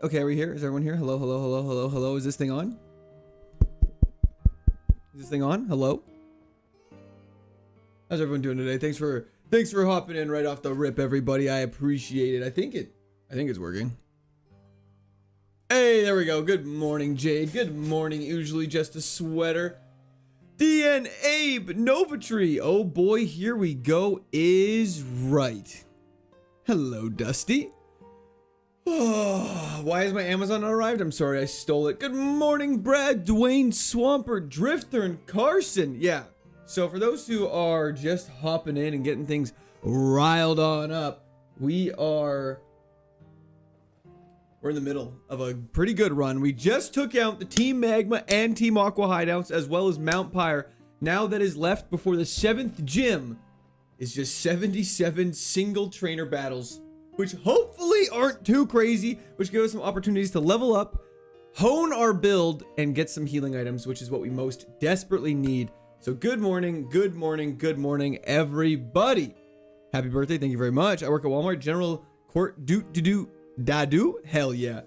Okay, are we here? Is everyone here? Hello, hello, hello, hello, hello. Is this thing on? Is this thing on? Hello? How's everyone doing today? Thanks for hopping in right off the rip, everybody. I appreciate it. I think it's working. Hey, there we go. Good morning, Jade. Good morning. Usually just a sweater. DN Abe Novatree. Oh boy, here we go. Is right. Hello, Dusty. Oh, why is my Amazon not arrived? I'm sorry, I stole it. Good morning, Brad, Dwayne, Swampert, Drifter, and Carson. Yeah, so for those who are just hopping in and getting things riled on up, we're in the middle of a pretty good run. We just took out the Team Magma and Team Aqua hideouts, as well as Mount Pyre. Now that is left before the 7th gym is just 77 single trainer battles, which hopefully aren't too crazy, which give us some opportunities to level up, hone our build, and get some healing items, which is what we most desperately need. So good morning, good morning, good morning, everybody. Happy birthday, thank you very much. I work at Walmart, General Court Dadu, hell yeah.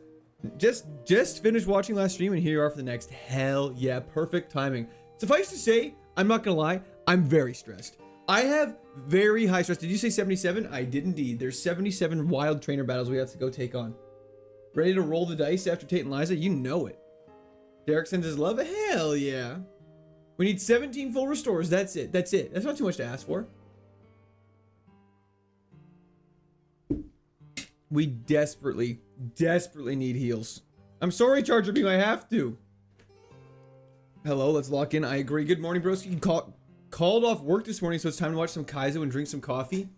Just finished watching last stream and here you are for the next. Hell yeah, perfect timing. Suffice to say, I'm not gonna lie, I'm very stressed. I have very high stress. Did you say 77? I did indeed. There's 77 wild trainer battles we have to go take on. Ready to roll the dice after Tate and Liza? You know it. Derek sends his love. Hell yeah. We need 17 full restores. That's it. That's it. That's not too much to ask for. We desperately need heals. I'm sorry, Charger Beam. I have to. Hello, let's lock in. I agree. Good morning, broski. Called off work this morning, so it's time to watch some Kaizo and drink some coffee.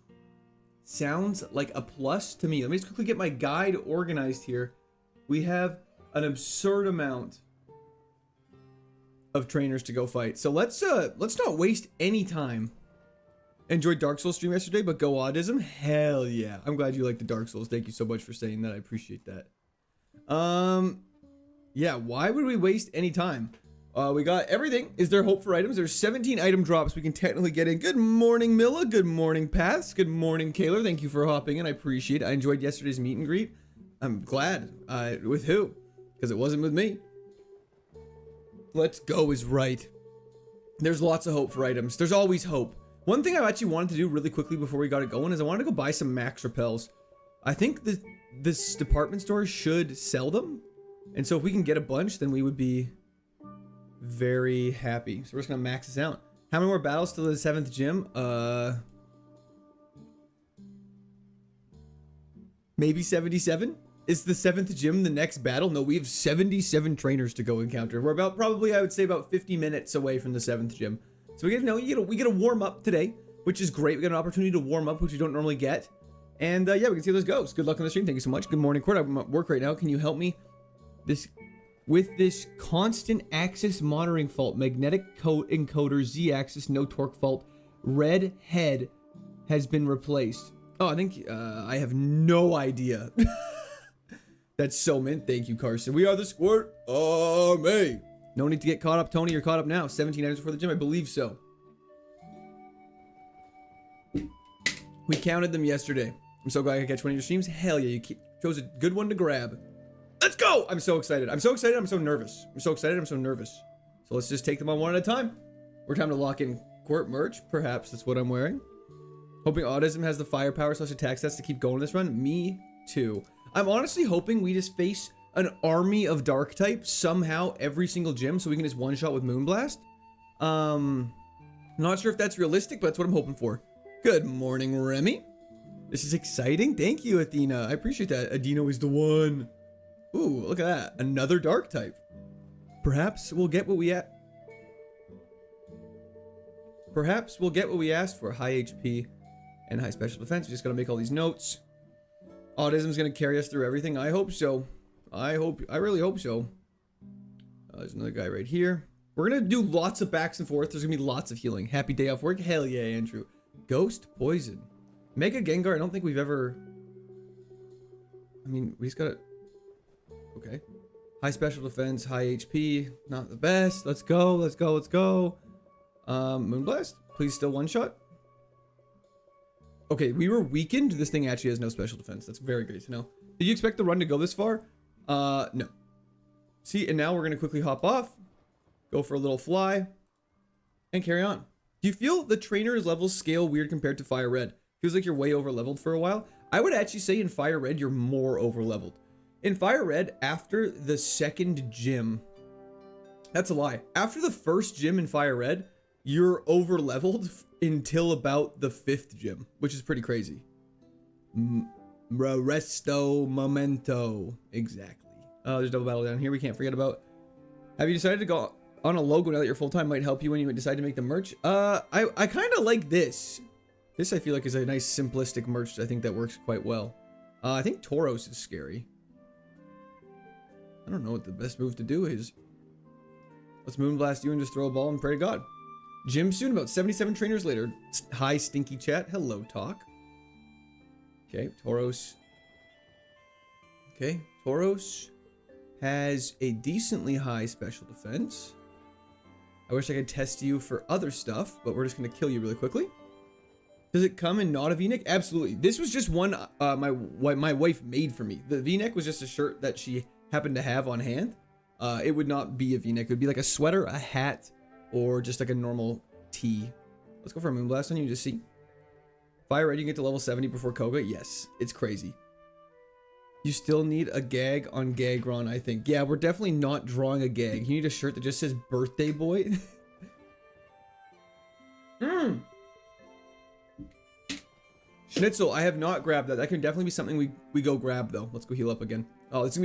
Sounds like a plus to me. Let me just quickly get my guide organized here. We have an absurd amount of trainers to go fight. So let's not waste any time. Enjoyed Dark Souls stream yesterday, but go Autism. Hell yeah. I'm glad you like the Dark Souls. Thank you so much for saying that. I appreciate that. Yeah, why would we waste any time? We got everything. Is there hope for items? There's 17 item drops we can technically get in. Good morning, Milla. Good morning, Paths. Good morning, Kaylor. Thank you for hopping in. I appreciate it. I enjoyed yesterday's meet and greet. I'm glad. With who? Because it wasn't with me. Let's go is right. There's lots of hope for items. There's always hope. One thing I actually wanted to do really quickly before we got it going is I wanted to go buy some max repels. I think this department store should sell them. And so if we can get a bunch, then we would be very happy. So we're just gonna max this out. How many more battles to the 7th gym? Maybe 77. Is the 7th gym the next battle? No, we have 77 trainers to go encounter. We're about, probably I would say about 50 minutes away from the 7th gym. So we get a warm up today, which is great. We got an opportunity to warm up, which we don't normally get. And yeah, we can see how this goes. Good luck on the stream. Thank you so much. Good morning, Court. I'm at work right now. Can you help me? With this constant axis monitoring fault, magnetic encoder Z-axis no torque fault, red head has been replaced. Oh, I think I have no idea. That's so mint. Thank you, Carson. We are the Squirt Army. No need to get caught up, Tony. You're caught up now. 17 items before the gym. I believe so. We counted them yesterday. I'm so glad I could catch one of your streams. Hell yeah, you chose a good one to grab. Let's go! I'm so excited. I'm so excited. I'm so nervous. I'm so excited. I'm so nervous. So let's just take them on one at a time. We're time to lock in court merch. Perhaps that's what I'm wearing. Hoping Autism has the firepower / attack sets to keep going this run. Me too. I'm honestly hoping we just face an army of dark type somehow every single gym so we can just one shot with Moonblast. Not sure if that's realistic, but that's what I'm hoping for. Good morning, Remy. This is exciting. Thank you, Athena. I appreciate that. Adino is the one. Ooh, look at that. Another dark type. Perhaps we'll get what we asked for. High HP and high special defense. We just gotta make all these notes. Autism's gonna carry us through everything. I hope so. I really hope so. There's another guy right here. We're gonna do lots of backs and forth. There's gonna be lots of healing. Happy day off work. Hell yeah, Andrew. Ghost poison. Mega Gengar. I don't think we've ever. I mean, we just gotta. Okay. High special defense, high HP. Not the best. Let's go. Let's go. Let's go. Moonblast. Please still one shot. Okay, we were weakened. This thing actually has no special defense. That's very great to know. Did you expect the run to go this far? No. See, and now we're going to quickly hop off, go for a little fly, and carry on. Do you feel the trainer's levels scale weird compared to Fire Red? Feels like you're way over leveled for a while. I would actually say in Fire Red, you're more over leveled. In Fire Red, after the second gym, that's a lie. After the first gym in Fire Red, you're over leveled until about the 5th gym, which is pretty crazy. Resto Momento. Exactly. There's double battle down here we can't forget about. Have you decided to go on a logo now that you're full-time might help you when you decide to make the merch? I kind of like this. This I feel like is a nice simplistic merch. I think that works quite well. I think Tauros is scary. I don't know what the best move to do is. Let's Moonblast you and just throw a ball and pray to God. Gym soon, about 77 trainers later. Hi, Stinky Chat. Hello, Talk. Okay, Tauros. Okay, Tauros has a decently high special defense. I wish I could test you for other stuff, but we're just going to kill you really quickly. Does it come in not a V-neck? Absolutely. This was just one my wife made for me. The V-neck was just a shirt that she happened to have on hand. It would not be a V-neck. It would be like a sweater, a hat, or just like a normal tee. Let's go for a Moonblast on you, just see. Fire Red, you can get to level 70 before Koga? Yes, it's crazy. You still need a gag on Gagron, I think. Yeah, we're definitely not drawing a gag. You need a shirt that just says birthday boy. Schnitzel, I have not grabbed that. That can definitely be something we go grab though. Let's go heal up again. Oh, there's gonna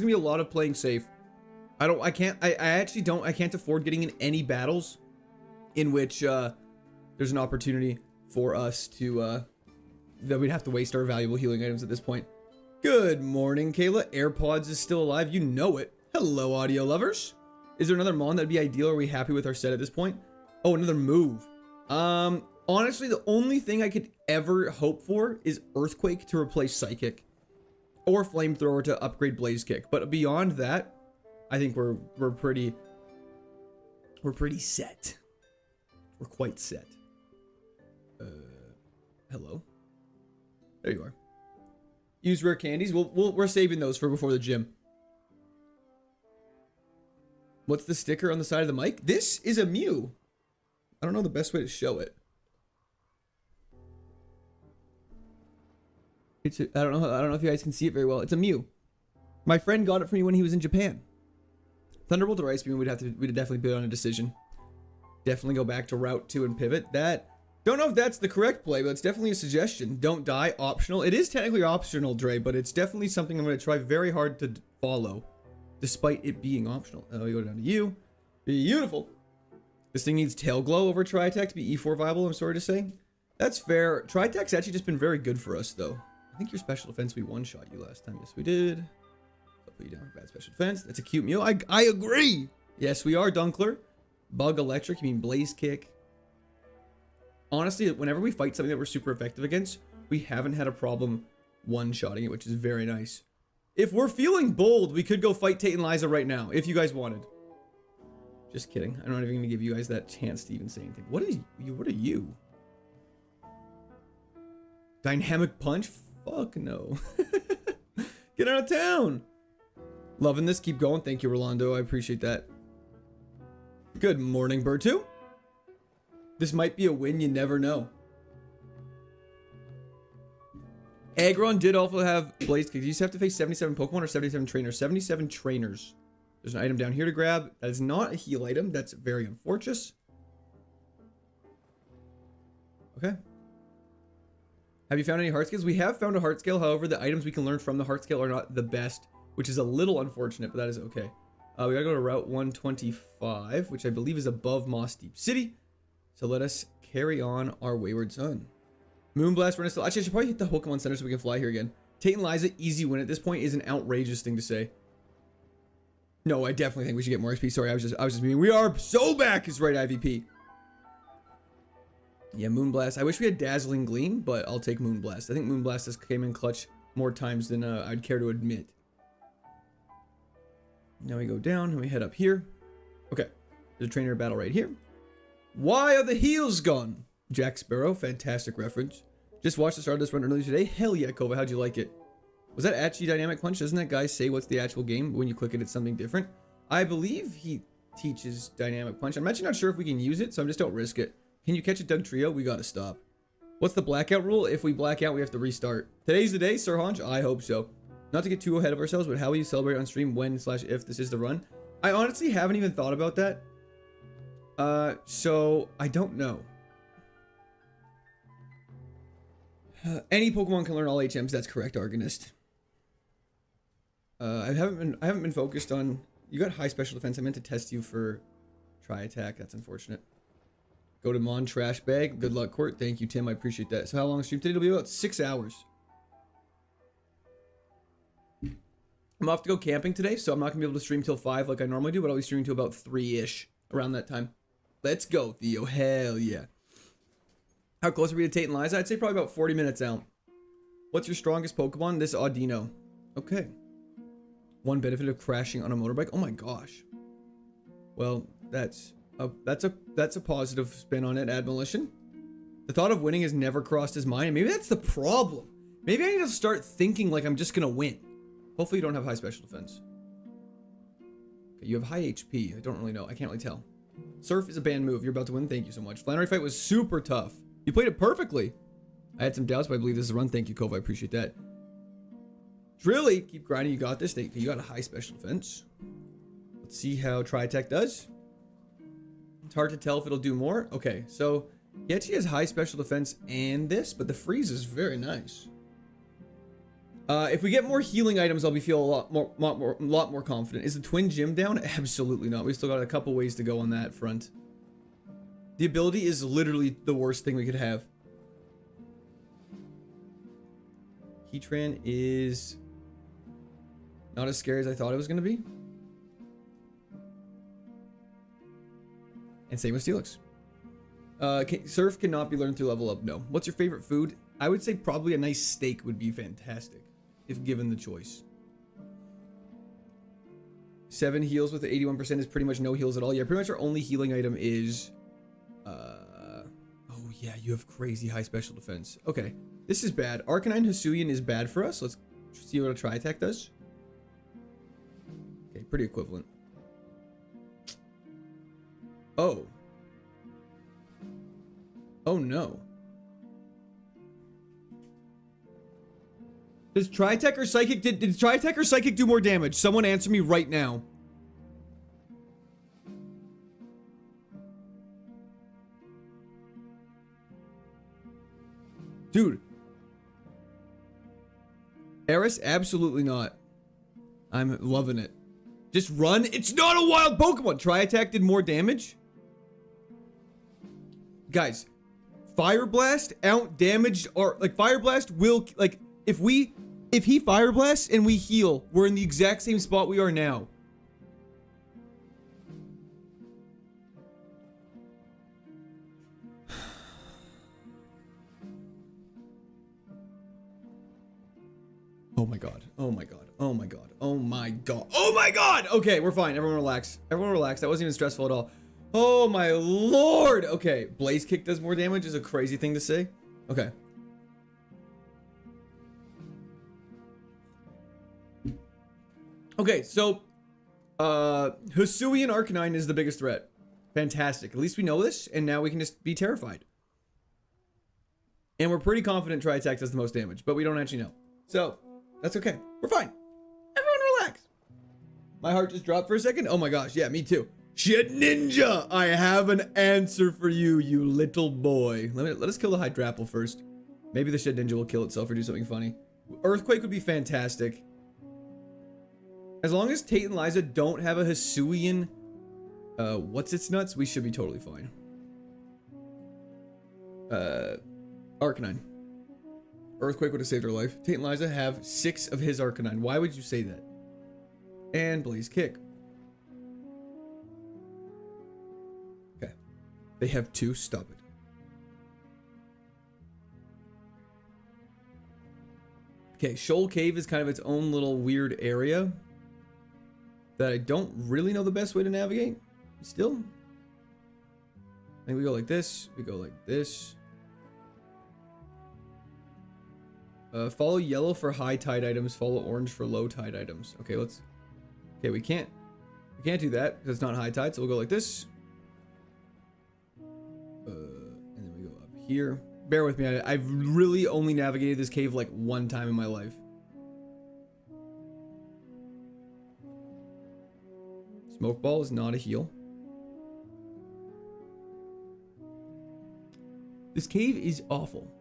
be a lot of playing safe. I can't afford getting in any battles in which there's an opportunity for us to that we'd have to waste our valuable healing items at this point. Good morning, Kayla. AirPods is still alive. You know it. Hello, audio lovers. Is there another mon that'd be ideal? Or are we happy with our set at this point? Oh, another move. Honestly, the only thing I could ever hope for is Earthquake to replace Psychic, or Flamethrower to upgrade Blaze Kick. But beyond that, I think we're pretty set. We're quite set. Hello. There you are. Use rare candies. We're saving those for before the gym. What's the sticker on the side of the mic? This is a Mew. I don't know the best way to show it. I don't know if you guys can see it very well. It's a Mew. My friend got it for me when he was in Japan. Thunderbolt or Ice Beam, we'd definitely put on a decision. Definitely go back to Route 2 and pivot. Don't know if that's the correct play, but it's definitely a suggestion. Don't die, optional. It is technically optional, Dre, but it's definitely something I'm going to try very hard to follow, despite it being optional. Oh, we go down to you. Beautiful. This thing needs Tail Glow over Tri-Attack to be E4 viable, I'm sorry to say. That's fair. Tri-Attack's actually just been very good for us, though. I think your special defense, we one-shot you last time. Yes, we did. I'll put you down for bad special defense. That's a cute Mew. I agree. Yes, we are, Dunkler. Bug Electric, you mean Blaze Kick. Honestly, whenever we fight something that we're super effective against, we haven't had a problem one-shotting it, which is very nice. If we're feeling bold, we could go fight Tate and Liza right now, if you guys wanted. Just kidding. I'm not even going to give you guys that chance to even say anything. What are you? Dynamic Punch? Fuck no. Get out of town. Loving this. Keep going. Thank you, Rolando. I appreciate that. Good morning, Bird2. This might be a win, you never know. Aggron did also have Blaze Kick. You just have to face 77 Pokemon or 77 trainers? 77 trainers. There's an item down here to grab. That is not a heal item. That's very unfortunate. Okay. Have you found any heart scales? We have found a heart scale. However, the items we can learn from the heart scale are not the best, which is a little unfortunate, but that is okay. We gotta go to Route 125, which I believe is above Moss Deep City. So let us carry on our wayward son. Moonblast, we're still. Actually, I should probably hit the Pokemon Center so we can fly here again. Tate and Liza, easy win at this point is an outrageous thing to say. No, I definitely think we should get more XP. Sorry, I was just meaning we are so back is right, IVP. Yeah, Moonblast. I wish we had Dazzling Gleam, but I'll take Moonblast. I think Moonblast has came in clutch more times than I'd care to admit. Now we go down and we head up here. Okay, there's a trainer battle right here. Why are the heels gone? Jack Sparrow, fantastic reference. Just watched the start of this run earlier today. Hell yeah, Kova, how'd you like it? Was that actually Dynamic Punch? Doesn't that guy say what's the actual game? When you click it, it's something different. I believe he teaches Dynamic Punch. I'm actually not sure if we can use it, so I just don't risk it. Can you catch a Doug Trio? We gotta stop. What's the blackout rule? If we black out, we have to restart. Today's the day, Sir Honch? I hope so. Not to get too ahead of ourselves, but how will you celebrate on stream when/if this is the run? I honestly haven't even thought about that. So I don't know. Any Pokemon can learn all HMs. That's correct, Argonist. I haven't been focused on. You got high special defense. I meant to test you for Tri Attack. That's unfortunate. Go to Mon Trash Bag. Good luck, Court. Thank you, Tim. I appreciate that. So how long stream today? It'll be about 6 hours. I'm off to go camping today, so I'm not gonna be able to stream till 5 like I normally do, but I'll be streaming till about 3-ish around that time. Let's go, Theo. Hell yeah. How close are we to Tate and Liza? I'd say probably about 40 minutes out. What's your strongest Pokemon? This Audino. Okay. One benefit of crashing on a motorbike. Oh my gosh. Well, that's a positive spin on it, Admolition. The thought of winning has never crossed his mind. Maybe that's the problem. Maybe I need to start thinking like I'm just gonna win. Hopefully you don't have high special defense. Okay, you have high HP. I don't really know. I can't really tell. Surf is a banned move. You're about to win. Thank you so much. Flannery fight was super tough. You played it perfectly. I had some doubts, but I believe this is a run. Thank you, Cove. I appreciate that. Drilly, keep grinding. You got this. You got a high special defense. Let's see how Tri-Attack does. It's hard to tell if it'll do more. Okay, so he actually has high special defense and this, but the freeze is very nice. If we get more healing items, I'll be feel a lot more confident. Is the twin gym down? Absolutely not. We still got a couple ways to go on that front. The ability is literally the worst thing we could have. Heatran is not as scary as I thought it was going to be. And same with Steelix. Surf cannot be learned through level up. No. What's your favorite food? I would say probably a nice steak would be fantastic if given the choice. 7 heals with 81% is pretty much no heals at all. Yeah, pretty much our only healing item is oh yeah, you have crazy high special defense. Okay, this is bad. Arcanine Hisuian is bad for us. Let's see what a Tri-Attack does. Okay, pretty equivalent. Oh. Oh no. Does Tri-Attack or Psychic did Tri-Attack or Psychic do more damage? Someone answer me right now. Dude. Eris, absolutely not. I'm loving it. Just run. It's not a wild Pokemon. Tri-Attack did more damage. Guys, Fire Blast out damaged or like Fire Blast will like if he Fire Blasts and we heal, we're in the exact same spot we are now. Oh my god. Oh my god. Oh my god. Oh my god. Oh my god. Okay, we're fine. Everyone relax. Everyone relax. That wasn't even stressful at all. Oh my lord. Okay, Blaze Kick does more damage is a crazy thing to say. Okay. Okay, so Hisuian Arcanine is the biggest threat. Fantastic. At least we know this, and now we can just be terrified. And we're pretty confident Tri-Attack does the most damage, but we don't actually know. So, that's okay. We're fine. Everyone relax. My heart just dropped for a second. Oh my gosh, yeah, me too. Shit Ninja, I have an answer for you, you little boy. Let us kill the Hydrapple first. Maybe the Shit Ninja will kill itself or do something funny. Earthquake would be fantastic. As long as Tate and Liza don't have a Hisuian, what's its nuts, we should be totally fine. Arcanine. Earthquake would have saved our life. Tate and Liza have 6 of his Arcanine. Why would you say that? And Blaze Kick. Okay. They have 2. Stop it. Okay, Shoal Cave is kind of its own little weird area that I don't really know the best way to navigate. Still. I think we go like this. We go like this. Follow yellow for high tide items. Follow orange for low tide items. Okay, let's... Okay, we can't do that because it's not high tide, so we'll go like this. And then we go up here. Bear with me, I've really only navigated this cave like one time in my life. Smoke ball is not a heal. This cave is awful.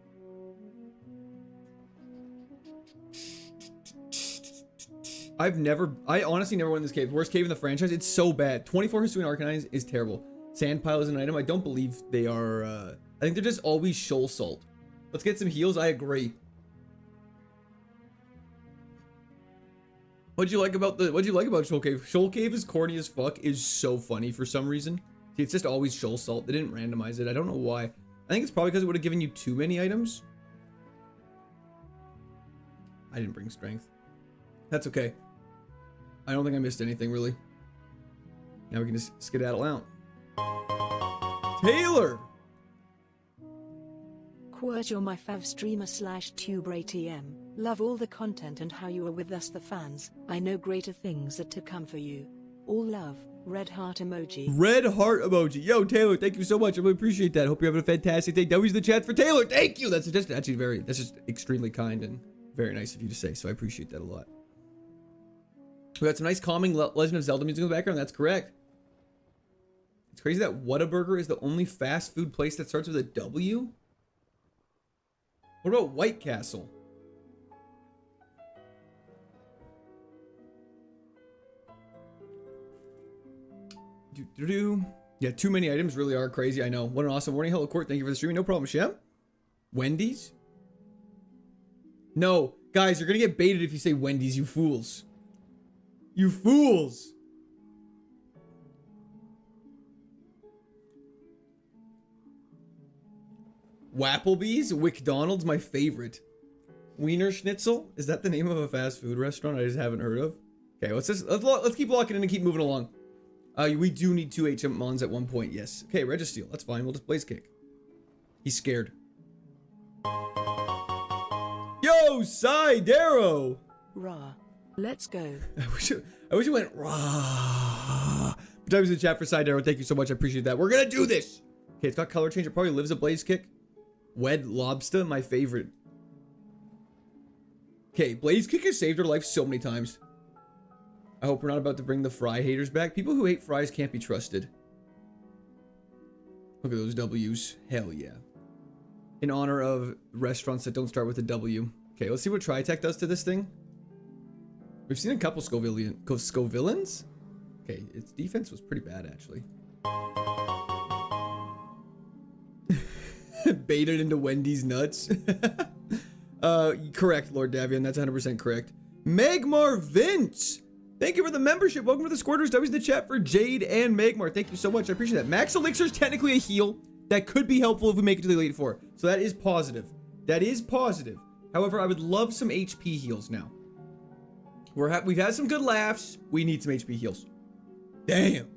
I honestly never went in this cave. Worst cave in the franchise. It's so bad. 24 History and Arcanines is terrible. Sand pile is an item. I don't believe they are, I think they're just always shoal salt. Let's get some heals. I agree. What'd you like about Shoal Cave? Shoal Cave is corny as fuck, is so funny for some reason. See, it's just always shoal salt. They didn't randomize it. I don't know why. I think it's probably because it would have given you too many items. I didn't bring strength. That's okay. I don't think I missed anything, really. Now we can just skedaddle out. Taylor! Quote, you're my fav streamer / tuber ATM. Love all the content and how you are with us the fans. I know greater things are to come for you. All love. Red heart emoji. Red heart emoji. Yo, Taylor, thank you so much. I really appreciate that. Hope you're having a fantastic day. W's the chat for Taylor. Thank you. That's just actually that's just extremely kind and very nice of you to say. So I appreciate that a lot. We got some nice calming Legend of Zelda music in the background. That's correct. It's crazy that Whataburger is the only fast food place that starts with a W. What about White Castle? Yeah, too many items really are crazy. I know. What an awesome morning. Hello, Court. Thank you for the streaming. No problem, Shem. Wendy's? No. Guys, you're going to get baited if you say Wendy's, you fools. You fools. Wapplebee's? McDonald's, my favorite. Wiener Schnitzel? Is that the name of a fast food restaurant I just haven't heard of? Okay, let's keep locking in and keep moving along. We do need 2 HMons at one point, yes. Okay, Registeel, that's fine. We'll just Blaze Kick. He's scared. Yo, Sidero! Rah. Let's go. I wish it went rah. Times in the chat for Sidero. Thank you so much. I appreciate that. We're gonna do this. Okay, it's got color change. It probably lives a Blaze Kick. Wed Lobster, my favorite. Okay, Blaze Kick has saved her life so many times. I hope we're not about to bring the fry haters back. People who hate fries can't be trusted. Look at those W's. Hell yeah. In honor of restaurants that don't start with a W. Okay, let's see what Tritech does to this thing. We've seen a couple Scovillans. Okay, its defense was pretty bad, actually. Baited into Wendy's nuts. Correct, Lord Davian. That's 100% correct. Magmar Vince! Thank you for the membership. Welcome to the Squirters. W's in the chat for Jade and Magmar. Thank you so much. I appreciate that. Max Elixir is technically a heal. That could be helpful if we make it to the Elite Four. So that is positive. That is positive. However, I would love some HP heals now. We've had some good laughs. We need some HP heals. Damn.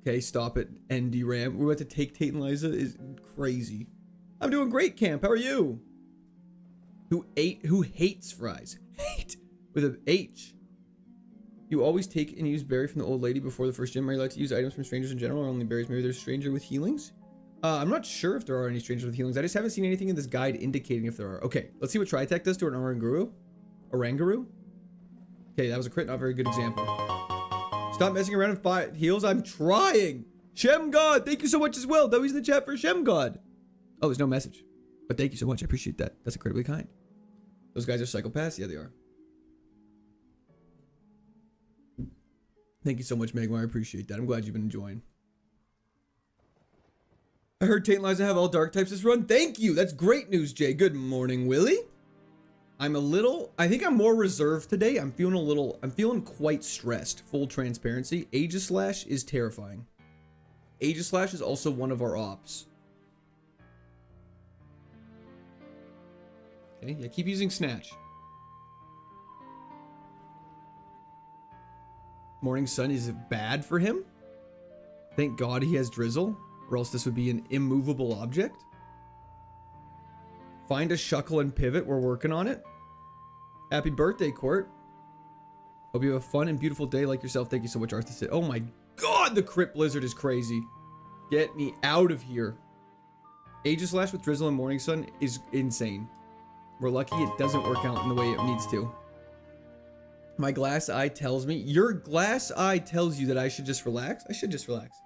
Okay, stop it. ND Ram. We're about to take Tate and Liza is crazy. I'm doing great, Camp. How are you? Who hates fries? Hate with an H. You always take and use berry from the old lady before the first gym. Are you allowed to use items from strangers in general or only berries? Maybe there's stranger with healings? I'm not sure if there are any strangers with healings. I just haven't seen anything in this guide indicating if there are. Okay, let's see what Tritech does to an Oranguru. Okay, that was a crit, not a very good example. Stop messing around with fight heals. I'm trying. Shem God, thank you so much as well. W's in the chat for Shem God. Oh, there's no message. But thank you so much. I appreciate that. That's incredibly kind. Those guys are psychopaths? Yeah, they are. Thank you so much, Magmar. I appreciate that. I'm glad you've been enjoying. I heard Tate and Liza have all dark types this run. Thank you. That's great news, Jay. Good morning, Willie. I think I'm more reserved today. I'm feeling quite stressed. Full transparency. Aegislash is terrifying. Aegislash is also one of our ops. Okay, yeah, keep using Snatch. Morning Sun is bad for him. Thank God he has Drizzle, or else this would be an immovable object. Find a shuckle and pivot. We're working on it. Happy birthday, Court. Hope you have a fun and beautiful day like yourself. Thank you so much, Arthur. Oh my god, the Crypt Blizzard is crazy. Get me out of here. Aegislash with Drizzle and Morning Sun is insane. We're lucky it doesn't work out in the way it needs to. My glass eye tells me. Your glass eye tells you that I should just relax? I should just relax.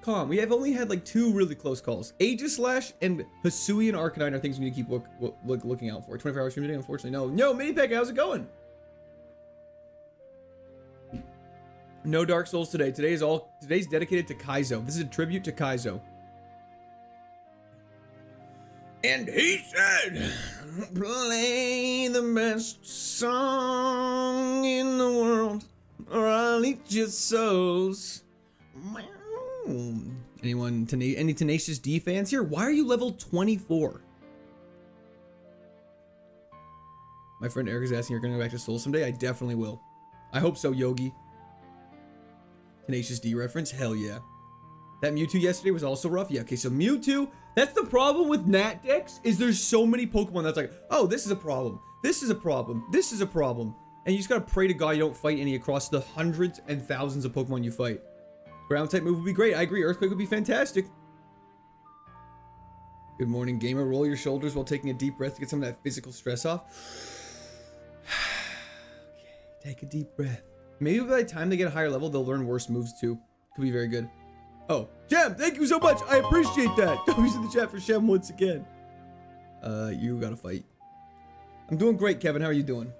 Calm. We have only had like 2 really close calls. Aegislash and Hisuian Arcanine are things we need to keep looking out for. 24 hours from today, unfortunately. No. No, Minipeck, how's it going? No Dark Souls today. Today's dedicated to Kaizo. This is a tribute to Kaizo. And he said, play the best song in the world, or I'll eat your souls. Any Tenacious D fans here? Why are you level 24? My friend Eric is asking, you're gonna go back to Souls someday? I definitely will. I hope so, Yogi. Tenacious D reference? Hell yeah. That Mewtwo yesterday was also rough? Yeah, okay, so Mewtwo, that's the problem with Nat decks, is there's so many Pokemon that's like, oh, this is a problem, this is a problem, this is a problem. And you just gotta pray to God you don't fight any across the hundreds and thousands of Pokemon you fight. Ground type move would be great. I agree, Earthquake would be fantastic. Good morning, gamer. Roll your shoulders while taking a deep breath to get some of that physical stress off. Okay, take a deep breath. Maybe by the time they get a higher level, they'll learn worse moves too. Could be very good. Oh, Shem, thank you so much. I appreciate that. W's in the chat for Shem once again. You gotta fight. I'm doing great, Kevin. How are you doing?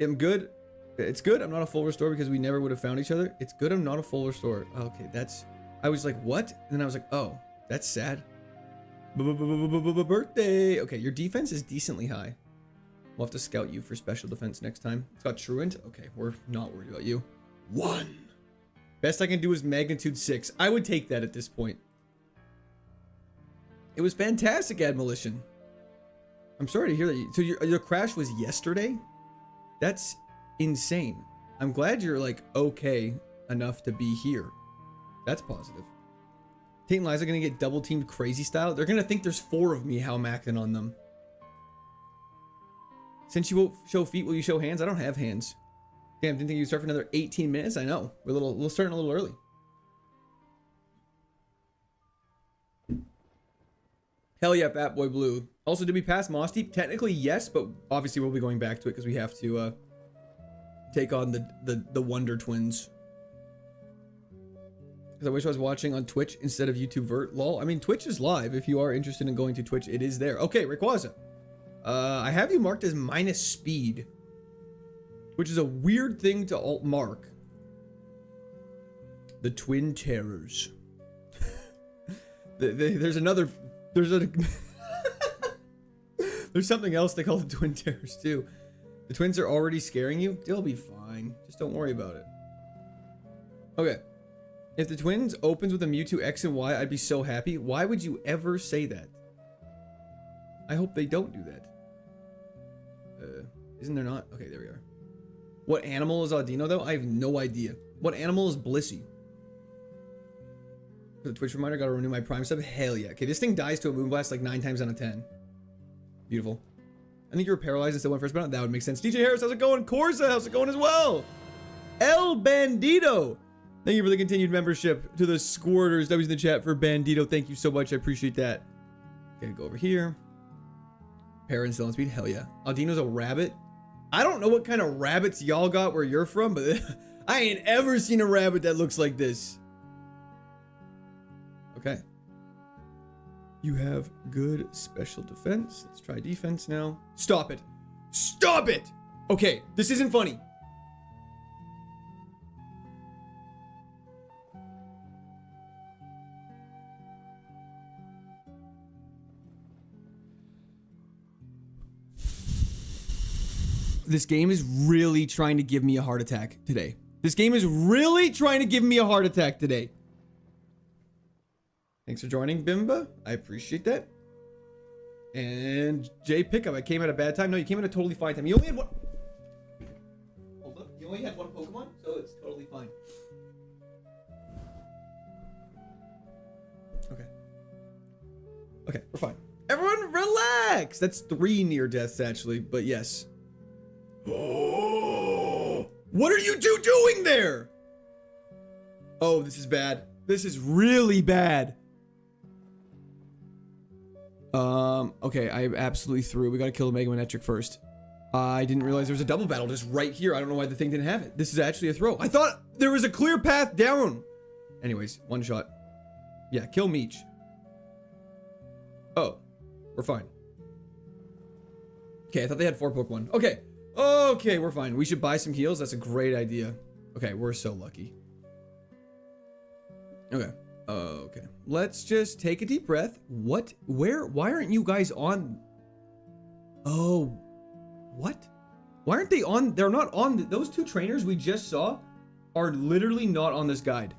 I'm good. It's good. I'm not a full restore because we never would have found each other. It's good. I'm not a full restore. Okay, that's... I was like, what? And then I was like, oh, that's sad. Birthday. Okay, your defense is decently high. We'll have to scout you for special defense next time. It's got Truant. Okay, we're not worried about you. 1. Best I can do is magnitude 6. I would take that at this point. It was fantastic, Admolition. I'm sorry to hear that. So your crash was yesterday? That's insane. I'm glad you're like okay enough to be here. That's positive. Tate and Liza are gonna get double teamed crazy style. They're gonna think there's 4 of me how I'm acting on them. Since you won't show feet, will you show hands? I don't have hands. Damn, didn't think you'd start for another 18 minutes. I know. We're starting a little early. Hell yeah, Fat Boy Blue. Also, did we pass Moss Deep? Technically, yes, but obviously we'll be going back to it because we have to take on the Wonder Twins. Because I wish I was watching on Twitch instead of YouTube Vert. Lol. I mean, Twitch is live. If you are interested in going to Twitch, it is there. Okay, Rayquaza. I have you marked as minus speed, which is a weird thing to alt mark. The Twin Terrors. There's something else they call the Twin Terrors too. The twins are already scaring you? They'll be fine. Just don't worry about it. Okay. If the twins opens with a Mewtwo X and Y, I'd be so happy. Why would you ever say that? I hope they don't do that. Isn't there not? Okay, there we are. What animal is Audino though? I have no idea. What animal is Blissey? For the Twitch reminder, gotta renew my Prime sub. Hell yeah. Okay, this thing dies to a Moonblast like 9 times out of 10. Beautiful. I think you were paralyzed and still went first, but that would make sense. DJ Harris, how's it going? Corsa, how's it going as well? El Bandito. Thank you for the continued membership to the Squirters. W's in the chat for Bandito. Thank you so much. I appreciate that. Okay, go over here. Parent still on speed. Hell yeah. Audino's a rabbit. I don't know what kind of rabbits y'all got where you're from, but I ain't ever seen a rabbit that looks like this. Okay. You have good special defense. Let's try defense now. Stop it. Stop it! Okay, this isn't funny. This game is really trying to give me a heart attack today. This game is really trying to give me a heart attack today. Thanks for joining, Bimba. I appreciate that. And Jay Pickup, I came at a bad time. No, you came at a totally fine time. You only had one. Hold up. You only had one Pokemon, so it's totally fine. Okay. Okay, we're fine. Everyone relax. That's 3 near deaths actually, but yes. Oh, what are you two doing there? Oh, this is bad. This is really bad. Okay, I absolutely threw. We gotta kill the Mega Manetric first. I didn't realize there was a double battle just right here. I don't know why the thing didn't have it. This is actually a throw. I thought there was a clear path down. Anyways, 1 shot. Yeah, kill Meech. Oh, we're fine. Okay, I thought they had 4 Pokemon. Okay. Okay, we're fine. We should buy some heals. That's a great idea. Okay, we're so lucky. Okay. Okay. Let's just take a deep breath. What? Where? Why aren't you guys on? Oh. What? Why aren't they on? They're not on. Those 2 trainers we just saw are literally not on this guide.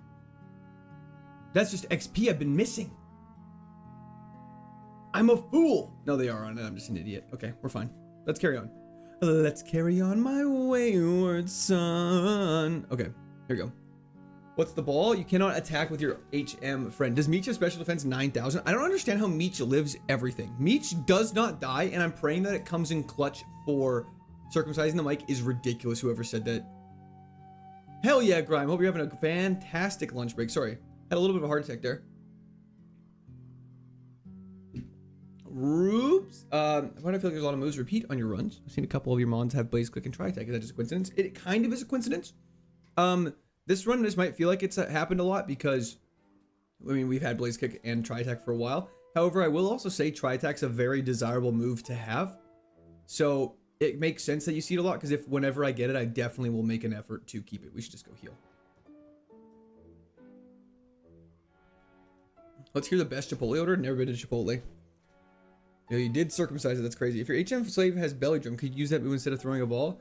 That's just XP I've been missing. I'm a fool. No, they are on it. I'm just an idiot. Okay, we're fine. Let's carry on. Let's carry on, my wayward son. Okay, here we go. What's the ball? You cannot attack with your HM friend. Does Meech have special defense 9,000? I don't understand how Meech lives everything. Meech does not die, and I'm praying that it comes in clutch for circumcising the mic is ridiculous, whoever said that. Hell yeah, Grime. Hope you're having a fantastic lunch break. Sorry, had a little bit of a heart attack there. Oops. Why do I feel like there's a lot of moves repeat on your runs? I've seen a couple of your mons have Blaze Click and Tri Attack. Is that just a coincidence? It kind of is a coincidence. This run just might feel like it's happened a lot because, I mean, we've had Blaze Kick and Tri Attack for a while. However, I will also say Tri Attack's a very desirable move to have. So it makes sense that you see it a lot because whenever I get it, I definitely will make an effort to keep it. We should just go heal. Let's hear the best Chipotle order. Never been to Chipotle. Yeah, you did circumcise it. That's crazy. If your HM slave has belly drum, could you use that move instead of throwing a ball?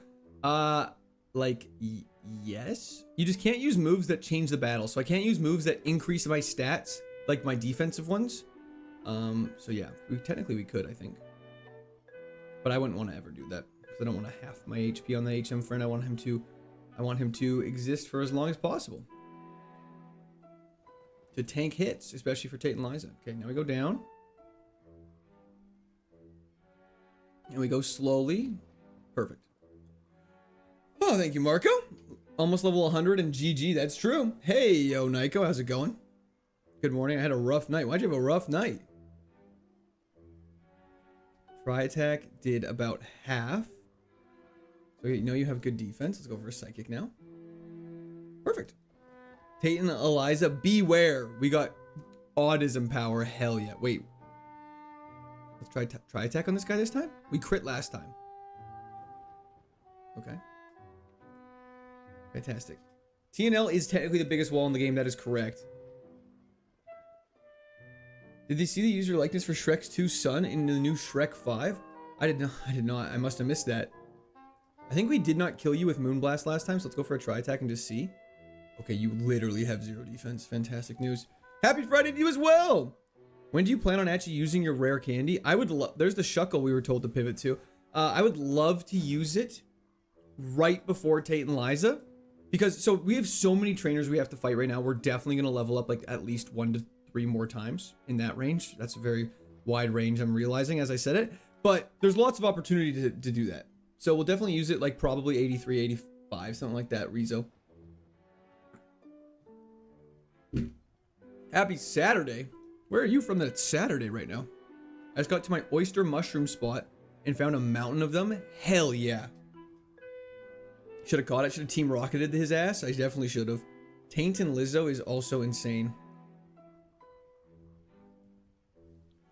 Yes. You just can't use moves that change the battle. So I can't use moves that increase my stats, like my defensive ones. So yeah, technically we could, I think. But I wouldn't want to ever do that because I don't want to half my HP on the HM friend. I want him to exist for as long as possible. To tank hits, especially for Tate and Liza. Okay, now we go down. And we go slowly. Perfect. Oh, thank you, Marco. Almost level 100 and GG. That's true. Hey, yo, Nico. How's it going? Good morning. I had a rough night. Why'd you have a rough night? Tri Attack did about half. So you know you have good defense. Let's go for a Psychic now. Perfect. Tate and Liza, beware. We got autism power. Hell yeah. Wait. Let's try attack on this guy this time. We crit last time. Okay. Fantastic. TNL is technically the biggest wall in the game. That is correct. Did they see the user likeness for Shrek's 2 son in the new Shrek 5? I did not. I must have missed that. I think we did not kill you with Moonblast last time, so let's go for a try attack and just see. Okay, you literally have 0 defense. Fantastic news. Happy Friday to you as well! When do you plan on actually using your rare candy? I would love... There's the Shuckle we were told to pivot to. I would love to use it right before Tate and Liza. Because, so we have so many trainers we have to fight right now. We're definitely going to level up like at least 1 to 3 more times in that range. That's a very wide range, I'm realizing as I said it. But there's lots of opportunity to do that. So we'll definitely use it like probably 83, 85, something like that, Rezo. Happy Saturday. Where are you from that it's Saturday right now? I just got to my oyster mushroom spot and found a mountain of them. Hell yeah. Should have caught it. Should have team rocketed his ass. I definitely should have. Tate and Lizzo is also insane.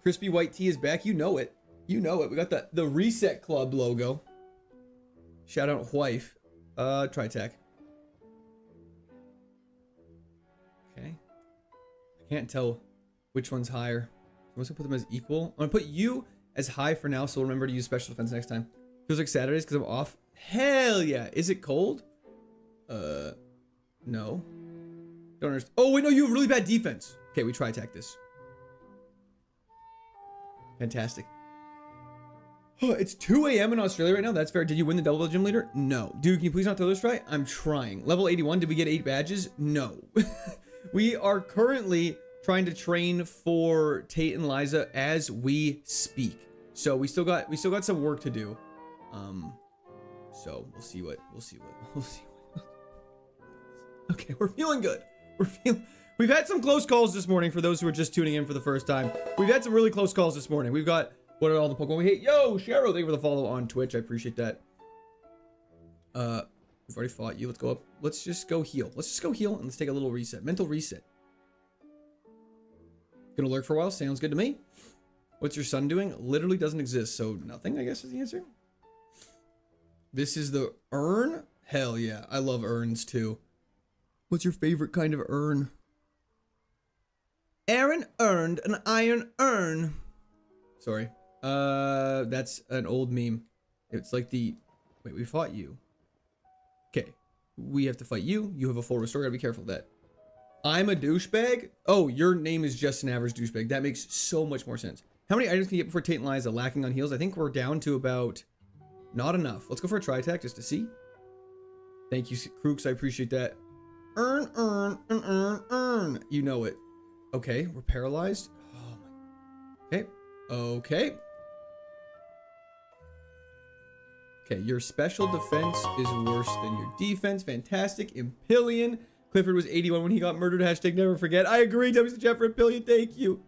Crispy white tea is back. You know it. You know it. We got the Reset Club logo. Shout out wife. Try attack. Okay. I can't tell which one's higher. I'm just gonna put them as equal. I'm gonna put you as high for now, so remember to use special defense next time. Feels like Saturdays because I'm off. Hell yeah. Is it cold? No. Don't understand. Oh, wait, no, you have really bad defense. Okay, we try attack this. Fantastic. Oh, it's 2 a.m. in Australia right now. That's fair. Did you win the double gym leader? No. Dude, can you please not throw this try? I'm trying. Level 81. Did we get 8 badges? No. We are currently trying to train for Tate and Liza as we speak. So we still got some work to do. So we'll see what. Okay, we're feeling good. We've had some close calls this morning for those who are just tuning in for the first time. We've had some really close calls this morning. We've got, what are all the Pokemon we hate? Yo, Sharo, thank you for the follow on Twitch. I appreciate that. We've already fought you. Let's go up. Let's just go heal. Let's just go heal and let's take a little reset. Mental reset. Gonna lurk for a while. Sounds good to me. What's your son doing? Literally doesn't exist. So nothing, I guess, is the answer. This is the urn? Hell yeah. I love urns too. What's your favorite kind of urn? Aaron earned an iron urn. Sorry. That's an old meme. It's like the... Wait, we fought you. Okay. We have to fight you. You have a full restore. Gotta be careful of that. I'm a douchebag? Oh, your name is just an average douchebag. That makes so much more sense. How many items can you get before Tate and Liza lacking on heals? I think we're down to about... Not enough. Let's go for a tri-attack just to see. Thank you, Crooks. I appreciate that. Earn. You know it. Okay, we're paralyzed. Oh my. Okay. Okay, your special defense is worse than your defense. Fantastic. Impillion. Clifford was 81 when he got murdered. Hashtag never forget. I agree. W's the chat for Impillion. Thank you.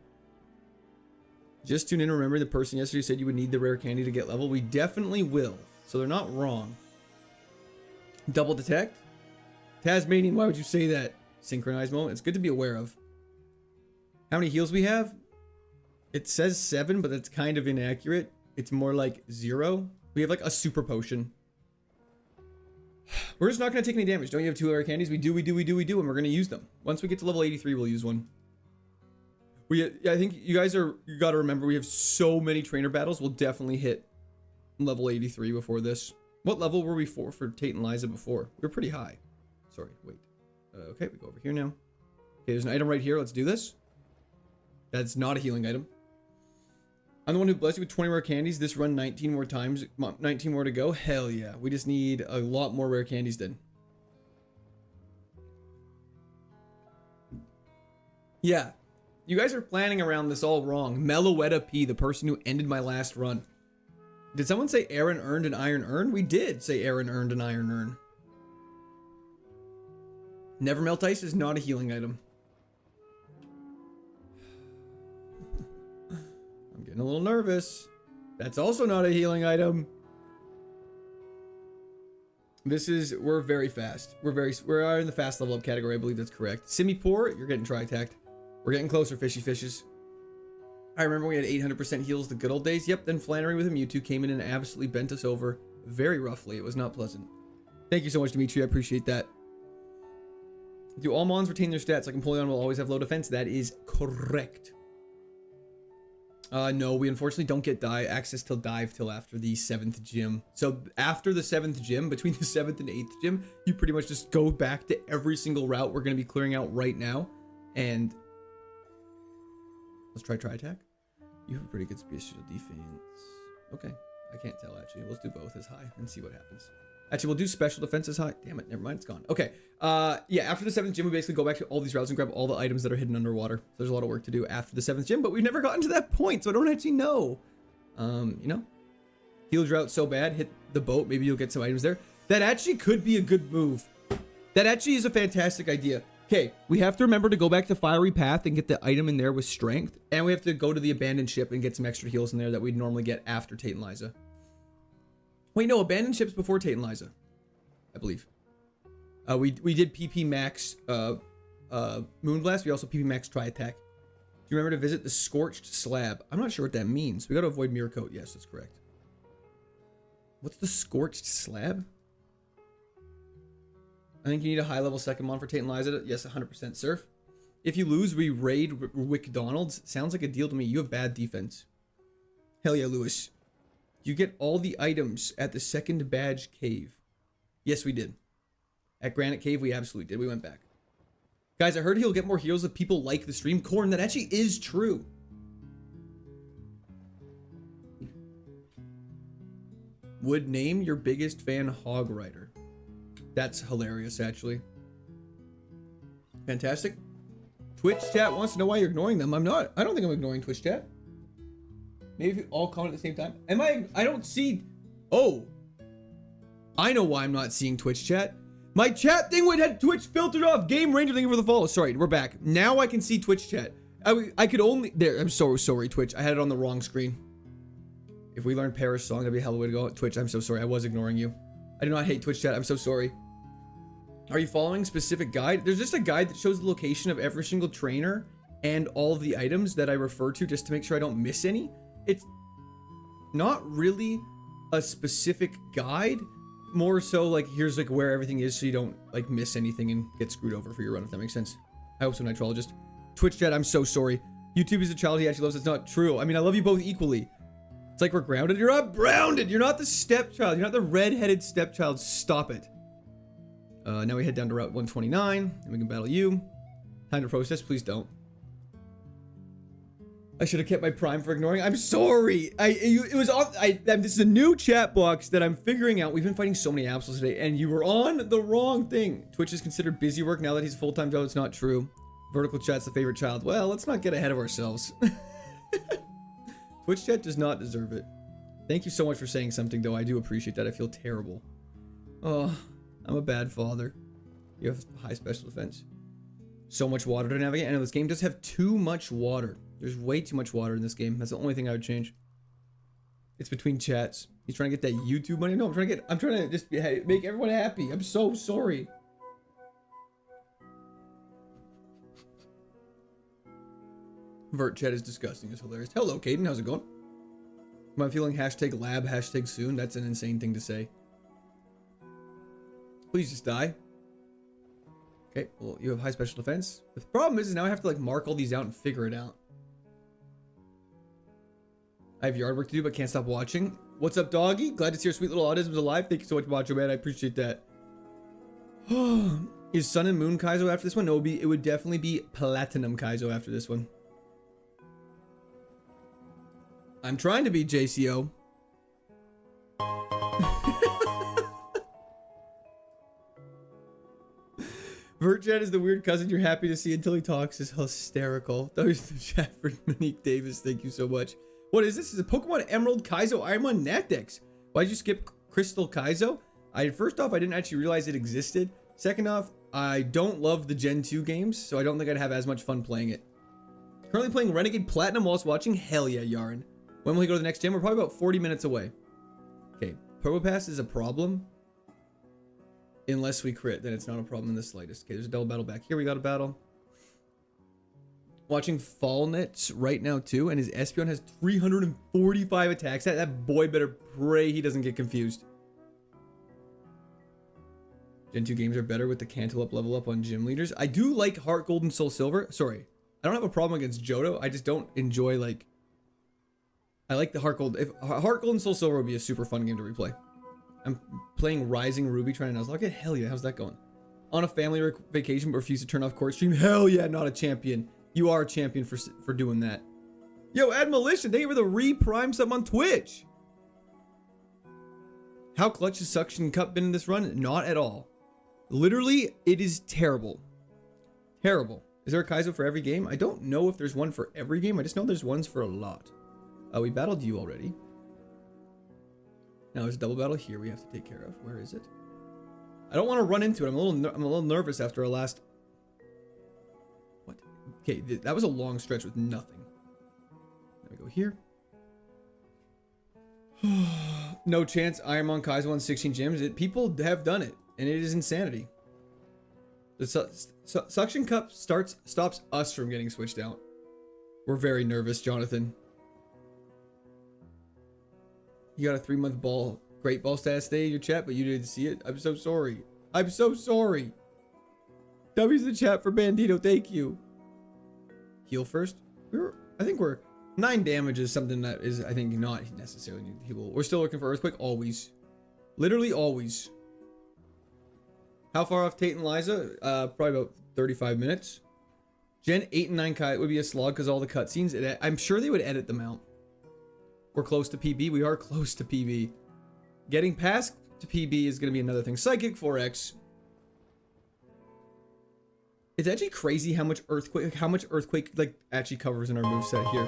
Just tune in. Remember the person yesterday said you would need the rare candy to get level. We definitely will. So they're not wrong. Double detect. Tasmanian, why would you say that? Synchronized moment. It's good to be aware of. How many heals we have? It says 7, but that's kind of inaccurate. It's more like 0. We have like a super potion. We're just not going to take any damage. Don't you have 2 rare candies? We do, and we're going to use them. Once we get to level 83, we'll use one. I think you guys you got to remember, we have so many trainer battles. We'll definitely hit level 83 before this. What level were we for Tate and Liza before? We were pretty high. Sorry, wait. Okay, we go over here now. Okay, there's an item right here. Let's do this. That's not a healing item. I'm the one who blessed you with 20 rare candies. This run 19 more times. 19 more to go. Hell yeah. We just need a lot more rare candies then. Yeah. You guys are planning around this all wrong. Meloetta P, the person who ended my last run. Did someone say Aaron earned an iron urn? We did say Aaron earned an iron urn. Never Melt Ice is not a healing item. I'm getting a little nervous. That's also not a healing item. We're very fast. We're in the fast level up category. I believe that's correct. Simipour, you're getting tri-attacked. We're getting closer, fishy fishes. I remember we had 800% heals the good old days. Yep, then Flannery with a Mewtwo came in and absolutely bent us over very roughly. It was not pleasant. Thank you so much, Dimitri. I appreciate that. Do all Mons retain their stats? Like Empoleon will always have low defense. That is correct. No, we unfortunately don't get access to dive till after the 7th gym. So after the 7th gym, between the 7th and 8th gym, you pretty much just go back to every single route we're going to be clearing out right now. And let's try attack. You have a pretty good special defense. Okay, I can't tell actually. Let's do both as high and see what happens. Actually, we'll do special defense as high. Damn it, never mind, it's gone. Okay, yeah, after the 7th gym, we basically go back to all these routes and grab all the items that are hidden underwater. There's a lot of work to do after the 7th gym, but we've never gotten to that point, so I don't actually know. You know, heal drought so bad, hit the boat, maybe you'll get some items there. That actually could be a good move. That actually is a fantastic idea. Okay, we have to remember to go back to Fiery Path and get the item in there with strength, and we have to go to the abandoned ship and get some extra heals in there that we'd normally get after Tate and Liza. Wait, no, abandoned ships before Tate and Liza, I believe. We did PP Max Moonblast. We also PP Max Tri-Attack. Do you remember to visit the Scorched Slab? I'm not sure what that means. We got to avoid Mirror Coat. Yes, that's correct. What's the Scorched Slab? I think you need a high-level second mon for Tate and Liza. Yes, 100% Surf. If you lose, we raid WickDonald's. Sounds like a deal to me. You have bad defense. Hell yeah, Lewis. You get all the items at the second badge cave. Yes, we did. At Granite Cave, we absolutely did. We went back. Guys, I heard he'll get more heals if people like the stream. Corn, that actually is true. Would name your biggest fan Hog Rider. That's hilarious, actually. Fantastic. Twitch chat wants to know why you're ignoring them. I'm not. I don't think I'm ignoring Twitch chat. Maybe if you all comment at the same time. Am I? I don't see. Oh. I know why I'm not seeing Twitch chat. My chat thing would have Twitch filtered off. Game Ranger, thank you for the follow. Sorry, we're back. Now I can see Twitch chat. I could only... There, I'm so sorry, Twitch. I had it on the wrong screen. If we learn Paris song, that'd be a hell of a way to go. Twitch, I'm so sorry. I was ignoring you. I do not hate Twitch chat. I'm so sorry. Are you following a specific guide? There's just a guide that shows the location of every single trainer and all of the items that I refer to just to make sure I don't miss any. It's not really a specific guide. More so like, here's like where everything is so you don't like miss anything and get screwed over for your run, if that makes sense. I hope so, Nitrologist. Twitch chat, I'm so sorry. YouTube is a child he actually loves. It's not true. I mean, I love you both equally. It's like we're grounded. You're not grounded. You're not the stepchild. You're not the red-headed stepchild. Stop it. Now we head down to Route 129 and we can battle you. Time to process. Please don't. I should have kept my prime for ignoring. I'm sorry. It was on. This is a new chat box that I'm figuring out. We've been fighting so many absols today, and you were on the wrong thing. Twitch is considered busy work now that he's a full-time job. It's not true. Vertical chat's the favorite child. Well, let's not get ahead of ourselves. Twitch chat does not deserve it. Thank you so much for saying something, though. I do appreciate that. I feel terrible. Oh, I'm a bad father. You have high special defense. So much water to navigate. I know this game does have too much water. There's way too much water in this game. That's the only thing I would change. It's between chats. He's trying to get that YouTube money. No, I'm trying to just make everyone happy. I'm so sorry. Vert chat is disgusting. It's hilarious. Hello, Caden. How's it going? Am I feeling hashtag lab, hashtag soon? That's an insane thing to say. Please just die. Okay, well, you have high special defense. The problem is now I have to like mark all these out and figure it out. I have yard work to do, but can't stop watching. What's up, doggy? Glad to see your sweet little autism's alive. Thank you so much, Macho Man. I appreciate that. Is Sun and Moon Kaizo after this one? No, it would definitely be Platinum Kaizo after this one. I'm trying to be JCO. Vertchat is the weird cousin you're happy to see until he talks. Is hysterical. That was the chat for Monique Davis. Thank you so much. What is this? Is a Pokemon Emerald Kaizo Ironmon Nat Dex. Why'd you skip Crystal Kaizo? First off, I didn't actually realize it existed. Second off, I don't love the Gen 2 games, so I don't think I'd have as much fun playing it. Currently playing Renegade Platinum whilst watching. Hell yeah, Yarn. When will he go to the next gym? We're probably about 40 minutes away. Okay, Turbo Pass is a problem. Unless we crit, then it's not a problem in the slightest. Okay, there's a double battle back here. We got a battle. Watching Fallnets right now too, and his Espeon has 345 attacks. That boy better pray he doesn't get confused. Gen 2 games are better with the Cantaloupe level up on gym leaders. I do like Heart Gold and Soul Silver. Sorry, I don't have a problem against Johto. I just don't enjoy like... I like the Heart Gold. If Heart Gold and Soul Silver would be a super fun game to replay. I'm playing Rising Ruby trying to Nuzlocke it. Hell yeah, how's that going? On a family vacation but refuse to turn off court stream. Hell yeah, not a champion. You are a champion for doing that. Yo, Admolition, thank you for the re-prime sub on Twitch. How clutch has Suction Cup been in this run? Not at all. Literally, it is terrible. Terrible. Is there a Kaizo for every game? I don't know if there's one for every game. I just know there's ones for a lot. We battled you already. Now there's a double battle here we have to take care of. Where is it? I don't want to run into it. I'm a little nervous after our last... What? Okay, that was a long stretch with nothing. There we go here. No chance Ironmon Kaizo on 16 gyms. People have done it, and it is insanity. The Suction Cup stops us from getting switched out. We're very nervous, Jonathan. You got a 3-month great ball status today in your chat, but you didn't see it. I'm so sorry. I'm so sorry. W's the chat for Bandito. Thank you. Heal first. I think we're 9 damage is something that is, I think, not necessarily need heal. We're still looking for Earthquake always. Literally always. How far off Tate and Liza? Probably about 35 minutes. Gen 8 and 9 Kai would be a slog because all the cutscenes. I'm sure they would edit them out. We're close to PB. We are close to PB. Getting past to PB is going to be another thing. Psychic 4X. It's actually crazy how much earthquake like actually covers in our moveset here.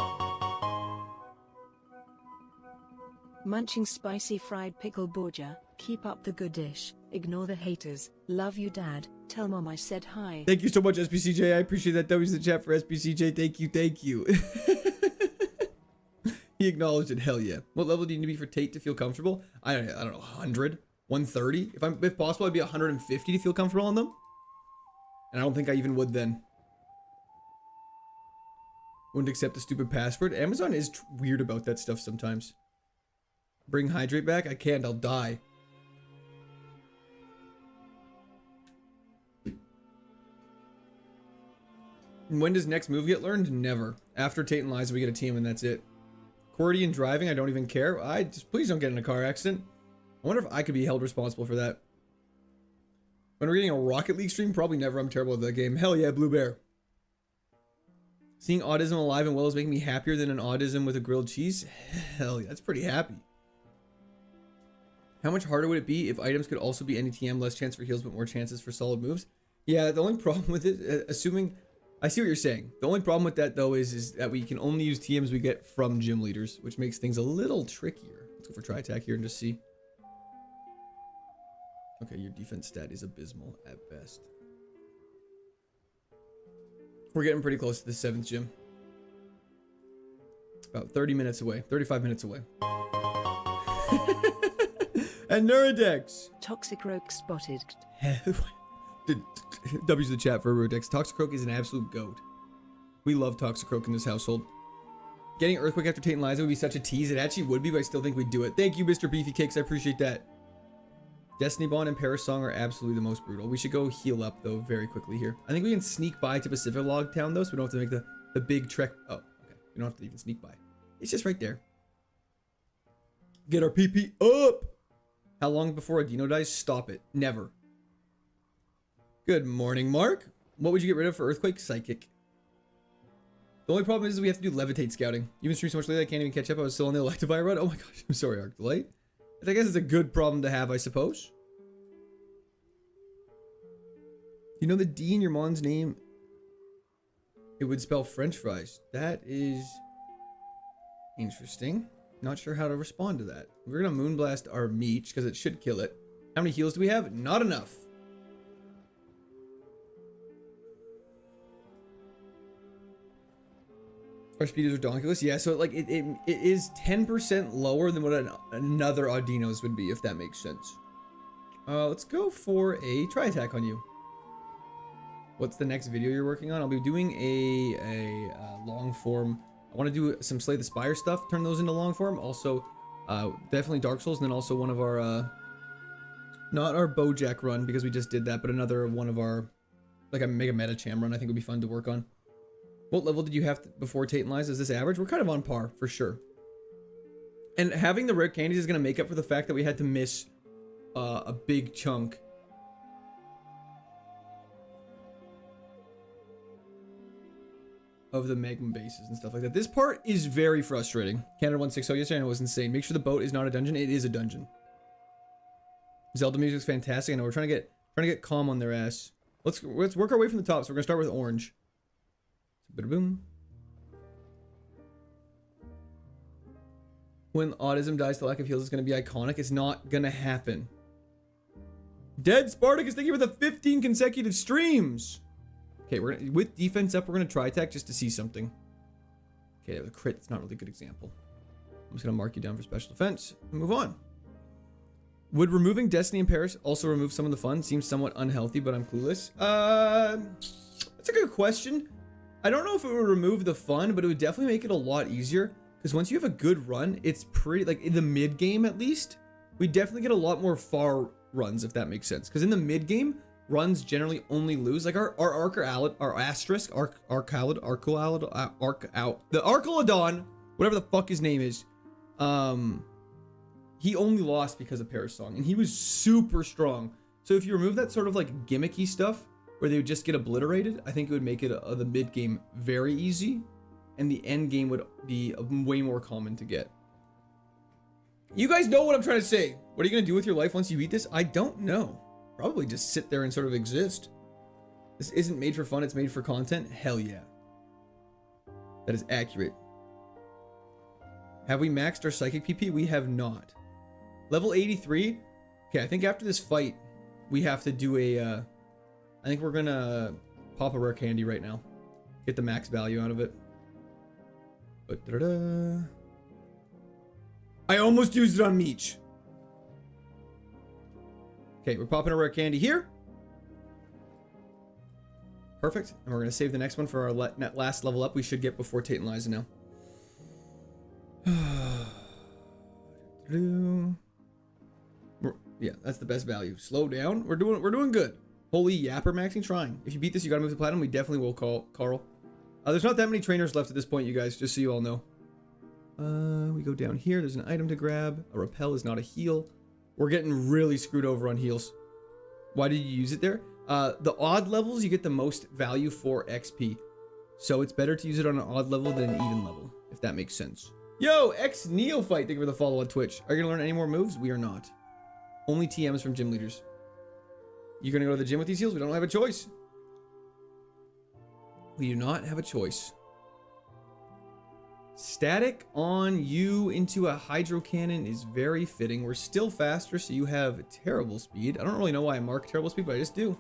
Munching spicy fried pickle Borgia. Keep up the good dish. Ignore the haters. Love you, Dad. Tell Mom I said hi. Thank you so much, SPCJ. I appreciate that. W's in the chat for SPCJ. Thank you. Thank you. He acknowledged it. Hell yeah. What level do you need to be for Tate to feel comfortable? I don't know. 100, 130. If possible, I'd be 150 to feel comfortable on them. And I don't think I even would then. Wouldn't accept the stupid password. Amazon is weird about that stuff sometimes. Bring hydrate back? I can't. I'll die. And when does next move get learned? Never. After Tate and Liza, we get a team and that's it. Accordion driving, I don't even care. Please don't get in a car accident. I wonder if I could be held responsible for that. When we're getting a Rocket League stream, probably never. I'm terrible at that game. Hell yeah, Blue Bear. Seeing autism alive and well is making me happier than an autism with a grilled cheese. Hell yeah, that's pretty happy. How much harder would it be if items could also be NETM, less chance for heals but more chances for solid moves? Yeah, the only problem with it, assuming... I see what you're saying. The only problem with that, though, is that we can only use TMs we get from gym leaders, which makes things a little trickier. Let's go for try attack here and just see. Okay, your defense stat is abysmal at best. We're getting pretty close to the 7th gym. About 30 minutes away. 35 minutes away. And Neurodex. Toxic Rogue spotted. W's the chat for Neurodex. Toxicroak is an absolute goat. We love Toxicroak in this household. Getting Earthquake after Tate and Liza would be such a tease. It actually would be, but I still think we'd do it. Thank you, Mr. Beefy Cakes. I appreciate that. Destiny Bond and Paris Song are absolutely the most brutal. We should go heal up, though, very quickly here. I think we can sneak by to Pacific Log Town, though, so we don't have to make the big trek. Oh, okay. We don't have to even sneak by. It's just right there. Get our PP up! How long before a Dino dies? Stop it. Never. Good morning, Mark. What would you get rid of for Earthquake? Psychic. The only problem is we have to do Levitate scouting. You've been streaming so much lately I can't even catch up. I was still on the Electivire run. Oh my gosh. I'm sorry, Arcdelight. I guess it's a good problem to have, I suppose. You know the D in your mom's name? It would spell French fries. That is interesting. Not sure how to respond to that. We're gonna Moonblast our Meech because it should kill it. How many heals do we have? Not enough. Our speed is ridiculous. Yeah, so like it is 10% lower than what another Audino's would be, if that makes sense. Let's go for a try attack on you. What's the next video you're working on? I'll be doing a long form. I want to do some Slay the Spire stuff, turn those into long form. Also, definitely Dark Souls, and then also one of our, not our Bojack run, because we just did that, but another one of our, like a Mega Metacham run I think would be fun to work on. What level did you have before Tate and Liza? Is this average? We're kind of on par, for sure. And having the rare candies is going to make up for the fact that we had to miss a big chunk. Of the magma bases and stuff like that. This part is very frustrating. Canada 160 yesterday, I know it was insane. Make sure the boat is not a dungeon. It is a dungeon. Zelda music's fantastic. I know we're trying to get calm on their ass. Let's work our way from the top. So we're gonna start with orange. Boom. When autism dies, the lack of heals is gonna be iconic. It's not gonna happen. Dead Spartacus, thank you for the 15 consecutive streams. Okay, we're gonna, with defense up, we're gonna try attack just to see something. Okay, that was a crit. It's not really a good example. I'm just gonna mark you down for special defense and move on. Would removing Destiny in Paris also remove some of the fun? Seems somewhat unhealthy, but I'm clueless. That's a good question. I don't know if it would remove the fun, but it would definitely make it a lot easier. Because once you have a good run, it's pretty, like in the mid game at least, we definitely get a lot more far runs, if that makes sense. Because in the mid game, runs generally only lose. Like our asterisk, the Archelodon, whatever the fuck his name is, he only lost because of Paris Song, and he was super strong. So if you remove that sort of like gimmicky stuff where they would just get obliterated, I think it would make it the mid game very easy, and the end game would be way more common to get. You guys know what I'm trying to say. What are you gonna do with your life once you eat this? I don't know. Probably just sit there and sort of exist. This isn't made for fun, it's made for content. Hell yeah. That is accurate. Have we maxed our psychic PP? We have not. Level 83. Okay, I think after this fight, we have to do a, I think we're gonna pop a rare candy right now. Get the max value out of it. But I almost used it on Meech. Okay, we're popping a rare candy here. Perfect. And we're going to save the next one for our last level up we should get before Tate and Liza now. Yeah, that's the best value. Slow down. We're doing good. Holy yapper maxing trying. If you beat this, you got to move to platinum. We definitely will call Carl. There's not that many trainers left at this point, you guys, just so you all know. We go down here. There's an item to grab. A repel is not a heal. We're getting really screwed over on heals. Why did you use it there? The odd levels, you get the most value for XP. So it's better to use it on an odd level than an even level, if that makes sense. Yo, ex-Neophyte, thank you for the follow on Twitch. Are you going to learn any more moves? We are not. Only TMs from gym leaders. You going to go to the gym with these heals? We don't have a choice. We do not have a choice. Static on you into a hydro cannon is very fitting. We're still faster, so you have terrible speed. I don't really know why I mark terrible speed, but I just do.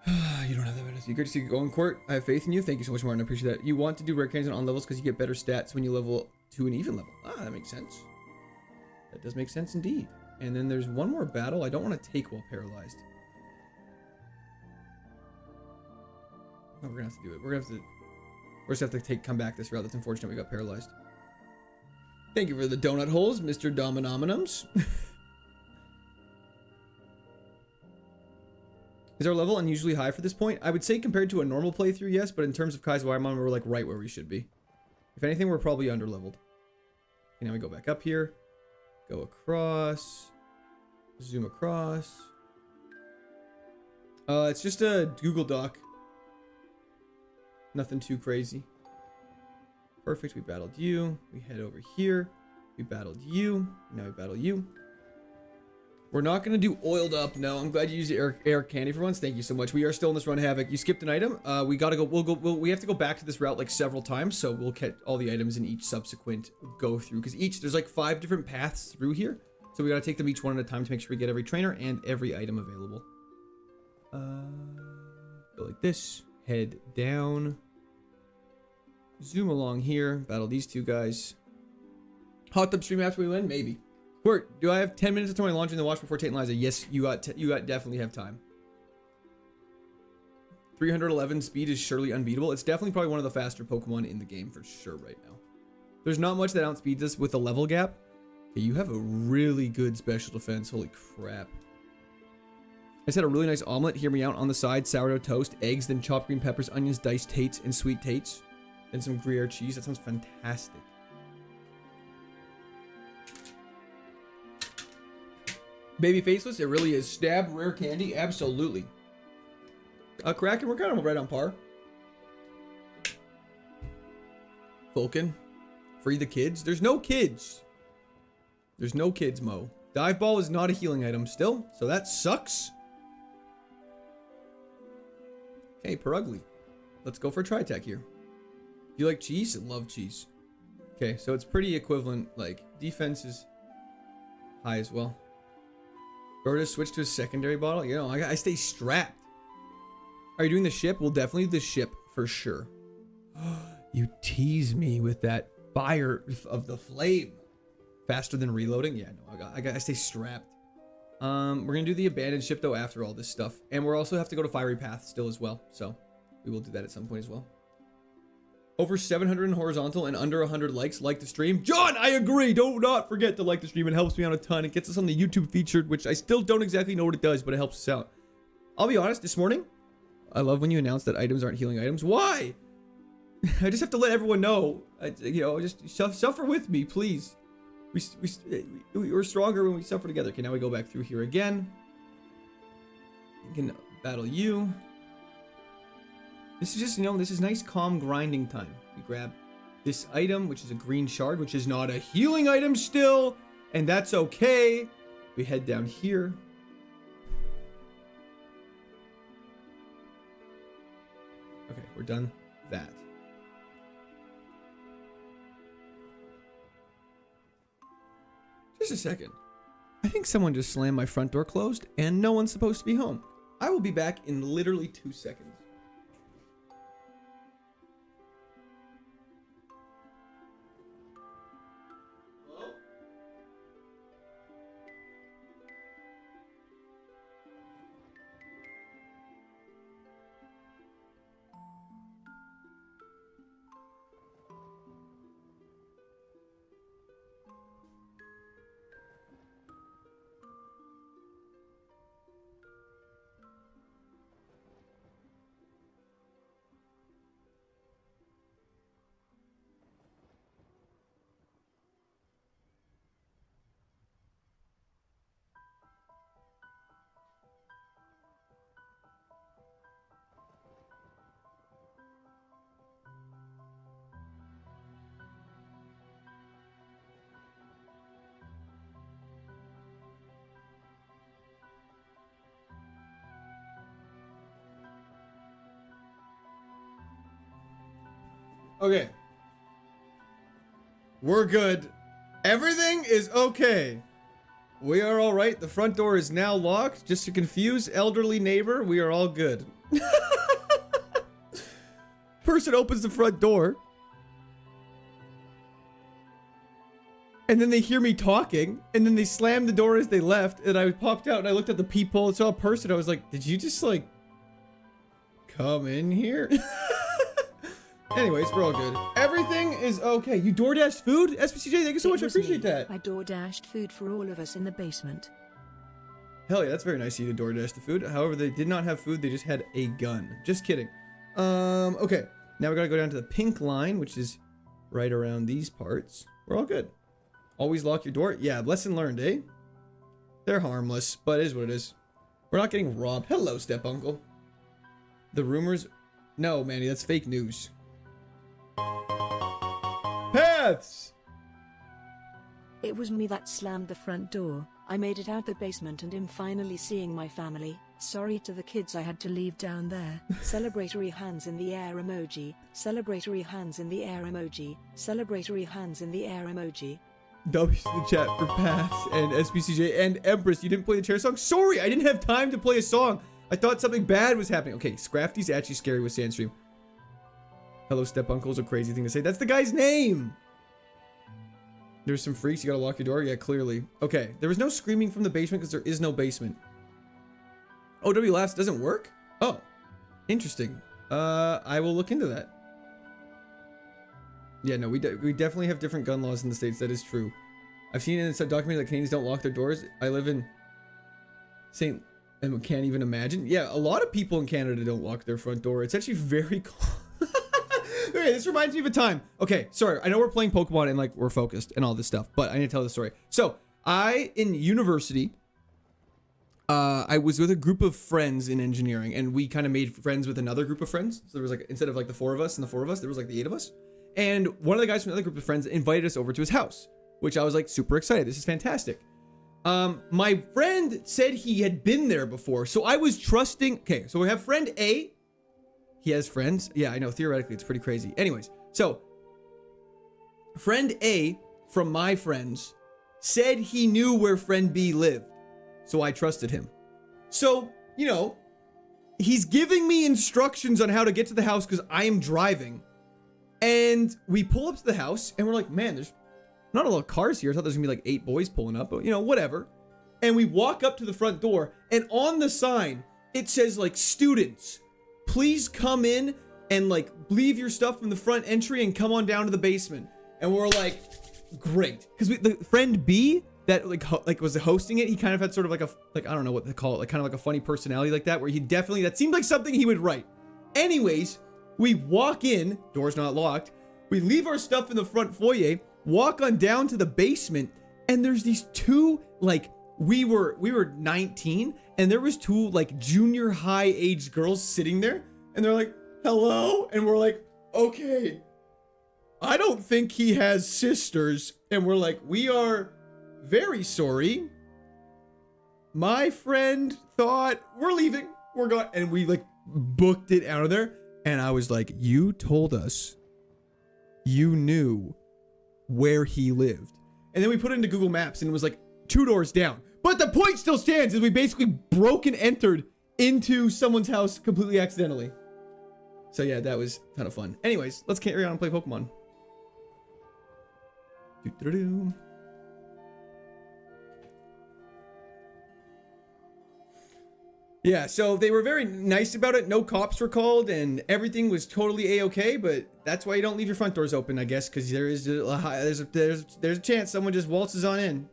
You don't have that much. Good to see you going, Court. I have faith in you. Thank you so much, Martin. I appreciate that. You want to do rare cannons on levels because you get better stats when you level to an even level. Ah, that makes sense. That does make sense indeed. And then there's one more battle I don't want to take while paralyzed. Oh, we're gonna have to do it. We're just have to come back this route. That's unfortunate. We got paralyzed. Thank you for the donut holes, Mr. Dominominums. Is our level unusually high for this point? I would say compared to a normal playthrough, yes, but in terms of KAIZO IRONMON, we're like right where we should be. If anything, we're probably underleveled. Okay, now we go back up here. Go across. Zoom across. It's just a Google Doc. Nothing too crazy. Perfect, we battled you. We head over here. We battled you. Now we battle you. We're not going to do oiled up. No, I'm glad you used air candy for once. Thank you so much. We are still in this run, Havoc. You skipped an item. We got to go. We have to go back to this route like several times. So we'll get all the items in each subsequent go through. Because there's like 5 different paths through here. So we got to take them each one at a time to make sure we get every trainer and every item available. Go like this. Head down. Zoom along here. Battle these two guys. Hot tub stream after we win? Maybe. Court, do I have 10 minutes to throw my laundry in the wash before Tate and Liza? Yes, you got definitely have time. 311 speed is surely unbeatable. It's definitely probably one of the faster Pokemon in the game for sure right now. There's not much that outspeeds us with a level gap. Okay, you have a really good special defense. Holy crap. I just had a really nice omelet. Hear me out. On the side, sourdough toast, eggs, then chopped green peppers, onions, diced Tates, and sweet Tates. And some Gruyere cheese. That sounds fantastic. Baby faceless, it really is. Stab, rare candy, absolutely. Kraken, we're kind of right on par. Vulcan, free the kids. There's no kids. There's no kids, Mo. Dive ball is not a healing item still, so that sucks. Okay, Perugly. Let's go for Tri-Tech here. You like cheese? I love cheese. Okay, so it's pretty equivalent. Like, defense is high as well. Or switch to a secondary bottle. You know, I stay strapped. Are you doing the ship? We'll definitely do the ship for sure. You tease me with that fire of the flame. Faster than reloading? Yeah, no, I stay strapped. We're gonna do the abandoned ship though after all this stuff, and we'll also have to go to Fiery Path still as well. So we will do that at some point as well. Over 700 in horizontal and under 100 likes. Like the stream. John, I agree. Do not forget to like the stream. It helps me out a ton. It gets us on the YouTube featured, which I still don't exactly know what it does, but it helps us out. I'll be honest, this morning, I love when you announce that items aren't healing items. Why? I just have to let everyone know. You know, just suffer with me, please. We're stronger when we suffer together. Okay, now we go back through here again. We can battle you. This is just, you know, this is nice, calm grinding time. We grab this item, which is a green shard, which is not a healing item still, and that's okay. We head down here. we're done that. Just a second. I think someone just slammed my front door closed and no one's supposed to be home. I will be back in literally 2 seconds. Okay. We're good. Everything is okay. We are all right. The front door is now locked. Just to confuse elderly neighbor, we are all good. Person opens the front door. And then they hear me talking. And then they slammed the door as they left. And I popped out and I looked at the peephole and saw a person. I was like, did you just like come in here? Anyways, we're all good. Everything is okay. You DoorDash food? SPCJ, thank you so much. I appreciate that. I DoorDashed food for all of us in the basement. Hell yeah, that's very nice of you to DoorDash the food. However, they did not have food. They just had a gun. Just kidding. Okay. Now we gotta go down to the pink line, which is right around these parts. We're all good. Always lock your door. Yeah, lesson learned, eh? They're harmless, but it is what it is. We're not getting robbed. Hello, step uncle. The rumors... No, Manny, that's fake news. Paths! It was me that slammed the front door. I made it out the basement and am finally seeing my family. Sorry to the kids I had to leave down there. Celebratory hands in the air emoji. Celebratory hands in the air emoji. Celebratory hands in the air emoji. W's in the chat for Paths and SPCJ and Empress. You didn't play the chair song? Sorry, I didn't have time to play a song. I thought something bad was happening. Okay, Scrafty's actually scary with Sandstream. Hello, step uncle's a crazy thing to say. That's the guy's name. There's some freaks. You gotta lock your door. Yeah, clearly. Okay, there was no screaming from the basement because there is no basement. OW laughs doesn't work? Oh, interesting. I will look into that. Yeah, no, we definitely have different gun laws in the States. That is true. I've seen it in some documentaries that Canadians don't lock their doors. I live in St. and can't even imagine. Yeah, a lot of people in Canada don't lock their front door. It's actually very cool. Okay, this reminds me of a time. Okay, sorry. I know we're playing Pokemon and like we're focused and all this stuff, but I need to tell the story. So in university, I was with a group of friends in engineering, and we kind of made friends with another group of friends. So there was like, instead of like the 4 of us and the 4 of us, there was like the 8 of us. And one of the guys from another group of friends invited us over to his house, which I was like super excited. This is fantastic. My friend said he had been there before, so I was trusting. Okay, so we have friend A. He has friends. Yeah, I know. Theoretically, it's pretty crazy. Anyways, so friend A from my friends said he knew where friend B lived, so I trusted him. So, you know, he's giving me instructions on how to get to the house because I am driving. And we pull up to the house, and we're like, man, there's not a lot of cars here. I thought there's gonna be like 8 boys pulling up, but you know, whatever. And we walk up to the front door, and on the sign, it says like, students, please come in and like leave your stuff from the front entry and come on down to the basement. And we're like, great. Because the friend B that like was hosting it, he kind of had sort of like I don't know what they call it, like kind of like a funny personality like that, where he definitely, that seemed like something he would write. Anyways, we walk in, door's not locked. We leave our stuff in the front foyer, walk on down to the basement, and there's these two, like, we were 19, and there was 2 like junior high age girls sitting there, and they're like, hello? And we're like, okay, I don't think he has sisters. And we're like, we are very sorry. My friend thought we're leaving. We're gone. And we like booked it out of there. And I was like, you told us you knew where he lived. And then we put it into Google Maps and it was like 2 doors down. But the point still stands is we basically broke and entered into someone's house completely accidentally. So yeah, that was a ton of fun. Anyways, let's carry on and play Pokemon. Doo-doo-doo. Yeah, so they were very nice about it. No cops were called and everything was totally a-okay, but that's why you don't leave your front doors open, I guess, because there's a chance someone just waltzes on in.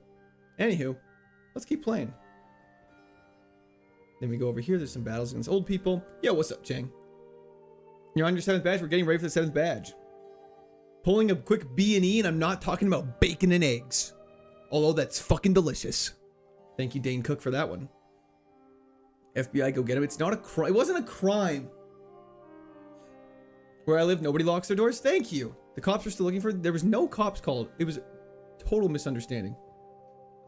Anywho, let's keep playing. Then we go over here. There's some battles against old people. Yo, what's up, Chang? You're on your 7th badge. We're getting ready for the 7th badge. Pulling a quick B&E, and I'm not talking about bacon and eggs. Although that's fucking delicious. Thank you, Dane Cook, for that one. FBI, go get him. It's not a crime. It wasn't a crime. Where I live, nobody locks their doors. Thank you. The cops are still looking for... There was no cops called. It was a total misunderstanding.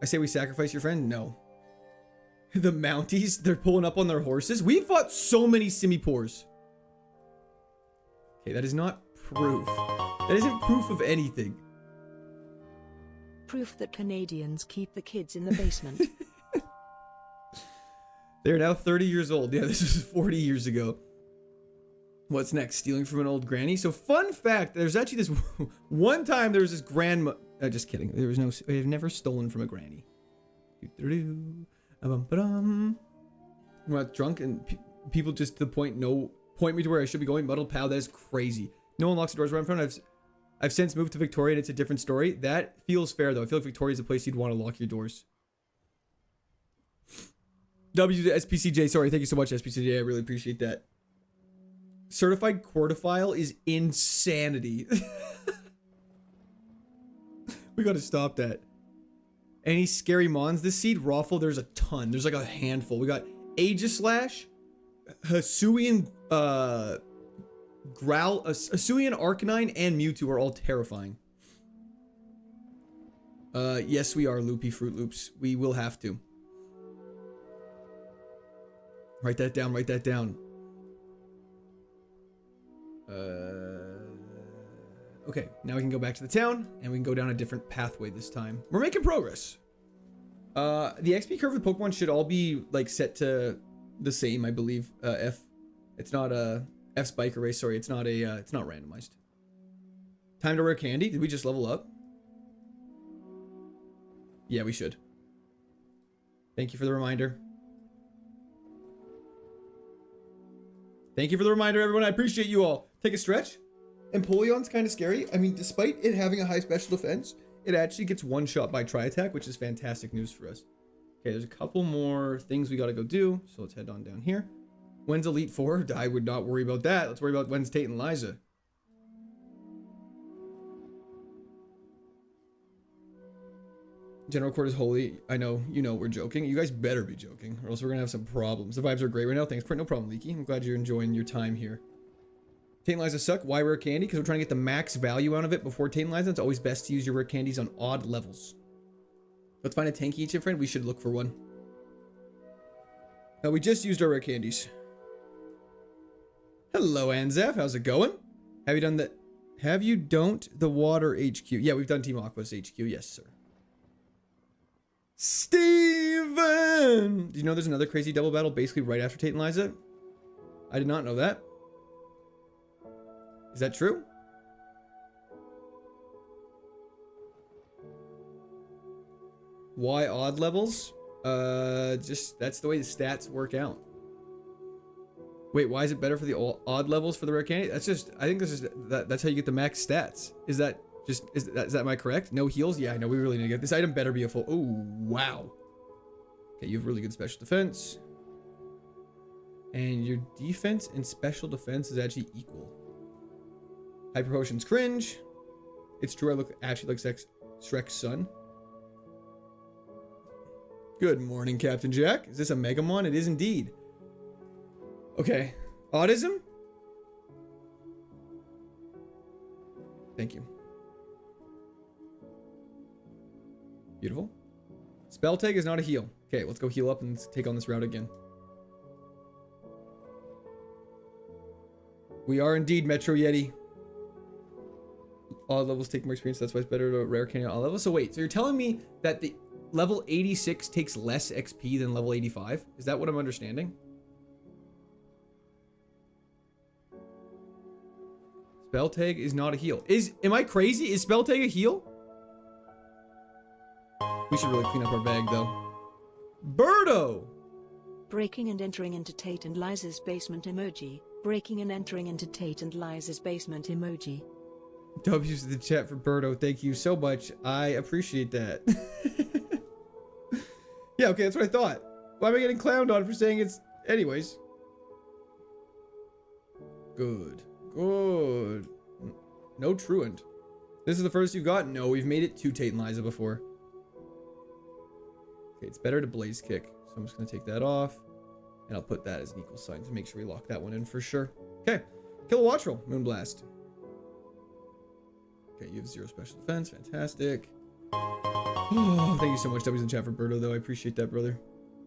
I say we sacrifice your friend? No. The Mounties, they're pulling up on their horses. We fought so many Simipours. Okay, that is not proof. That isn't proof of anything. Proof that Canadians keep the kids in the basement. They're now 30 years old. Yeah, this was 40 years ago. What's next? Stealing from an old granny? So fun fact, there's actually this one time there was this grandma. Just kidding. There was no, I've never stolen from a granny. I'm not drunk and people just to the point point me to where I should be going. Muddled pal, that is crazy. No one locks the doors right in front. I've since moved to Victoria and it's a different story. That feels fair though. I feel like Victoria is a place you'd want to lock your doors. W to SPCJ, sorry, thank you so much, SPCJ. I really appreciate that. Certified quarterfile is insanity. We gotta stop that. Any scary mons this seed? Raffle, there's a ton. There's like a handful. We got Aegislash, Hisuian, Growl, Hisuian Arcanine, and Mewtwo are all terrifying. Yes, we are, Loopy Fruit Loops. We will have to. Write that down, write that down. Okay, now we can go back to the town, and we can go down a different pathway this time. We're making progress. The XP curve with Pokemon should all be, like, set to the same, I believe. It's not a F spike array, sorry, it's not randomized. Time to rare candy? Did we just level up? Yeah, we should. Thank you for the reminder. Thank you for the reminder, everyone. I appreciate you all. Take a stretch. Empoleon's kind of scary. I mean, despite it having a high special defense, it actually gets one shot by Tri-Attack, which is fantastic news for us. Okay, there's a couple more things we got to go do. So let's head on down here. When's Elite Four? I would not worry about that. Let's worry about when's Tate and Liza. General Court is holy. I know, you know, we're joking. You guys better be joking, or else we're gonna have some problems. The vibes are great right now. Thanks, no problem, Leaky. I'm glad you're enjoying your time here. Tate and Liza suck. Why rare candy? Because we're trying to get the max value out of it before Tate and Liza. It's always best to use your rare candies on odd levels. Let's find a tanky chip friend. We should look for one. Now, we just used our rare candies. Hello, Anzaf. How's it going? Have you done the... Have you don't the water HQ? Yeah, we've done Team Aqua's HQ. Yes, sir. Steven! Do you know there's another crazy double battle basically right after Tate and Liza? I did not know that. Is that true? Why odd levels? Just that's the way the stats work out. Wait, why is it better for the odd levels for the rare candy? That's just, I think this is that's how you get the max stats. Is that am I correct? No heals? Yeah, I know we really need to get this item better be a full. Oh, wow. Okay, you have really good special defense. And your defense and special defense is actually equal. Hyper Potion's cringe. It's true, I actually look Shrek's son. Good morning, Captain Jack. Is this a Megamon? It is indeed. Okay. Autism? Thank you. Beautiful. Spell tag is not a heal. Okay, let's go heal up and take on this route again. We are indeed Metro Yeti. All levels take more experience. That's why it's better to rare candy on all levels. So wait, so you're telling me that the level 86 takes less XP than level 85? Is that what I'm understanding? Spell tag is not a heal. Am I crazy? Is spell tag a heal? We should really clean up our bag though. Birdo! Breaking and entering into Tate and Liza's basement emoji. Breaking and entering into Tate and Liza's basement emoji. W's in the chat for Birdo. Thank you so much. I appreciate that. Yeah, okay, that's what I thought. Why am I getting clowned on for saying it's... Anyways. Good. Good. No truant. This is the first you've got? No, we've made it to Tate and Liza before. Okay, it's better to blaze kick. So I'm just going to take that off. And I'll put that as an equal sign to make sure we lock that one in for sure. Okay. Kill a watch roll. Moonblast. Okay, you have 0 special defense. Fantastic. Oh, thank you so much. W's in chat for Birdo, though. I appreciate that, brother.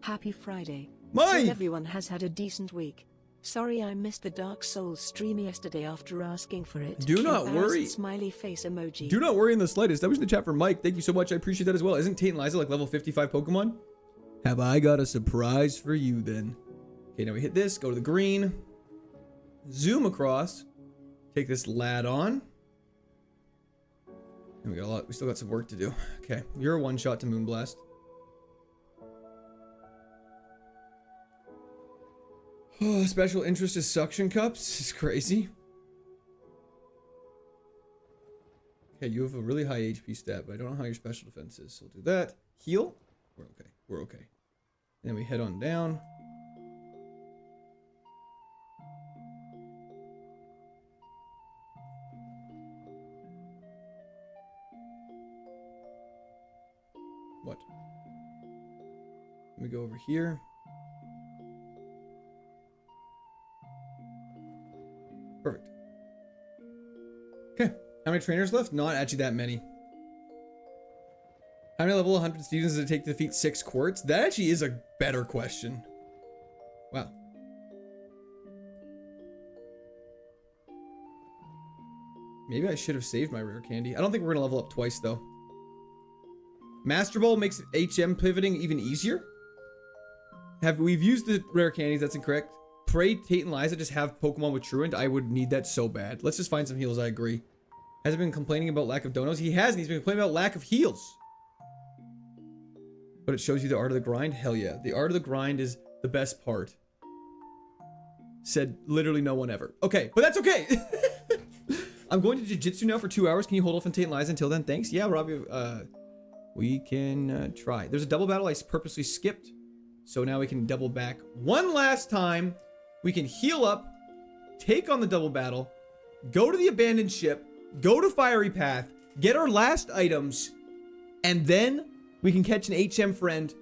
Happy Friday. Mike! So everyone has had a decent week. Sorry I missed the Dark Souls stream yesterday after asking for it. Do not worry. Smiley face emoji. Do not worry in the slightest. W's in the chat for Mike. Thank you so much. I appreciate that as well. Isn't Tate and Liza like level 55 Pokemon? Have I got a surprise for you then? Okay, now we hit this. Go to the green. Zoom across. Take this lad on. And we got a lot. We still got some work to do. Okay, you're a one-shot to Moonblast. Oh, special interest is suction cups. It's crazy. Okay, you have a really high HP stat, but I don't know how your special defense is. So we'll do that. Heal. We're okay. We're okay. And then we head on down. What? Let me go over here. Perfect. Okay. How many trainers left? Not actually that many. How many level 100 Stevens does it take to defeat 6 quartz? That actually is a better question. Wow. Maybe I should have saved my rare candy. I don't think we're going to level up twice, though. Master Ball makes HM pivoting even easier. We've used the rare candies, that's incorrect. Pray Tate and Liza just have Pokemon with Truant. I would need that so bad. Let's just find some heals, I agree. Has he been complaining about lack of donos? He hasn't. He's been complaining about lack of heals. But it shows you the art of the grind? Hell yeah. The art of the grind is the best part. Said literally no one ever. Okay, but that's okay. I'm going to Jiu-Jitsu now for 2 hours. Can you hold off on Tate and Liza until then? Thanks. Yeah, Robbie, we can try. There's a double battle I purposely skipped. So now we can double back one last time. We can heal up, take on the double battle, go to the abandoned ship, go to Fiery Path, get our last items, and then we can catch an HM friend,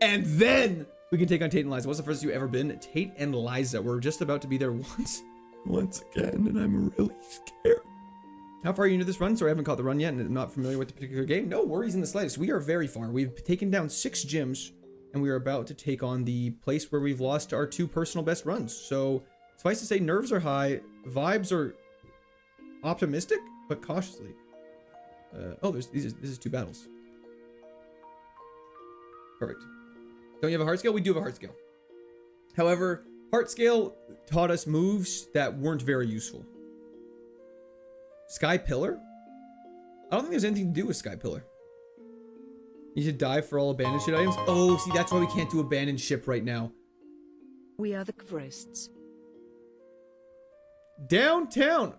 and then we can take on Tate and Liza. What's the first you ever been? Tate and Liza. We're just about to be there once again, and I'm really scared. How far are you into this run? Sorry, I haven't caught the run yet, and I'm not familiar with the particular game. No worries in the slightest. We are very far. We've taken down 6 gyms, and we are about to take on the place where we've lost our 2 personal best runs. So, suffice to say, nerves are high, vibes are optimistic, but cautiously. Oh, this is 2 battles. Perfect. Don't you have a heart scale? We do have a heart scale. However, heart scale taught us moves that weren't very useful. Sky Pillar? I don't think there's anything to do with Sky Pillar. You should dive for all abandoned ship items. Oh, see, that's why we can't do abandoned ship right now. We are the Kvrists. Downtown.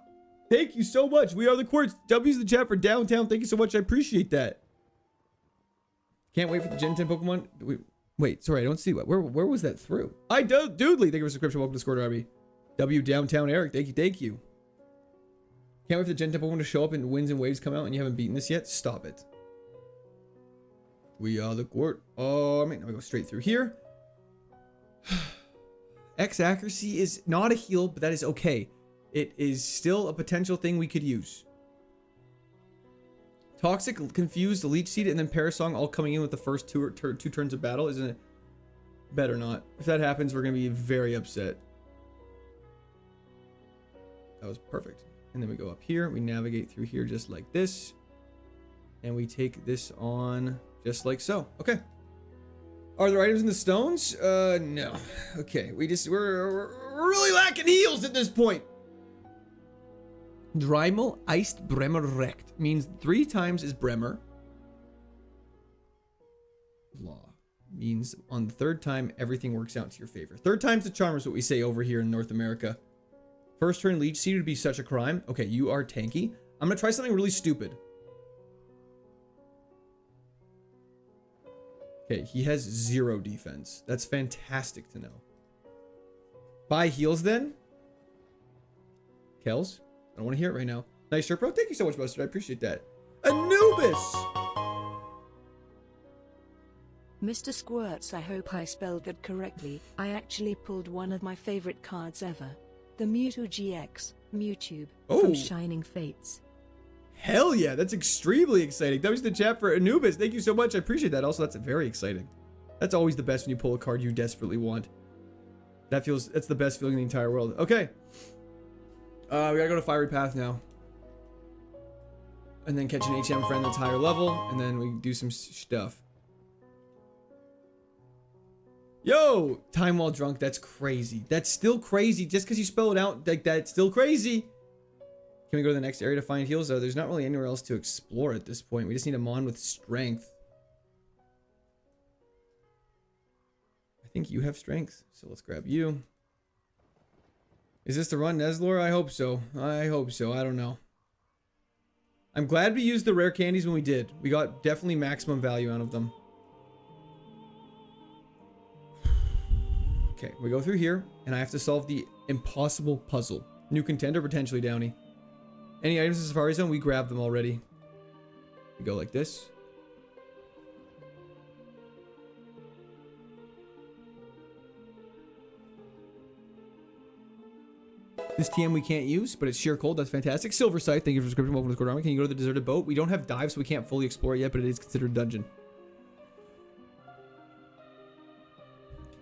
Thank you so much. We are the Quartz. W's in the chat for downtown. Thank you so much. I appreciate that. Can't wait for the Gen 10 Pokemon. Wait, sorry, I don't see what. Where was that through? I do. Doodly. Thank you for subscription. Welcome to Discord, RB. W downtown Eric. Thank you. Thank you. Can't wait for the Gen 10 Pokemon to show up and winds and waves come out and you haven't beaten this yet. Stop it. We are the Quart. Oh, I mean, we go straight through here. X accuracy is not a heal, but that is okay. It is still a potential thing we could use. Toxic, Confused, Leech Seed, and then Parasong all coming in with the first two turns of battle. Isn't it? Better not. If that happens, we're going to be very upset. That was perfect. And then we go up here. We navigate through here just like this. And we take this on just like so. Okay. Are there items in the stones? No. Okay. We're really lacking heals at this point. Dreimal Iced Bremer Recht means 3 times is Bremer. Law means on the 3rd time, everything works out to your favor. 3rd time's the charm is what we say over here in North America. First turn Leech Seed would be such a crime. Okay, you are tanky. I'm gonna try something really stupid. Okay, he has 0 defense. That's fantastic to know. Buy heals then. Kels, I don't want to hear it right now. Nice shirt, bro. Thank you so much, Mustard. I appreciate that. Anubis! Mr. Squirts, I hope I spelled that correctly. I actually pulled one of my favorite cards ever. The Mewtwo GX, Mewtube, from Shining Fates. Hell yeah, that's extremely exciting. That was the chat for Anubis. Thank you so much. I appreciate that. Also, that's very exciting. That's always the best when you pull a card you desperately want. That's the best feeling in the entire world. Okay. We gotta go to Fiery Path now. And then catch an HM friend that's higher level. And then we do some stuff. Yo, time while drunk. That's crazy. That's still crazy. Just because you spell it out like that, it's still crazy. Can we go to the next area to find heals? There's not really anywhere else to explore at this point. We just need a Mon with strength. I think you have strength, so let's grab you. Is this the run, Neslor? I hope so. I hope so. I don't know. I'm glad we used the rare candies when we did. We got definitely maximum value out of them. Okay, we go through here, and I have to solve the impossible puzzle. New contender, potentially, Downey. Any items in the Safari Zone? We grabbed them already. We go like this. This TM we can't use, but it's sheer cold. That's fantastic. Silver Sight, thank you for the subscription. Welcome to Discord Army. Can you go to the deserted boat? We don't have dive, so we can't fully explore it yet, but it is considered a dungeon.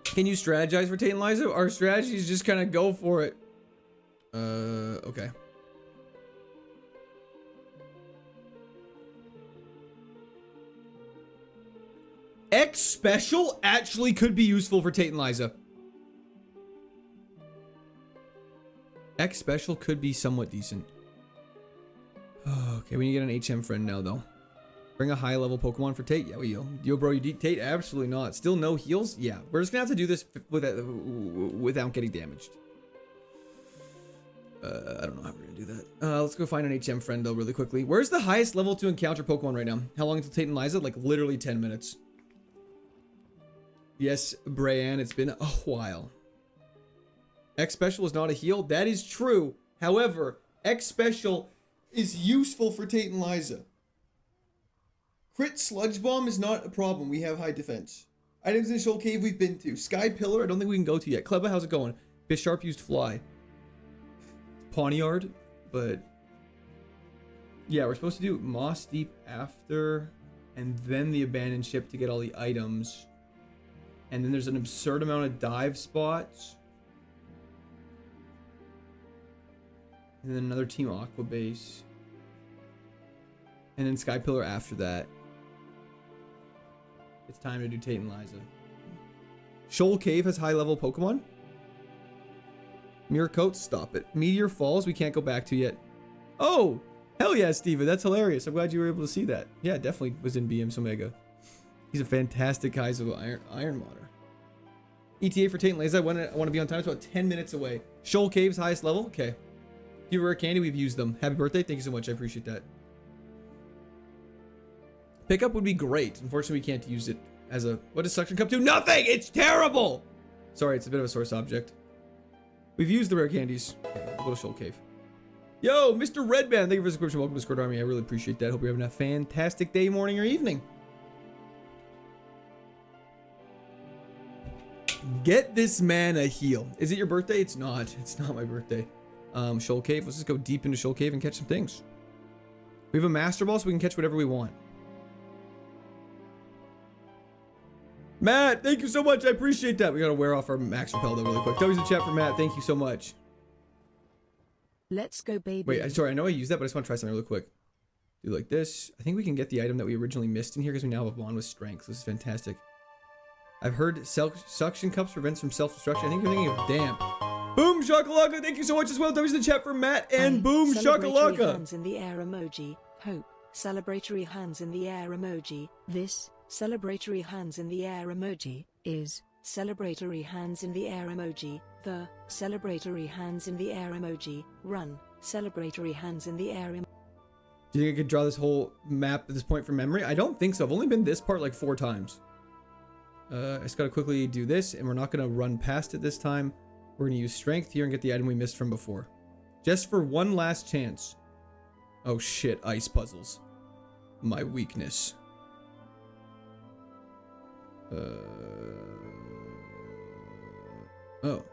Can you strategize for Tate and Liza? Our strategy is just kind of go for it. Okay. X Special actually could be useful for Tate and Liza. X Special could be somewhat decent. Okay, we need to get an HM friend now, though. Bring a high level Pokemon for Tate? Yeah, we heal. Yo, bro, you deep Tate? Absolutely not. Still no heals? Yeah, we're just gonna have to do this without getting damaged. I don't know how we're gonna do that. Let's go find an HM friend, though, really quickly. Where's the highest level to encounter Pokemon right now? How long until Tate and Liza? Like, literally 10 minutes. Yes, Brian, it's been a while. X Special is not a heal. That is true. However, X Special is useful for Tate and Liza. Crit Sludge Bomb is not a problem. We have high defense. Items in Shoal Cave we've been to. Sky Pillar, I don't think we can go to yet. Kleba, how's it going? Bisharp used Fly. Pawniard, but... yeah, we're supposed to do Moss Deep after, and then the Abandoned Ship to get all the items. And then there's an absurd amount of dive spots. And then another Team Aqua base. And then Sky Pillar after that. It's time to do Tate and Liza. Shoal Cave has high level Pokemon. Mirror Coat, stop it. Meteor Falls, we can't go back to yet. Oh, hell yeah, Steven. That's hilarious. I'm glad you were able to see that. Yeah, definitely was in BM's Omega. He's a fantastic KAIZO Iron Modder. ETA for Tate and Liza. I want to be on time. It's about 10 minutes away. Shoal Cave's highest level. Okay. If you rare candy, we've used them. Happy birthday. Thank you so much. I appreciate that. Pickup would be great. Unfortunately, we can't use it as a... what does Suction Cup do? Nothing! It's terrible! Sorry, it's a bit of a source object. We've used the rare candies. Okay, we'll go to Shoal Cave. Yo, Mr. Redband, thank you for the subscription. Welcome to Discord Army. I really appreciate that. Hope you're having a fantastic day, morning, or evening. Get this man a heal. Is it your birthday? It's not. It's not my birthday. Shoal Cave. Let's just go deep into Shoal Cave and catch some things. We have a Master Ball, so we can catch whatever we want. Matt, thank you so much. I appreciate that. We gotta wear off our Max Repel though really quick. That was the chat for Matt. Thank you so much. Let's go, baby. Wait, sorry, I know I used that, but I just want to try something real quick. Do like this. I think we can get the item that we originally missed in here because we now have a bond with strength. This is fantastic. I've heard suction cups prevents from self-destruction. I think you're thinking of damp. Boom shakalaka, thank you so much as well. W's in the chat for Matt and Boom Celebratory shakalaka. hands in the air emoji. Hope. Celebratory hands in the air emoji. This. Celebratory hands in the air emoji. Is. Celebratory hands in the air emoji. The. Celebratory hands in the air emoji. Run. Celebratory hands in the air emoji. Do you think I could draw this whole map at this point from memory? I don't think so. I've only been this part like 4 times. I just gotta quickly do this, and we're not gonna run past it this time. We're gonna use strength here and get the item we missed from before. Just for one last chance. Oh shit, ice puzzles. My weakness. Oh.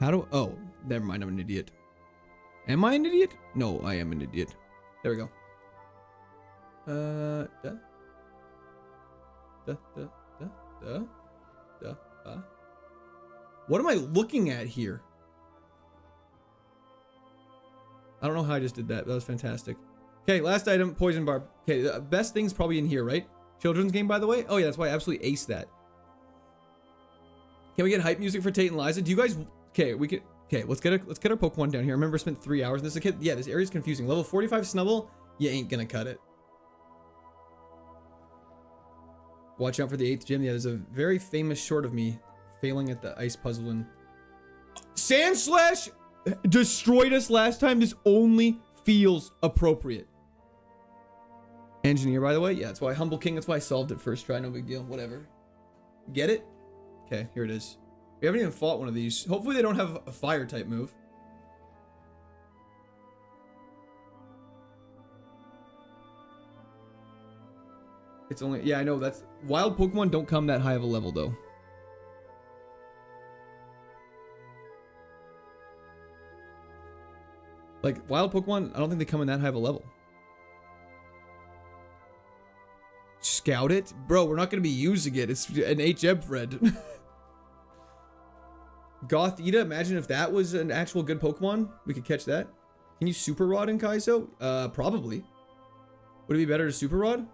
How do... Oh, never mind, I'm an idiot. Am I an idiot? No, I am an idiot. There we go. What am I looking at here? I don't know how I just did that. That was fantastic. Okay, last item, poison barb. Okay, the best thing's probably in here, right? Children's game, by the way. Oh yeah, that's why I absolutely aced that. Can we get hype music for Tate and Liza? Do you guys... Okay, we can... Okay, let's get our Pokemon down here. I remember I spent 3 hours in this as a kid. Yeah, this area's confusing. Level 45 Snubble, you ain't gonna cut it. Watch out for the 8th gym. Yeah, there's a very famous short of me failing at the ice puzzle, and Sandslash destroyed us last time. This only feels appropriate. Engineer, by the way. Yeah, that's why Humble King. That's why I solved it first try. No big deal. Whatever. Get it? Okay, here it is. We haven't even fought one of these. Hopefully they don't have a fire type move. It's only... Yeah, I know. That's... Wild Pokemon don't come that high of a level, though. Like, wild Pokemon, I don't think they come in that high of a level. Scout it? Bro, we're not going to be using it. It's an HM Fred. Gothita, imagine if that was an actual good Pokemon. We could catch that. Can you Super Rod in Kaizo? Probably. Would it be better to Super Rod?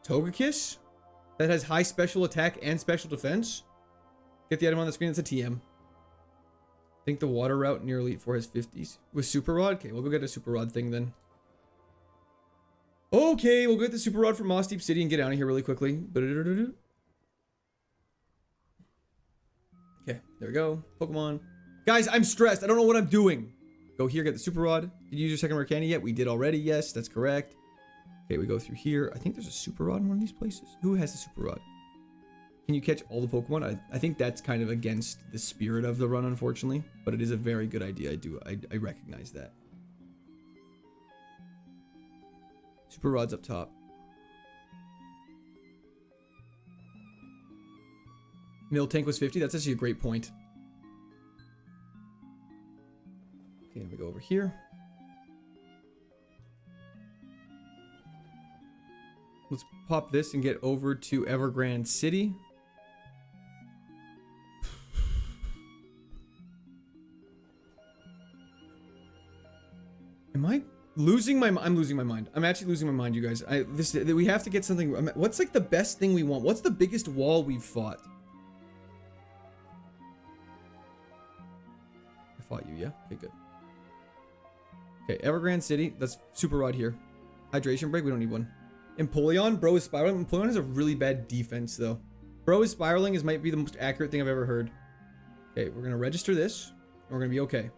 Togekiss? That has high special attack and special defense? Get the item on the screen. That's a TM. I think the water route near Elite Four has 50s. With Super Rod? Okay, we'll go get a Super Rod thing then. Okay, we'll get the Super Rod from Moss Deep City and get out of here really quickly. Okay, there we go. Pokemon. Guys, I'm stressed. I don't know what I'm doing. Go here, get the Super Rod. Did you use your second rare candy yet? We did already. Yes, that's correct. Okay, we go through here. I think there's a Super Rod in one of these places. Who has a Super Rod? Can you catch all the Pokemon? I think that's kind of against the spirit of the run, unfortunately. But it is a very good idea. I recognize that. Super Rod's up top. Miltank was 50. That's actually a great point. Okay, we go over here. Let's pop this and get over to Evergrande City. Am I losing my mind? I'm losing my mind. I'm actually losing my mind, you guys. We have to get something. What's like the best thing we want? What's the biggest wall we've fought? I fought you, yeah? Okay, good. Okay, Evergrande City. That's Super Rod here. Hydration break. We don't need one. Empoleon. Bro is spiraling. Empoleon has a really bad defense, though. Bro is spiraling might be the most accurate thing I've ever heard. Okay, we're going to register this. And we're going to be okay.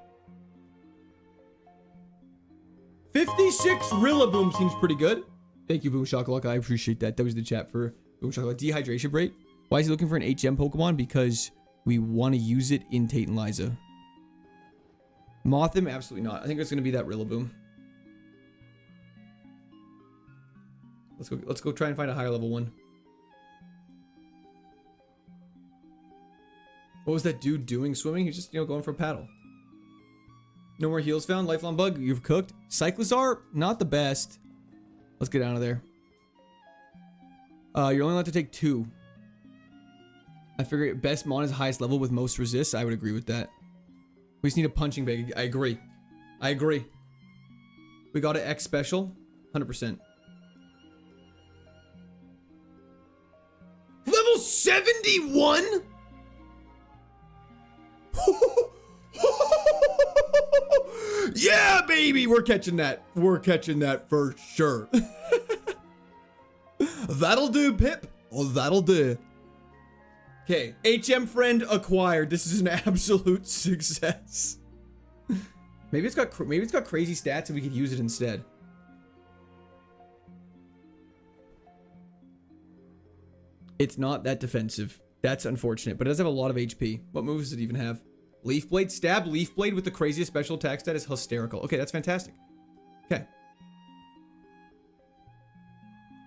56 Rillaboom seems pretty good. Thank you, Boom Shakalaka. I appreciate that. That was the chat for Boom Shakalaka. Dehydration break. Why is he looking for an HM Pokemon? Because we want to use it in Tate and Liza. Mothim? Absolutely not. I think it's going to be that Rillaboom. Let's go try and find a higher level one. What was that dude doing swimming? He was just, going for a paddle. No more heals found. Lifelong bug. You've cooked. Cyclizar, not the best. Let's get out of there. You're only allowed to take 2. I figure best mon is highest level with most resists. I would agree with that. We just need a punching bag. I agree. I agree. We got an X special. 100%. Level 71? Yeah, baby! We're catching that. We're catching that for sure. That'll do, Pip. Oh, that'll do. Okay, HM friend acquired. This is an absolute success. Maybe it's got crazy stats and we could use it instead. It's not that defensive. That's unfortunate, but it does have a lot of HP. What moves does it even have? Leaf Blade? Stab Leaf Blade with the craziest special attack stat is hysterical. Okay, that's fantastic. Okay.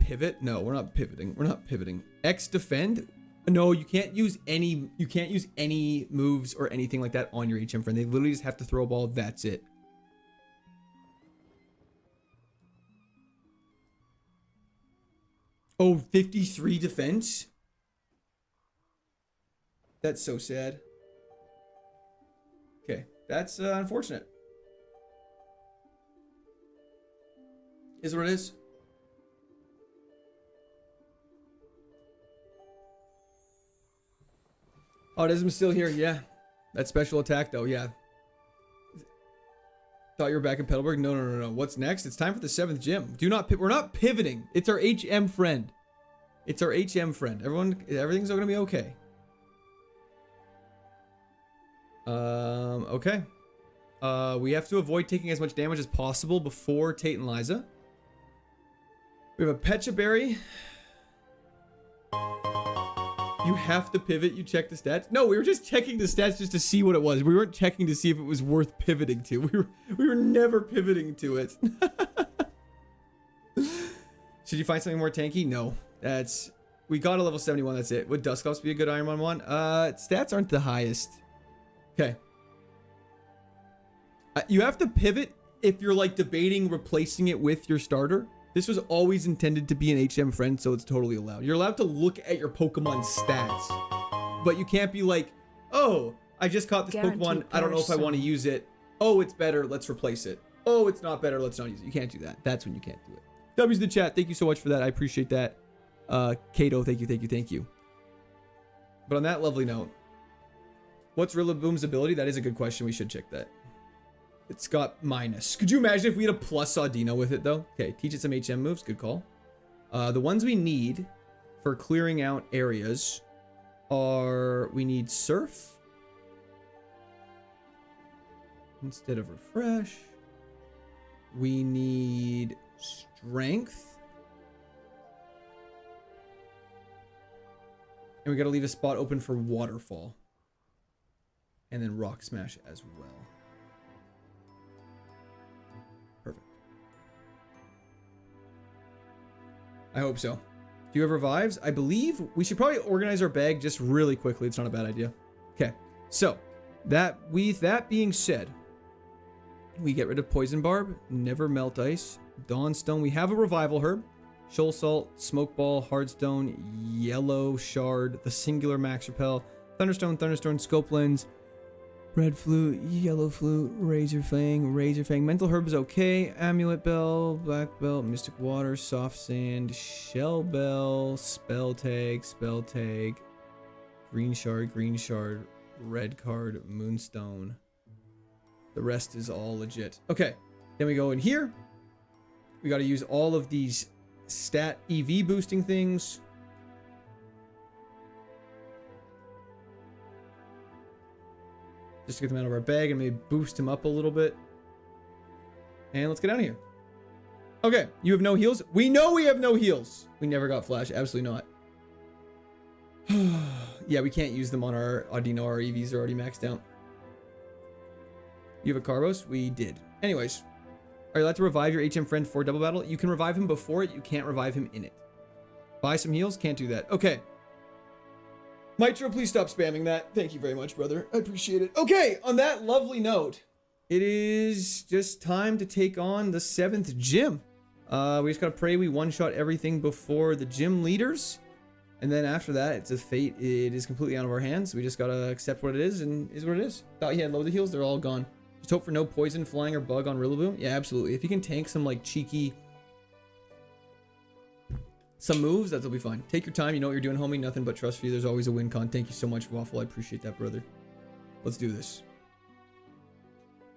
Pivot? No, we're not pivoting. We're not pivoting. X defend? No, you can't use any moves or anything like that on your HM friend. They literally just have to throw a ball. That's it. Oh, 53 defense? That's so sad. Okay, that's unfortunate. Is what it is. Autism's still here, yeah. That special attack though, yeah. Thought you were back in Petalburg? No. What's next? It's time for the 7th gym. We're not pivoting. It's our HM friend. It's our HM friend. Everything's gonna be okay. Okay. We have to avoid taking as much damage as possible before Tate and Liza. We have a Pecha Berry. You have to pivot. You check the stats. No, we were just checking the stats just to see what it was. We weren't checking to see if it was worth pivoting to. We were never pivoting to it. Should you find something more tanky? No. We got a level 71. That's it. Would Dusclops be a good Ironmon one? Stats aren't the highest. Okay. You have to pivot if you're like debating replacing it with your starter. This was always intended to be an HM friend, so it's totally allowed. You're allowed to look at your Pokemon stats, but you can't be like, oh, I just caught this Pokemon. I don't know if I want to use it. Oh, it's better. Let's replace it. Oh, it's not better. Let's not use it. You can't do that. That's when you can't do it. W's the chat. Thank you so much for that. I appreciate that. Kato, thank you. But on that lovely note, what's Rillaboom's ability? That is a good question. We should check that. It's got minus. Could you imagine if we had a plus Audino with it though? Okay, teach it some HM moves. Good call. The ones we need for clearing out areas are, we need Surf instead of Refresh. We need Strength. And we gotta leave a spot open for Waterfall. And then Rock Smash as well. Perfect. I hope so. Do you have revives? I believe we should probably organize our bag just really quickly. It's not a bad idea. Okay. So, with that being said, we get rid of Poison Barb, Never Melt Ice, Dawnstone. We have a Revival Herb, Shoal Salt, Smoke Ball, Hardstone, Yellow Shard, the Singular Max Repel, Thunderstone, Scope Lens, Red Flute, Yellow Flute, Razor Fang. Mental Herb is okay. Amulet Bell, Black Belt, Mystic Water, Soft Sand, Shell Bell, Spell Tag, Green Shard, Red Card, Moonstone. The rest is all legit. Okay, then we go in here. We got to use all of these stat EV boosting things. Just to get them out of our bag and maybe boost him up a little bit. And let's get out of here. Okay, you have no heals? We know we have no heals. We never got Flash. Absolutely not. Yeah, we can't use them on our Audino. Our EVs are already maxed out. You have a Carbos? We did. Anyways, are you allowed to revive your HM friend for double battle? You can revive him before it. You can't revive him in it. Buy some heals? Can't do that. Okay. Mitro, please stop spamming that. Thank you very much, brother. I appreciate it. Okay, on that lovely note, it is just time to take on the 7th gym. We just gotta pray we one-shot everything before the gym leaders. And then after that, it's a fate. It is completely out of our hands. We just gotta accept what it is, and is what it is. Thought he had loads of heals. They're all gone. Just hope for no poison, flying, or bug on Rillaboom. Yeah, absolutely. If you can tank some like cheeky... some moves, that'll be fine. Take your time. You know what you're doing, homie. Nothing but trust for you. There's always a win con. Thank you so much, Waffle. I appreciate that, brother. Let's do this.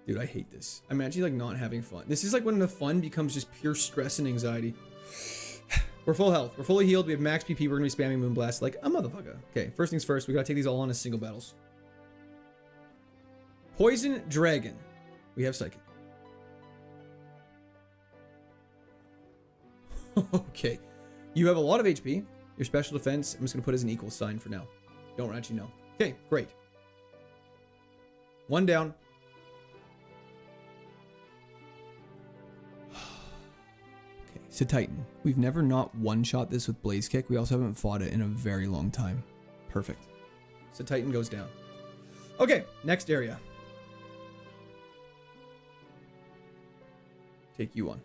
Dude, I hate this. I'm actually like not having fun. This is like when the fun becomes just pure stress and anxiety. We're full health. We're fully healed. We have max PP. We're going to be spamming Moonblast like a motherfucker. Okay, first things first. We got to take these all on as single battles. Poison Dragon. We have Psychic. Okay. You have a lot of HP. Your special defense, I'm just going to put as an equal sign for now. Don't actually know. Okay, great. One down. Okay, so Titan. We've never not one-shot this with Blaze Kick. We also haven't fought it in a very long time. Perfect. So Titan goes down. Okay, next area. Take you on.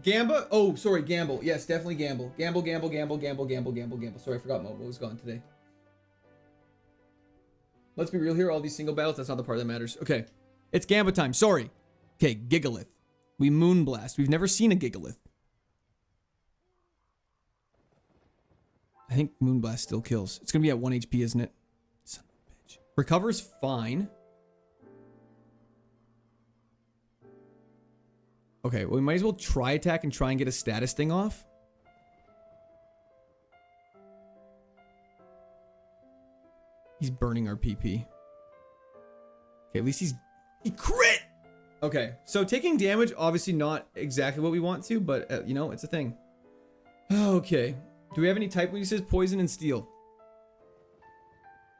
Gamba? Oh, sorry, Gamble. Yes, definitely Gamble. Gamble. Sorry, I forgot what was gone today. Let's be real here. All these single battles, that's not the part that matters. Okay. It's Gamba time. Sorry. Okay, Gigalith. We Moonblast. We've never seen a Gigalith. I think Moonblast still kills. It's going to be at 1 HP, isn't it? Son of a bitch. Recover's fine. Okay, well, we might as well try attack and try and get a status thing off. He's burning our PP. Okay, at least he crit! Okay, so taking damage, obviously not exactly what we want to, but, you know, it's a thing. Okay. Do we have any type weaknesses? Poison and Steel.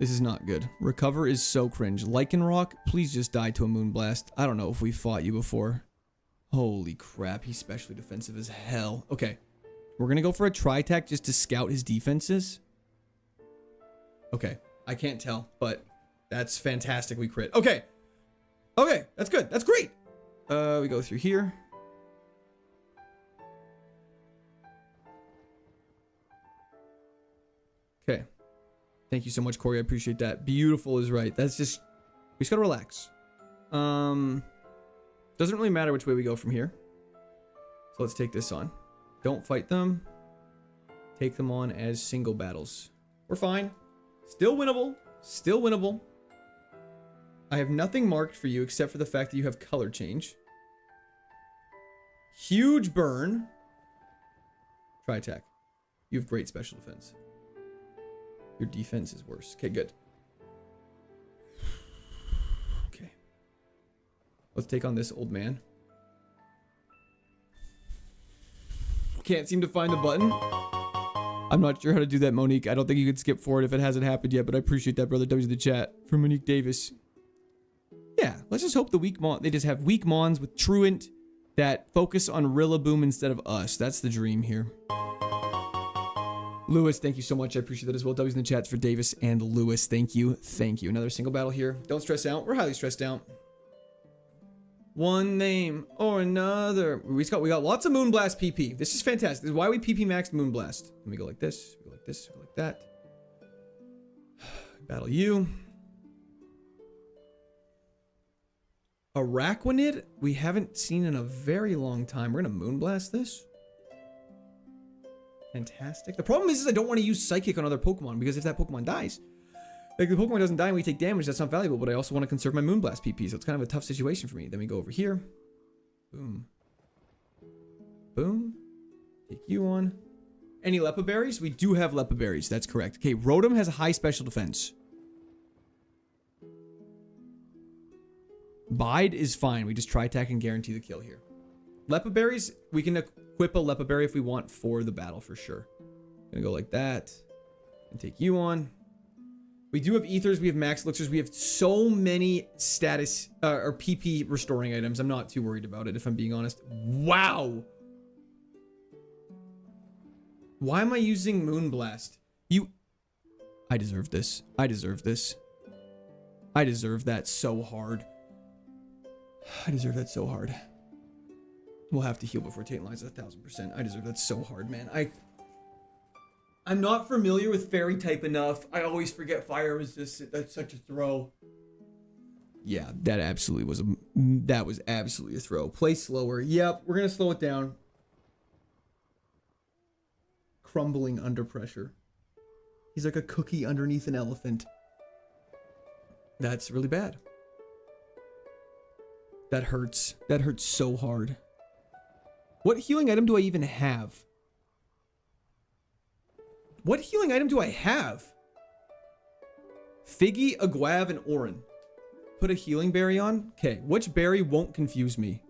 This is not good. Recover is so cringe. Lycanroc, please just die to a Moonblast. I don't know if we fought you before. Holy crap, he's specially defensive as hell. Okay, we're gonna go for a tri-attack just to scout his defenses. Okay, I can't tell, but that's fantastic. We crit. Okay, okay, that's good. That's great. We go through here. Okay, thank you so much, Corey. I appreciate that. Beautiful is right. That's just, we just gotta relax. Doesn't really matter which way we go from here. So let's take this on. Don't fight them. Take them on as single battles. We're fine. Still winnable. Still winnable. I have nothing marked for you except for the fact that you have color change. Huge burn. Try attack. You have great special defense. Your defense is worse. Okay, good. Let's take on this old man. Can't seem to find the button. I'm not sure how to do that, Monique. I don't think you could skip forward if it hasn't happened yet, but I appreciate that, brother. W's in the chat from Monique Davis. Yeah, let's just hope the weak mon, they just have weak mons with Truant that focus on Rillaboom instead of us. That's the dream here. Lewis, thank you so much. I appreciate that as well. W's in the chats for Davis and Lewis. Thank you. Thank you. Another single battle here. Don't stress out. We're highly stressed out. One name or another. We got lots of Moonblast PP. This is fantastic. This is why we PP maxed Moonblast. Let me go like this. Go like this. Go like that. Battle you. Araquanid, we haven't seen in a very long time. We're gonna Moonblast this. Fantastic. The problem is I don't want to use Psychic on other Pokemon because if that Pokemon dies, like, the Pokemon doesn't die and we take damage, that's not valuable, but I also want to conserve my Moonblast PP, so it's kind of a tough situation for me. Then we go over here. Boom. Boom. Take you on. Any Lepa Berries? We do have Lepa Berries, that's correct. Okay, Rotom has a high special defense. Bide is fine. We just try attack and guarantee the kill here. Lepa Berries, we can equip a Lepa Berry if we want for the battle for sure. Gonna go like that. And take you on. We do have ethers, we have max elixirs, we have so many status or PP restoring items. I'm not too worried about it if I'm being honest. Wow. Why am I using Moonblast? I deserve this. I deserve this. I deserve that so hard. I deserve that so hard. We'll have to heal before Tate and Liza 1000%. I deserve that so hard, man. I'm not familiar with fairy type enough. I always forget fire resistant. That's such a throw. Yeah, that was absolutely a throw. Play slower. Yep, we're gonna slow it down. Crumbling under pressure. He's like a cookie underneath an elephant. That's really bad. That hurts. That hurts so hard. What healing item do I even have? What healing item do I have? Figgy, a Guav, and Orin. Put a healing berry on? Okay, which berry won't confuse me?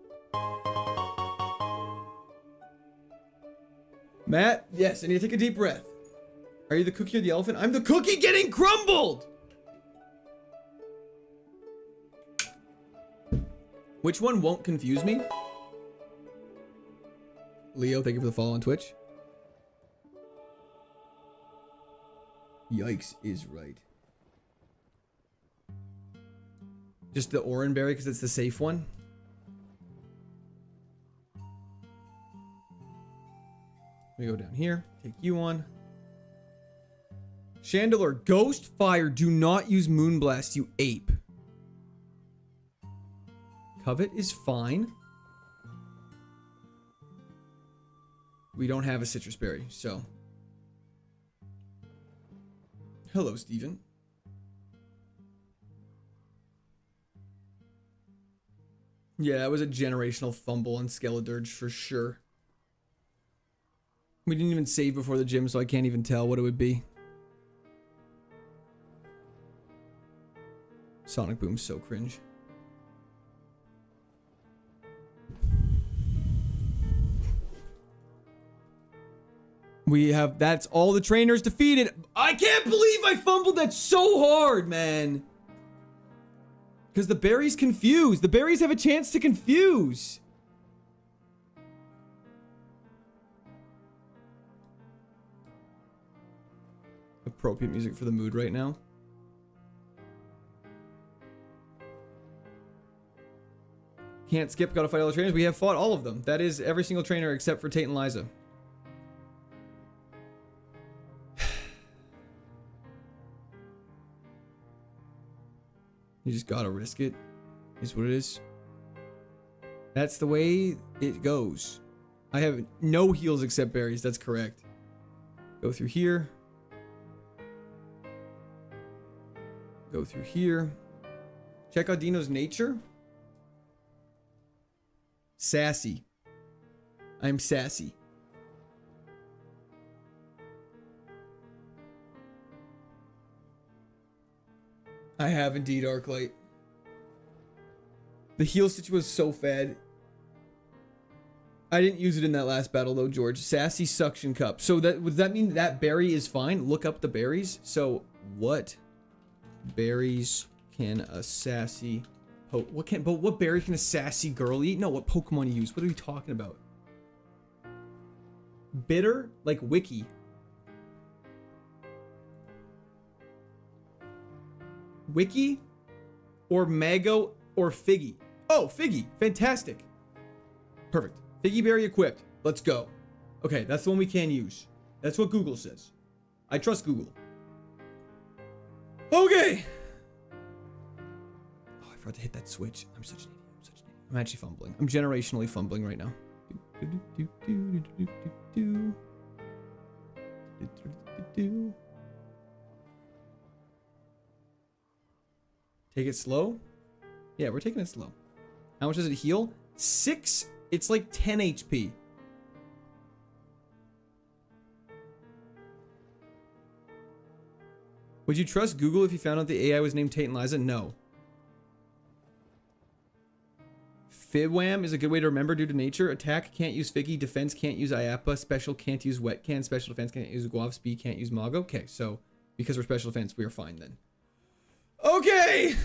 Matt, yes, I need to take a deep breath. Are you the cookie or the elephant? I'm the cookie getting crumbled! Which one won't confuse me? Leo, thank you for the follow on Twitch. Yikes is right. Just the Orin berry because it's the safe one. We go down here. Take you on. Chandelier, Ghost Fire. Do not use Moonblast, you ape. Covet is fine. We don't have a citrus berry, so. Hello, Steven. Yeah, that was a generational fumble on Skeledirge for sure. We didn't even save before the gym, so I can't even tell what it would be. Sonic Boom's so cringe. We have, that's all the trainers defeated. I can't believe I fumbled that so hard, man. Because the berries confuse. The berries have a chance to confuse. Appropriate music for the mood right now. Can't skip, gotta fight all the trainers. We have fought all of them. That is every single trainer except for Tate and Liza. You just gotta risk it, is what it is. That's the way it goes. I have no heals except berries, that's correct. Go through here. Go through here. Check out Dino's nature. Sassy. I'm sassy. I have indeed, Arclight. The heal stitch was so fed. I didn't use it in that last battle though, George. Sassy suction cup. So that does that mean that berry is fine? Look up the berries. So what berries can a sassy what berries can a sassy girl eat? No, what Pokemon you use? What are we talking about? Bitter, like Wiki. Wiki or Mago or Figgy? Oh, Figgy. Fantastic. Perfect. Figgy berry equipped. Let's go. Okay, that's the one we can use. That's what Google says. I trust Google. Okay. Oh, I forgot to hit that switch. I'm such an idiot. I'm such an idiot. I'm actually fumbling. I'm generationally fumbling right now. Take it slow? Yeah, we're taking it slow. How much does it heal? 6? It's like 10 HP. Would you trust Google if you found out the AI was named Tate and Liza? No. Fibwam is a good way to remember due to nature. Attack can't use Figgy. Defense can't use Iappa. Special can't use Wet Can. Special defense can't use Guav. Speed can't use Mago. Okay, so because we're special defense, we are fine then. Okay!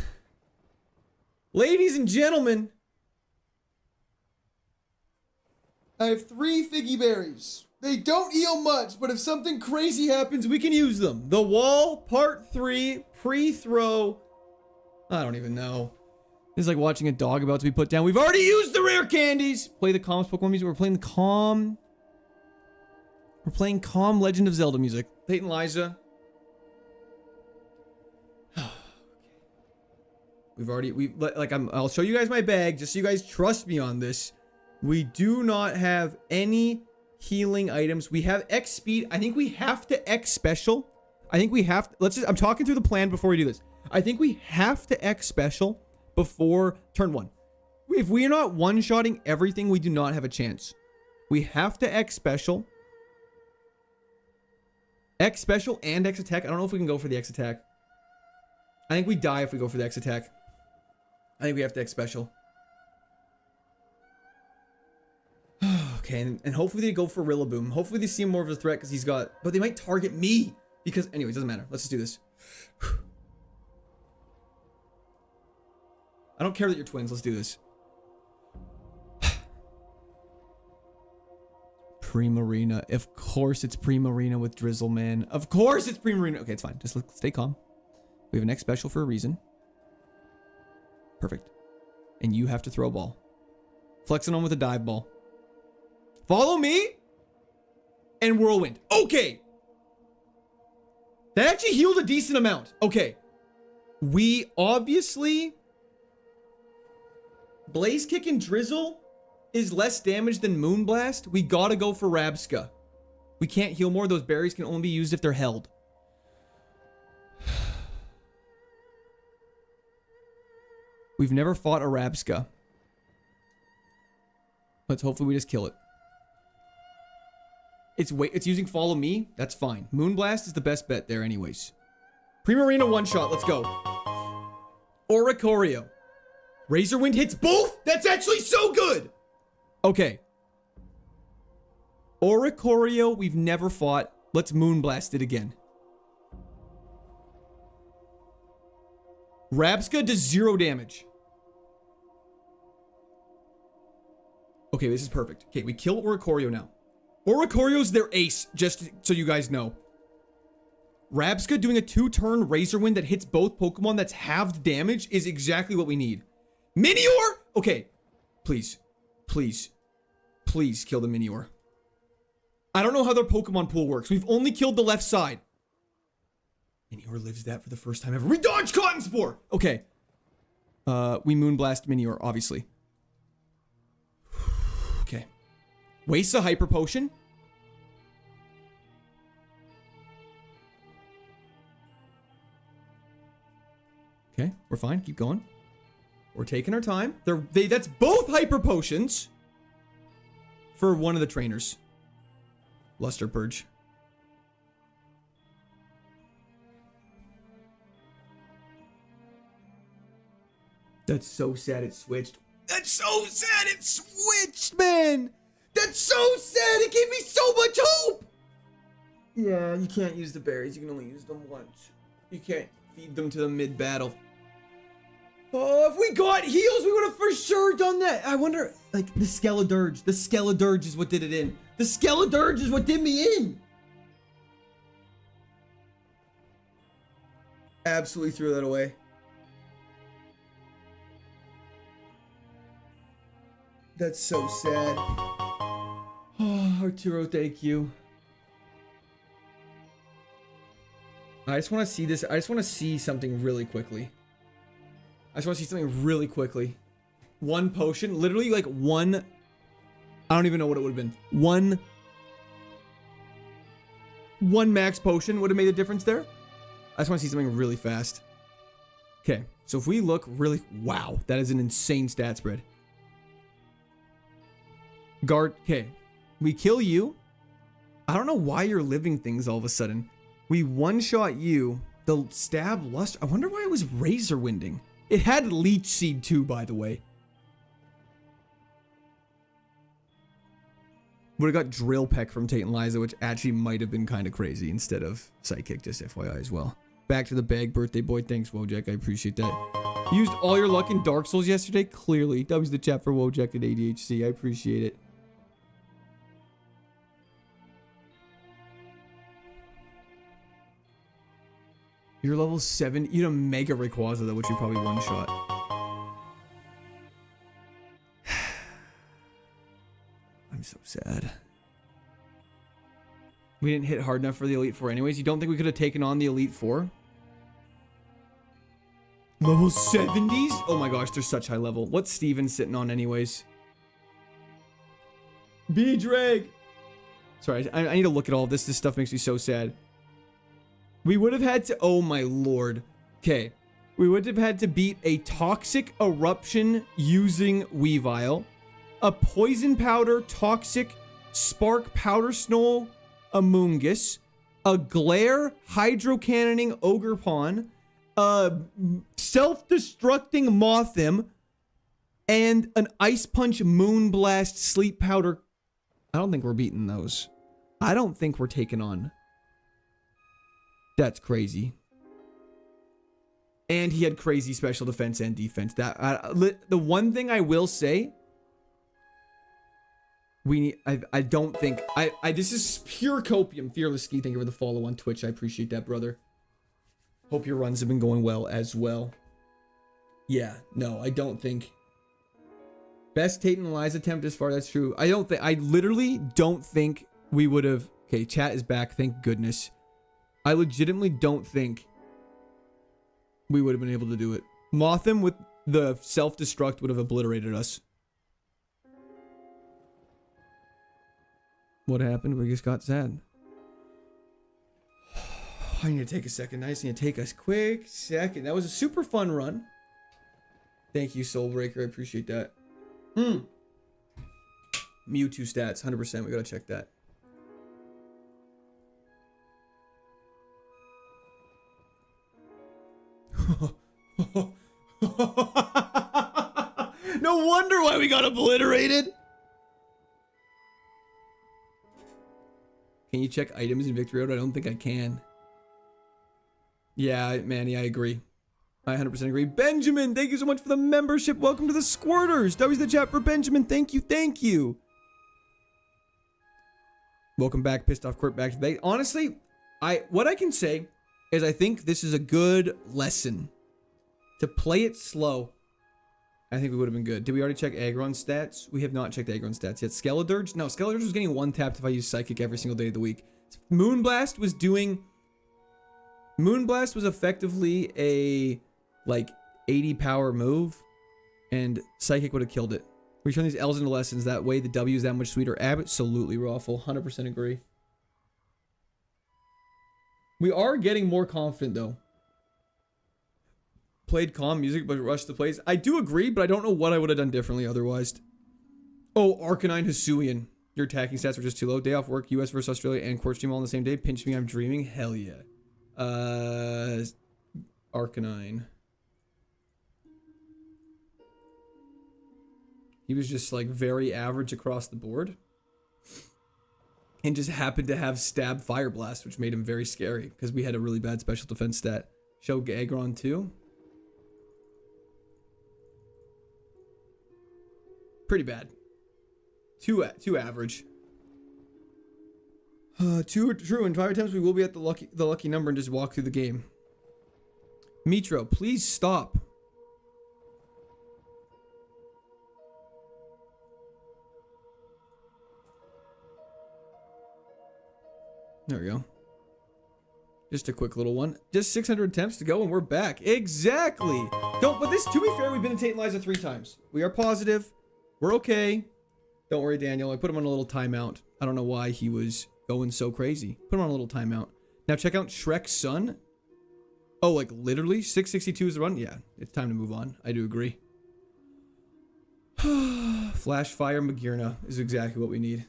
Ladies and gentlemen, I have 3 Figgy berries. They don't heal much, but if something crazy happens, we can use them. The Wall, Part 3, pre-throw. I don't even know. This is like watching a dog about to be put down. We've already used the rare candies. Play the calm Pokemon music. We're playing the calm We're playing calm Legend of Zelda music. Tate and Liza. I'll show you guys my bag just so you guys trust me on this. We do not have any healing items. We have X speed. I think we have to X special. I think we have to, I'm talking through the plan before we do this. I think we have to X special before turn 1. If we are not one-shotting everything, we do not have a chance. We have to X special. X special and X attack. I don't know if we can go for the X attack. I think we die if we go for the X attack. I think we have to X special. Okay, and hopefully they go for Rillaboom. Hopefully they see him more of a threat because he's got... But they might target me. Because... Anyway, it doesn't matter. Let's just do this. I don't care that you're twins. Let's do this. Primarina. Of course it's Primarina with Drizzle, man. Of course it's Primarina. Okay, it's fine. Just stay calm. We have an X special for a reason. Perfect. And you have to throw a ball. Flexing on with a dive ball. Follow me. And Whirlwind. Okay. That actually healed a decent amount. Okay. We obviously... Blaze Kick and Drizzle is less damage than Moonblast. We gotta go for Rabska. We can't heal more. Those berries can only be used if they're held. We've never fought a Rabska. Let's hopefully we just kill it. It's using Follow Me. That's fine. Moonblast is the best bet there anyways. Primarina one-shot. Let's go. Oricorio. Razor Wind hits both? That's actually so good! Okay. Oricorio, we've never fought. Let's Moonblast it again. Rabska does 0 damage. Okay, this is perfect. Okay, we kill Oricorio now. Oricorio's their ace, just so you guys know. Rabska doing a 2-turn Razor Wind that hits both Pokemon that's halved damage is exactly what we need. Minior? Okay. Please. Please. Please kill the Minior. I don't know how their Pokemon pool works. We've only killed the left side. Minior lives that for the first time ever. We dodge Cotton Spore! Okay. We Moonblast Minior, obviously. Okay. Waste a Hyper Potion. Okay, we're fine. Keep going. We're taking our time. That's both Hyper Potions for one of the trainers. Luster Purge. That's so sad it switched. That's so sad it switched, man! That's so sad! It gave me so much hope! Yeah, you can't use the berries. You can only use them once. You can't feed them to the mid-battle. Oh, if we got heals, we would have for sure done that. I wonder, like, the Skeledirge. The Skeledirge is what did it in. The Skeledirge is what did me in. Absolutely threw that away. That's so sad. Oh, Arturo, thank you. I just want to see this. I just want to see something really quickly. I just want to see something really quickly. One potion, literally like one. I don't even know what it would have been. One max potion would have made a difference there. I just want to see something really fast. Okay, so if we look really, wow, that is an insane stat spread. Guard, okay, we kill you. I don't know why you're living things all of a sudden. We one-shot you. The stab luster. I wonder why it was razor winding. It had Leech Seed too, by the way. Would have got Drill Peck from Tate and Liza, which actually might have been kind of crazy instead of Psychic, just FYI as well. Back to the bag, birthday boy. Thanks, Wojak. I appreciate that. Used all your luck in Dark Souls yesterday? Clearly. That was the chat for Wojak and ADHC. I appreciate it. You're level 7. You had a Mega Rayquaza, though, which you probably one-shot. I'm so sad. We didn't hit hard enough for the Elite Four anyways. You don't think we could have taken on the Elite Four? Level 70s? Oh my gosh, they're such high level. What's Steven sitting on anyways? B-Drag! Sorry, I need to look at all of this. This stuff makes me so sad. We would have had to... Oh my lord. Okay. We would have had to beat a Toxic Eruption using Weavile, a Poison Powder Toxic Spark Powder Snow Amoonguss, a Glare Hydro Cannoning Ogrepawn, a Self-Destructing Mothim, and an Ice Punch Moonblast Sleep Powder. I don't think we're beating those. I don't think we're taking on. That's crazy. And he had crazy special defense and defense. That the one thing I will say, I don't think this is pure copium. Fearless Ski, thank you for the follow on Twitch. I appreciate that, brother. Hope your runs have been going well as well. Yeah, no, I don't think. Best Tate and Liza attempt as far, that's true. I literally don't think we would have. Okay, chat is back, thank goodness. I legitimately don't think we would have been able to do it. Mothim with the self-destruct would have obliterated us. What happened? We just got sad. I need to take a second. I just need to take a quick second. That was a super fun run. Thank you, Soulbreaker. I appreciate that. Mewtwo stats, 100%. We gotta check that. No wonder why we got obliterated. Can you check items in Victory Road? I don't think I can. Yeah, Manny, I agree. I 100% agree. Benjamin, thank you so much for the membership. Welcome to the Squirters. W's the chat for Benjamin. Thank you, thank you. Welcome back, Pissed Off Quirt back to the base. Honestly, what I can say is I think this is a good lesson. To play it slow, I think we would have been good. Did we already check Aggron stats? We have not checked Aggron stats yet. Skeledirge? No, Skeledirge was getting one tapped if I used Psychic every single day of the week. Moonblast was doing... Moonblast was effectively a, like, 80 power move, and Psychic would have killed it. We turn these L's into lessons, that way the W is that much sweeter. Absolutely, Raffle. 100% agree. We are getting more confident, though. Played calm music, but rushed the plays. I do agree, but I don't know what I would have done differently otherwise. Oh, Arcanine Hisuian. Your attacking stats were just too low. Day off work, US versus Australia, and Quartz Team all on the same day. Pinch me, I'm dreaming. Hell yeah. Arcanine. He was just like very average across the board. And just happened to have Stab Fire Blast, which made him very scary because we had a really bad special defense stat. Show Aggron too. Pretty bad. Too average. True. In 5 attempts, we will be at the lucky number and just walk through the game. Mitro, please stop. There we go. Just a quick little one. Just 600 attempts to go and we're back. Exactly. But this, to be fair, we've been in Tate and Liza 3 times. We are positive. We're okay. Don't worry, Daniel. I put him on a little timeout. I don't know why he was going so crazy. Put him on a little timeout. Now check out Shrek's son. Oh, like literally? 662 is the run? Yeah, it's time to move on. I do agree. Flash Fire Magirna is exactly what we need.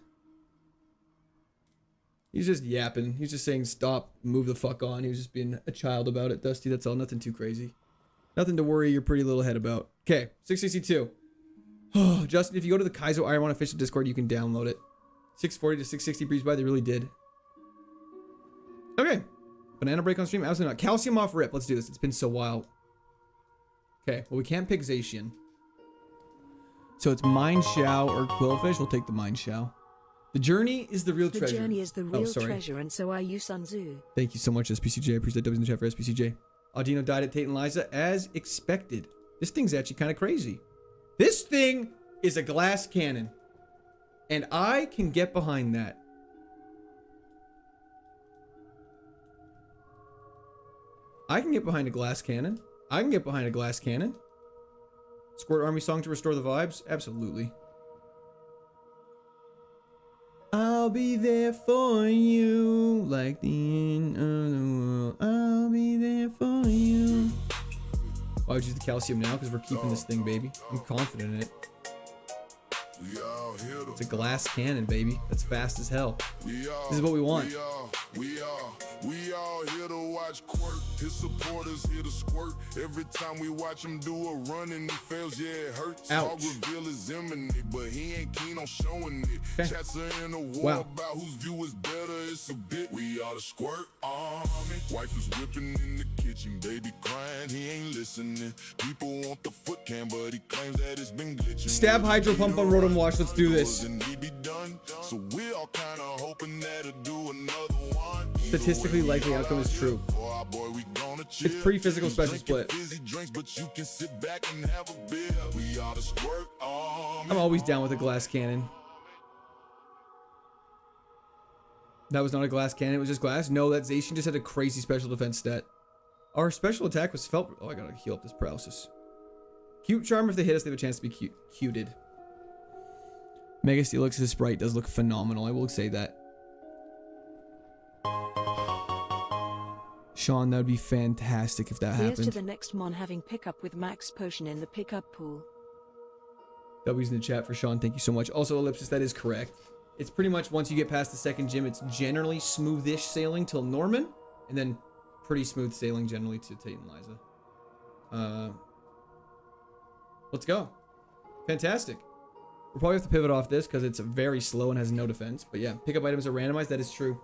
He's just yapping. He's just saying stop, move the fuck on. He was just being a child about it, Dusty. That's all. Nothing too crazy. Nothing to worry your pretty little head about. Okay, 662. Oh, Justin, if you go to the KAIZO IRONMON official Discord, you can download it. 640 to 660 breeze by, they really did. Okay. Banana break on stream? Absolutely not. Calcium off rip. Let's do this. It's been so while. Okay, well, we can't pick Zacian. So it's Mine Shao or Quillfish. We'll take the Mine Shao. The journey is the real treasure. The journey is the real treasure, and so are you, Sun Tzu. Thank you so much, SPCJ. I appreciate W's in the chat for SPCJ. Audino died at Tate and Liza as expected. This thing's actually kind of crazy. This thing is a glass cannon. And I can get behind that. I can get behind a glass cannon. I can get behind a glass cannon. Squirt army song to restore the vibes? Absolutely. I'll be there for you, like the end of the world. I'll be there for you. Why would you use the calcium now? Because we're keeping this thing, baby. I'm confident in it. It's a glass cannon, baby. That's fast as hell. This is what we want. We all here to watch Quirk. His supporters here to squirt. Every time we watch him do a run and he fails, yeah, it hurts. Ouch. All reveal is imminent, but he ain't keen on showing it. Okay. Chats are in a war about whose view is better. It's a bit. We are the squirt army. Wife is whipping in the kitchen, baby crying. He ain't listening. People want the foot cam, but he claims that it's been glitching. Stab hydro pump on Rotom Wash. Let's do this. So we all kind of hoping that it'll do another one. Statistically likely outcome is true. It's pretty physical special split. I'm always down with a glass cannon. That was not a glass cannon, it was just glass. No, that Zacian just had a crazy special defense stat. Our special attack was felt. Oh, I gotta heal up this paralysis. Cute charm, if they hit us, they have a chance to be cuted. Mega Steelix's sprite does look phenomenal, I will say that. Sean, that would be fantastic if that happened. Here's to the next mon having pickup with max potion in the pickup pool. W's in the chat for Sean, thank you so much. Also, Ellipsis, that is correct. It's pretty much once you get past the second gym, it's generally smoothish sailing till Norman, and then pretty smooth sailing generally to Tate and Liza. Let's go. Fantastic. We'll probably have to pivot off this because it's very slow and has no defense. But yeah, pickup items are randomized. That is true.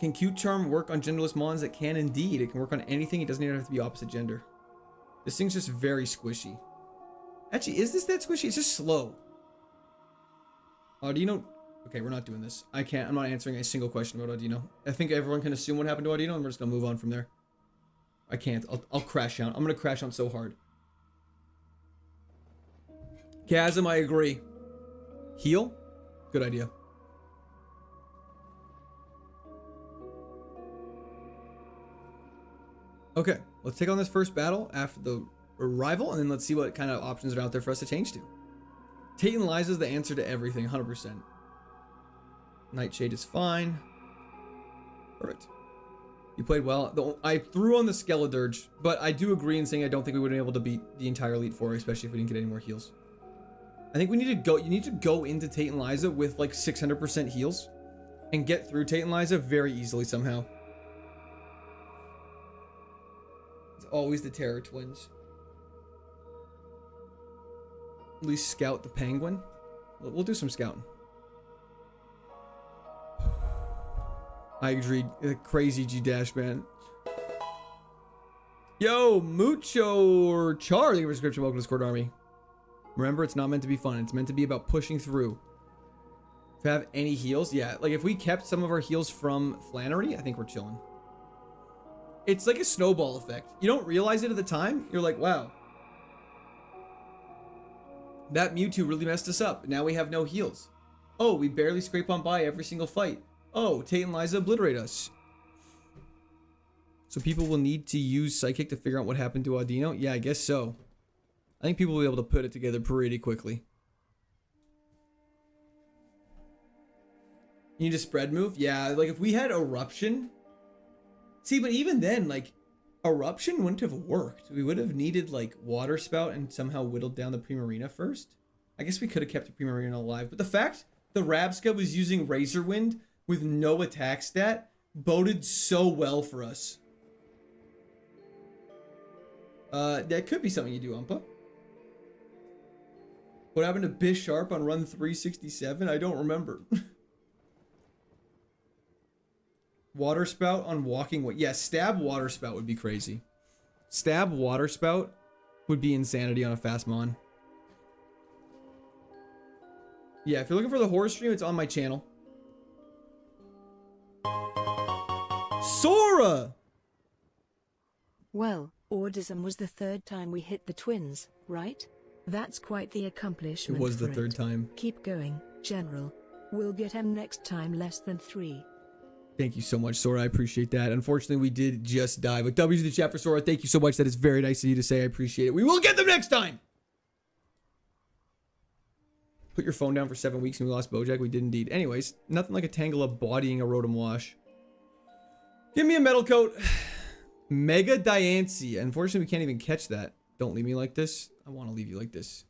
Can Cute Charm work on genderless mons? It can indeed. It can work on anything. It doesn't even have to be opposite gender. This thing's just very squishy. Actually, is this that squishy? It's just slow. Audino. Okay, we're not doing this. I'm not answering a single question about Audino. I think everyone can assume what happened to Audino, and we're just gonna move on from there. I can't. I'll crash out. I'm gonna crash out so hard. Chasm, I agree. Heal? Good idea. Okay, let's take on this first battle after the arrival, and then let's see what kind of options are out there for us to change to. Tate and Liza is the answer to everything, 100%. Nightshade is fine. Perfect. You played well. I threw on the Skeledirge, but I do agree in saying I don't think we would have been able to beat the entire Elite Four, especially if we didn't get any more heals. I think we need to go. You need to go into Tate and Liza with like 600% heals and get through Tate and Liza very easily somehow. It's always the Terror Twins. At least scout the Penguin. We'll do some scouting. I agree. Crazy G-Dash, man. Yo, Mucho or Char, thank you for the subscription. Welcome to Discord Army. Remember, it's not meant to be fun. It's meant to be about pushing through. If we have any heals, yeah. Like, if we kept some of our heals from Flannery, I think we're chilling. It's like a snowball effect. You don't realize it at the time. You're like, wow. That Mewtwo really messed us up. Now we have no heals. Oh, we barely scrape on by every single fight. Oh, Tate and Liza obliterate us. So people will need to use Psychic to figure out what happened to Audino? Yeah, I guess so. I think people will be able to put it together pretty quickly. You need a spread move? Yeah, like if we had Eruption. See, but even then, like, Eruption wouldn't have worked. We would have needed, like, Water Spout and somehow whittled down the Primarina first. I guess we could have kept the Primarina alive. But the fact the Rabska was using Razor Wind with no attack stat boded so well for us. That could be something you do, Umpa. What happened to Bisharp on run 367? I don't remember. Water Spout on Walking Way. Yeah, Stab Water Spout would be crazy. Stab Water Spout would be insanity on a fast mon. Yeah, if you're looking for the horror stream, it's on my channel. Sora! Well, Ordism was the third time we hit the twins, right? That's quite the accomplishment. It was the third time. Keep going, General. We'll get him next time less than 3. Thank you so much, Sora. I appreciate that. Unfortunately, we did just die. But W's in the chat for Sora. Thank you so much. That is very nice of you to say. I appreciate it. We will get them next time. Put your phone down for 7 weeks and we lost Bojack. We did indeed. Anyways, nothing like a Tangela bodying a Rotom Wash. Give me a metal coat. Mega Diancie. Unfortunately, we can't even catch that. Don't leave me like this. I want to leave you like this.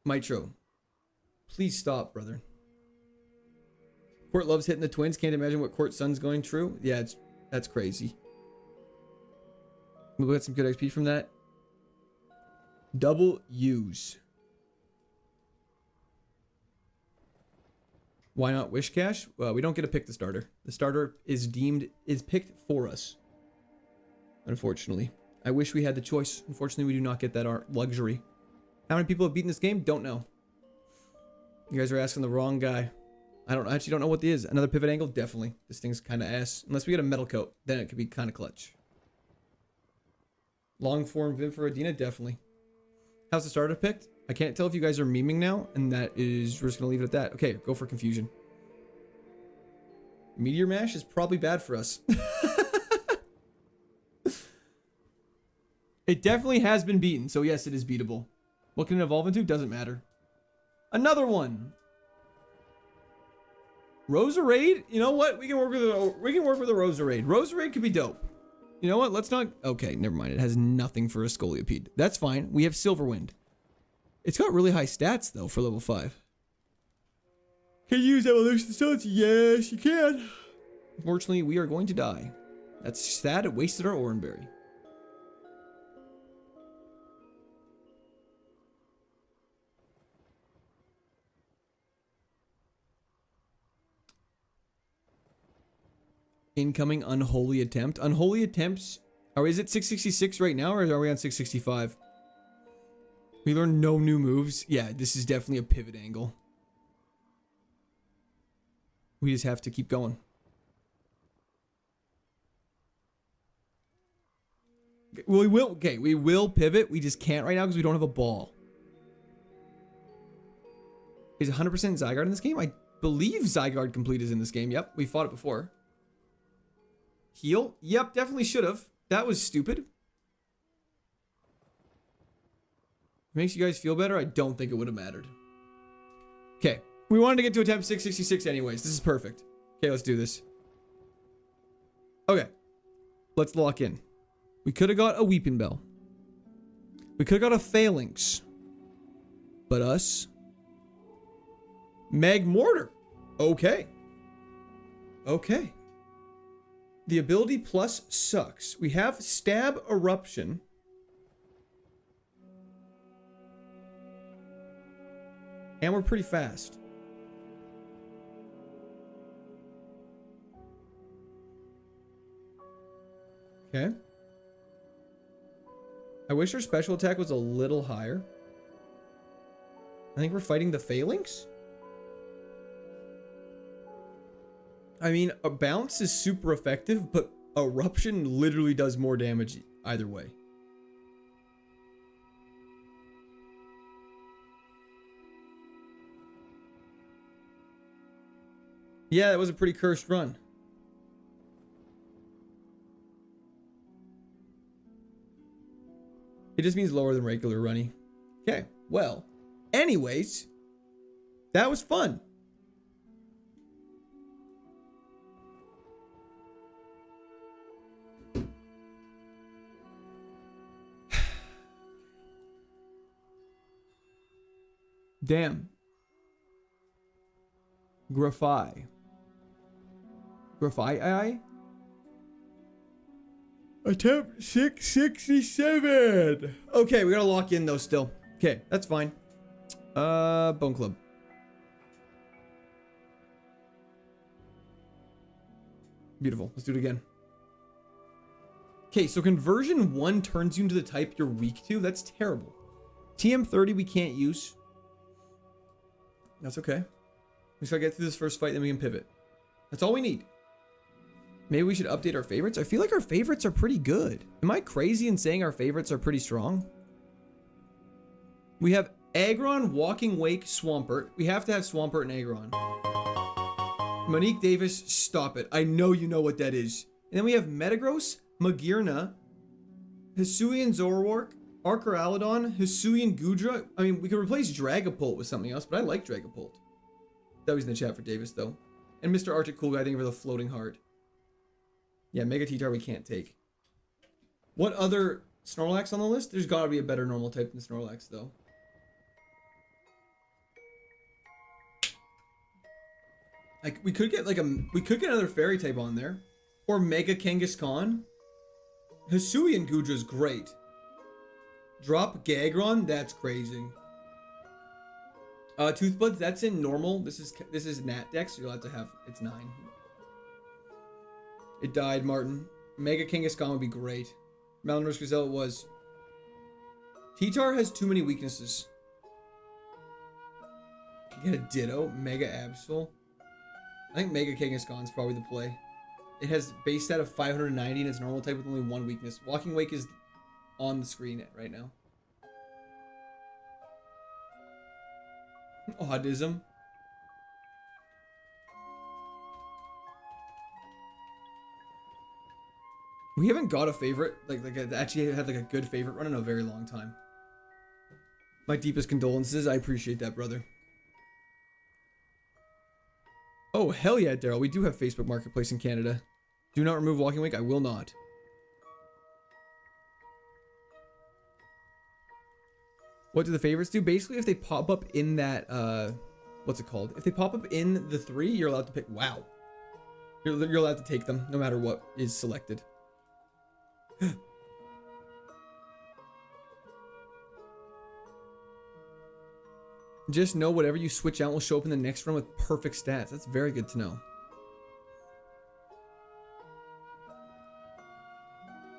Mitro. Please stop, brother. Court loves hitting the twins. Can't imagine what Court's son's going through. Yeah, that's crazy. We'll get some good XP from that. Double U's. Why not Wish Cash? Well, we don't get to pick the starter. The starter is picked for us. Unfortunately. I wish we had the choice. Unfortunately, we do not get that luxury. How many people have beaten this game? Don't know. You guys are asking the wrong guy. I actually don't know what it is. Another pivot angle? Definitely. This thing's kind of ass. Unless we get a metal coat, then it could be kind of clutch. Long form Vim for Adina? Definitely. How's the starter picked? I can't tell if you guys are memeing now, and that is, we're just going to leave it at that. Okay, go for confusion. Meteor Mash is probably bad for us. It definitely has been beaten, so yes, it is beatable. What can it evolve into? Doesn't matter. Another one. Roserade? You know what? We can work with a Roserade. Roserade could be dope. You know what? Let's not... Okay, never mind. It has nothing for a Scolipede. That's fine. We have Silverwind. It's got really high stats, though, for level 5. Can you use Evolution Stones? Yes, you can. Unfortunately, we are going to die. That's sad. It wasted our Oranberry. Incoming Unholy Attempt. Unholy Attempts. Or is it 666 right now, or are we on 665? We learned no new moves. Yeah, this is definitely a pivot angle. We just have to keep going. We will pivot. We just can't right now because we don't have a ball. Is 100% Zygarde in this game? I believe Zygarde Complete is in this game. Yep, we fought it before. Heal? Yep, definitely should have. That was stupid. Makes you guys feel better? I don't think it would have mattered. Okay. We wanted to get to attempt 666 anyways. This is perfect. Okay, let's do this. Okay. Let's lock in. We could have got a Weeping Bell. We could have got a Phalanx. But us? Magmortar. Okay. Okay. The ability plus sucks. We have Stab Eruption. And we're pretty fast. Okay. I wish our special attack was a little higher. I think we're fighting the Phalanx. I mean, a bounce is super effective, but eruption literally does more damage either way. Yeah, that was a pretty cursed run. It just means lower than regular runny. Okay, well, anyways, that was fun. Damn. Graphi. Graphi? Attempt 667. Okay, we gotta lock in though still. Okay, that's fine. Bone Club. Beautiful. Let's do it again. Okay, so conversion 1 turns you into the type you're weak to. That's terrible. TM30 we can't use. That's okay. We just gotta get through this first fight, then we can pivot. That's all we need. Maybe we should update our favorites. I feel like our favorites are pretty good. Am I crazy in saying our favorites are pretty strong? We have Aggron, Walking Wake, Swampert. We have to have Swampert and Aggron. Monique Davis, stop it. I know you know what that is. And then we have Metagross, Magearna, Hisuian Zoroark, Archeralodon, Hisuian Gudra. I mean, we could replace Dragapult with something else, but I like Dragapult. That was in the chat for Davis, though. And Mr. Arctic Cool Guy, thank you for the floating heart. Yeah, Mega T-Tar we can't take. What other Snorlax on the list? There's gotta be a better normal type than Snorlax, though. Like, we could get another fairy type on there. Or Mega Kangaskhan. Hisuian Gudra's great. Drop Gagron, that's crazy. Toothbuds, that's in normal. This is Nat Dex, so you'll have to have, it's 9. It died, Martin. Mega Kangaskhan would be great. Malnourished Gazelle it was. T-Tar has too many weaknesses. Can get a Ditto, Mega Absol. I think Mega Kangaskhan is probably the play. It has base stat of 590 and it's normal type with only 1 weakness. Walking Wake is on the screen right now. Autism. We haven't got a favorite, actually had like a good favorite run in a very long time. My deepest condolences. I appreciate that, brother. Oh, hell yeah, Daryl. We do have Facebook Marketplace in Canada. Do not remove Walking Wake. I will not. What do the favorites do? Basically, if they pop up in that, what's it called? If they pop up in the 3, you're allowed to pick. Wow. You're allowed to take them no matter what is selected. Just know whatever you switch out will show up in the next run with perfect stats. That's very good to know.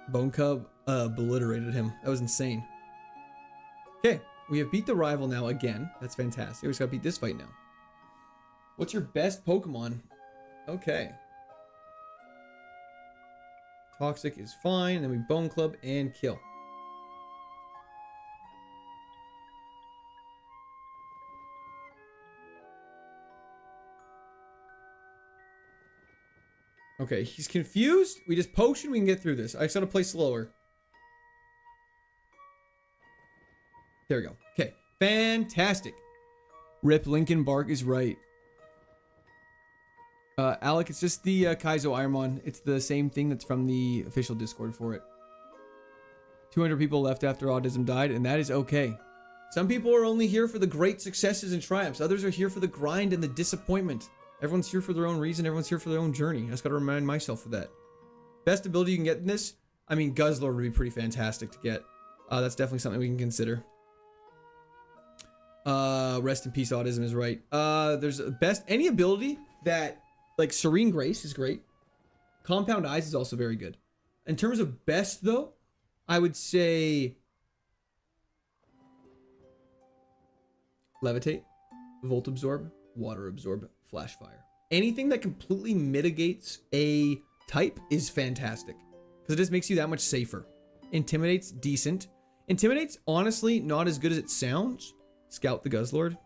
Bone Cub obliterated him. That was insane. Okay, we have beat the rival now again. That's fantastic. We just gotta beat this fight now. What's your best Pokemon? Okay. Toxic is fine. Then we Bone Club and kill. Okay, he's confused. We just potion. We can get through this. I just gotta play slower. There we go. Okay, fantastic. Rip Lincoln Bark is right. Alec, it's just the KAIZO IRONMON. It's the same thing that's from the official Discord for it. 200 people left after Autism died, and that is okay. Some people are only here for the great successes and triumphs. Others are here for the grind and the disappointment. Everyone's here for their own reason. Everyone's here for their own journey. I just gotta remind myself of that. Best ability you can get in this? I mean, Guzzler would be pretty fantastic to get. That's definitely something we can consider. Rest in peace, Autism is right. There's any ability that, like, Serene Grace is great. Compound Eyes is also very good. In terms of best, though, I would say Levitate, Volt Absorb, Water Absorb, Flash Fire. Anything that completely mitigates a type is fantastic because it just makes you that much safer. Intimidate's decent. Intimidate's honestly not as good as it sounds. Scout the Guzzlord.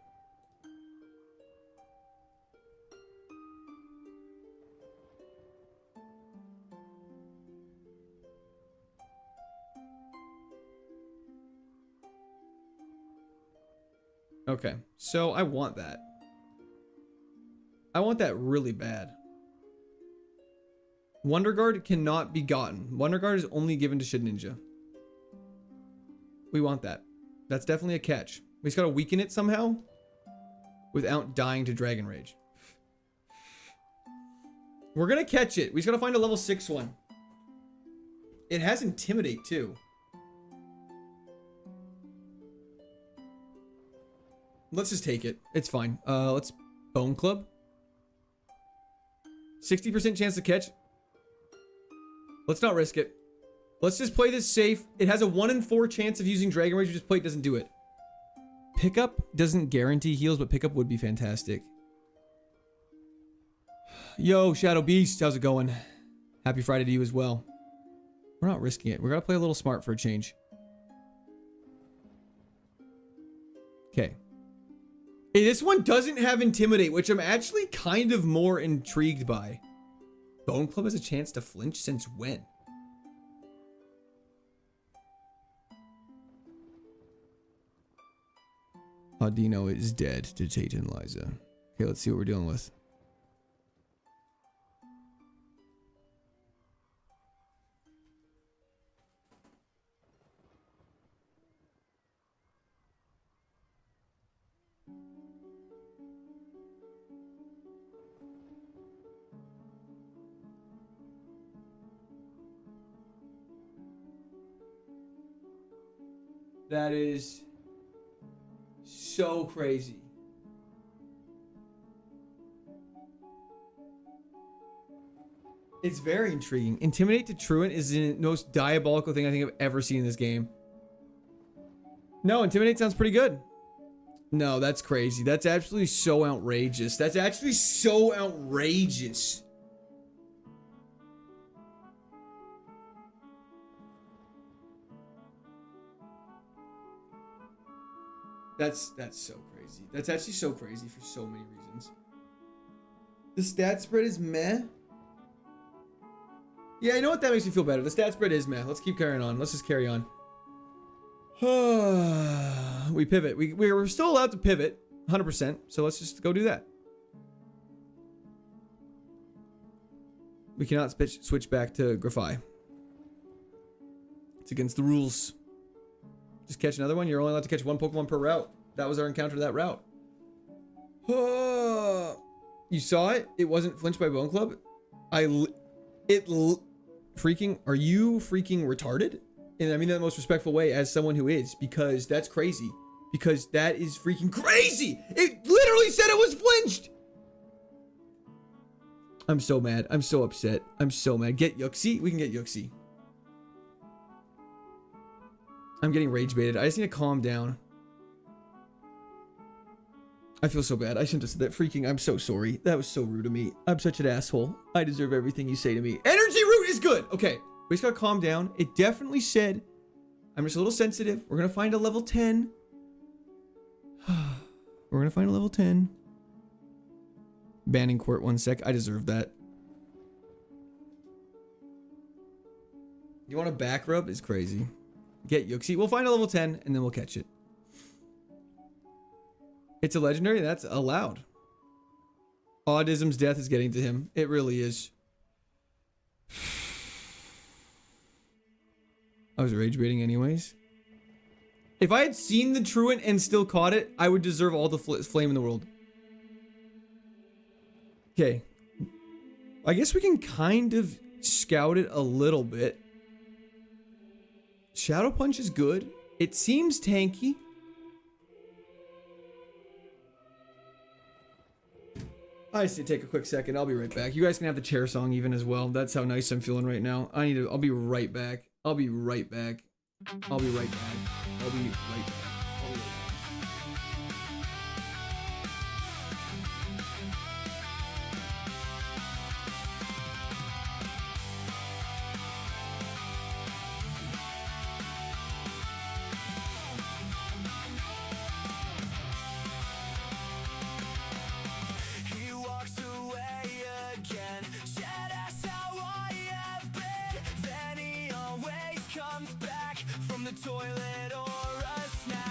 Okay, so I want that. I want that really bad. Wonder Guard cannot be gotten. Wonder Guard is only given to Shedinja. We want that. That's definitely a catch. We just gotta weaken it somehow without dying to Dragon Rage. We're gonna catch it. We just gotta find a level 6 one. It has Intimidate too. Let's just take it. It's fine. Let's Bone Club. 60% chance to catch. Let's not risk it. Let's just play this safe. It has a 1 in 4 chance of using Dragon Rage. We just play it doesn't do it. Pickup doesn't guarantee heals, but pickup would be fantastic. Yo, Shadow Beast, how's it going? Happy Friday to you as well. We're not risking it. We're gonna play a little smart for a change. Okay. Hey, this one doesn't have Intimidate, which I'm actually kind of more intrigued by. Bone Club has a chance to flinch since when? Audino is dead to Tate and Liza. Okay, let's see what we're dealing with. That is so crazy. It's very intriguing. Intimidate to Truant is the most diabolical thing I think I've ever seen in this game. No, Intimidate sounds pretty good. No, that's crazy. That's absolutely so outrageous. That's actually so outrageous. That's so crazy. That's actually so crazy for so many reasons. The stat spread is meh. Yeah, you know what? That makes me feel better. The stat spread is meh. Let's keep carrying on. Let's just carry on. We pivot. We're still allowed to pivot 100%. So let's just go do that. We cannot switch back to Graphi. It's against the rules. Just catch another one. You're only allowed to catch one Pokemon per route. That was our encounter to that route. You saw it? It wasn't flinched by Bone Club? Freaking, are you freaking retarded? And I mean that in the most respectful way as someone who is, because that's crazy. Because that is freaking crazy! It literally said it was flinched! I'm so mad. I'm so upset. I'm so mad. Get Yuxi? We can get Yuxi. I'm getting rage baited. I just need to calm down. I feel so bad. I shouldn't have said that. Freaking, I'm so sorry. That was so rude of me. I'm such an asshole. I deserve everything you say to me. Energy root is good. Okay. We just gotta calm down. It definitely said, I'm just a little sensitive. We're gonna find a level 10. We're gonna find a level 10. Banning Court 1 sec. I deserve that. You want a back rub? It's crazy. Get Yuxi. We'll find a level 10 and then we'll catch it. It's a legendary. That's allowed. Autism's death is getting to him. It really is. I was rage baiting anyways. If I had seen the Truant and still caught it, I would deserve all the flame in the world. Okay. I guess we can kind of scout it a little bit. Shadow Punch is good. It seems tanky. I just need to take a quick second. I'll be right back. You guys can have the chair song even as well. That's how nice I'm feeling right now. I'll be right back. I'll be right back. I'll be right back. I'll be right back. I'll be right back. Toilet or a snack.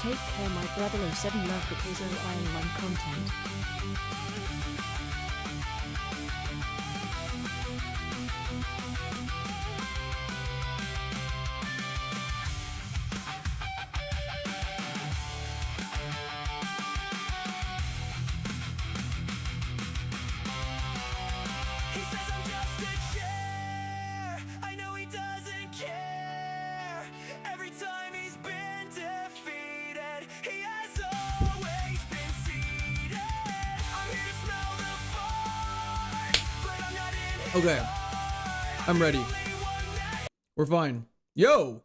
Take care, my brother 07. Love the KAIZO IRONMON content. He says I'm just a chair. I know he doesn't care. Every time he's been defeated, he has always been seated. I'm here to smell the farts, but I'm not in his Okay. heart. I'm ready. Only one that We're fine. Yo,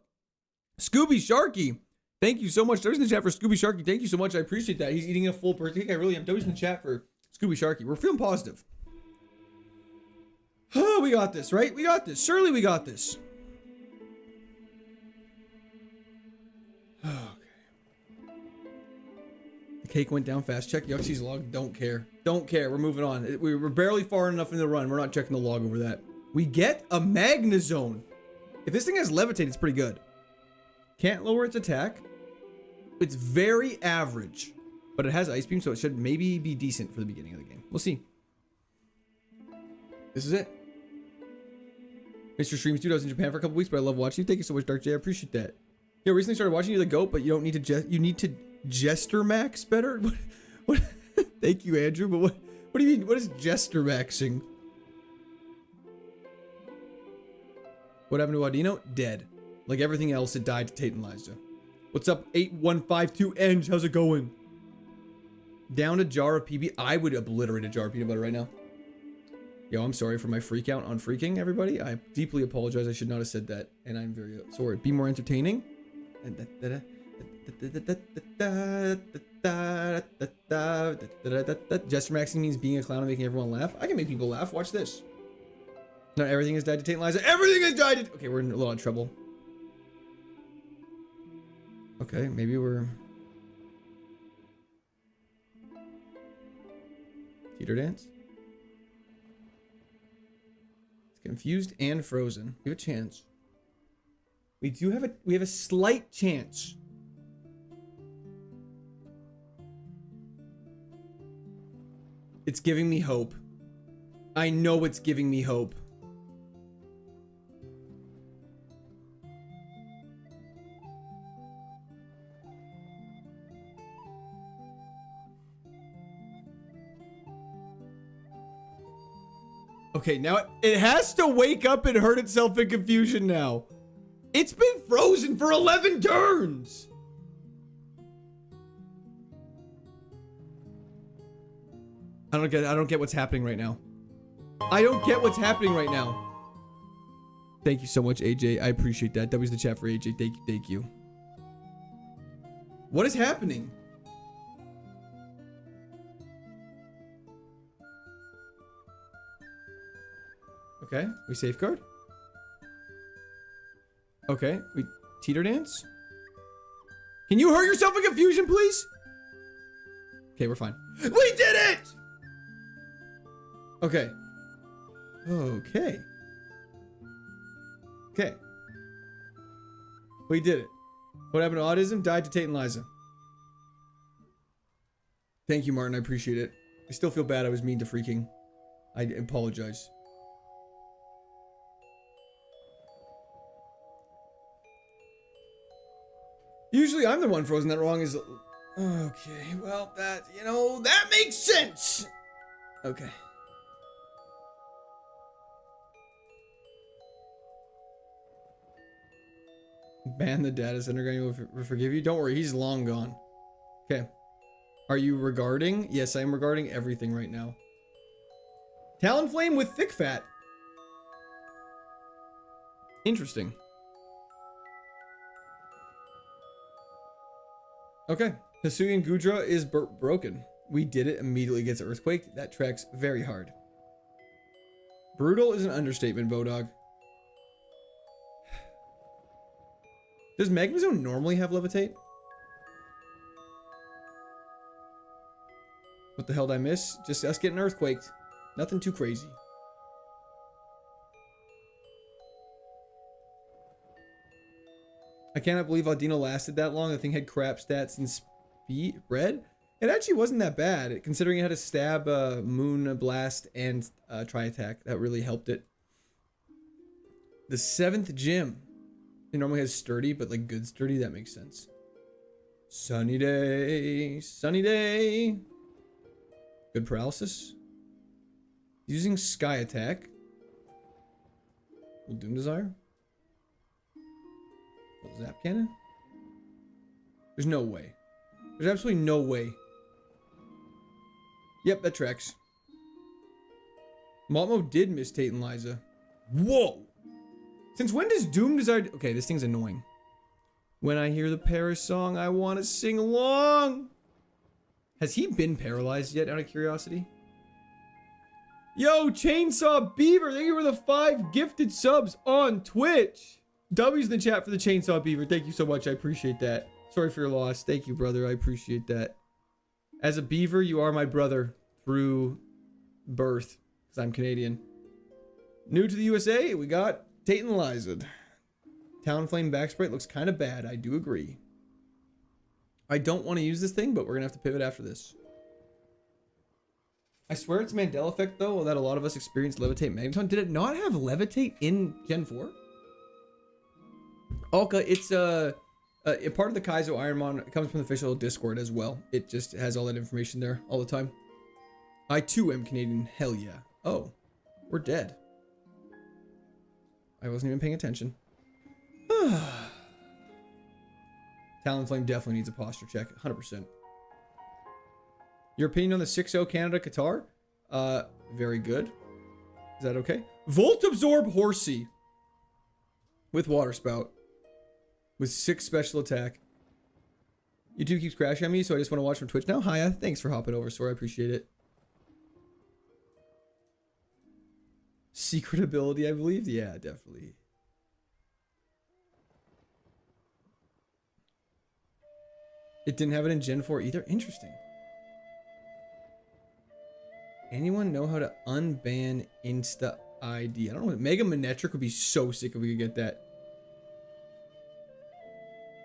Scooby Sharky. Thank you so much. W's in the chat for Scooby Sharky. Thank you so much. I appreciate that. He's eating a full birthday. I really am. W's in the chat for Scooby Sharky. We're feeling positive. Oh, we got this, right? We got this. Surely we got this. Okay. The cake went down fast. Check Yuxie's log. Don't care. Don't care. We're moving on. We're barely far enough in the run. We're not checking the log over that. We get a Magna Zone. If this thing has levitate, it's pretty good. Can't lower its attack. It's very average, but it has ice beam, so it should maybe be decent for the beginning of the game. We'll see. This is it. Mr. Streams, dude, I was in Japan for a couple weeks, but I love watching you. Thank you so much, Dark J. I appreciate that. Yeah, recently started watching you, the GOAT, but you don't need to you need to Jester Max better? What? Thank you, Andrew, but what do you mean? What is Jester Maxing? What happened to Audino? Dead. Like everything else, it died to Tate and Liza. What's up, 8152-Eng? How's it going? Down a jar of PB. I would obliterate a jar of peanut butter right now. Yo, I'm sorry for my freak out on freaking, everybody. I deeply apologize. I should not have said that, and I'm very sorry. Be more entertaining. Jester Maxing means being a clown and making everyone laugh. I can make people laugh. Watch this. Not everything has died to Tate and Liza. Everything has died to... Okay, we're in a lot of trouble. Okay, maybe we're... Teeter dance? It's confused and frozen. We have a chance. We have a slight chance. It's giving me hope. I know it's giving me hope. Okay, now it has to wake up and hurt itself in confusion now. It's been frozen for 11 turns. I don't get what's happening right now. I don't get what's happening right now. Thank you so much, AJ. I appreciate that. That was the chat for AJ. Thank you. What is happening? Okay, we safeguard. Okay, we teeter dance. Can you hurt yourself in confusion, please? Okay, we're fine. We did it! Okay. Okay. Okay. We did it. What happened to autism? Died to Tate and Liza. Thank you, Martin. I appreciate it. I still feel bad I was mean to freaking. I apologize. Usually I'm the one frozen. That wrong is... Okay, well, that, you know, that makes sense. Okay. Ban the data center guy will forgive you. Don't worry, he's long gone. Okay. Are you regarding? Yes, I am regarding everything right now. Talonflame with thick fat. Interesting. Okay. Hisuian Gudra is broken. We did it. Immediately gets earthquake. That tracks very hard. Brutal is an understatement, Bodog. Does Magnezone normally have levitate? What the hell did I miss? Just us getting earthquaked. Nothing too crazy. I cannot believe Audino lasted that long. The thing had crap stats and speed. Red? It actually wasn't that bad, considering it had a stab, moon blast, and tri-attack. That really helped it. The 7th gym. It normally has sturdy, but like good sturdy. That makes sense. Sunny day. Sunny day. Good paralysis. Using sky attack. Doom Desire. Zap cannon? There's no way. There's absolutely no way. Yep, that tracks. Maltmo did miss Tate and Liza. Whoa! Since when does Doom Desire... Okay, this thing's annoying. When I hear the Paris song, I want to sing along. Has he been paralyzed yet, out of curiosity? Yo, Chainsaw Beaver, thank you for the 5 gifted subs on Twitch. W's in the chat for the Chainsaw Beaver. Thank you so much. I appreciate that. Sorry for your loss. Thank you, brother. I appreciate that. As a beaver, you are my brother through birth, because I'm Canadian. New to the USA, we got Tate and Liza. Talonflame backsprite looks kind of bad. I do agree. I don't want to use this thing, but we're going to have to pivot after this. I swear it's Mandela effect, though, that a lot of us experienced Levitate Magneton. Did it not have Levitate in Gen 4? Okay, it's a part of the KAIZO IRONMON. It comes from the official Discord as well. It just has all that information there all the time. I too am Canadian. Hell yeah. Oh, we're dead. I wasn't even paying attention. Talonflame definitely needs a posture check. 100%. Your opinion on the 6-0 Canada Qatar? Very good. Is that okay? Volt Absorb Horsey. With Water Spout. With 6 special attack. YouTube keeps crashing on me, so I just want to watch from Twitch now. Hiya, thanks for hopping over, Sora. I appreciate it. Secret ability, I believe? Yeah, definitely. It didn't have it in Gen 4 either? Interesting. Anyone know how to unban Insta ID? I don't know. Mega Manetric would be so sick if we could get that.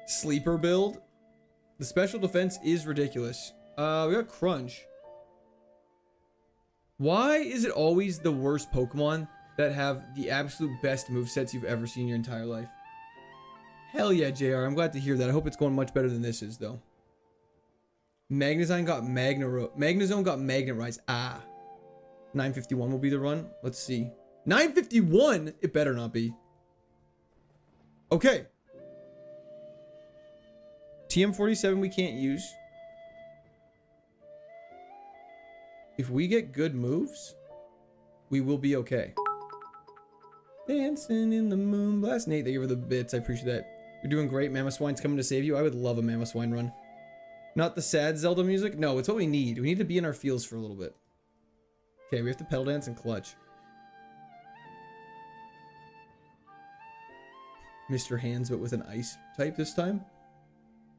Sleeper build. The special defense is ridiculous. We got Crunch. Why is it always the worst Pokemon that have the absolute best movesets you've ever seen in your entire life? Hell yeah, JR. I'm glad to hear that. I hope it's going much better than this is, though. Magnezone got Magnezone got Magnet Rise. Ah. 951 will be the run. Let's see. 951? It better not be. Okay. TM47 we can't use. If we get good moves, we will be okay. Dancing in the moonblast. Nate, thank you for the bits. I appreciate that. You're doing great. Mamoswine's coming to save you. I would love a Mamoswine run. Not the sad Zelda music? No, it's what we need. We need to be in our feels for a little bit. Okay, we have to pedal dance and clutch. Mr. Hands, but with an ice type this time.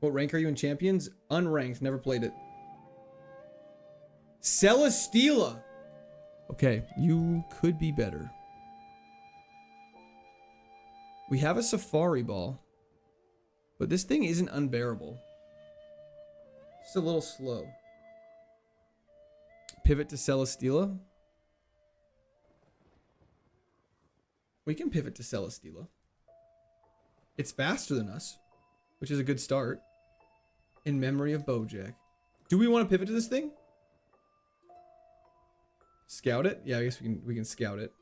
What rank are you in Champions? Unranked. Never played it. Celesteela. Okay, you could be better. We have a Safari Ball. But this thing isn't unbearable. It's a little slow. Pivot to Celesteela. We can pivot to Celesteela. It's faster than us, which is a good start. In memory of Bojack. Do we want to pivot to this thing? Scout it? Yeah, I guess we can scout it.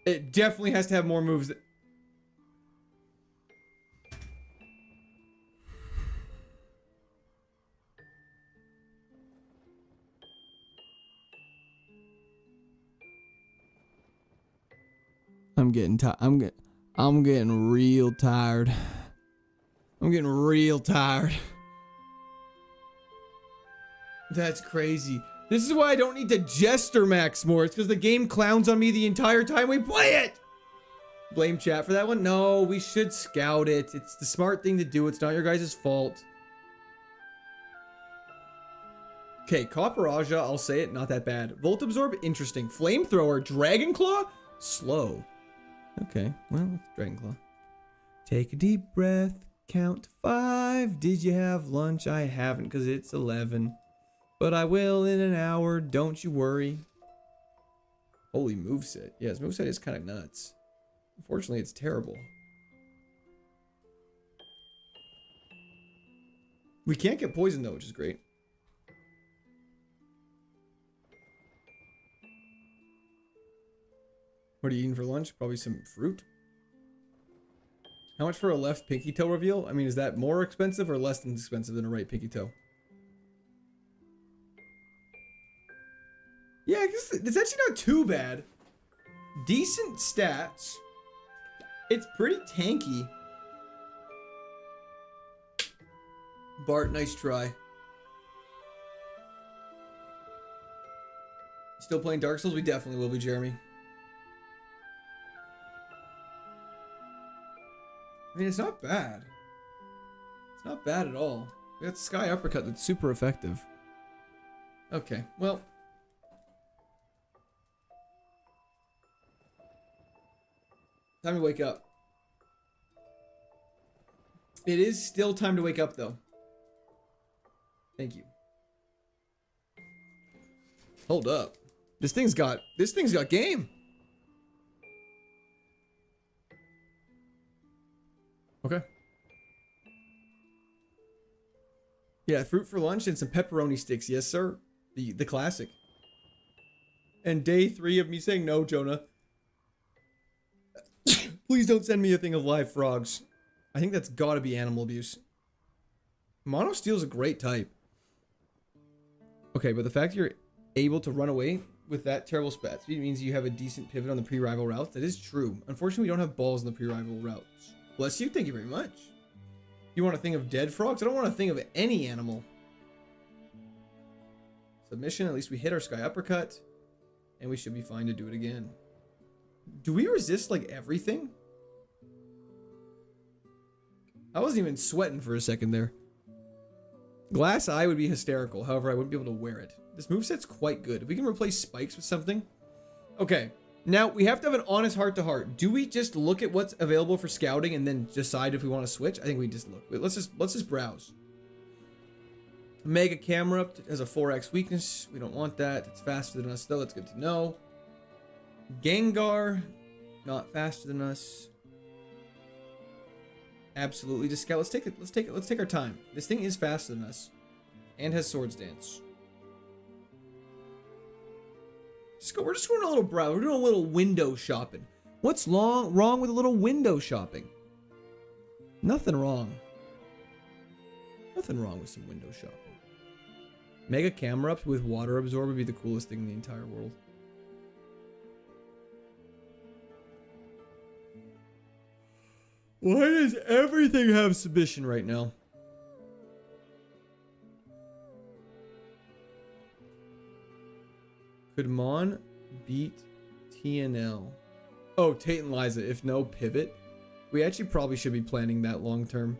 It definitely has to have more moves. I'm getting tired. I'm getting real tired. I'm getting real tired. That's crazy. This is why I don't need to Jester Max more. It's because the game clowns on me the entire time we play it. Blame chat for that one? No, we should scout it. It's the smart thing to do. It's not your guys' fault. Okay, Copper Aja, I'll say it, not that bad. Volt Absorb, interesting. Flamethrower, Dragon Claw, slow. Okay, well, it's Dragon Claw. Take a deep breath, count to 5. Did you have lunch? I haven't because it's 11. But I will in an hour, don't you worry. Holy moveset. Yeah, his moveset is kind of nuts. Unfortunately, it's terrible. We can't get poisoned though, which is great. What are you eating for lunch? Probably some fruit. How much for a left pinky toe reveal? I mean, is that more expensive or less than expensive than a right pinky toe? Yeah, it's actually not too bad. Decent stats. It's pretty tanky. Bart, nice try. Still playing Dark Souls? We definitely will be, Jeremy. I mean, it's not bad. It's not bad at all. We got Sky Uppercut that's super effective. Okay, well. Time to wake up. It is still time to wake up, though. Thank you. Hold up. This thing's got game. Okay. Yeah, fruit for lunch and some pepperoni sticks. Yes, sir. The classic. And day 3 of me saying no, Jonah. Please don't send me a thing of live frogs. I think that's gotta be animal abuse. Mono Steel's a great type. Okay, but the fact you're able to run away with that terrible spat speed means you have a decent pivot on the pre-rival routes. That is true. Unfortunately, we don't have balls in the pre-rival routes. Bless you. Thank you very much. You want a thing of dead frogs? I don't want a thing of any animal. Submission. At least we hit our Sky Uppercut. And we should be fine to do it again. Do we resist, like, everything? I wasn't even sweating for a second there. Glass Eye would be hysterical. However, I wouldn't be able to wear it. This moveset's quite good. If we can replace spikes with something. Okay. Now, we have to have an honest heart-to-heart. Do we just look at what's available for scouting and then decide if we want to switch? I think we just look. Wait, let's just browse. Mega Camera has a 4x weakness. We don't want that. It's faster than us, though. That's good to know. Gengar, not faster than us. Absolutely, just scout. Let's take our time. This thing is faster than us, and has Swords Dance. We're just doing a little browse. We're doing a little window shopping. What's wrong with a little window shopping? Nothing wrong. Nothing wrong with some window shopping. Mega Camera Up with Water Absorb would be the coolest thing in the entire world. Why does everything have submission right now? Could Mon beat TNL? Oh, Tate and Liza, if no pivot. We actually probably should be planning that long term.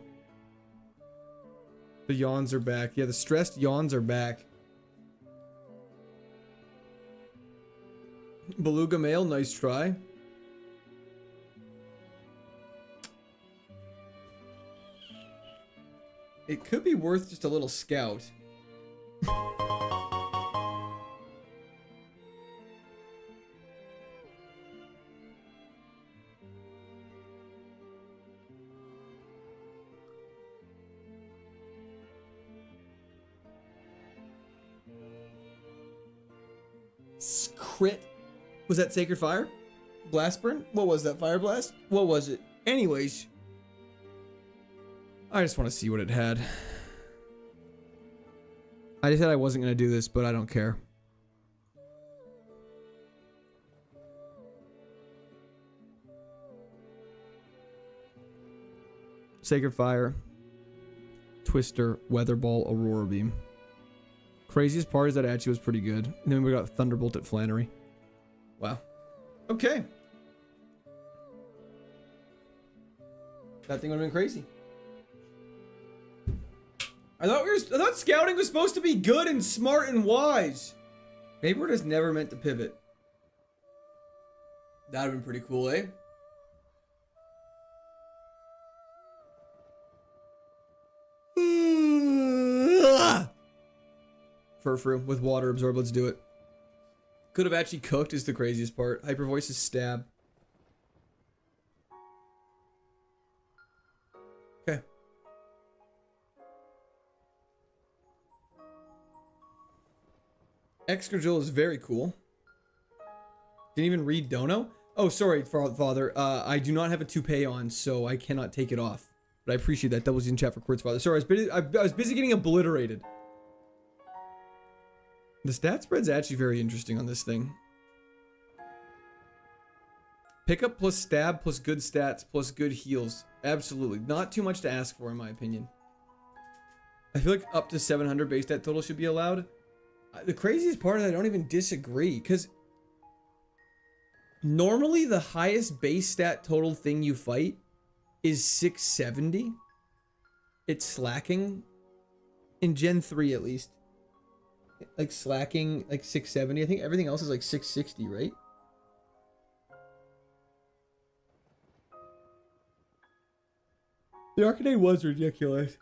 The yawns are back. Yeah, the stressed yawns are back. Beluga Male, nice try. It could be worth just a little scout. Crit. Was that Sacred Fire? Blast Burn? What was that? Fire Blast? What was it? Anyways. I just want to see what it had. I just said I wasn't going to do this, but I don't care. Sacred Fire. Twister, Weather Ball, Aurora Beam. Craziest part is that actually was pretty good. And then we got Thunderbolt at Flannery. Wow. Okay. That thing would have been crazy. I thought scouting was supposed to be good and smart and wise. Maybe we're just never meant to pivot. That'd have been pretty cool, eh? Furfru with water absorb. Let's do it. Could have actually cooked is the craziest part. Hyper voice is stab. Okay. Excurgil is very cool. Didn't even read Dono. Oh, sorry, Father. I do not have a toupee on, so I cannot take it off. But I appreciate that. Doubles in chat for Quartz Father. Sorry, I was busy getting obliterated. The stat spread's actually very interesting on this thing. Pickup plus stab plus good stats plus good heals. Absolutely. Not too much to ask for, in my opinion. I feel like up to 700 base stat total should be allowed. The craziest part is I don't even disagree, because normally the highest base stat total thing you fight is 670. It's slacking. In Gen 3 at least. Like slacking like 670. I think everything else is like 660, right? The Arcanine was ridiculous.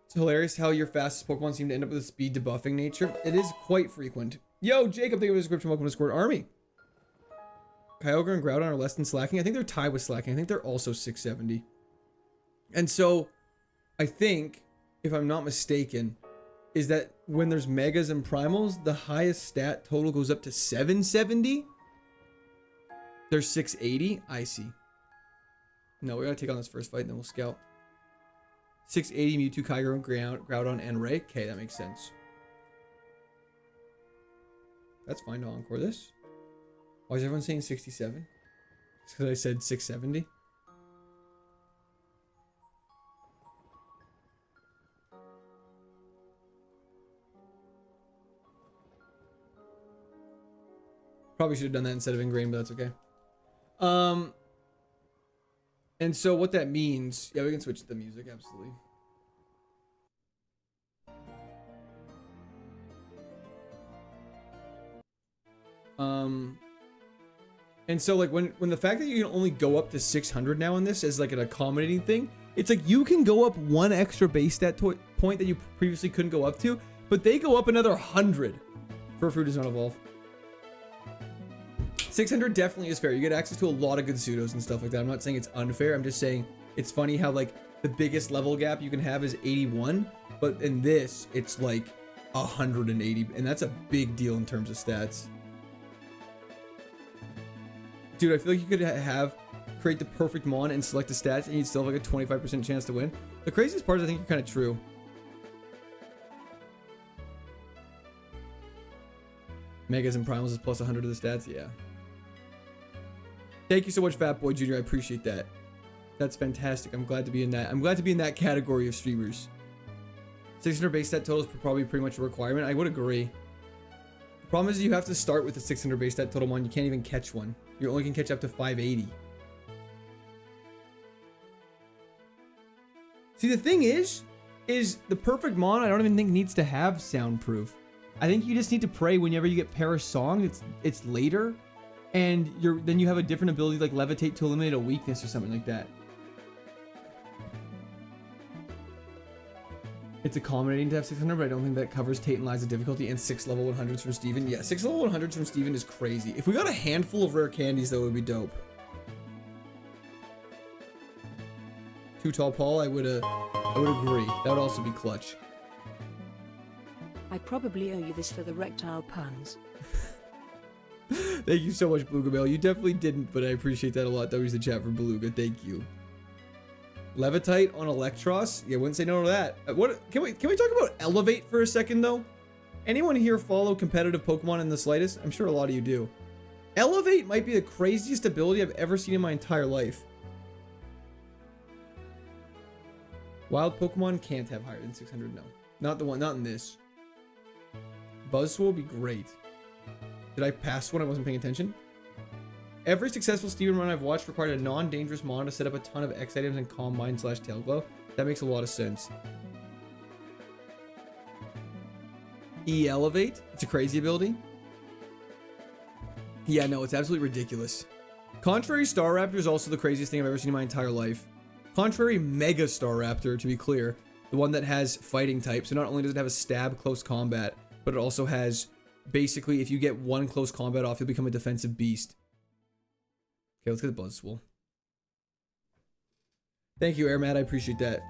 It's hilarious how your fastest Pokemon seem to end up with a speed debuffing nature. It is quite frequent. Yo, Jacob, thank you for the description. Welcome to Squirt Army. Kyogre and Groudon are less than slacking. I think they're tied with slacking. I think they're also 670. And so, I think, if I'm not mistaken, is that when there's Megas and Primals, the highest stat total goes up to 770? There's 680? I see. No, we gotta take on this first fight and then we'll scout. 680, Mewtwo, Kyogre, Groudon, and Ray. Okay, that makes sense. That's fine to encore this. Why is everyone saying 67? It's because I said 670. Probably should have done that instead of ingrained, but that's okay. And so what that means, yeah, we can switch to the music, absolutely. And so like when the fact that you can only go up to 600 now in this is like an accommodating thing, it's like you can go up one extra base stat point that you previously couldn't go up to, but they go up another 100. Furfru does not evolve. 600 definitely is fair. You get access to a lot of good pseudos and stuff like that. I'm not saying it's unfair. I'm just saying it's funny how like the biggest level gap you can have is 81, but in this it's like 180, and that's a big deal in terms of stats. Dude, I feel like you could create the perfect mon and select the stats and you'd still have like a 25% chance to win. The craziest part is I think you're kind of true. Megas and Primals is plus 100 of the stats, yeah. Thank you so much, Fat Boy Jr. I appreciate that. That's fantastic. I'm glad to be in that. I'm glad to be in that category of streamers. 600 base stat total is probably pretty much a requirement. I would agree. The problem is you have to start with a 600 base stat total one. You can't even catch one. You only can catch up to 580. See, the thing is the perfect mon I don't even think needs to have soundproof. I think you just need to pray whenever you get Paris Song, it's later, and then you have a different ability like Levitate to eliminate a weakness or something like that. It's accommodating to have 600, but I don't think that covers Tate and Liza difficulty and 6 level 100s from Steven. Yeah, 6 level 100s from Steven is crazy. If we got a handful of rare candies, that would be dope. Too Tall Paul, I would agree. That would also be clutch. I probably owe you this for the rectile puns. Thank you so much, Beluga Mail. You definitely didn't, but I appreciate that a lot. That was the chat for Beluga. Thank you. Levitite on Electros? Yeah, wouldn't say no to that. What can we talk about Elevate for a second though? Anyone here follow competitive Pokemon in the slightest? I'm sure a lot of you do. Elevate might be the craziest ability I've ever seen in my entire life. Wild Pokemon can't have higher than 600. No, not in this. Buzzsaw would be great. Did I pass one? I wasn't paying attention. Every successful Steven run I've watched required a non-dangerous mon to set up a ton of X items and Calm Mind / Tail Glow. That makes a lot of sense. E-Elevate. It's a crazy ability. Yeah, no, it's absolutely ridiculous. Contrary Star Raptor is also the craziest thing I've ever seen in my entire life. Contrary Mega Star Raptor, to be clear. The one that has fighting type. So not only does it have a stab close combat, but it also has, basically, if you get one close combat off, you'll become a defensive beast. Okay, let's get the Buzzwool. Thank you, Airmat. I appreciate that.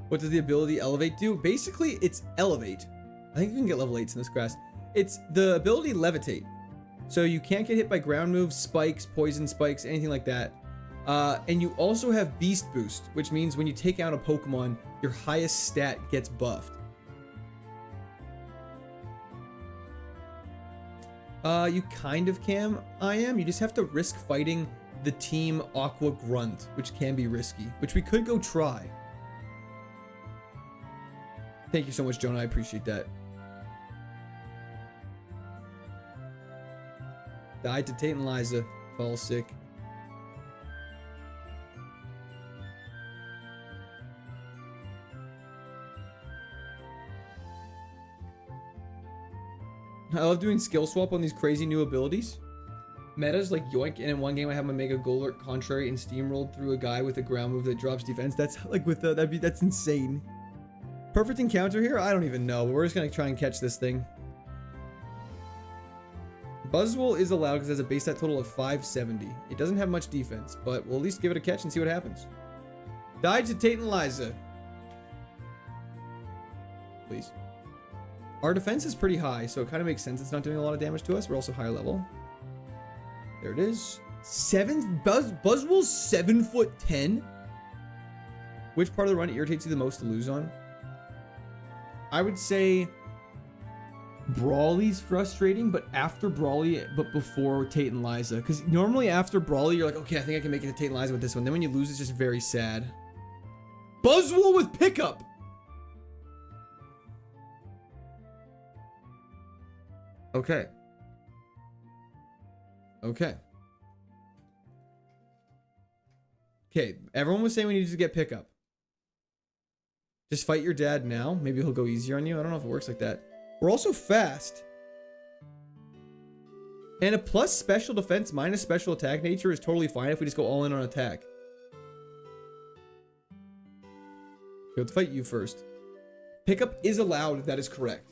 What does the ability Elevate do? Basically, it's Elevate. I think you can get level 8s in this grass. It's the ability Levitate. So you can't get hit by ground moves, spikes, poison spikes, anything like that. And you also have Beast Boost, which means when you take out a Pokemon, your highest stat gets buffed. You kind of can, You just have to risk fighting the Team Aqua Grunt, which can be risky, which we could go try. Thank you so much, Jonah. I appreciate that. Died to Tate and Liza. Fall sick. I love doing skill swap on these crazy new abilities. Metas like Yoink, and in one game I have my Mega Golurk contrary and steamrolled through a guy with a ground move that drops defense. That's like with the that's insane. Perfect encounter here? I don't even know, but we're just gonna try and catch this thing. Buzzwool is allowed because it has a base stat total of 570. It doesn't have much defense, but we'll at least give it a catch and see what happens. Died to Tate and Liza. Please. Our defense is pretty high, so it kind of makes sense it's not doing a lot of damage to us. We're also higher level. There it is. Buzzwool's 7'10". Which part of the run irritates you the most to lose on? I would say Brawly's frustrating, but after Brawly, but before Tate and Liza. Because normally after Brawly, you're like, okay, I think I can make it to Tate and Liza with this one. Then when you lose, it's just very sad. Buzzwool with pickup! Okay. Okay. Okay, everyone was saying we needed to get pickup. Just fight your dad now. Maybe he'll go easier on you. I don't know if it works like that. We're also fast. And a plus special defense minus special attack nature is totally fine if we just go all in on attack. Okay, let's fight you first. Pickup is allowed. That is correct.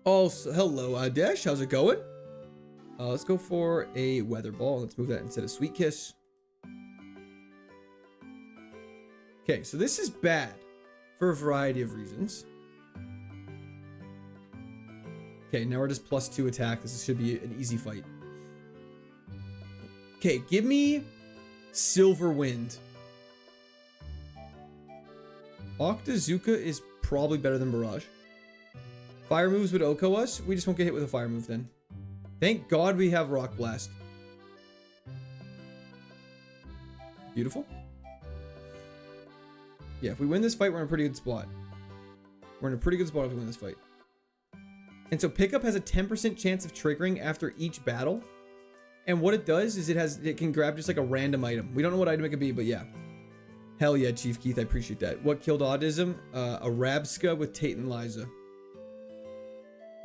Also, hello, Dash. How's it going? Let's go for a Weather Ball. Let's move that instead of Sweet Kiss. Okay, so this is bad for a variety of reasons. Okay, now we're just +2 attack. This should be an easy fight. Okay, give me Silver Wind. Octazooka is probably better than Barrage. Fire moves would OHKO us. We just won't get hit with a fire move then. Thank God we have Rock Blast. Beautiful. Yeah, if we win this fight, we're in a pretty good spot. We're in a pretty good spot if we win this fight. And so pickup has a 10% chance of triggering after each battle. And what it does is it can grab just like a random item. We don't know what item it could be, but yeah. Hell yeah, Chief Keith. I appreciate that. What killed autism? A Rabska with Tate and Liza.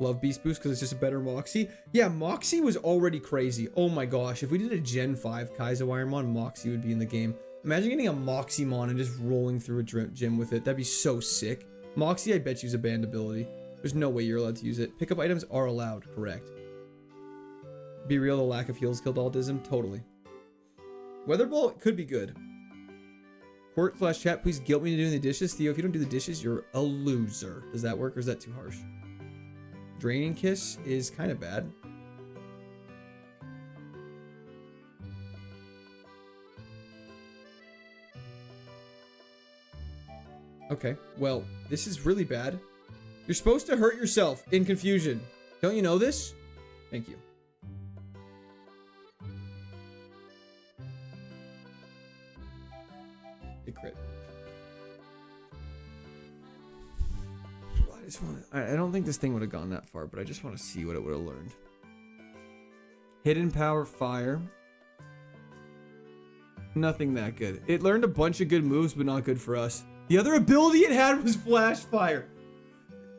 Love Beast Boost because it's just a better Moxie. Yeah, Moxie was already crazy. Oh my gosh. If we did a Gen 5 KAIZO Ironmon, Moxie would be in the game. Imagine getting a Moxiemon and just rolling through a gym with it. That'd be so sick. Moxie, I bet you, is a banned ability. There's no way you're allowed to use it. Pickup items are allowed, correct. Be real, the lack of heals killed autism. Totally. Weather Ball could be good. Court/chat, please guilt me into doing the dishes. Theo, if you don't do the dishes, you're a loser. Does that work or is that too harsh? Draining Kiss is kind of bad. Okay, well, this is really bad. You're supposed to hurt yourself in confusion. Don't you know this? Thank you. Big crit. I don't think this thing would have gone that far, but I just want to see what it would have learned. Hidden Power Fire. Nothing that good. It learned a bunch of good moves, but not good for us. The other ability it had was Flash Fire.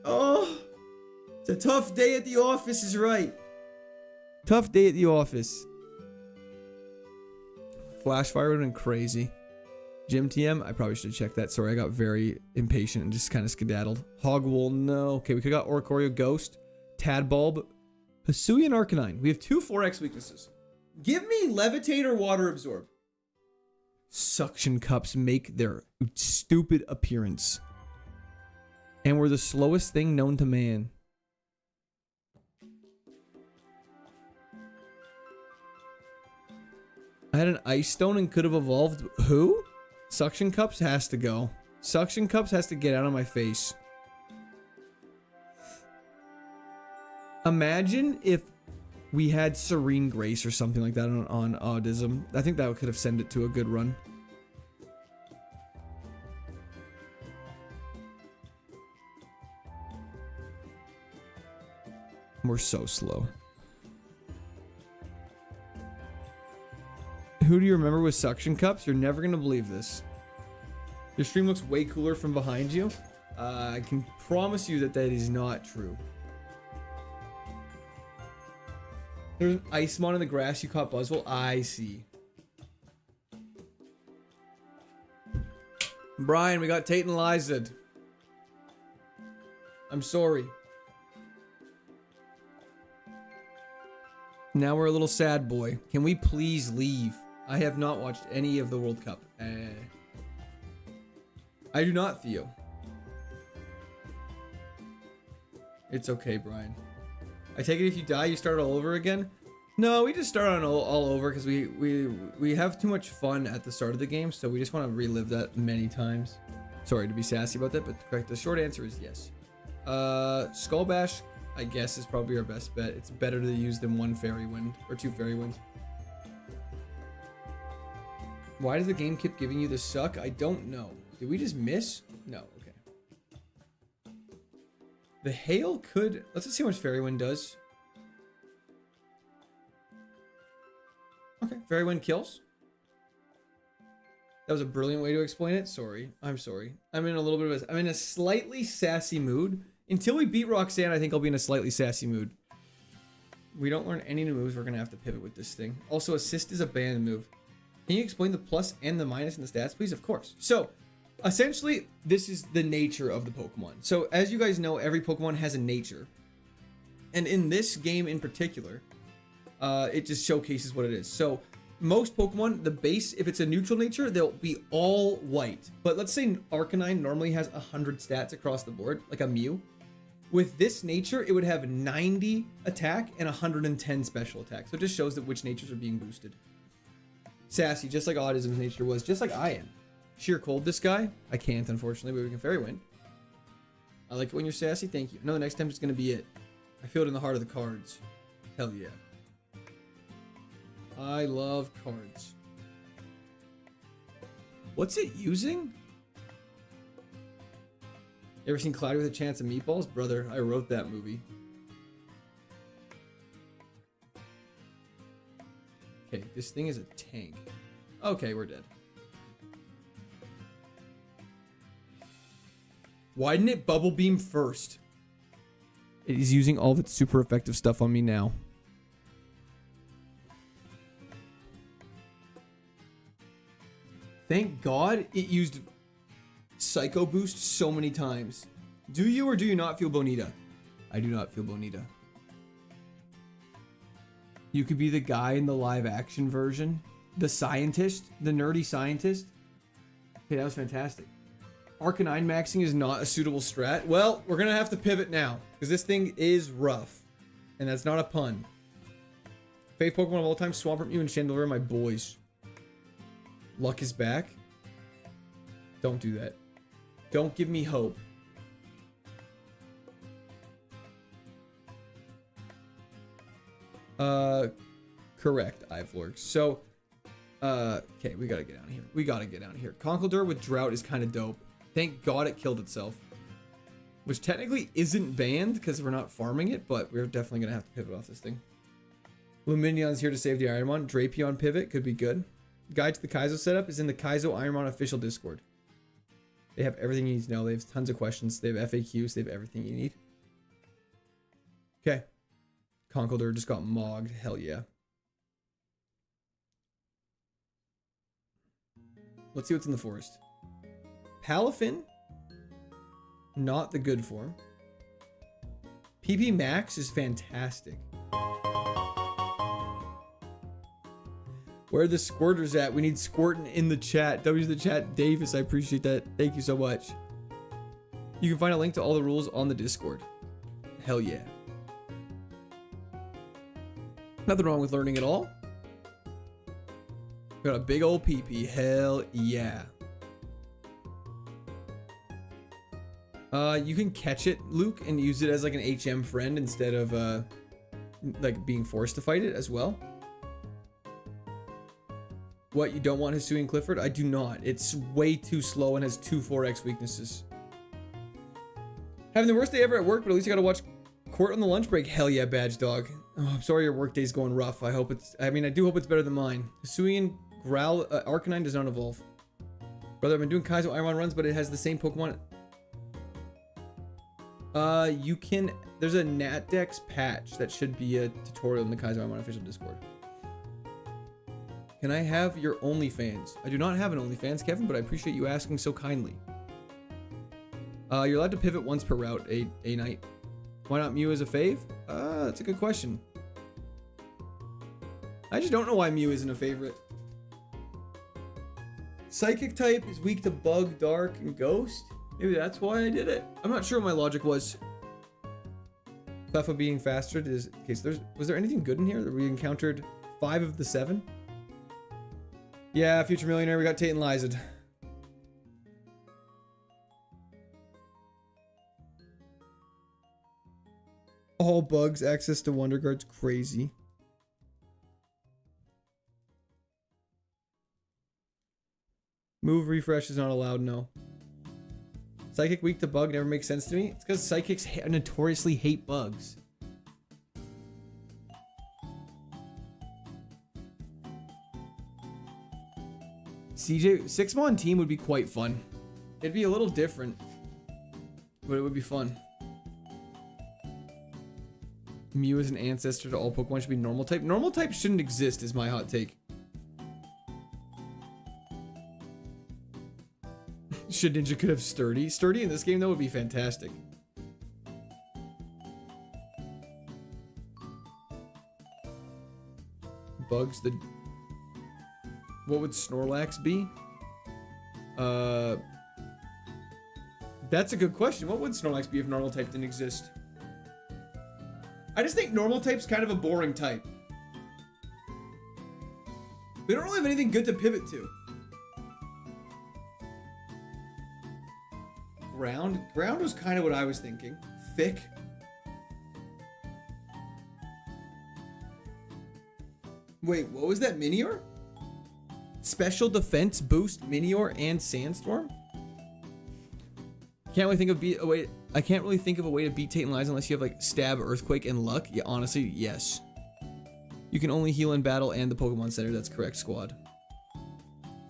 Oh, it's a tough day at the office is right. Tough day at the office. Flash Fire would have been crazy. Gym TM, I probably should have checked that. Sorry, I got very impatient and just kind of skedaddled. Hogwool, no. Okay, we could have got Oricorio Ghost, Tadbulb, Hisuian Arcanine. We have 2 4X weaknesses. Give me Levitate or Water Absorb. Suction Cups make their stupid appearance. And we're the slowest thing known to man. I had an Ice Stone and could have evolved. Who? Suction Cups has to go. Suction Cups has to get out of my face. Imagine if we had Serene Grace or something like that on Autism. I think that could have sent it to a good run. We're so slow. Who do you remember with Suction Cups? You're never gonna believe this. Your stream looks way cooler from behind you. I can promise you that that is not true. There's an Icemon in the grass. You caught Buzzwole. I see. Brian, we got Tate and Liza. I'm sorry. Now we're a little sad, boy. Can we please leave? I have not watched any of the World Cup. I do not, Theo. It's okay, Brian. I take it if you die, you start all over again? No, we just start on all over because we have too much fun at the start of the game, so we just want to relive that many times. Sorry to be sassy about that, but correct. The short answer is yes. Skull Bash, I guess, is probably our best bet. It's better to use than 1 Fairy Wind or 2 Fairy Winds. Why does the game keep giving you the suck? I don't know. Did we just miss? No. Okay. The hail could... Let's just see how much Fairy Wind does. Okay, Fairy Wind kills. That was a brilliant way to explain it. Sorry. I'm sorry. I'm in a little bit of a... I'm in a slightly sassy mood. Until we beat Roxanne, I think I'll be in a slightly sassy mood. We don't learn any new moves. We're going to have to pivot with this thing. Also, Assist is a banned move. Can you explain the plus and the minus in the stats, please? Of course. So, essentially, this is the nature of the Pokemon. So, as you guys know, every Pokemon has a nature. And in this game in particular, it just showcases what it is. So, most Pokemon, the base, if it's a neutral nature, they'll be all white. But let's say Arcanine normally has 100 stats across the board, like a Mew. With this nature, it would have 90 attack and 110 special attack. So it just shows that which natures are being boosted. Sassy, just like Autism's nature was, just like I am. Sheer Cold this guy. I can't, unfortunately, but we can Fairy Wind. I like it when you're sassy. Thank you. No, the next time it's going to be it. I feel it in the heart of the cards. Hell yeah. I love cards. What's it using? You ever seen Cloudy with a Chance of Meatballs? Brother, I wrote that movie. Okay, this thing is a tank. Okay, we're dead. Why didn't it Bubble Beam first? It is using all of its super effective stuff on me now. Thank God it used Psycho Boost so many times. Do you or do you not feel Bonita? I do not feel Bonita. You could be the guy in the live action version. The scientist. The nerdy scientist. Okay, that was fantastic. Arcanine maxing is not a suitable strat. Well, we're going to have to pivot now. Because this thing is rough. And that's not a pun. Favorite Pokemon of all time, Swampert, Mew, and Chandelure are my boys. Luck is back. Don't do that. Don't give me hope. Correct, Ivlorks. So, okay, we gotta get out of here. We gotta get out of here. Conkeldurr with Drought is kind of dope. Thank God it killed itself. Which technically isn't banned because we're not farming it, but we're definitely gonna have to pivot off this thing. Luminion's here to save the Ironmon. Drapion pivot could be good. guide to the Kaizo setup is in the KAIZO IRONMON official Discord. They have everything you need to know. They have tons of questions. They have FAQs. They have everything you need. Okay. Conkeldurr just got mogged. Hell yeah. Let's see what's in the forest. Palafin. Not the good form. PP Max is fantastic. Where are the squirters at? We need squirting in the chat. W's the chat. Davis, I appreciate that. Thank you so much. You can find a link to all the rules on the Discord. Hell yeah. Nothing wrong with learning at all. Got a big old PP. Hell yeah. You can catch it, Luke, and use it as like an HM friend instead of like being forced to fight it as well. What, you don't want Hisui and Clifford? I do not. It's way too slow and has 2 4x weaknesses. Having the worst day ever at work, but at least I gotta watch Court on the lunch break. Hell yeah, Badge Dog. Oh, I'm sorry your work day's going rough. I hope it's, I do hope it's better than mine. Hisui and Growl, Arcanine does not evolve. Brother, I've been doing KAIZO IRONMON runs, but it has the same Pokemon. You can, there's a Natdex patch that should be a tutorial in the KAIZO IRONMON official Discord. Can I have your OnlyFans? I do not have an OnlyFans, Kevin, but I appreciate you asking so kindly. You're allowed to pivot once per route a night. Why not Mew as a fave? That's a good question. I just don't know why Mew isn't a favorite. Psychic type is weak to Bug, Dark, and Ghost. Maybe that's why I did it. I'm not sure what my logic was. Cleffa being faster is... Okay, so was there anything good in here that we encountered 5 of the 7? Yeah, Future Millionaire, we got Tate and Liza. All bugs, access to Wonder Guard's crazy. Move refresh is not allowed, no. Psychic weak to bug never makes sense to me. It's because psychics notoriously hate bugs. CJ, 6-mon team would be quite fun. It'd be a little different, but it would be fun. Mew is an ancestor to all Pokemon should be normal type. Normal type shouldn't exist is my hot take. Shedinja could have Sturdy. Sturdy in this game though would be fantastic. Bugs the... What would Snorlax be? That's a good question. What would Snorlax be if normal type didn't exist? I just think normal type's kind of a boring type. We don't really have anything good to pivot to. Ground? Ground was kind of what I was thinking. Thick. Wait, what was that? Minior? Special defense boost Minior and Sandstorm? Can't really think of a way. I can't really think of a way to beat Tate and Liza unless you have like Stab, Earthquake, and Luck. Yeah, honestly, yes. You can only heal in battle and the Pokemon Center. That's correct, squad.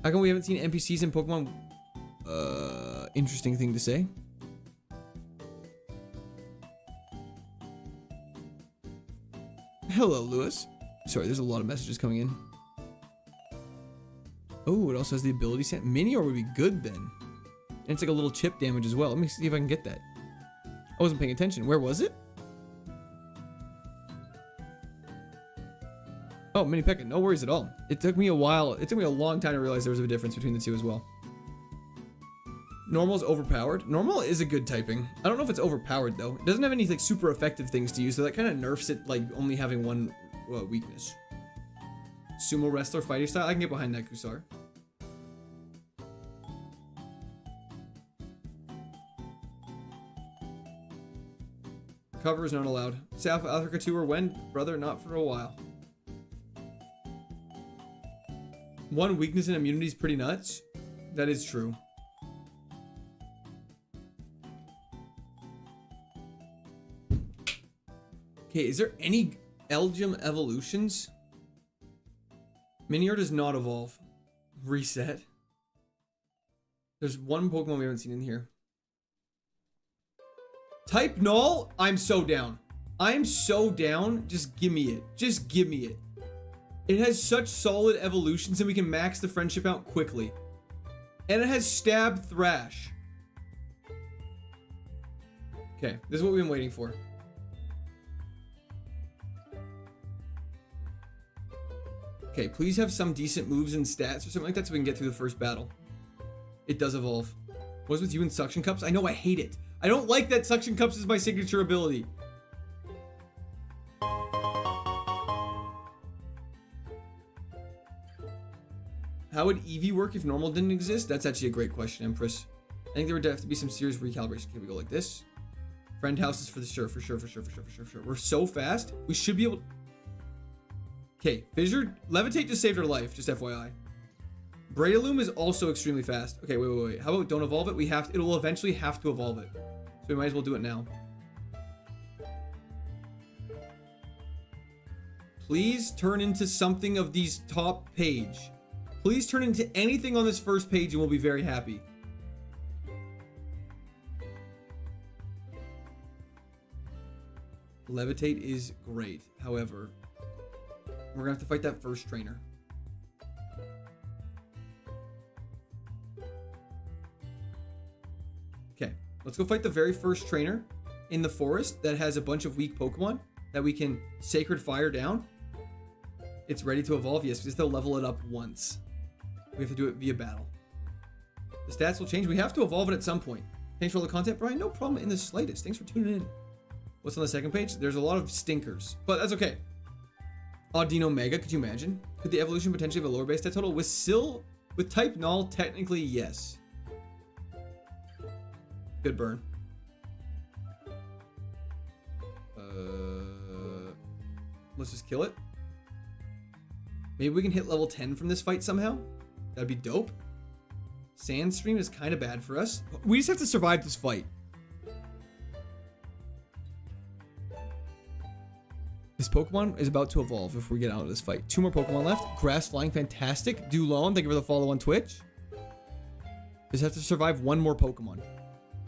How come we haven't seen NPCs in Pokemon? Interesting thing to say. Hello, Lewis. Sorry, there's a lot of messages coming in. Oh, it also has the ability set. Minior would be good then. And it's like a little chip damage as well. Let me see if I can get that. I wasn't paying attention. Where was it? Oh, Mini Pekka. No worries at all. It took me a while. It took me a long time to realize there was a difference between the two as well. Normal's overpowered. Normal is a good typing. I don't know if it's overpowered though. It doesn't have any like super effective things to use, so that kind of nerfs it like only having one weakness. Sumo wrestler fighting style. I can get behind that, Kusar. Cover is not allowed. South Africa tour when? Brother, not for a while. One weakness and immunity is pretty nuts. That is true. Okay, is there any Elgyem evolutions? Minior does not evolve. Reset. There's one Pokemon we haven't seen in here. Type Null? I'm so down. I'm so down. Just give me it. Just give me it. It has such solid evolutions and we can max the friendship out quickly. And it has Stab Thrash. Okay, this is what we've been waiting for. Okay, please have some decent moves and stats or something like that so we can get through the first battle. It does evolve. What's with you and Suction Cups? I know, I hate it. I don't like that Suction Cups is my signature ability. How would Eevee work if normal didn't exist? That's actually a great question, Empress. I think there would have to be some serious recalibration. Okay, we go like this. Friend houses for the sure. We're so fast. We should be able to... Okay, Fissure, Levitate just saved our life, just FYI. Breloom is also extremely fast. Okay, wait. How about don't evolve it? We have to, it will eventually have to evolve it. So we might as well do it now. Please turn into something of these top page. Please turn into anything on this first page and we'll be very happy. Levitate is great. However, we're gonna have to fight that first trainer. Okay, let's go fight the very first trainer in the forest that has a bunch of weak Pokemon that we can Sacred Fire down. It's ready to evolve, yes, because they'll level it up once. We have to do it via battle. The stats will change. We have to evolve it at some point. Thanks for all the content, Brian. No problem in the slightest. Thanks for tuning in. What's on the second page? There's a lot of stinkers, but that's okay. Audino Mega, could you imagine? Could the evolution potentially have a lower base stat total? With type Null, technically, yes. Good burn. Let's just kill it. Maybe we can hit level 10 from this fight somehow. That'd be dope. Sandstream is kind of bad for us. We just have to survive this fight. This Pokemon is about to evolve if we get out of this fight. 2 more Pokemon left. Grass Flying, fantastic. Dulon, thank you for the follow on Twitch. Just have to survive 1 more Pokemon.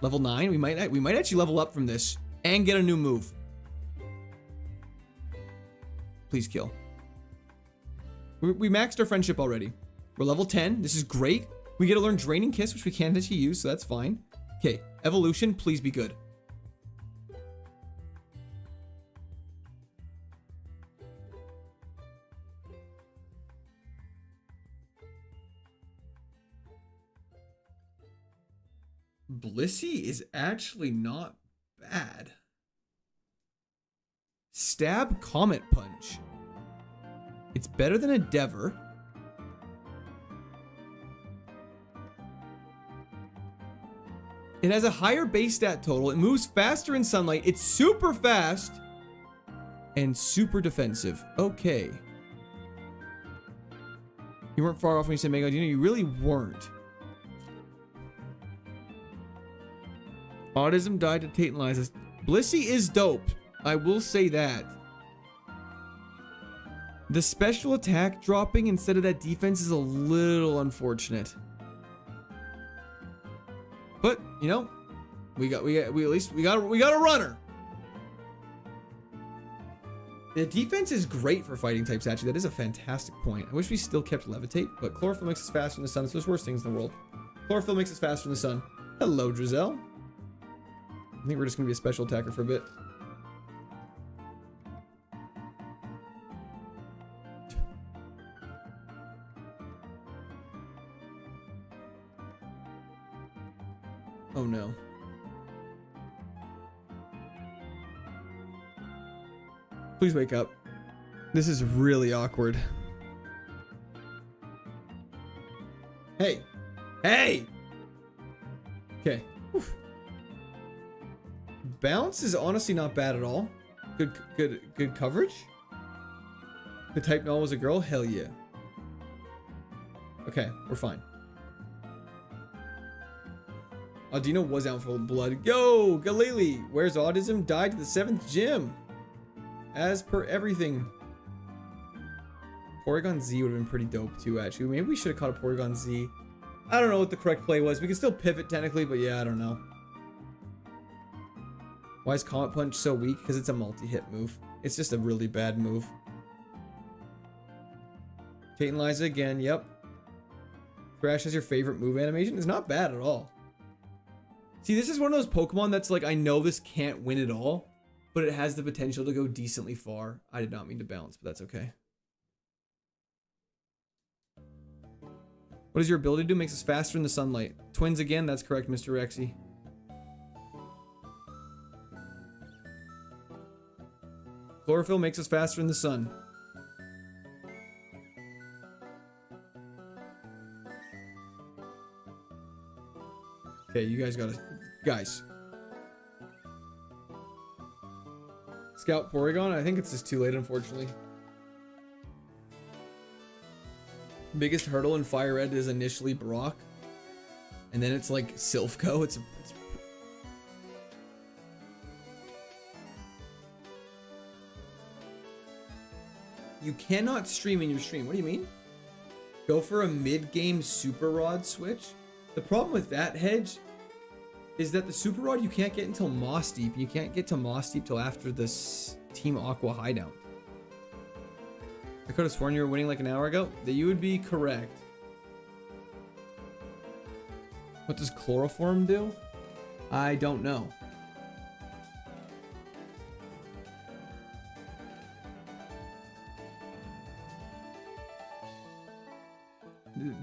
Level 9. We might actually level up from this and get a new move. Please kill. We maxed our friendship already. We're level 10. This is great. We get to learn Draining Kiss, which we can't actually use, so that's fine. Okay, evolution, please be good. Blissey is actually not bad. Stab Comet Punch. It's better than Endeavor. It has a higher base stat total. It moves faster in sunlight. It's super fast and super defensive. Okay. You weren't far off when you said Mega Dino. You really weren't. Autism died to Tate and Liza. Blissey is dope. I will say that. The special attack dropping instead of that defense is a little unfortunate. But, you know, we got a runner. The defense is great for fighting types, actually. That is a fantastic point. I wish we still kept Levitate, but Chlorophyll makes us faster in the sun. So there's worse things in the world. Chlorophyll makes us faster in the sun. Hello, Drizel. I think we're just going to be a special attacker for a bit. Oh no. Please wake up. This is really awkward. Hey. Hey! Okay. Oof. Bounce is honestly not bad at all. Good coverage. The type null was a girl? Hell yeah. Okay, we're fine. Audino was out for blood. Yo, Galili, where's autism? Died to the 7th gym. As per everything. Porygon Z would have been pretty dope too, actually. Maybe we should have caught a Porygon Z. I don't know what the correct play was. We can still pivot technically, but yeah, I don't know. Why is Comet Punch so weak? Because it's a multi-hit move. It's just a really bad move. Tate and Liza again, yep. Thrash has your favorite move animation. It's not bad at all. See, this is one of those Pokemon that's like, I know this can't win it all, but it has the potential to go decently far. I did not mean to bounce, but that's okay. What does your ability do? Makes us faster in the sunlight. Twins again, that's correct, Mr. Rexy. Chlorophyll makes us faster in the sun. Okay, you guys gotta... Guys. Scout Porygon? I think it's just too late, unfortunately. Biggest hurdle in Fire Red is initially Brock. And then it's like Silphco. It's You cannot stream in your stream. What do you mean? Go for a mid-game Super Rod switch? The problem with that, Hedge, is that the Super Rod you can't get until Moss Deep. You can't get to Moss Deep till after this Team Aqua hideout. I could have sworn you were winning like an hour ago. That you would be correct. What does Chloroform do? I don't know.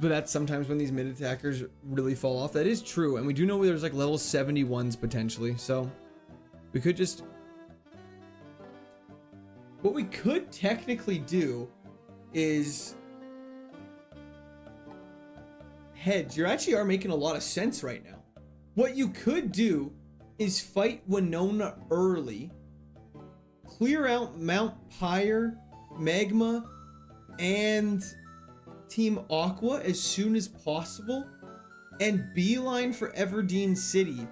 But that's sometimes when these mid attackers really fall off. That is true. And we do know there's like level 71s potentially. So we could just... What we could technically do is... Hedge, you actually are making a lot of sense right now. What you could do is fight Winona early. Clear out Mount Pyre, Magma, and... Team Aqua as soon as possible and beeline for Everdeen City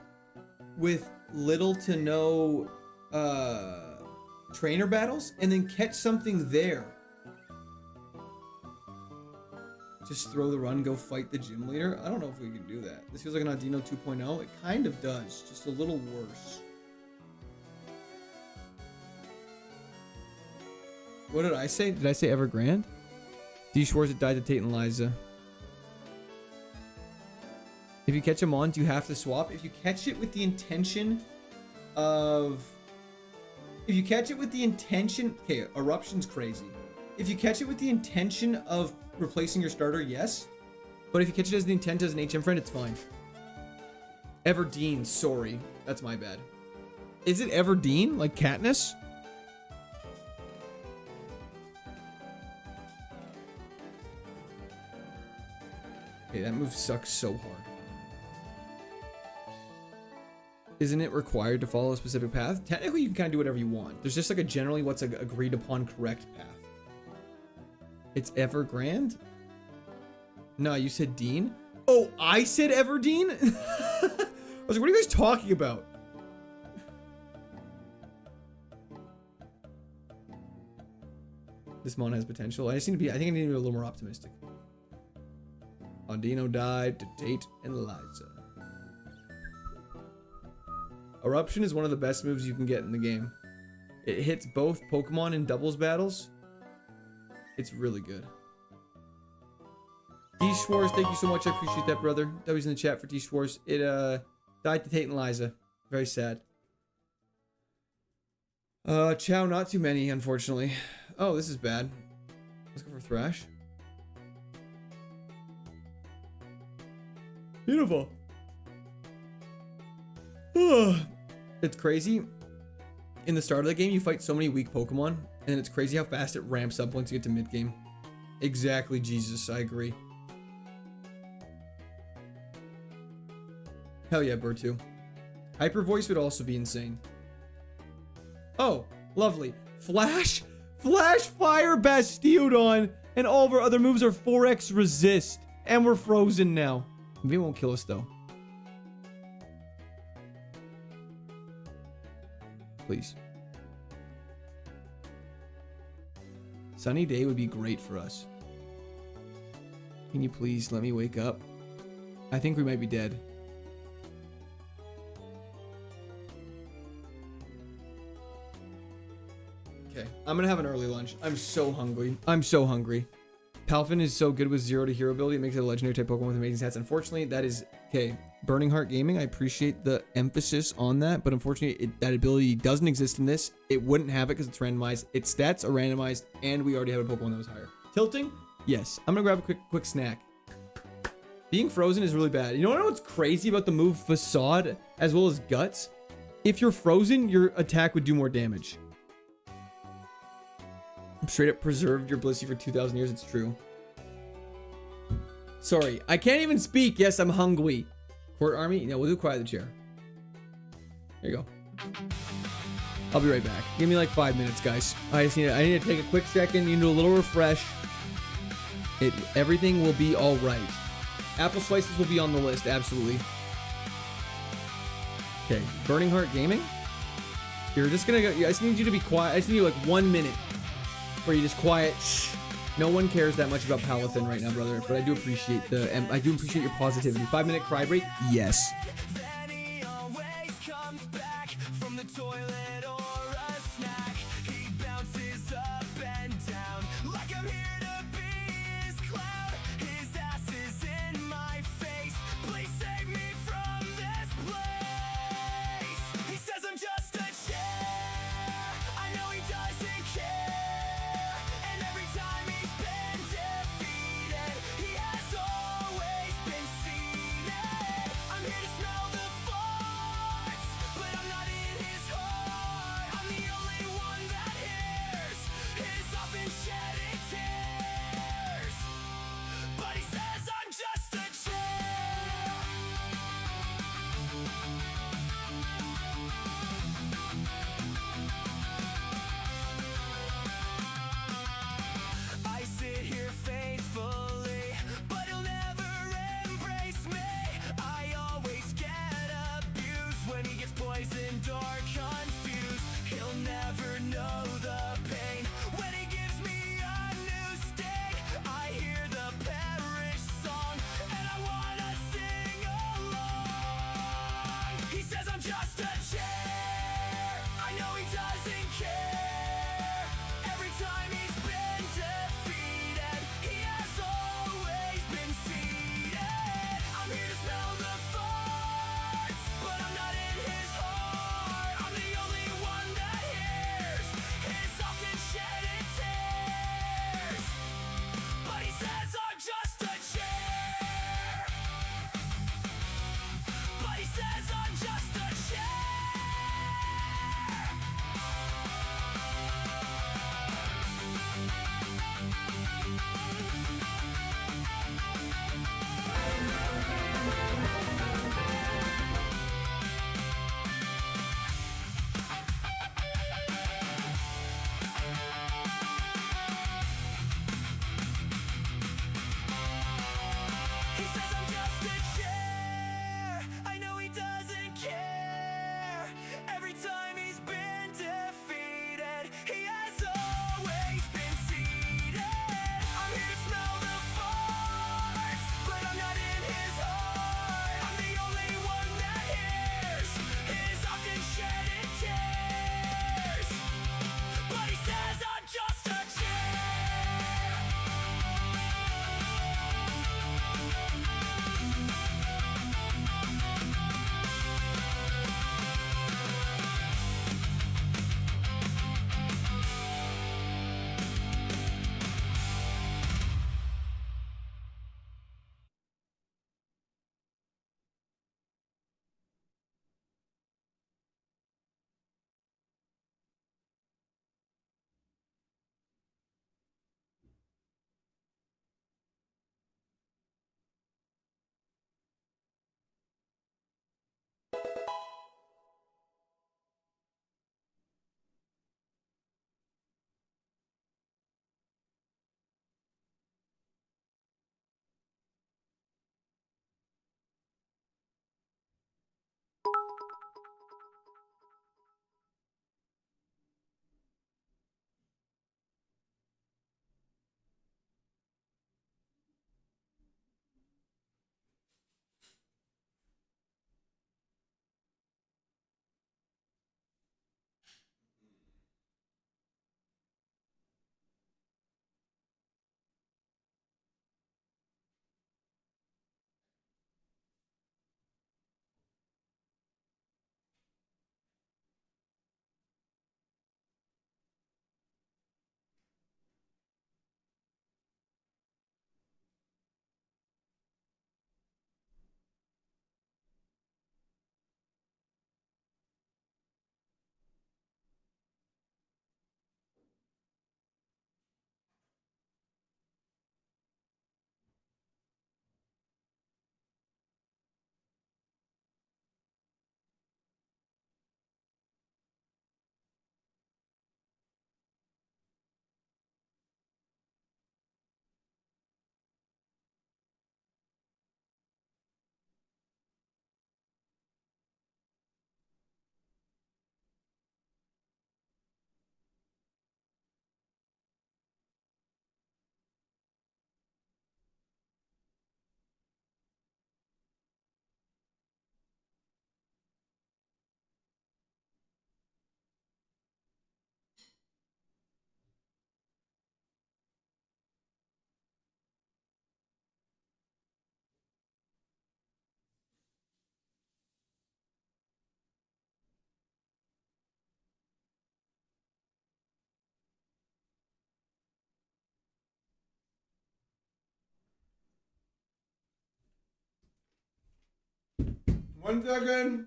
with little to no trainer battles and then catch something there. Just throw the run, go fight the gym leader. I don't know if we can do that. This feels like an Audino 2.0. It kind of does, just a little worse. What did I say? Did I say Evergrande? D. Schwartz died to Tate and Liza. If you catch a Mont, you have to swap. If you catch it with the intention of... If you catch it with the intention... Okay, Eruption's crazy. If you catch it with the intention of replacing your starter, yes. But if you catch it as the intent as an HM friend, it's fine. Everdeen, sorry. That's my bad. Is it Everdeen? Like Katniss? Okay, that move sucks so hard. Isn't it required to follow a specific path? Technically, you can kind of do whatever you want. There's just like a generally what's an agreed upon correct path. It's Evergrande? No, you said Dean? Oh, I said Everdeen? I was like, what are you guys talking about? This Mon has potential. I think I need to be a little more optimistic. Audino died to Tate and Liza. Eruption is one of the best moves you can get in the game. It hits both Pokemon in doubles battles. It's really good. D. Schwartz, thank you so much. I appreciate that, brother. W's in the chat for D. Schwartz. It died to Tate and Liza. Very sad. Chow, not too many, unfortunately. Oh, this is bad. Let's go for Thrash. Beautiful. It's crazy. In the start of the game, you fight so many weak Pokemon, and it's crazy how fast it ramps up once you get to mid-game. Exactly, Jesus. I agree. Hell yeah, Birtu. Hyper Voice would also be insane. Oh, lovely. Flash? Flash Fire Bastiodon, and all of our other moves are 4x resist, and we're frozen now. Maybe it won't kill us though. Please. sunny day would be great for us. Can you please let me wake up? I think we might be dead. Okay, I'm gonna have an early lunch. I'm so hungry. I'm so hungry. Palfin is so good with 0 to hero ability. It makes it a legendary type Pokemon with amazing stats. Unfortunately, that is... Okay, Burning Heart Gaming, I appreciate the emphasis on that, but unfortunately, that ability doesn't exist in this. It wouldn't have it because it's randomized. Its stats are randomized, and we already have a Pokemon that was higher. Tilting? Yes. I'm gonna grab a quick snack. Being frozen is really bad. You know what's crazy about the move Facade as well as Guts? If you're frozen, your attack would do more damage. Straight up preserved your Blissey for 2,000 years. It's true. Sorry, I can't even speak. Yes, I'm hungry. Court Army? No, we'll do Quiet the Chair. There you go. I'll be right back. Give me like 5 minutes, guys. I need to take a quick second. You need a little refresh. Everything will be all right. Apple slices will be on the list, absolutely. Okay, Burning Heart Gaming. You're just gonna go. I just need you to be quiet. I just need like 1 minute where you just quiet. Shh. No one cares that much about Palathin right now, brother. But I do appreciate your positivity. 5-minute cry break. Yes. Then he always comes back from the toilet or a snack. He bounces up and down like I'm here to be his clown. His ass is in my face. Please save me from this place. He says I'm just a chair. I know he doesn't care. And every time he's been defeated, he has always been seated. I'm here to smell the farts, but I'm not in his heart. I'm the only one that hears his often shedding tears. But he says I'm just a chair. I sit here faithfully, but he'll never embrace me. I always get abused when he gets poisoned or confused. He'll never know the pain when he gives me a new sting. I hear the parish song and I wanna sing along. He says I'm just a chair. I know he doesn't care. Every time he's been defeated, he has always been seated. I'm here to smell the farts, but I'm not in his heart. I'm the only one that hears his often shedding tears. But he says I'm just a chair. But he says I'm just a chair. He says I'm just a chair. I know he doesn't care. Every time he's been defeated, he has always been seated. I'm here to smell the farts, but I'm not in his heart. I'm the only one that hears his often shedding tears. But he says I'm just a chair. 1 second.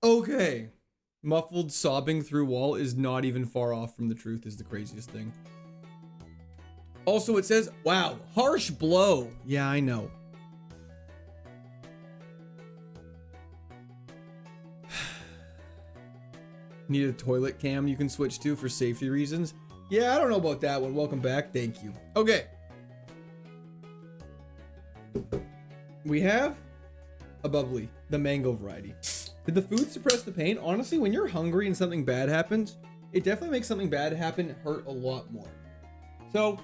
Okay. Muffled sobbing through wall is not even far off from the truth is the craziest thing. Also, it says, wow, harsh blow. Yeah, I know. Need a toilet cam you can switch to for safety reasons? Yeah, I don't know about that one. Welcome back. Thank you. Okay. We have a bubbly, the mango variety. Did the food suppress the pain? Honestly, when you're hungry and something bad happens, it definitely makes something bad happen hurt a lot more. So,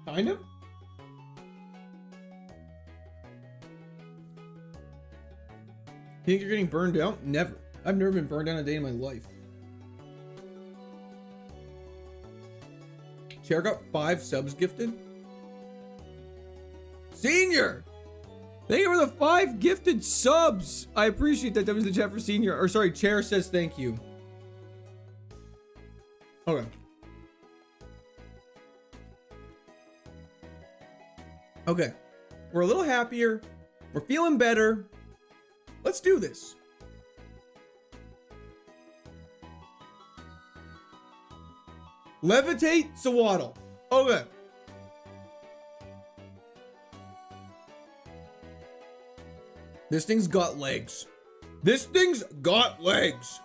kind of. You think you're getting burned out? Never. I've never been burned down a day in my life. Chair got 5 subs gifted. Senior! Thank you for the 5 gifted subs. I appreciate that. That was the chat for Senior. Or sorry, Chair says thank you. Okay. Okay. We're a little happier. We're feeling better. Let's do this. Levitate Sawaddle. Okay. This thing's got legs. This thing's got legs.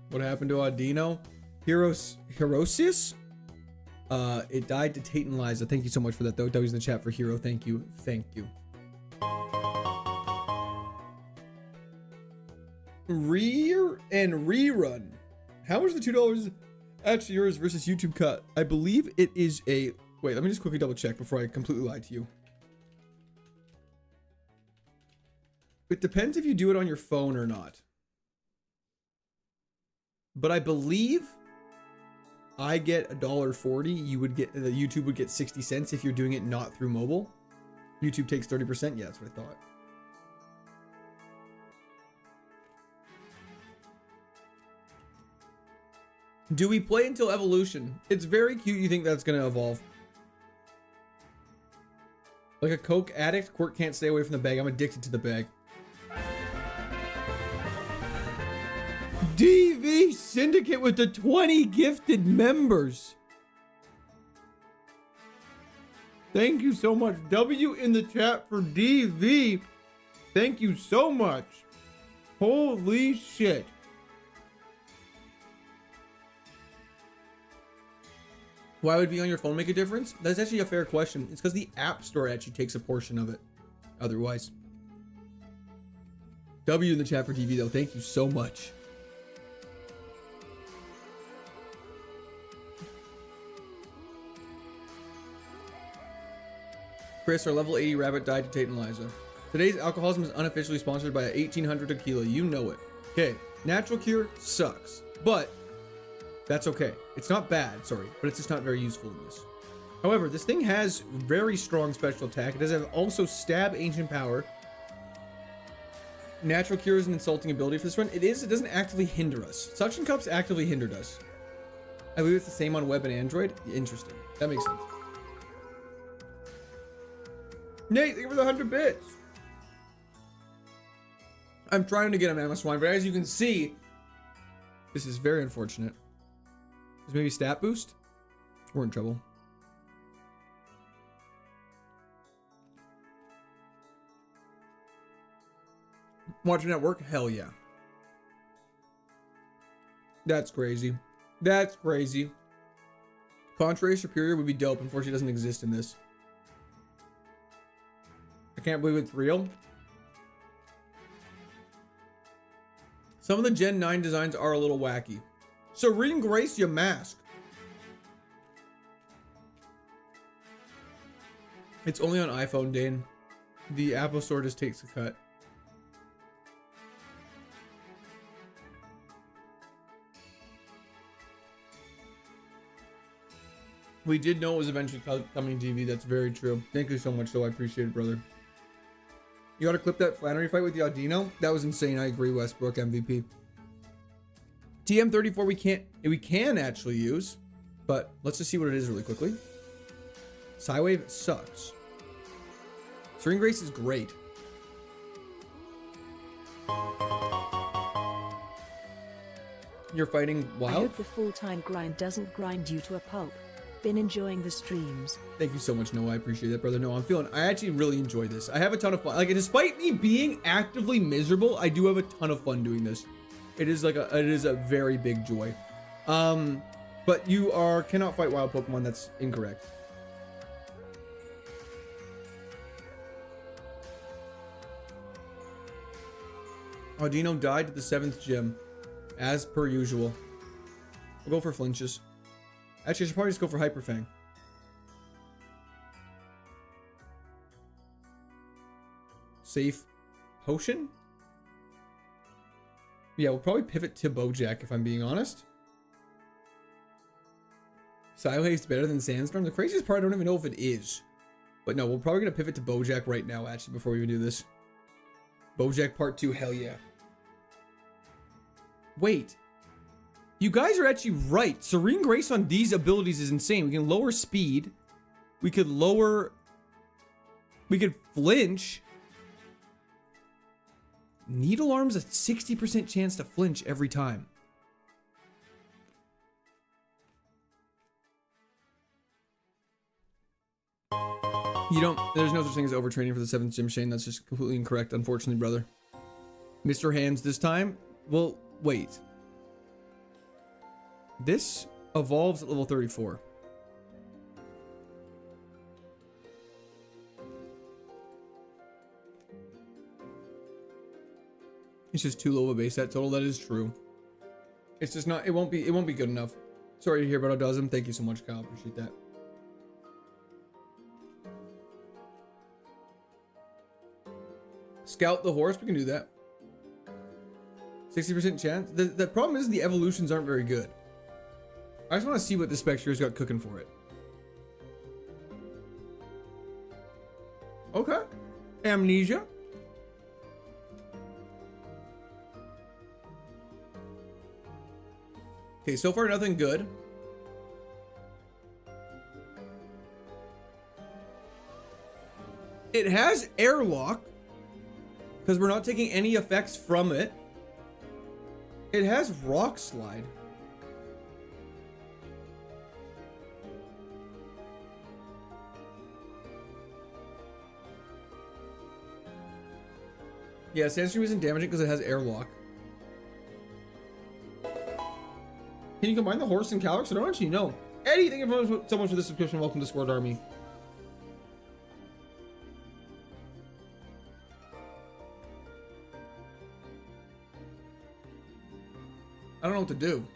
What happened to Audino? Herosius? It died to Tate and Liza. Thank you so much for that, though. W's in the chat for Hero. Thank you. Thank you. Rear and rerun. How much is the $2 actually yours versus YouTube cut? I believe it is a... Wait, let me just quickly double check before I completely lie to you. It depends if you do it on your phone or not. But I believe I get $1.40. You would get... YouTube would get 60 cents if you're doing it not through mobile. YouTube takes 30%. Yeah, that's what I thought. Do we play until evolution? It's very cute. You think that's going to evolve. Like a Coke addict, Quirk can't stay away from the bag. I'm addicted to the bag. DV Syndicate with the 20 gifted members. Thank you so much. W in the chat for DV. Thank you so much. Holy shit. Why would be on your phone make a difference? That's actually a fair question. It's because the App Store actually takes a portion of it. Otherwise. W in the chat for TV though. Thank you so much. Chris, our level 80 rabbit died to Tate and Liza. Today's alcoholism is unofficially sponsored by 1800 tequila. You know it. Okay. Natural cure sucks. But that's okay. It's not bad, sorry, but it's just not very useful in this. However, this thing has very strong special attack. It does have also stab, ancient power. Natural cure is an insulting ability for this run. It doesn't actively hinder us. Suction cups actively hindered us. I believe it's the same on web and Android. Interesting. That makes sense. Nate, thank you for the 100 bits. I'm trying to get a Mammoth Swine, but as you can see, this is very unfortunate. Is maybe stat boost? We're in trouble. Watching network? Hell yeah. That's crazy. That's crazy. Contrary Superior would be dope. Unfortunately, it doesn't exist in this. I can't believe it's real. Some of the Gen 9 designs are a little wacky. Serene Grace, your mask. It's only on iPhone, Dane. The Apple Store just takes a cut. We did know it was eventually coming TV. That's very true. Thank you so much, though. I appreciate it, brother. You got to clip that Flannery fight with the Audino? That was insane. I agree, Westbrook MVP. TM34 we can actually use, but let's just see what it is really quickly. Psywave sucks. Serene Grace is great. You're fighting I wild? hope the full-time grind doesn't grind you to a pulp. Been enjoying the streams. Thank you so much, Noah. I appreciate that, brother. No, I actually really enjoy this. I have a ton of fun. Like, despite me being actively miserable, I do have a ton of fun doing this. It is a very big joy. But you cannot fight wild Pokemon. That's incorrect. Audino died at the 7th gym, as per usual. We'll go for flinches. Actually, I should probably just go for Hyper Fang. Safe potion? Yeah, we'll probably pivot to Bojack if I'm being honest. Psywave's better than Sandstorm. The craziest part, I don't even know if it is. But no, we're probably going to pivot to Bojack right now, actually, before we even do this. Bojack Part 2, hell yeah. Wait. You guys are actually right. Serene Grace on these abilities is insane. We can lower speed. We could flinch. Needle Arm's a 60% chance to flinch every time. There's no such thing as overtraining for the 7th gym, Shane. That's just completely incorrect, unfortunately, brother. Mr. Hands this time? Well, wait. This evolves at level 34. It's just too low of a base set total. That is true. It's just not. It won't be good enough. Sorry to hear about Audism. Thank you so much, Kyle. Appreciate that. Scout the horse. We can do that. 60% chance. The problem is the evolutions aren't very good. I just want to see what the Spectre's got cooking for it. Okay. Amnesia. Okay, so far nothing good. It has airlock because we're not taking any effects from it. It has rock slide. Yeah, Sandstream isn't damaging because it has airlock. Can you combine the horse and Calyx? I don't actually know. Eddie, thank you so much for the subscription. Welcome to Squad Army. I don't know what to do.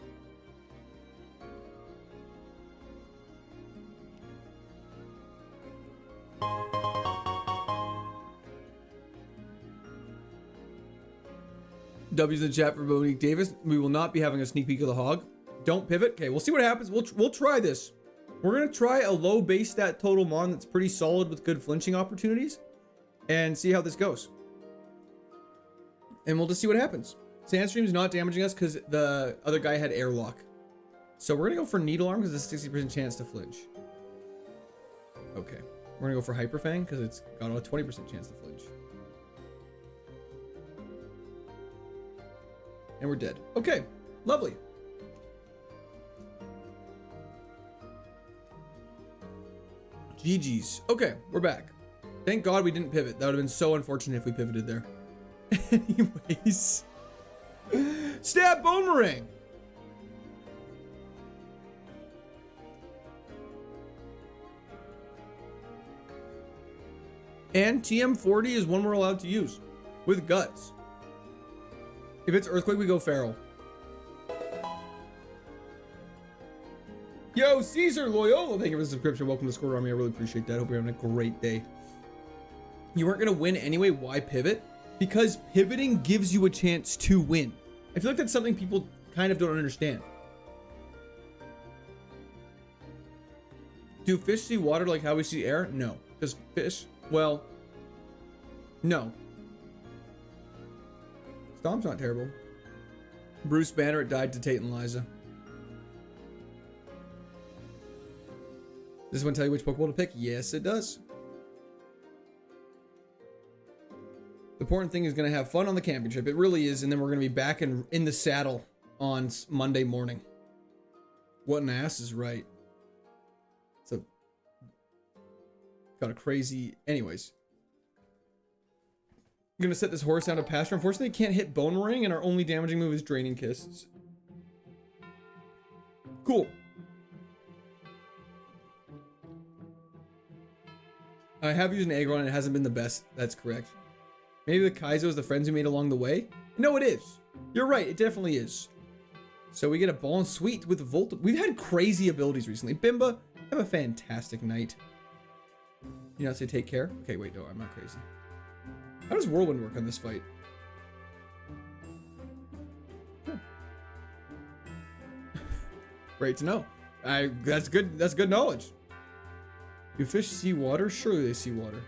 W's in the chat for Monique Davis. We will not be having a sneak peek of the hog. Don't pivot. Okay, we'll see what happens. We'll try this. We're gonna try a low base stat total mon that's pretty solid with good flinching opportunities, and see how this goes. And we'll just see what happens. Sandstream's not damaging us because the other guy had airlock. So we're gonna go for Needle Arm because it's a 60% chance to flinch. Okay, we're gonna go for Hyper Fang because it's got a 20% chance to flinch. And we're dead. Okay, lovely. GG's. Okay, we're back. Thank God we didn't pivot. That would have been so unfortunate if we pivoted there. Anyways. Stab Boomerang. And TM40 is one we're allowed to use with guts. If it's Earthquake, we go Feral. Yo, Caesar Loyola, thank you for the subscription. Welcome to Squad Army. I really appreciate that. Hope you're having a great day. You weren't going to win anyway. Why pivot? Because pivoting gives you a chance to win. I feel like that's something people kind of don't understand. Do fish see water like how we see air? No. Because fish, well, no. Stomp's not terrible. Bruce Banner, it died to Tate and Liza. Does this one tell you which Pokeball to pick? Yes, it does. The important thing is going to have fun on the camping trip. It really is. And then we're going to be back in the saddle on Monday morning. What an ass is right. So, got a crazy... Anyways. I'm going to set this horse down to pasture. Unfortunately, it can't hit Bone Ring, and our only damaging move is Draining Kisses. Cool. I have used an Aggron, and it hasn't been the best. That's correct. Maybe the Kaizo is the friends we made along the way? No, it is. You're right. It definitely is. So we get a Ball and Sweet with Volta. We've had crazy abilities recently. Bimba, have a fantastic night. You not say take care? Okay, wait, no, I'm not crazy. How does Whirlwind work on this fight? Great to know. That's good knowledge. Do fish see water? Surely they see water.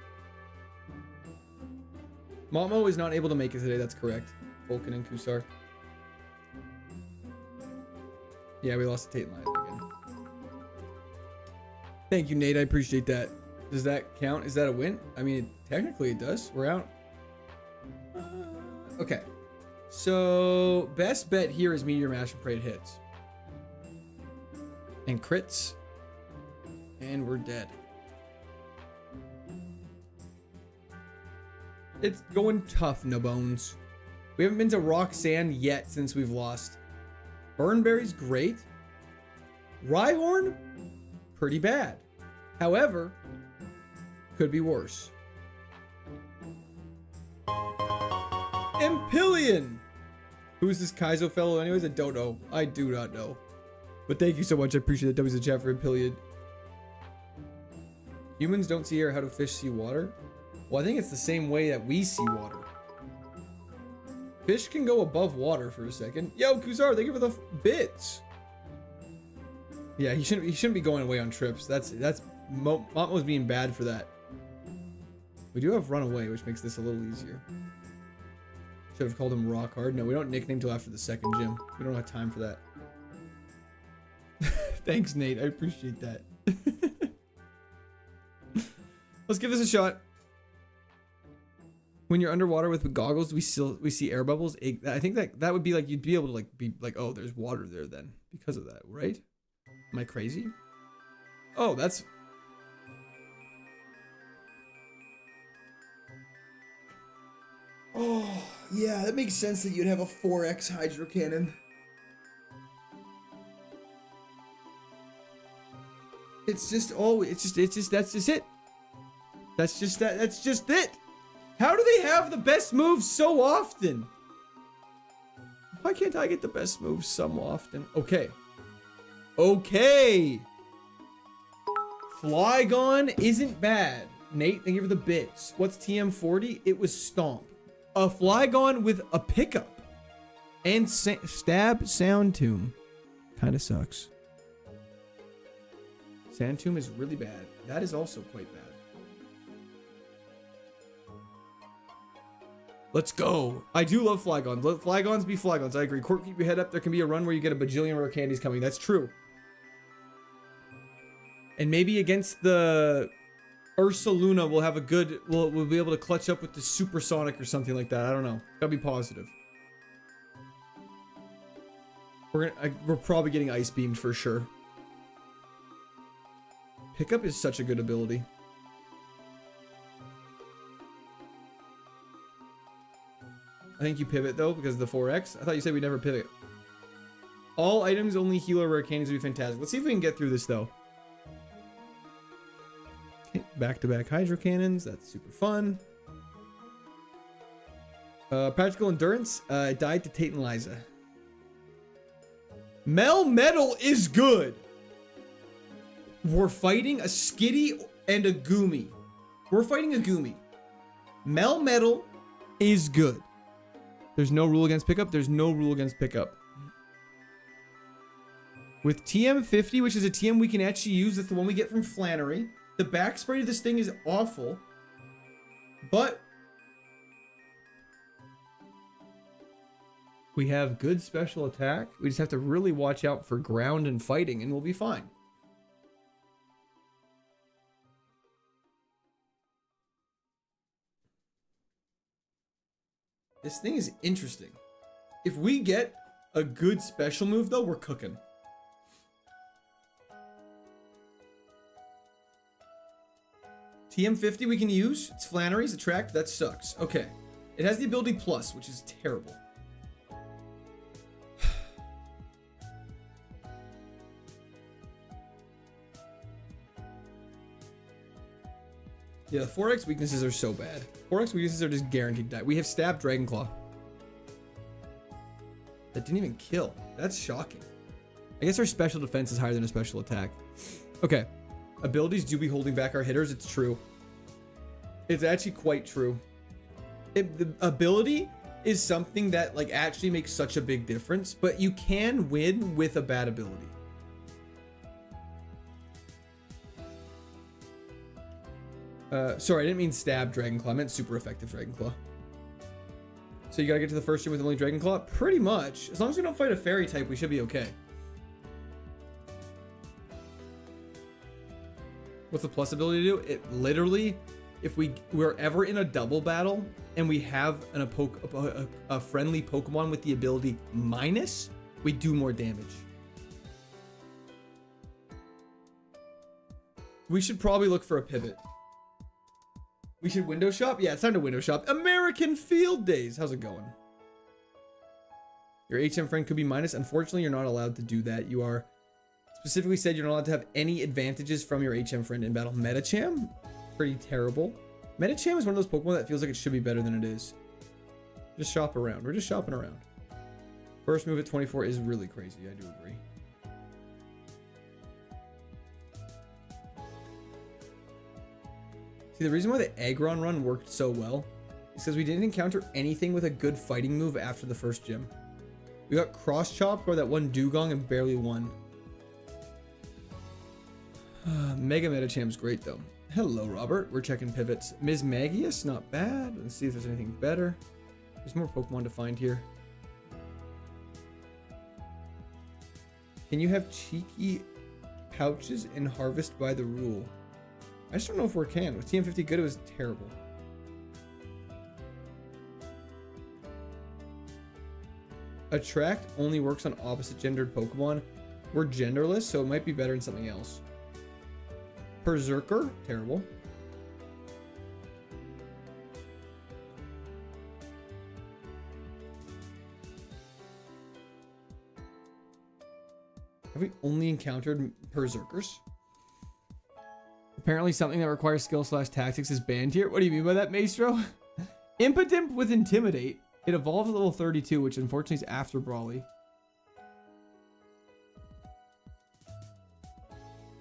Momo is not able to make it today, that's correct. Vulcan and Kusar. Yeah, we lost to Tate and Liza again. Thank you, Nate. I appreciate that. Does that count? Is that a win? I mean, technically it does. We're out. Okay. So, best bet here is Meteor Mash and Parade hits. And crits. And we're dead. It's going tough, no bones. We haven't been to Rock Sand yet since we've lost. Burnberry's great. Rhyhorn, pretty bad. However, could be worse. Empyrean! Who's this Kaizo fellow anyways? I don't know. I do not know. But thank you so much. I appreciate that. W's in chat for Empyrean. Humans don't see air. How do fish see water? Well, I think it's the same way that we see water. Fish can go above water for a second. Yo, Kuzar, thank you for the bits. Yeah, he shouldn't be going away on trips. That's Momo's being bad for that. We do have Runaway, which makes this a little easier. Should have called him Rock Hard. No, we don't nickname till after the second gym. We don't have time for that. Thanks, Nate. I appreciate that. Let's give this a shot. When you're underwater with goggles, we see air bubbles. I think that would be like you'd be able to be like, oh, there's water there then because of that, right? Am I crazy? Oh, that's. Oh, yeah, that makes sense that you'd have a 4x Hydro Cannon. It's just that's just it. That's just it. How do they have the best moves so often? Why can't I get the best moves so often? Okay. Okay. Flygon isn't bad. Nate, thank you for the bits. What's TM40? It was Stomp. A Flygon with a pickup. And Stab Sound Tomb. Kinda sucks. Sand Tomb is really bad. That is also quite bad. Let's go. I do love Flygons. Let Flygons be Flygons. I agree. Court, keep your head up. There can be a run where you get a bajillion rare candies coming. That's true. And maybe against the Ursaluna, we'll have a good... We'll be able to clutch up with the Supersonic or something like that. I don't know. Gotta be positive. We're probably getting Ice Beamed for sure. Pickup is such a good ability. I think you pivot though because of the 4x. I thought you said we never pivot. All items only heal or rare candies would be fantastic. Let's see if we can get through this though. Okay, back-to-back Hydro Cannons. That's super fun. Practical Endurance. Died to Tate and Liza. Melmetal is good. We're fighting a Skitty and a Goomy. We're fighting a Goomy. Melmetal is good. There's no rule against pickup. There's no rule against pickup. With TM50, which is a TM we can actually use, that's the one we get from Flannery. The back spray to this thing is awful, but we have good special attack. We just have to really watch out for ground and fighting, and we'll be fine. This thing is interesting. If we get a good special move, though, we're cooking. TM50 we can use. It's Flannery's attract. That sucks. Okay. It has the ability plus, which is terrible. Yeah, the 4x weaknesses are so bad. 4x weaknesses are just guaranteed to die. We have Stab Dragonclaw. That didn't even kill. That's shocking. I guess our special defense is higher than a special attack. Okay. Abilities do be holding back our hitters. It's true. It's actually quite true. The ability is something that like actually makes such a big difference, but you can win with a bad ability. Sorry, I didn't mean Stab Dragonclaw. I meant super effective Dragonclaw. So you gotta get to the first gym with only Dragonclaw? Pretty much. As long as we don't fight a fairy type, we should be okay. What's the plus ability to do? It literally, if we're ever in a double battle and we have a friendly Pokemon with the ability minus, we do more damage. We should probably look for a pivot. We should window shop? Yeah, it's time to window shop. American Field Days. How's it going? Your HM friend could be minus. Unfortunately, you're not allowed to do that. You are specifically said you're not allowed to have any advantages from your HM friend in battle. Medicham? Pretty terrible. Medicham is one of those Pokemon that feels like it should be better than it is. Just shop around. We're just shopping around. First move at 24 is really crazy. I do agree. See, the reason why the Aggron run worked so well is because we didn't encounter anything with a good fighting move after the first gym. We got cross chopped by that one Dugong and barely won. Mega Medicham's great though. Hello, Robert. We're checking pivots. Ms. Magius, not bad. Let's see if there's anything better. There's more Pokemon to find here. Can you have cheeky pouches and harvest by the rule? I just don't know if we can. With TM50 good, it was terrible. Attract only works on opposite gendered Pokemon. We're genderless, so it might be better in something else. Berserker, terrible. Have we only encountered Berserkers? Apparently something that requires skill/tactics is banned here. What do you mean by that, Maestro? Impotent with Intimidate. It evolves at level 32, which unfortunately is after Brawly.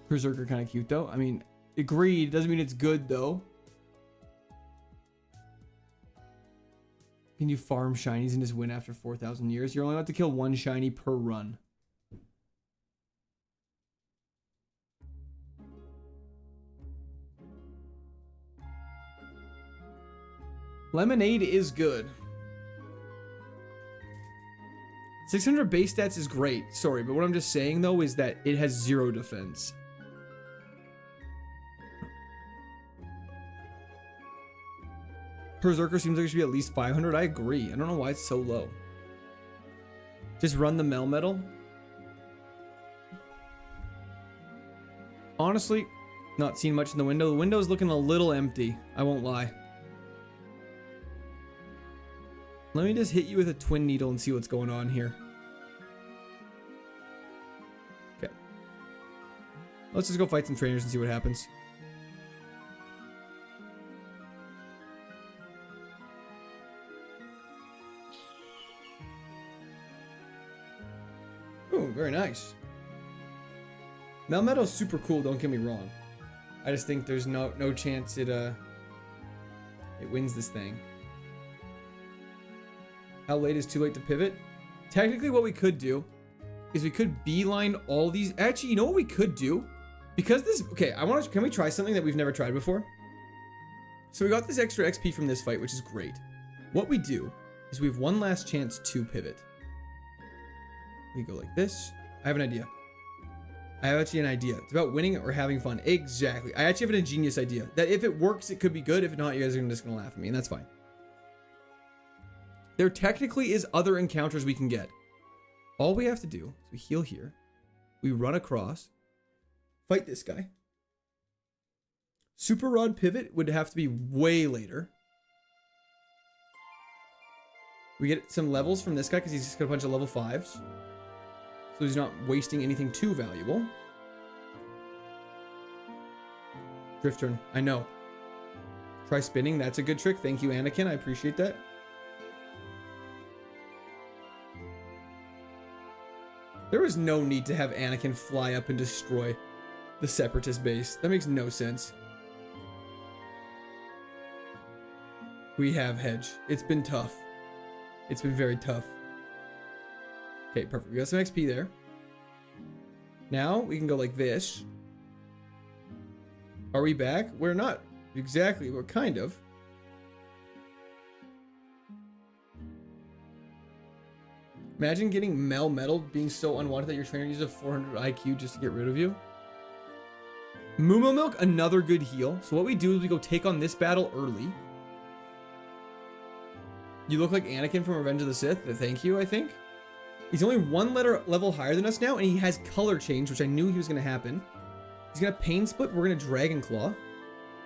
Berserker kind of cute though. I mean, agreed. Doesn't mean it's good though. Can you farm shinies and just win after 4,000 years? You're only allowed to kill one shiny per run. Lemonade is good. 600 base stats is great. Sorry, but what I'm just saying though is that it has 0 defense. Berserker seems like it should be at least 500. I agree. I don't know why it's so low. Just run the Melmetal. Honestly, not seeing much in the window. The window's looking a little empty. I won't lie. Let me just hit you with a Twin Needle and see what's going on here. Okay. Let's just go fight some trainers and see what happens. Ooh, very nice. Melmetal's super cool, don't get me wrong. I just think there's no chance it wins this thing. How late is too late to pivot? Technically what we could do is we could beeline all these. Actually, you know what we could do? Because this, okay, can we try something that we've never tried before? So we got this extra XP from this fight, which is great. What we do is we have one last chance to pivot. We go like this. I have an idea. I have actually an idea. It's about winning or having fun. Exactly. I actually have an ingenious idea that if it works, it could be good. If not, you guys are just going to laugh at me, and that's fine. There technically is other encounters we can get. All we have to do is we heal here. We run across. Fight this guy. Super Rod pivot would have to be way later. We get some levels from this guy because he's just got a bunch of level 5s. So he's not wasting anything too valuable. Drift turn. I know. Try spinning. That's a good trick. Thank you, Anakin. I appreciate that. There was no need to have Anakin fly up and destroy the Separatist base. That makes no sense. We have hedge. It's been tough. It's been very tough. Okay, perfect. We got some XP there. Now we can go like this. Are we back? We're not exactly. We're kind of. Imagine getting Melmetal being so unwanted that your trainer uses a 400 IQ just to get rid of you. Mumo Milk, another good heal. So what we do is we go take on this battle early. You look like Anakin from Revenge of the Sith. Thank you, I think. He's only one level higher than us now, and he has color change, which I knew he was going to happen. He's going to Pain Split. We're going to Dragon Claw.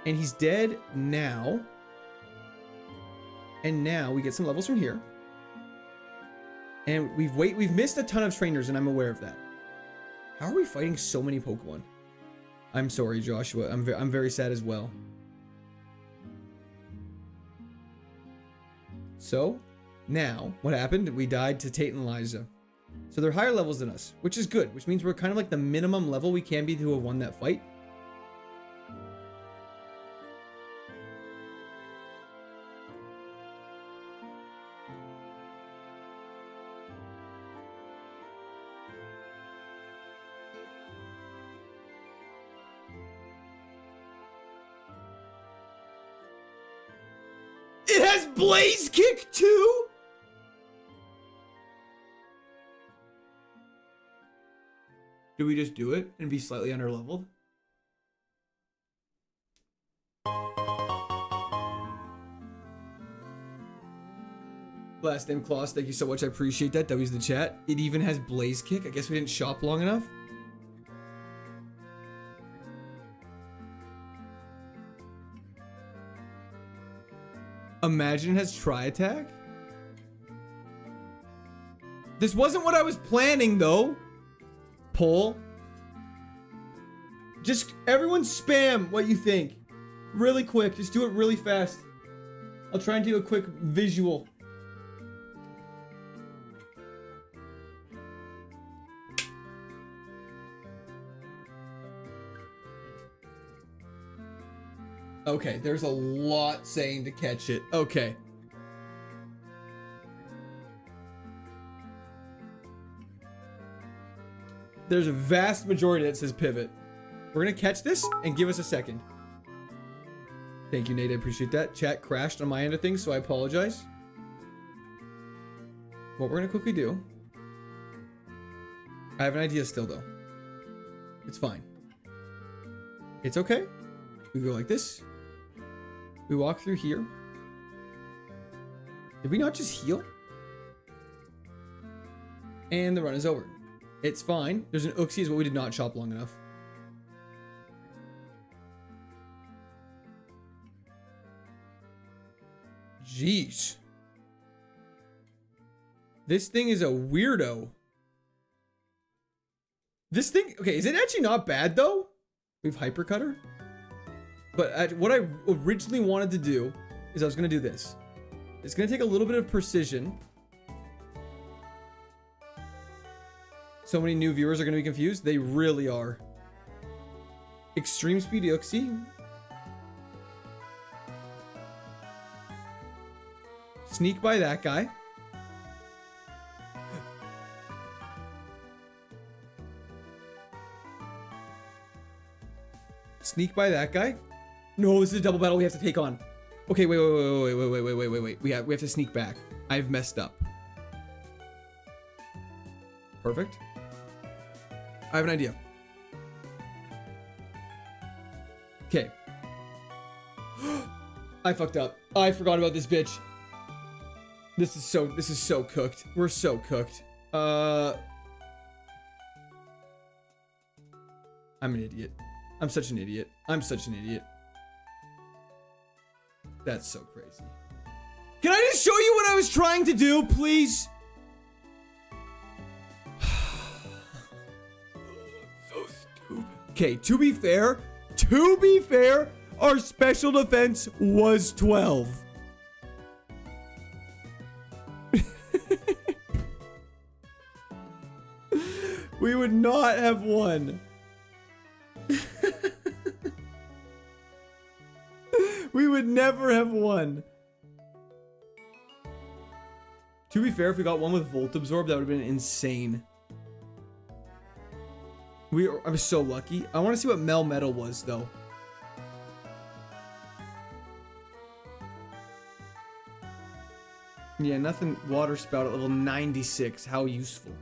And he's dead now. And now we get some levels from here. And we've missed a ton of trainers, and I'm aware of that. How are we fighting so many Pokemon? I'm sorry, Joshua. I'm very sad as well. So, now, what happened? We died to Tate and Liza. So they're higher levels than us, which is good, which means we're kind of like the minimum level we can be to have won that fight. It has Blaze Kick too? Do we just do it and be slightly underleveled? Last name Klaus, thank you so much. I appreciate that. W's the chat. It even has Blaze Kick. I guess we didn't shop long enough. Imagine it has Tri-Attack. This wasn't what I was planning though. Pull. Just everyone spam what you think. Really quick. Just do it really fast. I'll try and do a quick visual. Okay, there's a lot saying to catch it. Okay. There's a vast majority that says pivot. We're gonna catch this and give us a second. Thank you, Nate. I appreciate that. Chat crashed on my end of things, so I apologize. What we're gonna quickly do. I have an idea still, though. It's fine. It's okay. We go like this. We walk through here. Did we not just heal? And the run is over. It's fine. There's an Uxie, is what we did not chop long enough. Jeez. This thing is a weirdo. This thing, okay, is it actually not bad though? We have Hypercutter. But what I originally wanted to do is I was going to do this. It's going to take a little bit of precision. So many new viewers are going to be confused. They really are. Extreme Speed Uxie. Sneak by that guy. Sneak by that guy. No, this is a double battle we have to take on. Okay, wait. We have to sneak back. I've messed up. Perfect. I have an idea. Okay. I fucked up. I forgot about this bitch. This is so cooked. We're so cooked. I'm an idiot. I'm such an idiot. That's so crazy. Can I just show you what I was trying to do, please? So stupid. Okay, to be fair, our special defense was 12. We would not have won. We would never have won. To be fair, if we got one with Volt Absorb, that would have been insane. I'm so lucky. I want to see what Mel Metal was, though. Yeah, nothing. Water Spout at level 96. How useful.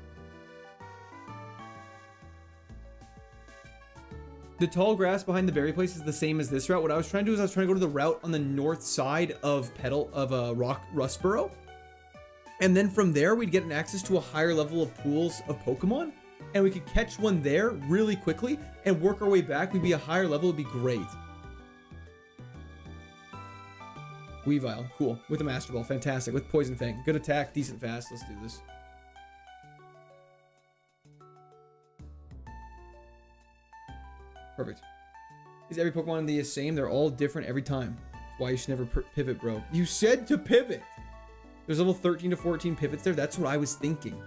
The tall grass behind the berry place is the same as this route. What I was trying to do is I was trying to go to the route on the north side of Rustboro. And then from there, we'd get an access to a higher level of pools of Pokemon. And we could catch one there really quickly and work our way back. We'd be a higher level. It'd be great. Weavile. Cool. With a Master Ball. Fantastic. With Poison Fang. Good attack. Decent fast. Let's do this. Perfect. Is every Pokemon the same? They're all different every time. That's why you should never pivot, bro. You said to pivot. There's level 13 to 14 pivots there. That's what I was thinking.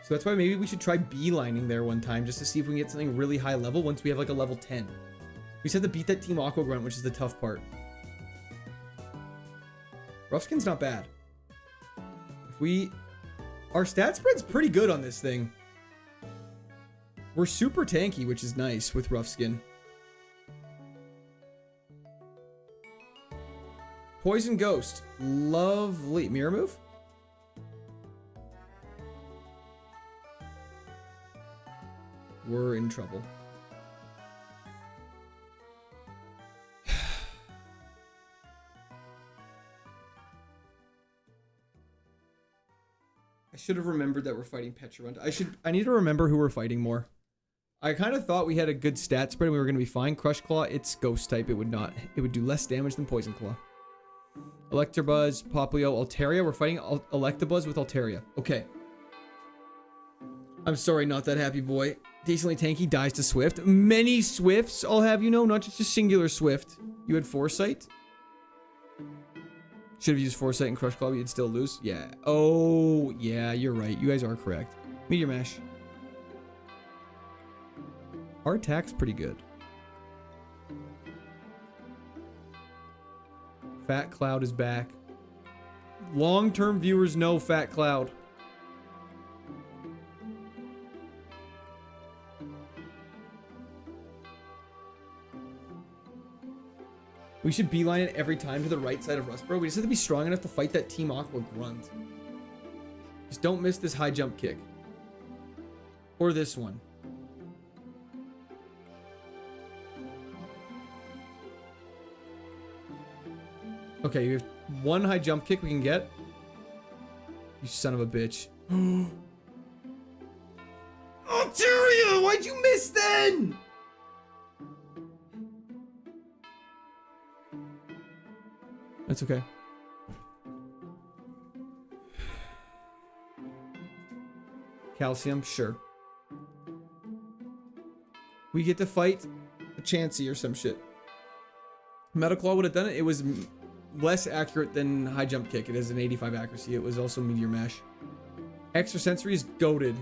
So that's why maybe we should try beelining there one time just to see if we can get something really high level once we have like a level 10. We just have to beat that Team Aqua Grunt, which is the tough part. Rough Skin's not bad. Our stat spread's pretty good on this thing. We're super tanky, which is nice with Rough Skin. Poison Ghost. Lovely. Mirror move? We're in trouble. I should have remembered that we're fighting Pecharunt. I need to remember who we're fighting more. I kind of thought we had a good stat spread and we were going to be fine. Crush Claw, it's Ghost type. It would do less damage than Poison Claw. Electabuzz, Popplio, Altaria. We're fighting Electabuzz with Altaria. Okay. I'm sorry, not that happy boy. Decently tanky, dies to Swift. Many Swifts, I'll have you know, not just a singular Swift. You had Foresight? Should have used Foresight and Crush Claw, but you'd still lose. Yeah. Oh, yeah, you're right. You guys are correct. Meteor Mash. Our attack's pretty good. Fat Cloud is back. Long-term viewers know Fat Cloud. We should beeline it every time to the right side of Rustboro. We just have to be strong enough to fight that Team Aqua Grunt. Just don't miss this high jump kick. Or this one. Okay, we have one high jump kick we can get. You son of a bitch. Altaria! Why'd you miss then? That's okay. Calcium, sure. We get to fight a Chansey or some shit. Metal Claw would have done it. It was less accurate than high jump kick. It has an 85 accuracy. It was also Meteor Mash. Extrasensory is goated.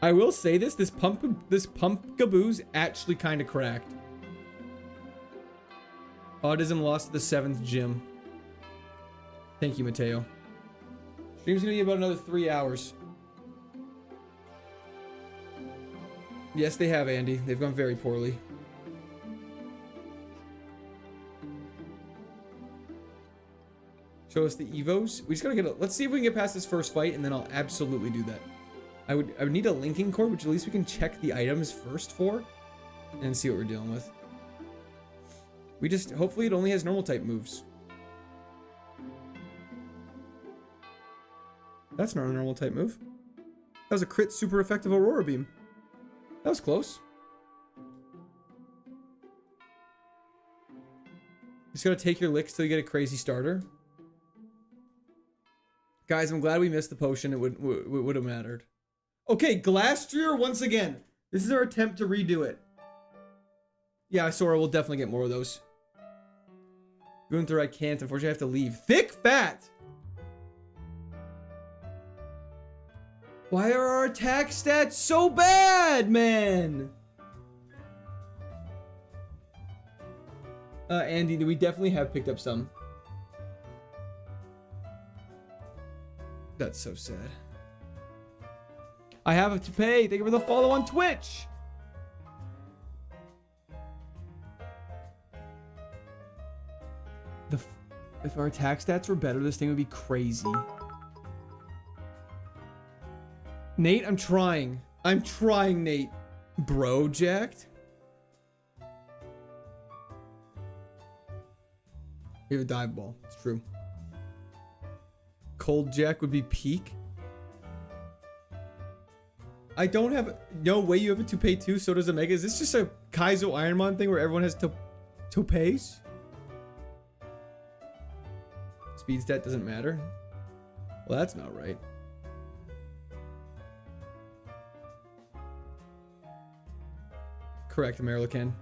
I will say this Pumpkaboo's actually kind of cracked. Autism lost to the 7th gym. Thank you, Mateo. Stream's gonna be about another 3 hours. Yes, they have, Andy. They've gone very poorly. Show us the Evos. We just gotta get let's see if we can get past this first fight, and then I'll absolutely do that. I would need a linking cord, which at least we can check the items first for, and see what we're dealing with. We just, hopefully it only has normal type moves. That's not a normal type move. That was a crit super effective Aurora Beam. That was close. Just gotta take your licks till you get a crazy starter. Guys, I'm glad we missed the potion. It would have mattered. Okay, Glastrier once again. This is our attempt to redo it. Yeah, Sora will definitely get more of those. Gunther, I can't. Unfortunately, I have to leave. Thick Fat! Why are our attack stats so bad, man? Andy, we definitely have picked up some. That's so sad. I have to pay. Thank you for the follow on Twitch. If our attack stats were better, this thing would be crazy. Nate, I'm trying. I'm trying, Nate. Bro, jacked. We have a dive ball. It's true. Cold Jack would be peak. I don't have... No way you have a toupee too, so does Omega. Is this just a KAIZO IRONMON thing where everyone has toupees? Speed stat doesn't matter. Well, that's not right. Correct, American.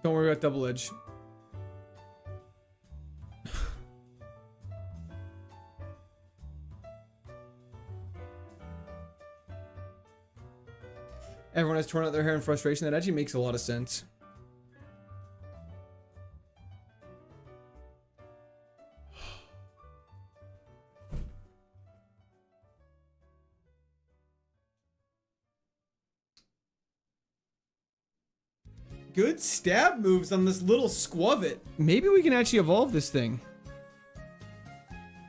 Don't worry about double edge. Everyone has torn out their hair in frustration. That actually makes a lot of sense. Good stab moves on this little squavit. Maybe we can actually evolve this thing.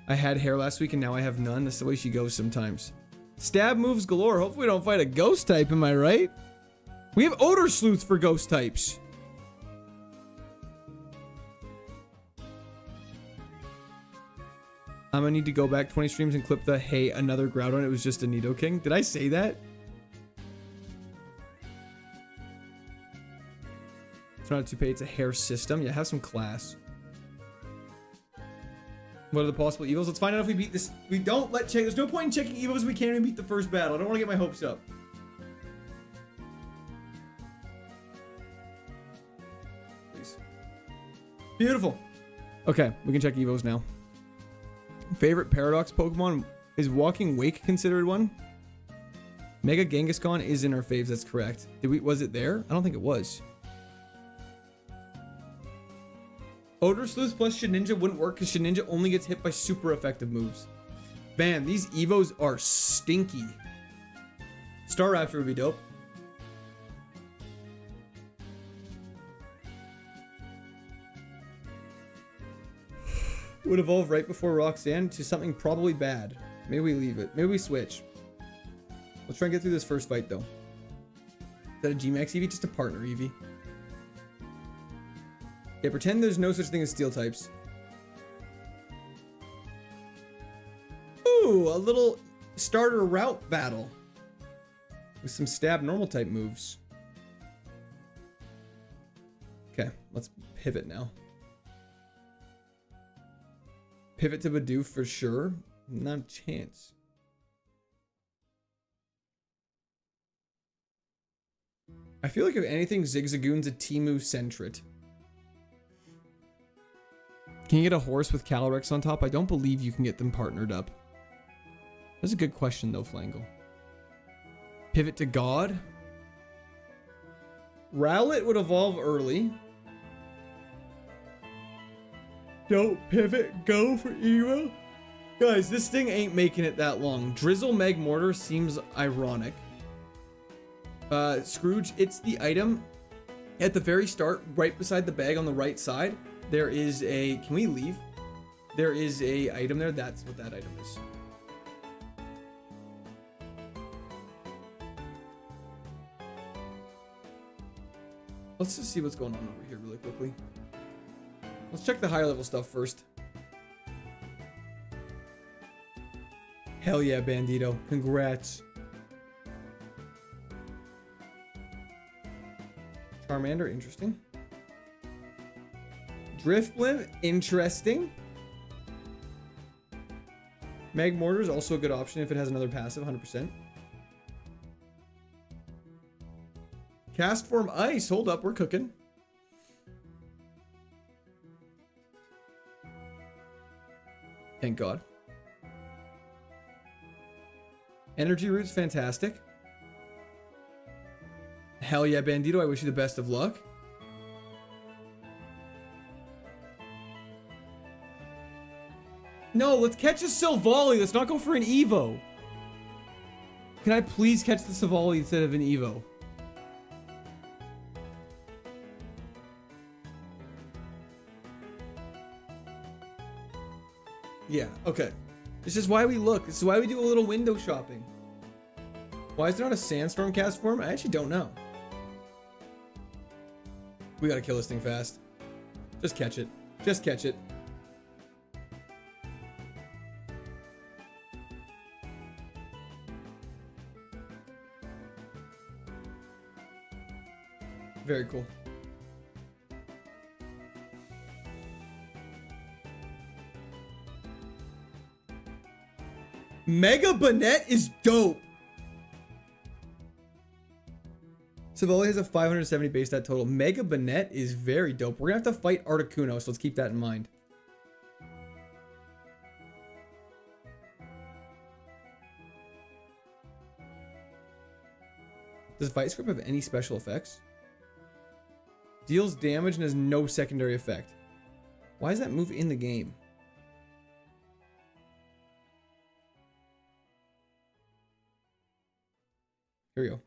I had hair last week and now I have none. That's the way she goes sometimes. Stab moves galore. Hopefully we don't fight a ghost type, am I right? We have Odor Sleuths for ghost types. I'm gonna need to go back 20 streams and clip the hey, another Groudon. It was just a Nidoking. Did I say that? It's not a toupee, it's a hair system. Yeah, have some class. What are the possible evils? Let's find out if we beat this. We don't let check. There's no point in checking evils. We can't even beat the first battle. I don't want to get my hopes up. Please. Beautiful. Okay, we can check evos now. Favorite Paradox Pokemon? Is Walking Wake considered one? Mega Kangaskhan is in our faves. That's correct. Was it there? I don't think it was. Odor Sleuth plus Shedinja wouldn't work because Shedinja only gets hit by super effective moves. Man, these Evos are stinky. Star Raptor would be dope. Would evolve right before Roxanne to something probably bad. Maybe we leave it. Maybe we switch. Let's try and get through this first fight though. Is that a G-Max Eevee? Just a partner Eevee. Yeah, pretend there's no such thing as steel types. Ooh, a little starter route battle. With some stab normal type moves. Okay, let's pivot now. Pivot to Bidoof for sure. Not a chance. I feel like if anything, Zigzagoon's a Temu Centrit. Can you get a horse with Calyrex on top? I don't believe you can get them partnered up. That's a good question though, Flangle. Pivot to God? Rowlet would evolve early. Don't pivot, go for Evo. Guys, this thing ain't making it that long. Drizzle Magmortar seems ironic. Scrooge, it's the item at the very start, right beside the bag on the right side. There is a, can we leave? There is a item there. That's what that item is. Let's just see what's going on over here really quickly. Let's check the higher level stuff first. Hell yeah, Bandito. Congrats. Charmander, interesting. Drifblim, interesting. Magmortar is also a good option if it has another passive, 100%. Cast Form Ice, hold up, we're cooking. Thank God. Energy Root's fantastic. Hell yeah, Bandito, I wish you the best of luck. No, let's catch a Silvally. Let's not go for an Evo. Can I please catch the Silvally instead of an Evo? Yeah, okay. This is why we look. This is why we do a little window shopping. Why is there not a Sandstorm cast form? I actually don't know. We gotta kill this thing fast. Just catch it. Just catch it. Very cool. Mega Banette is dope. Silvally has a 570 base stat total. Mega Banette is very dope. We're gonna have to fight Articuno, so let's keep that in mind. Does Vice Grip have any special effects? Deals damage and has no secondary effect. Why is that move in the game? Here we go.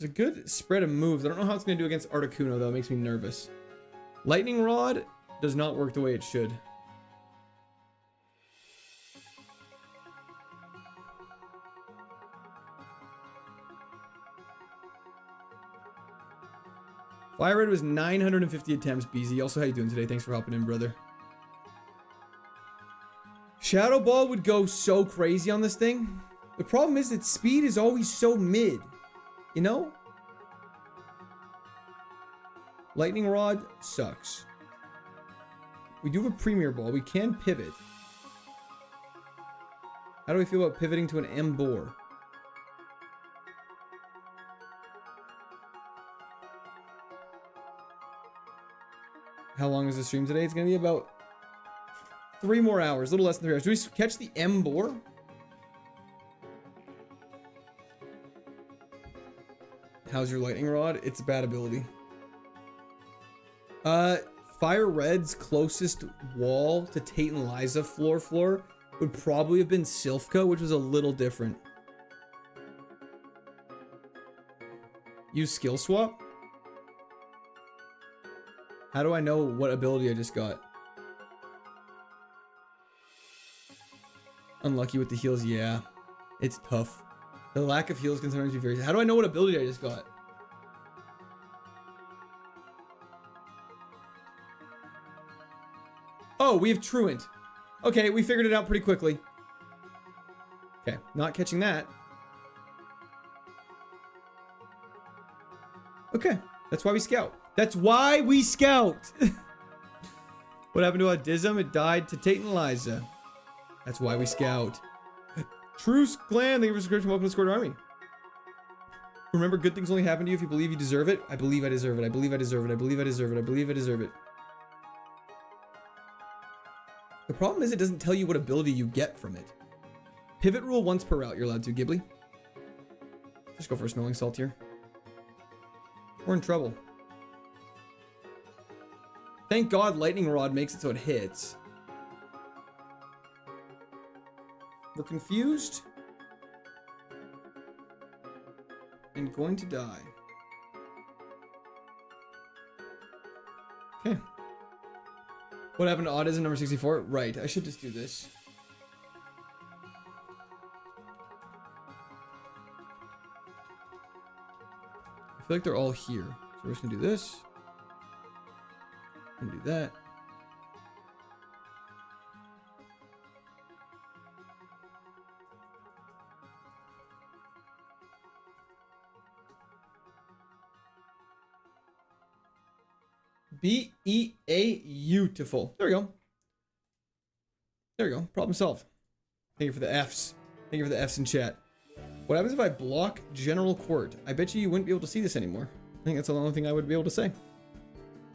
It's a good spread of moves. I don't know how it's going to do against Articuno, though. It makes me nervous. Lightning Rod does not work the way it should. Fire Red was 950 attempts, BZ. Also, how you doing today? Thanks for hopping in, brother. Shadow Ball would go so crazy on this thing. The problem is that speed is always so mid. You know? Lightning Rod sucks. We do have a Premier Ball. We can pivot. How do we feel about pivoting to an Emboar? How long is the stream today? It's going to be about 3 more hours. A little less than 3 hours. Do we catch the Emboar? How's your Lightning Rod? It's a bad ability. Fire Red's closest wall to Tate and Liza floor would probably have been Silphca, which was a little different. Use Skill Swap? How do I know what ability I just got? Unlucky with the heals, yeah. It's tough. The lack of heals can sometimes be very... How do I know what ability I just got? Oh, we have Truant. Okay, we figured it out pretty quickly. Okay, not catching that. Okay, that's why we scout. That's why we scout! What happened to Audism? It died to Tate and Liza. That's why we scout. Truce Clan, thank you for subscription. Welcome to the Squared Army. Remember, good things only happen to you if you believe you deserve it. I believe I deserve it. I believe I deserve it. I believe I deserve it. I believe I deserve it. The problem is it doesn't tell you what ability you get from it. Pivot rule once per route. You're allowed to, Ghibli. Just go for a Smelling Salt here. We're in trouble. Thank God lightning rod makes it so it hits. We're confused. And going to die. Okay. What happened to autism number 64? Right, I should just do this. I feel like they're all here. So we're just gonna do this. And do that. Beautiful. There we go. There we go. Problem solved. Thank you for the Fs. Thank you for the Fs in chat. What happens if I block General Court? I bet you wouldn't be able to see this anymore. I think that's the only thing I would be able to say.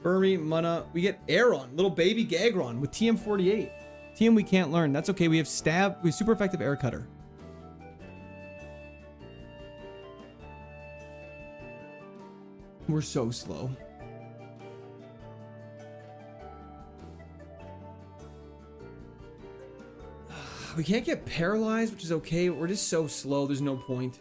Burmy, Munna. We get Aeron, little baby Gagron with TM48. TM we can't learn. That's okay. We have Stab. We have super effective Air Cutter. We're so slow. We can't get paralyzed, which is okay, but we're just so slow, there's no point.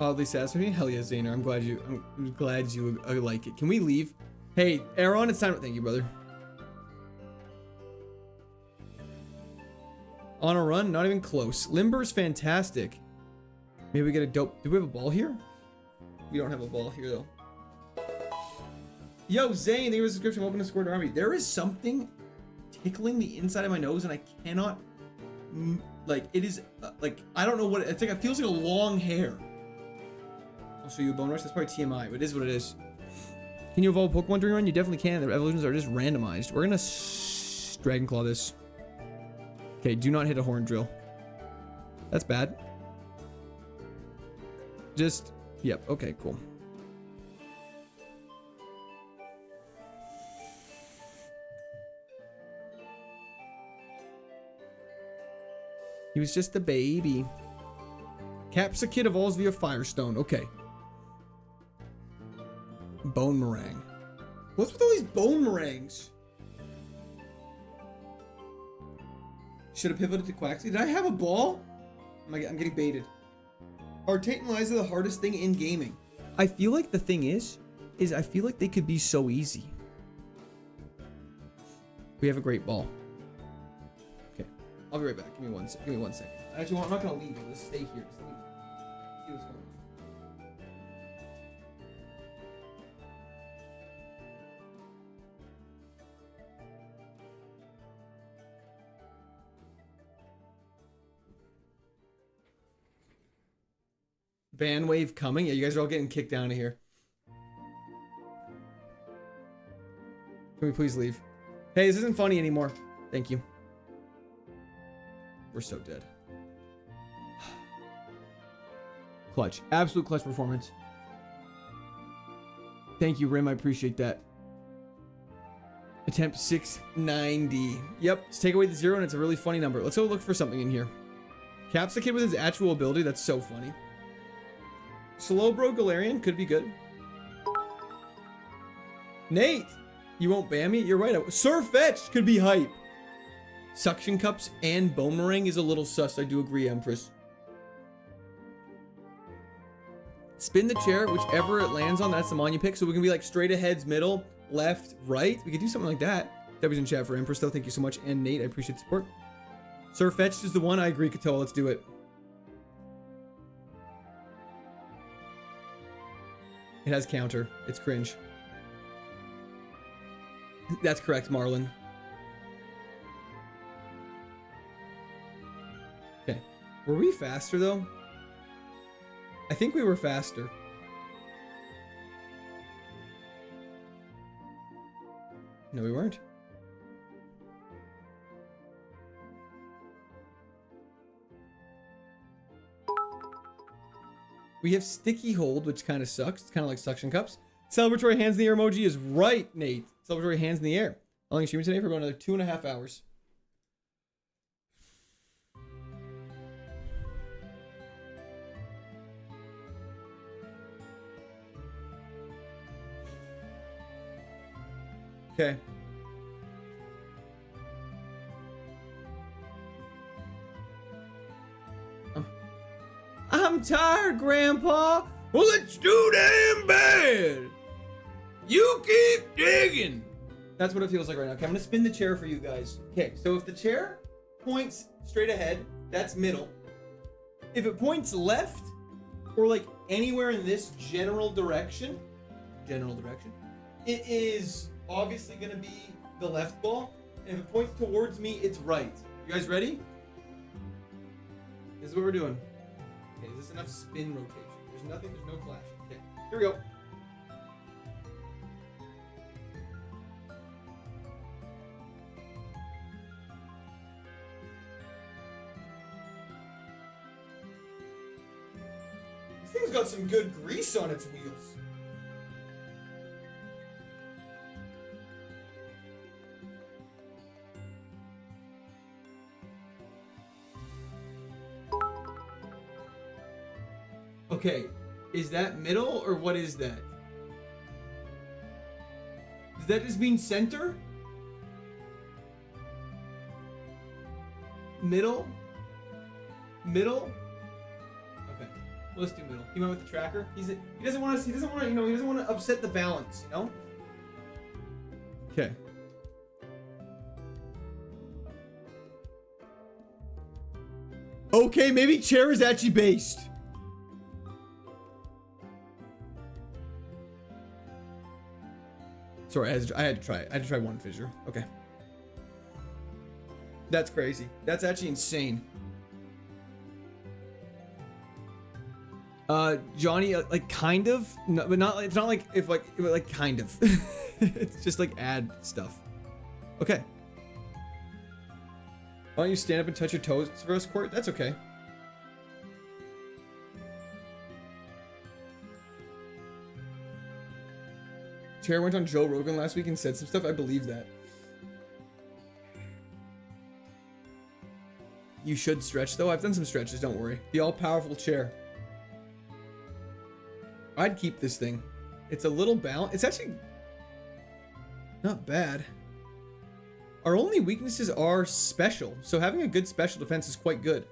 Oddly satisfying? Hell yeah, Zaner. I'm glad you like it. Can we leave? Hey, Aaron, it's time to thank you, brother. On a run, not even close. Limber's fantastic. Maybe we get a dope. Do we have a ball here? We don't have a ball here though. Yo, Zane, thank you for the subscription. Welcome to Squared Army. There is something tickling the inside of my nose, and I cannot, like, it is, like, I don't know what, it's like, it feels like a long hair. I'll show you a bone rush. That's probably TMI, but it is what it is. Can you evolve Pokemon during a run? You definitely can. The evolutions are just randomized. We're gonna Dragon Claw this. Okay, do not hit a horn drill. That's bad. Just, yep, okay, cool. He was just a baby. Capsicid evolves via Firestone. Okay. Bone Meringue. What's with all these bone meringues? Should have pivoted to Quaxley. Did I have a ball? I'm getting baited. Are Tate and Liza the hardest thing in gaming? I feel like the thing is I feel like they could be so easy. We have a great ball. I'll be right back. Give me one second. Actually, I'm not gonna leave. I'll just stay here. Just leave. See what's going on. Ban wave coming. Yeah, you guys are all getting kicked out of here. Can we please leave? Hey, this isn't funny anymore. Thank you. We're so dead. Clutch. Absolute clutch performance. Thank you, Rim. I appreciate that. Attempt 690. Yep. Let's take away the 0 and it's a really funny number. Let's go look for something in here. Capsicid with his actual ability. That's so funny. Slowbro Galarian could be good. Nate! You won't ban me? You're right. Surfetch could be hype. Suction Cups and Boomerang is a little sus. I do agree, Empress. Spin the chair, whichever it lands on, that's the mon you pick. So we can be like straight aheads, middle, left, right. We could do something like that. That was in chat for Empress, though. Thank you so much. And Nate, I appreciate the support. Surfetched is the one. I agree, Katoa. Let's do it. It has counter. It's cringe. That's correct, Marlon. Okay. Were we faster, though? I think we were faster. No, we weren't. We have Sticky Hold, which kind of sucks. It's kind of like Suction Cups. Celebratory hands in the air emoji is right, Nate. Celebratory hands in the air. I'll only stream today for about another 2.5 hours. Okay. I'm tired, Grandpa. Well, it's too damn bad. You keep digging. That's what it feels like right now. Okay, I'm gonna spin the chair for you guys. Okay, so if the chair points straight ahead, that's middle. If it points left, or like anywhere in this general direction, it is obviously gonna be the left ball. And if it points towards me, it's right. You guys ready? This is what we're doing. Okay, is this enough spin rotation? There's no flash. Okay, here we go. This thing's got some good grease on its wheels. Okay, is that middle or what is that? Does that just mean center? Middle? Middle? Okay, well, let's do middle. He went with the tracker. He doesn't want to upset the balance, you know? Okay. Okay, maybe chair is actually based. Sorry, I had to try it. I had to try one fissure. Okay. That's crazy. That's actually insane. Johnny, like kind of, no, but not. It's not like if like kind of. It's just like add stuff. Okay. Why don't you stand up and touch your toes for us, Court? That's okay. Chair went on Joe Rogan last week and said some stuff. I believe that. You should stretch though. I've done some stretches, don't worry. The all-powerful chair. I'd keep this thing. It's a little balanced. It's actually not bad. Our only weaknesses are special, so having a good special defense is quite good.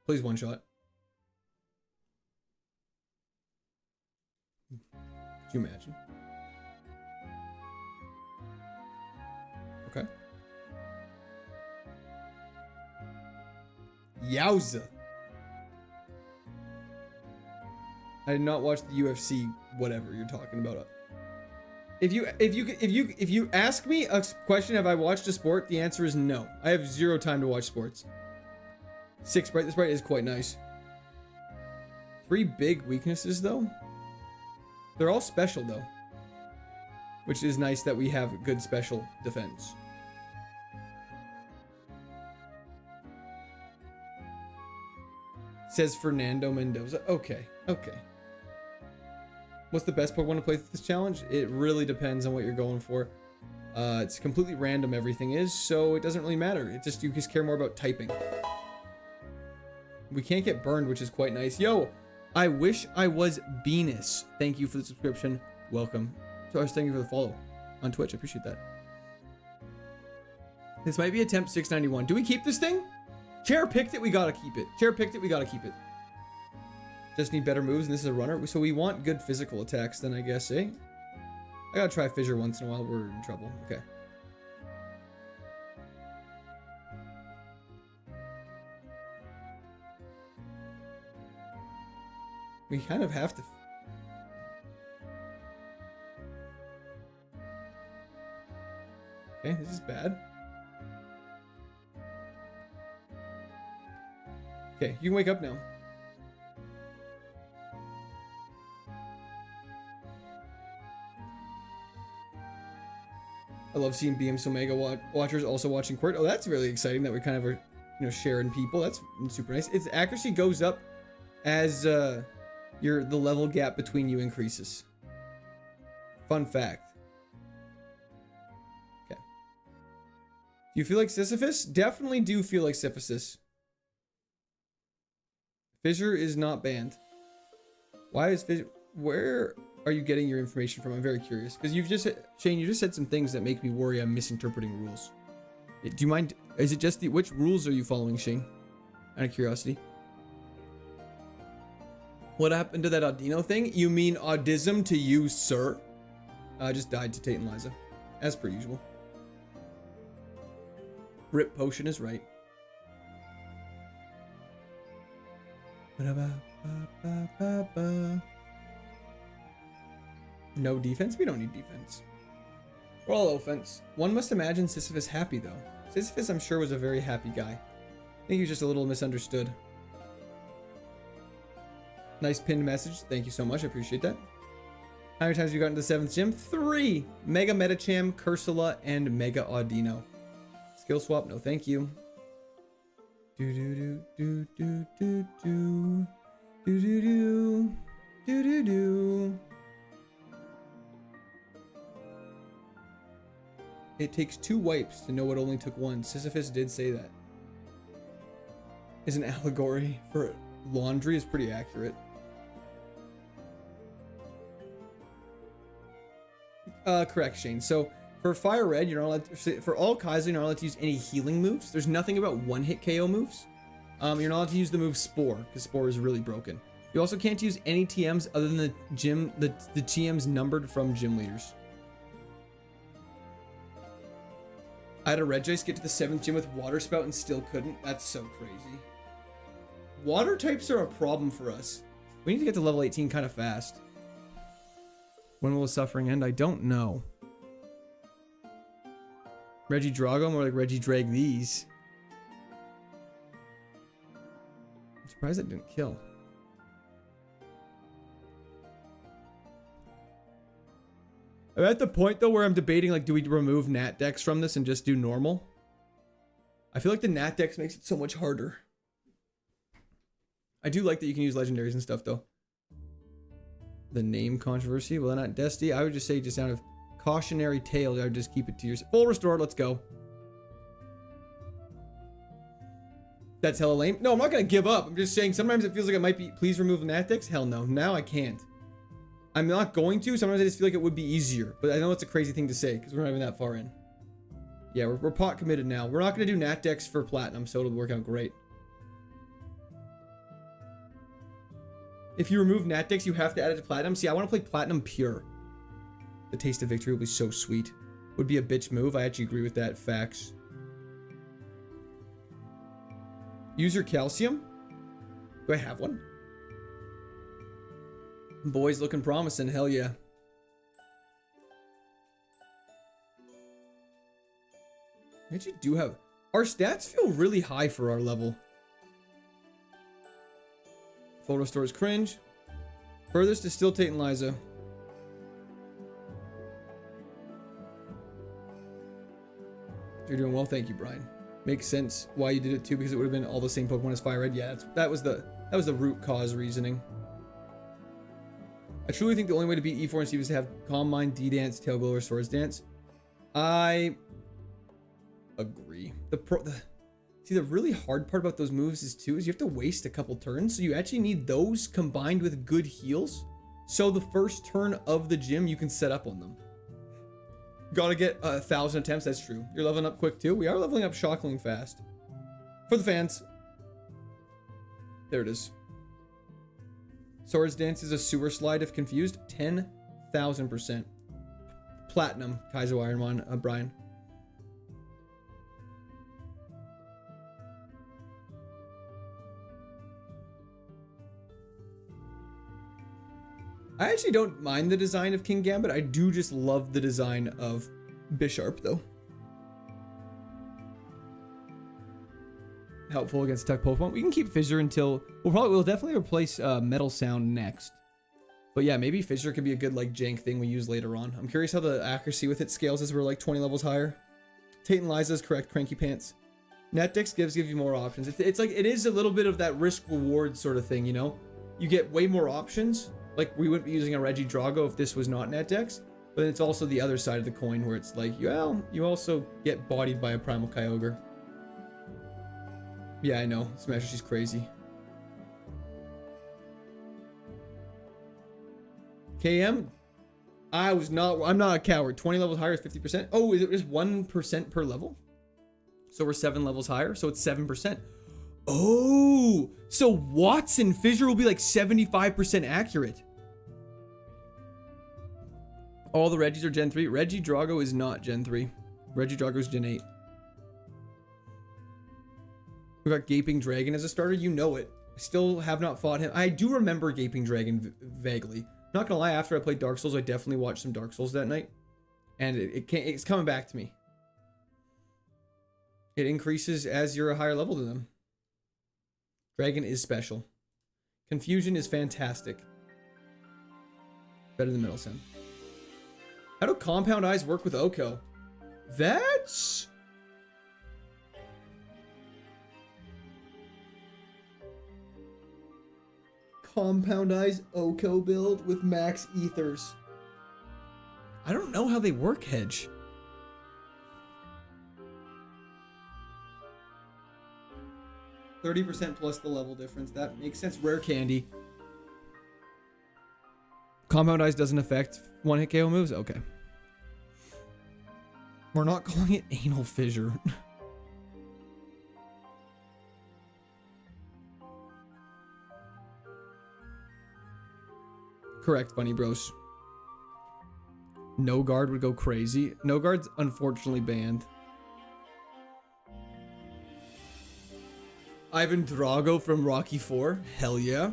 Please one shot. Could you imagine? Okay. Yowza. I did not watch the UFC, whatever you're talking about. If you ask me a question, have I watched a sport? The answer is no. I have zero time to watch sports. 6 sprite. This sprite is quite nice. 3 big weaknesses though. They're all special though, which is nice that we have good special defense. Says Fernando Mendoza. Okay, okay. What's the best Pokemon to play with this challenge? It really depends on what you're going for. It's completely random, everything is, so it doesn't really matter. It just, you just care more about typing. We can't get burned, which is quite nice. Yo, I wish I was Venus. Thank you for the subscription. Welcome. So I was thank you for the follow on Twitch. I appreciate that. This might be attempt 691. Do we keep this thing? Chair picked it. We gotta keep it. Chair picked it. We gotta keep it. Just need better moves, and this is a runner. So we want good physical attacks then, I guess, eh? I gotta try fissure once in a while. We're in trouble. Okay. We kind of have to. Okay, this is bad. Okay, you can wake up now. I love seeing BM's Omega watchers also watching Quirt. Oh, that's really exciting that we kind of are, you know, sharing people. That's super nice. Its accuracy goes up as the level gap between you increases. Fun fact. Okay. Do you feel like Sisyphus? Definitely do feel like Sisyphus. Fissure is not banned. Why is Fissure? Where are you getting your information from? I'm very curious. Because you've just, Shane, you just said some things that make me worry I'm misinterpreting rules. Do you mind? Is it just which rules are you following, Shane? Out of curiosity. What happened to that Audino thing? You mean autism to you, sir? I just died to Tate and Liza. As per usual. Rip Potion is right. No defense? We don't need defense. We're all offense. One must imagine Sisyphus happy, though. Sisyphus, I'm sure, was a very happy guy. I think he was just a little misunderstood. Nice pinned message. Thank you so much. I appreciate that. How many times have you gotten to the 7th gym? 3! Mega Metacham, Cursula, and Mega Audino. Skill swap? No, thank you. Do do do do do do do do do do do do do. It takes 2 wipes to know what only took 1. Sisyphus did say that. Is an allegory for laundry is pretty accurate. Correct, Shane. So for Fire Red, you're not allowed to, for all Kaizo, you're not allowed to use any healing moves. There's nothing about one-hit KO moves. You're not allowed to use the move Spore, because Spore is really broken. You also can't use any TMs other than the TMs numbered from gym leaders. I had a Regice get to the 7th gym with Water Spout and still couldn't. That's so crazy. Water types are a problem for us. We need to get to level 18 kind of fast. When will the suffering end? I don't know. Reggie Drago, more like Reggie Drag these. I'm surprised it didn't kill. I'm at the point though where I'm debating, like, do we remove Nat Dex from this and just do normal? I feel like the Nat Dex makes it so much harder. I do like that you can use legendaries and stuff though. The name controversy, well, not Dusty. I would just say, just out of cautionary tale, I would just keep it to yourself. Full restore, let's go. That's hella lame. No, I'm not gonna give up. I'm just saying sometimes it feels like it might be, please remove Natix. Hell no, now I can't. I'm not going to. Sometimes I just feel like it would be easier, but I know it's a crazy thing to say because we're not even that far in. Yeah, we're pot committed now. We're not gonna do Natdex for platinum, so it'll work out great. If you remove Natdex, you have to add it to platinum. See, I want to play platinum pure. The taste of victory will be so sweet. Would be a bitch move. I actually agree with that. Facts. Use your calcium. Do I have one? Boys looking promising. Hell yeah. We actually do have... Our stats feel really high for our level. Full restore is cringe. Furthest is still Tate and Liza. You're doing well, thank you, Brian. Makes sense why you did it too, because it would have been all the same Pokemon as Fire Red. Yeah, that was the root cause reasoning. I truly think the only way to beat E4 and Steve is to have Calm Mind, D-Dance, Tail Glow, or Swords Dance. I agree. See, the really hard part about those moves is you have to waste a couple turns, so you actually need those combined with good heals, so the first turn of the gym you can set up on them. Gotta get 1,000 attempts. That's true. You're leveling up quick too. We are leveling up shockingly fast. For the fans. There it is. Swords Dance is a sewer slide if confused. 10,000%. Platinum. KAIZO IRONMON. Brian. I actually don't mind the design of King Gambit. I do just love the design of Bisharp, though. Helpful against Tuck Pokemon. We can keep Fissure until... We'll definitely replace Metal Sound next. But yeah, maybe Fissure could be a good, like, jank thing we use later on. I'm curious how the accuracy with it scales as we're, like, 20 levels higher. Tate and Liza is correct. Cranky Pants. Netdex gives you more options. It's like, it is a little bit of that risk-reward sort of thing, you know? You get way more options. Like, we wouldn't be using a Reggie Drago if this was not Netdex, but it's also the other side of the coin where it's like, well, you also get bodied by a Primal Kyogre. Yeah, I know. Smash is crazy. KM, I'm not a coward. 20 levels higher is 50%. Oh, is it just 1% per level? So we're 7 levels higher, so it's 7%. Oh, so Watson Fissure will be like 75% accurate. All the Reggies are Gen 3. Reggie Drago is not Gen 3. Reggie Drago is Gen 8. We got Gaping Dragon as a starter. You know it. I still have not fought him. I do remember Gaping Dragon vaguely. Not gonna lie, after I played Dark Souls, I definitely watched some Dark Souls that night. And it's coming back to me. It increases as you're a higher level than them. Dragon is special. Confusion is fantastic. Better than Middle Sim. How do compound eyes work with Oko? That's... Compound eyes Oko build with max ethers. I don't know how they work, Hedge. 30% plus the level difference. That makes sense. Rare candy. Compound eyes doesn't affect one hit KO moves? Okay. We're not calling it anal fissure. Correct, Bunny Bros. No guard would go crazy. No guard's unfortunately banned. Ivan Drago from Rocky 4. Hell yeah.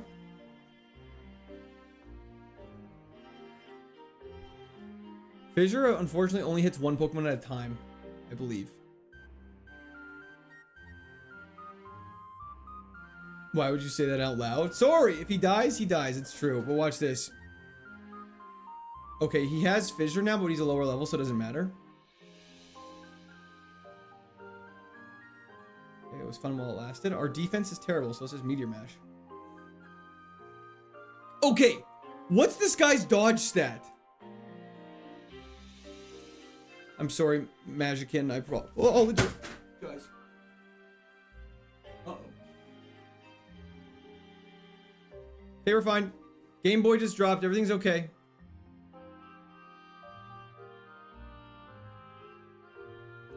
Fissure unfortunately only hits one Pokemon at a time, I believe. Why would you say that out loud? Sorry, if he dies, he dies. It's true. But watch this. Okay, he has Fissure now, but he's a lower level, so it doesn't matter. Okay, it was fun while it lasted. Our defense is terrible, so this is Meteor Mash. Okay, what's this guy's dodge stat? I'm sorry, Magican. I probably... Oh, legit. Guys. Uh-oh. Okay, we're fine. Game Boy just dropped. Everything's okay.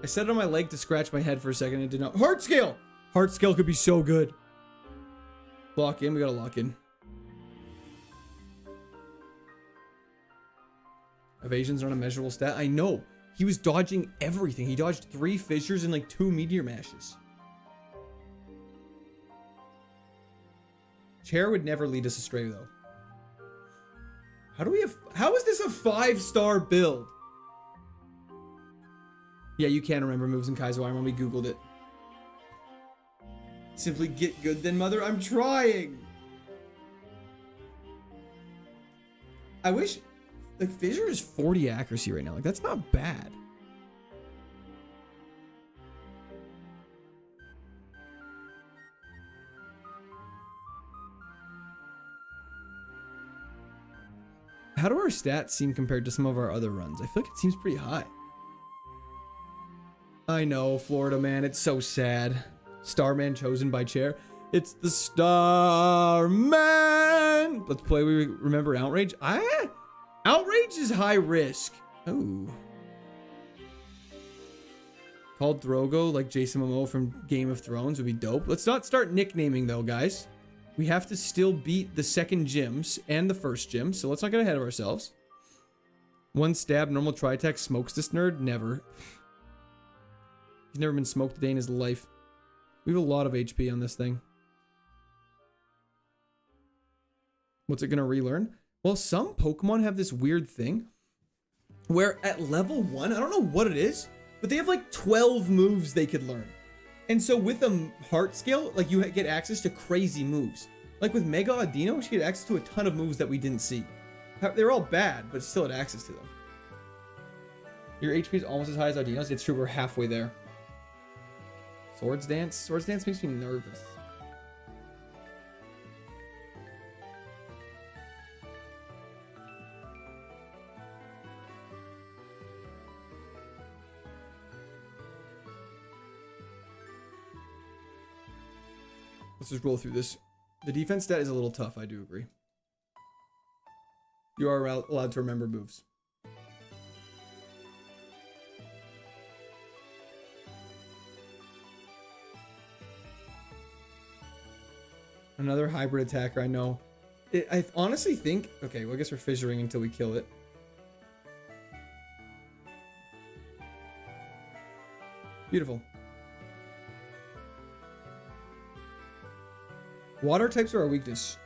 I set it on my leg to scratch my head for a second and it did not. Heart Scale! Heart Scale could be so good. Lock in. We gotta lock in. Evasion's not a measurable stat. I know. He was dodging everything. He dodged 3 fissures and like 2 meteor mashes. Chair would never lead us astray though. How is this a 5-star build? Yeah, you can remember moves in KAIZO IRONMON. We googled it. Simply get good then, mother. I'm trying. I wish... Like, Fissure is 40 accuracy right now. Like, that's not bad. How do our stats seem compared to some of our other runs? I feel like it seems pretty high. I know, Florida man. It's so sad. Starman chosen by Chair. It's the Starman. Let's play. We remember Outrage. Outrage is high risk. Oh. Called Drogo like Jason Momoa from Game of Thrones would be dope. Let's not start nicknaming though, guys. We have to still beat the second gyms and the first gym, so let's not get ahead of ourselves. One stab, normal tri-attack, smokes this nerd? Never. He's never been smoked a day in his life. We have a lot of HP on this thing. What's it gonna relearn? Well, some Pokemon have this weird thing where at level 1, I don't know what it is, but they have like 12 moves they could learn. And so with a heart scale, like you get access to crazy moves. Like with Mega Audino, you get access to a ton of moves that we didn't see. They're all bad, but still had access to them. Your HP is almost as high as Audino's. It's true, we're halfway there. Swords Dance? Swords Dance makes me nervous. Let's just roll through this. The defense stat is a little tough, I do agree. You are allowed to remember moves. Another hybrid attacker, I know. I honestly think... Okay, well, I guess we're fissuring until we kill it. Beautiful. Water types are our weakness.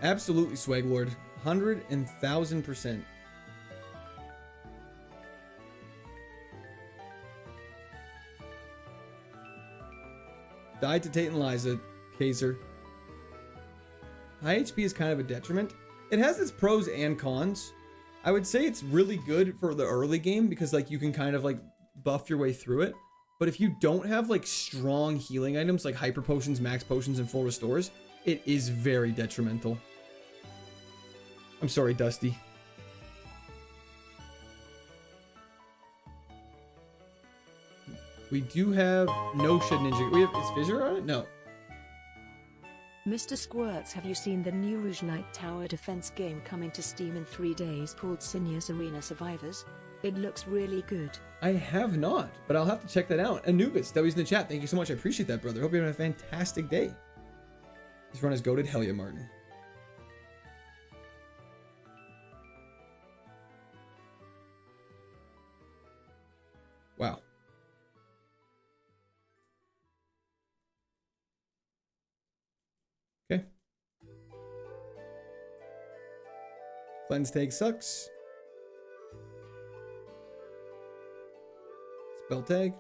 Absolutely, Swaglord. 100,000%. Died to Tate and Liza, KAIZO. High HP is kind of a detriment. It has its pros and cons. I would say it's really good for the early game because like you can kind of like buff your way through it. But if you don't have like strong healing items like hyper potions, max potions, and full restores, it is very detrimental. I'm sorry, Dusty. We do have no Shed Ninja. We have, is Fissure on it? No. Mr. Squirts, have you seen the new Rouge Knight Tower defense game coming to Steam in 3 days called Seniors Arena Survivors? It looks really good. I have not, but I'll have to check that out. Anubis, that was in the chat. Thank you so much. I appreciate that, brother. Hope you're having a fantastic day. This run is goated. Hell yeah, Martin. Wow. Okay. Cleanse tag sucks. Spell tag.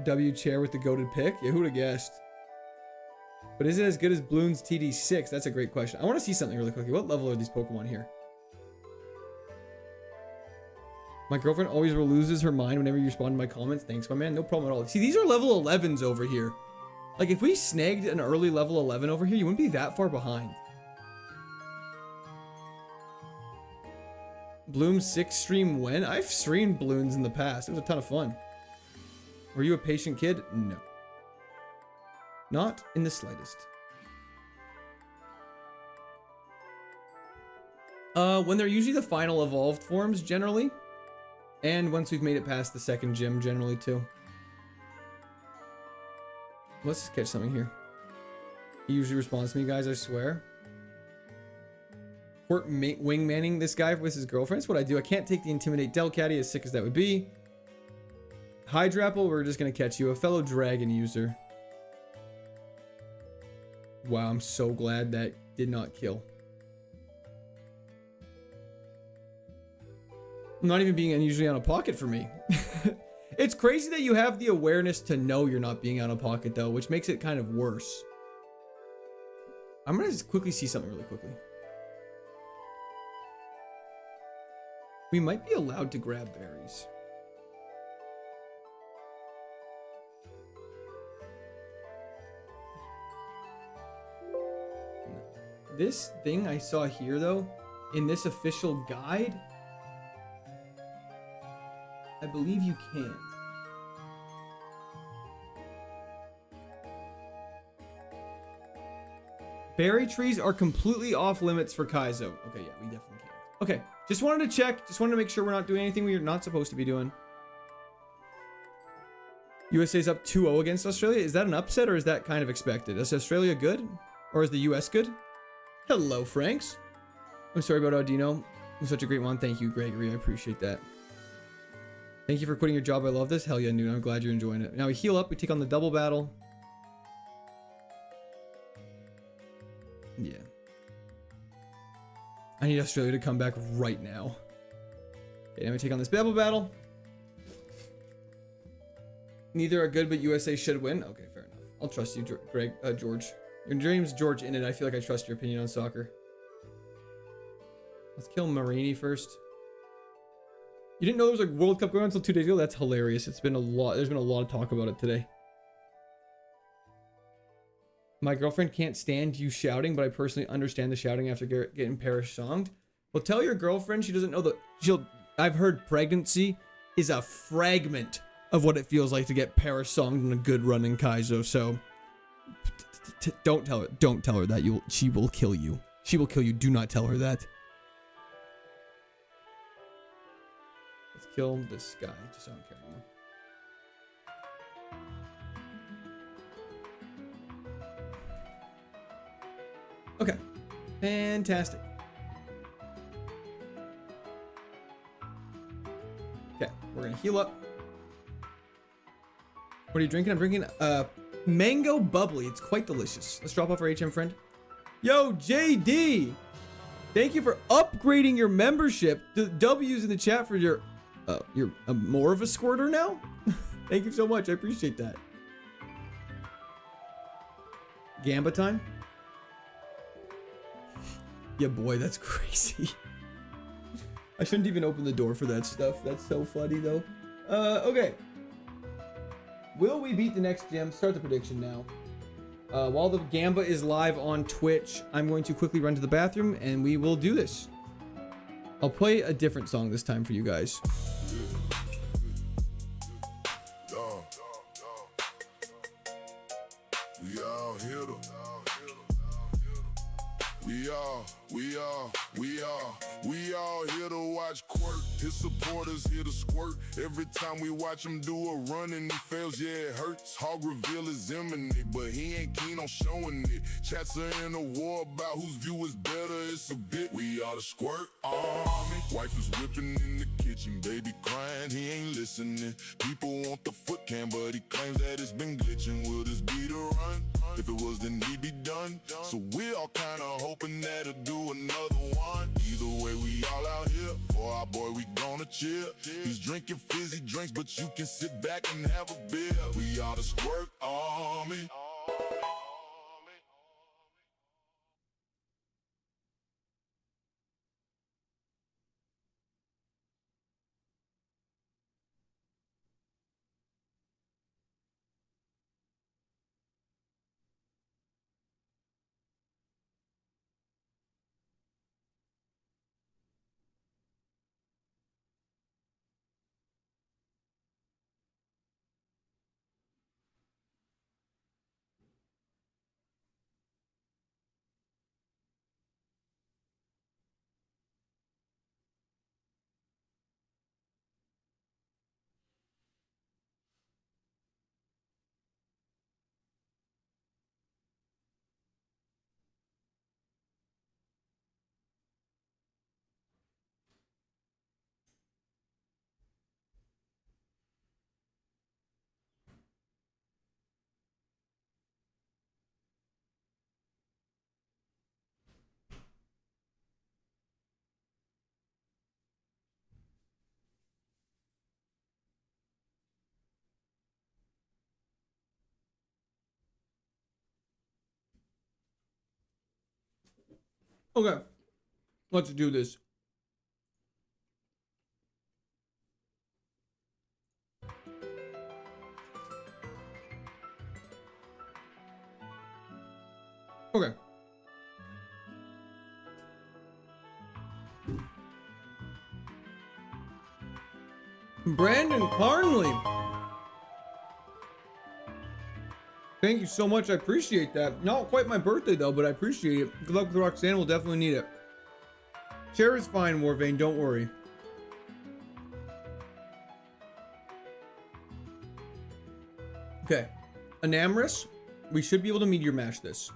W chair with the goated pick. Yeah, who'd have guessed? But is it as good as Bloon's TD6? That's a great question. I want to see something really quickly. What level are these Pokemon here? My girlfriend always loses her mind whenever you respond to my comments. Thanks, my man. No problem at all. See, these are level 11s over here. Like, if we snagged an early level 11 over here, you wouldn't be that far behind. Bloom 6 stream when? I've streamed Bloons in the past. It was a ton of fun. Were you a patient kid? No. Not in the slightest. When they're usually the final evolved forms, generally. And once we've made it past the second gym, generally, too. Let's just catch something here. He usually responds to me, guys, I swear. Court wingmanning this guy with his girlfriend. That's what I do. I can't take the Intimidate Delcatty, as sick as that would be. Hydrapple, we're just going to catch you. A fellow dragon user. Wow, I'm so glad that did not kill. I'm not even being unusually out of pocket for me. It's crazy that you have the awareness to know you're not being out of pocket, though, which makes it kind of worse. I'm going to just quickly see something really quickly. We might be allowed to grab berries. This thing I saw here, though, in this official guide, I believe you can't. Berry trees are completely off limits for KAIZO. Okay, yeah, we definitely can't. Okay, just wanted to check. Just wanted to make sure we're not doing anything we're not supposed to be doing. USA's up 2-0 against Australia. Is that an upset or is that kind of expected? Is Australia good? Or is the US good? Hello, Franks. I'm sorry about Audino. I'm such a great one. Thank you, Gregory. I appreciate that. Thank you for quitting your job. I love this. Hell yeah, dude. I'm glad you're enjoying it. Now we heal up. We take on the double battle. Yeah. I need Australia to come back right now. Okay, now we take on this double battle. Neither are good, but USA should win. Okay, fair enough. I'll trust you, George. Your dream's George in it. I feel like I trust your opinion on soccer. Let's kill Marini first. You didn't know there was a World Cup going on until 2 days ago? That's hilarious. It's been a lot. There's been a lot of talk about it today. My girlfriend can't stand you shouting, but I personally understand the shouting after getting Paris-songed. Well, tell your girlfriend she doesn't know that I've heard pregnancy is a fragment of what it feels like to get Paris-songed in a good run in KAIZO. So Don't tell her. Don't tell her that. She will kill you. She will kill you. Do not tell her that. Let's kill this guy. Just so I don't care anymore. Okay. Fantastic. Okay, we're gonna heal up. What are you drinking? I'm drinking mango bubbly. It's quite delicious. Let's drop off our HM friend. Yo, JD! Thank you for upgrading your membership. The W's in the chat for you're more of a squirter now? Thank you so much. I appreciate that. Gamba time? Yeah, boy, that's crazy. I shouldn't even open the door for that stuff. That's so funny, though. Okay. Will we beat the next gym? Start the prediction now. While the Gamba is live on Twitch, I'm going to quickly run to the bathroom, and we will do this. I'll play a different song this time for you guys. We all here to we all here to watch Quirk. His supporters here to squirt. Every time we watch him do a run and he fails, yeah, it hurts. Hog reveal is imminent, but he ain't keen on showing it. Chats are in a war about whose view is better. It's a bit. We are the squirt army. Wife is whipping in the kitchen, baby crying, he ain't listening. People want the foot cam, but he claims that it's been glitching. Will this be the run? If it was, then he'd be done. So we all kinda hoping that he'll do another one. Either way, we all out here. For our boy, we gonna chill. He's drinking fizzy drinks, but you can sit back and have a beer. We are the squirt army. Okay, let's do this. Okay. Brandon Carnley. Thank you so much. I appreciate that. Not quite my birthday, though, but I appreciate it. Good luck with Roxanne. We'll definitely need it. Chair is fine, Warvane. Don't worry. Okay. Anamorous. We should be able to meteor mash this.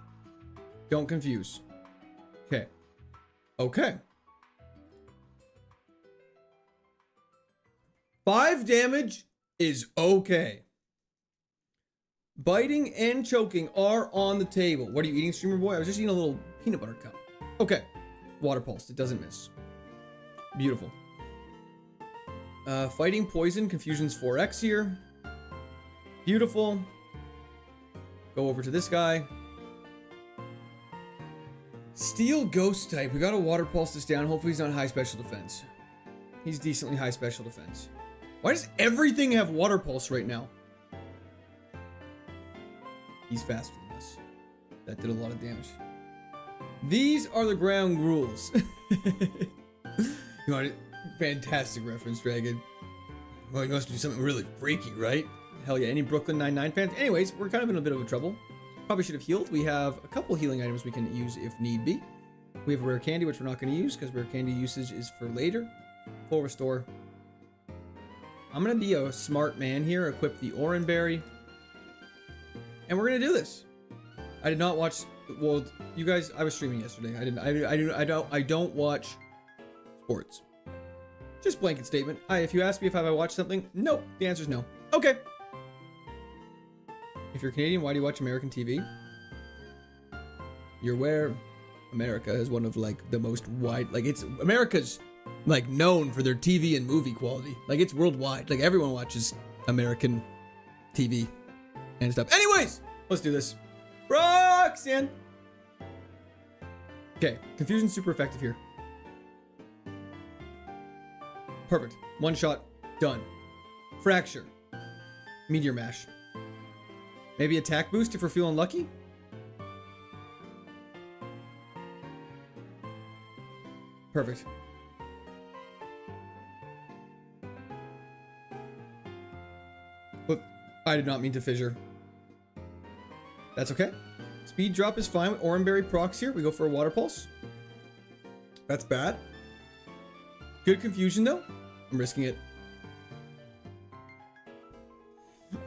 Don't confuse. Okay. Okay. 5 damage is okay. Biting and choking are on the table. What are you eating, streamer boy? I was just eating a little peanut butter cup. Okay. Water pulse. It doesn't miss. Beautiful. Fighting poison. Confusion's 4x here. Beautiful. Go over to this guy. Steel ghost type. We got to water pulse this down. Hopefully he's not high special defense. He's decently high special defense. Why does everything have water pulse right now? He's faster than us. That did a lot of damage. These are the ground rules. You want it? Fantastic reference, Dragon. Well, you must do something really freaky, right? Hell yeah. Any Brooklyn Nine-Nine fans? Anyways, we're kind of in a bit of a trouble. Probably should have healed. We have a couple healing items we can use if need be. We have rare candy, which we're not going to use because rare candy usage is for later. Full restore. I'm going to be a smart man here. Equip the Oran Berry. And we're going to do this. I did not watch... Well, you guys... I was streaming yesterday. I don't watch sports. Just blanket statement. If you ask me if I watched something, nope. The answer is no. Okay. If you're Canadian, why do you watch American TV? You're aware America is one of like the most wide, like it's America's like known for their TV and movie quality. Like it's worldwide. Like everyone watches American TV and stuff. Anyways, let's do this. Roxanne. Okay, confusion's super effective here. Perfect. One shot, done. Fracture. Meteor mash. Maybe attack boost if we're feeling lucky. Perfect. Look, I did not mean to fissure. That's okay. Speed drop is fine with Oranberry procs here. We go for a water pulse. That's bad. Good confusion though. I'm risking it.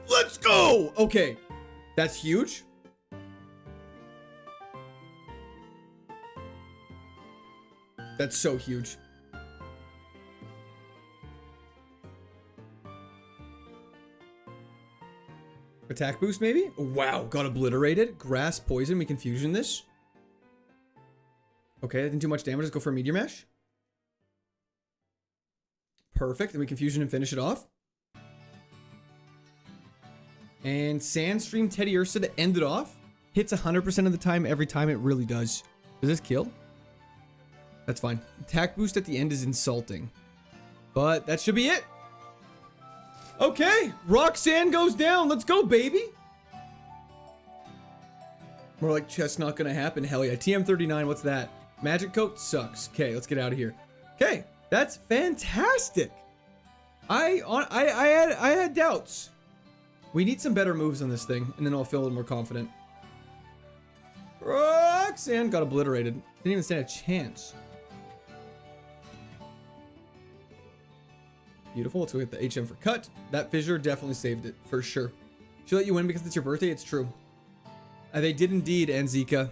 Let's go! Okay. That's huge. That's so huge. Attack boost maybe? Wow, got obliterated. Grass, poison, we confusion this. Okay, that didn't do much damage. Let's go for a meteor mash. Perfect, then we confusion and finish it off. And Sandstream Teddy Ursa to end it off. Hits 100% of the time, every time it really does. Does this kill? That's fine. Attack boost at the end is insulting. But that should be it. Okay, Roxanne goes down. Let's go, baby. More like chess not gonna happen. Hell yeah. TM39, what's that? Magic coat sucks. Okay, let's get out of here. Okay, that's fantastic. I had doubts. We need some better moves on this thing, and then I'll feel a little more confident. Roxanne got obliterated. Didn't even stand a chance. Beautiful. Let's go get the HM for cut. That fissure definitely saved it, for sure. She let you win because it's your birthday? It's true. They did indeed, Anzika.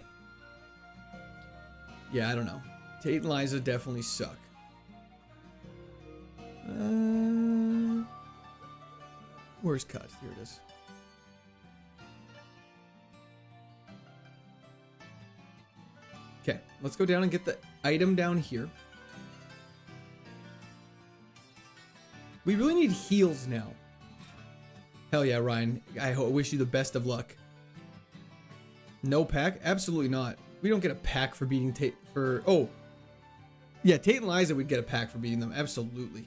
Yeah, I don't know. Tate and Liza definitely suck. Where's cut? Here it is. Okay, let's go down and get the item down here. We really need heals now. Hell yeah, Ryan. I wish you the best of luck. No pack? Absolutely not. We don't get a pack for beating Tate for... Oh. Yeah, Tate and Liza would get a pack for beating them. Absolutely.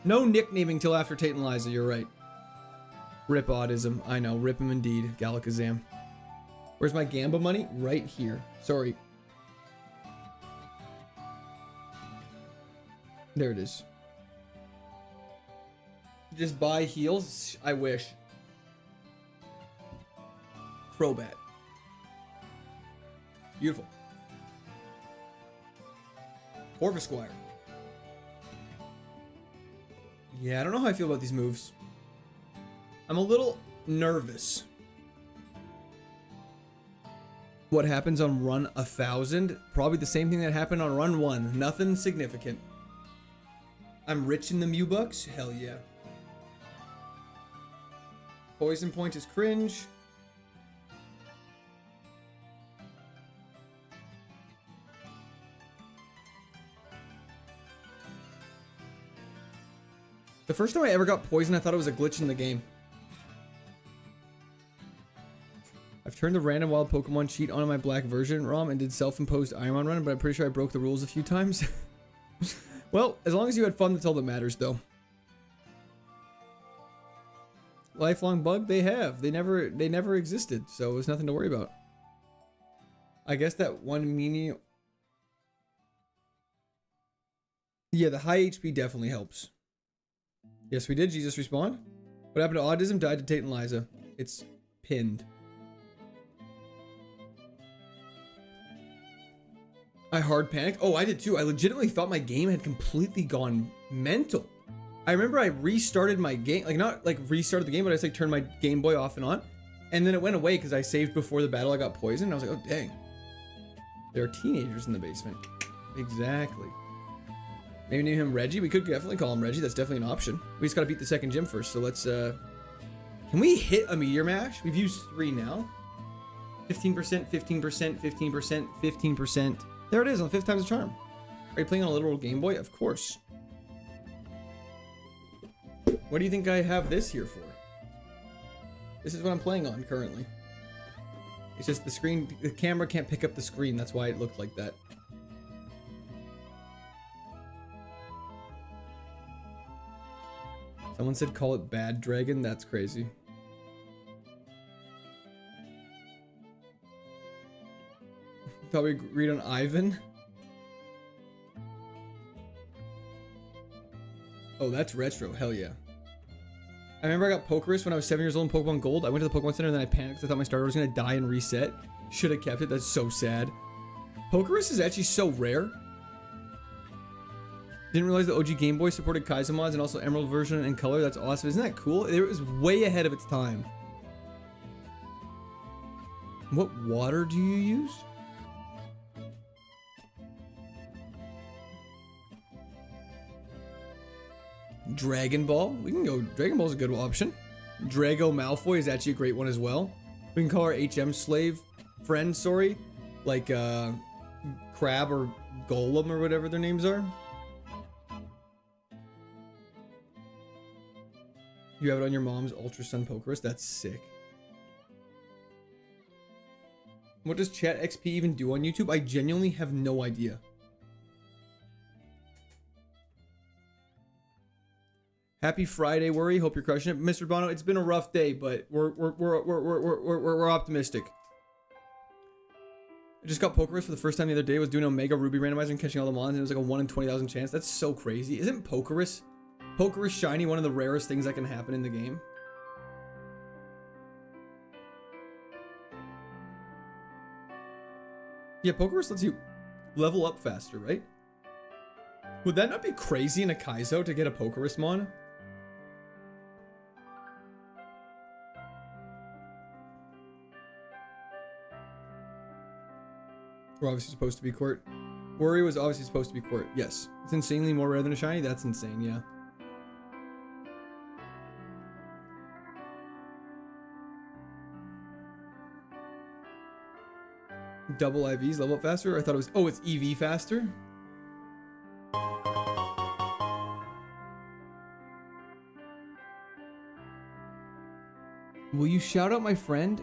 No nicknaming till after Tate and Liza. You're right. Rip autism. I know. Rip him indeed. Galakazam. Where's my Gamba money? Right here. Sorry. There it is. Just buy heals? I wish. Crobat. Beautiful. Corvusquire. Yeah, I don't know how I feel about these moves. I'm a little nervous. What happens on run 1000? Probably the same thing that happened on run 1. Nothing significant. I'm rich in the Mew bucks? Hell yeah. Poison point is cringe. The first time I ever got poison, I thought it was a glitch in the game. I've turned the random wild Pokemon cheat on in my black version ROM and did self-imposed Ironmon run, but I'm pretty sure I broke the rules a few times. Well, as long as you had fun, that's all that matters, though. Lifelong bug? They have. They never existed, so there's nothing to worry about. I guess that one meanie... Yeah, the high HP definitely helps. Yes, we did. Jesus respawned. What happened to autism? Died to Tate and Liza. It's pinned. I hard panicked. Oh, I did too. I legitimately thought my game had completely gone mental. I remember I restarted my game, like not like restarted the game, but I just like turned my Game Boy off and on. And then it went away because I saved before the battle. I got poisoned. I was like, oh, dang. There are teenagers in the basement. Exactly. Maybe name him Reggie. We could definitely call him Reggie. That's definitely an option. We just got to beat the second gym first. So let's, can we hit a meteor mash? We've used 3 now. 15%, 15%, 15%, 15%. There it is on 5th time's the charm. Are you playing on a literal Game Boy? Of course. What do you think I have this here for? This is what I'm playing on currently. It's just the screen, the camera can't pick up the screen. That's why it looked like that. Someone said call it Bad Dragon. That's crazy. Thought we agreed on Ivan. Oh, that's retro. Hell yeah. I remember I got Pokerus when I was 7 years old in Pokemon Gold. I went to the Pokemon Center and then I panicked because I thought my starter was going to die and reset. Should have kept it. That's so sad. Pokerus is actually so rare. Didn't realize the OG Game Boy supported KAIZO mods and also Emerald version and color. That's awesome. Isn't that cool? It was way ahead of its time. What water do you use? Dragon Ball. We can go. Dragon Ball's a good option. Drago Malfoy is actually a great one as well. We can call our HM slave friend, sorry, like Crab or Golem or whatever their names are. You have it on your mom's Ultra Sun Pokerus. That's sick. What does Chat XP even do on YouTube? I genuinely have no idea. Happy Friday, Worry. Hope you're crushing it, Mr. Bono. It's been a rough day, but we're optimistic. I just got Pokerus for the first time the other day. I was doing Omega Ruby randomizer and catching all the mons, and it was like a 1 in 20,000 chance. That's so crazy. Isn't Pokerus shiny one of the rarest things that can happen in the game? Yeah, Pokerus lets you level up faster, right? Would that not be crazy in a Kaizo to get a Pokerus mon? We're obviously supposed to be court. Worry was obviously supposed to be court. Yes. It's insanely more rare than a shiny. That's insane, yeah. Double IVs level up faster? I thought it was... Oh, it's EV faster? Will you shout out my friend?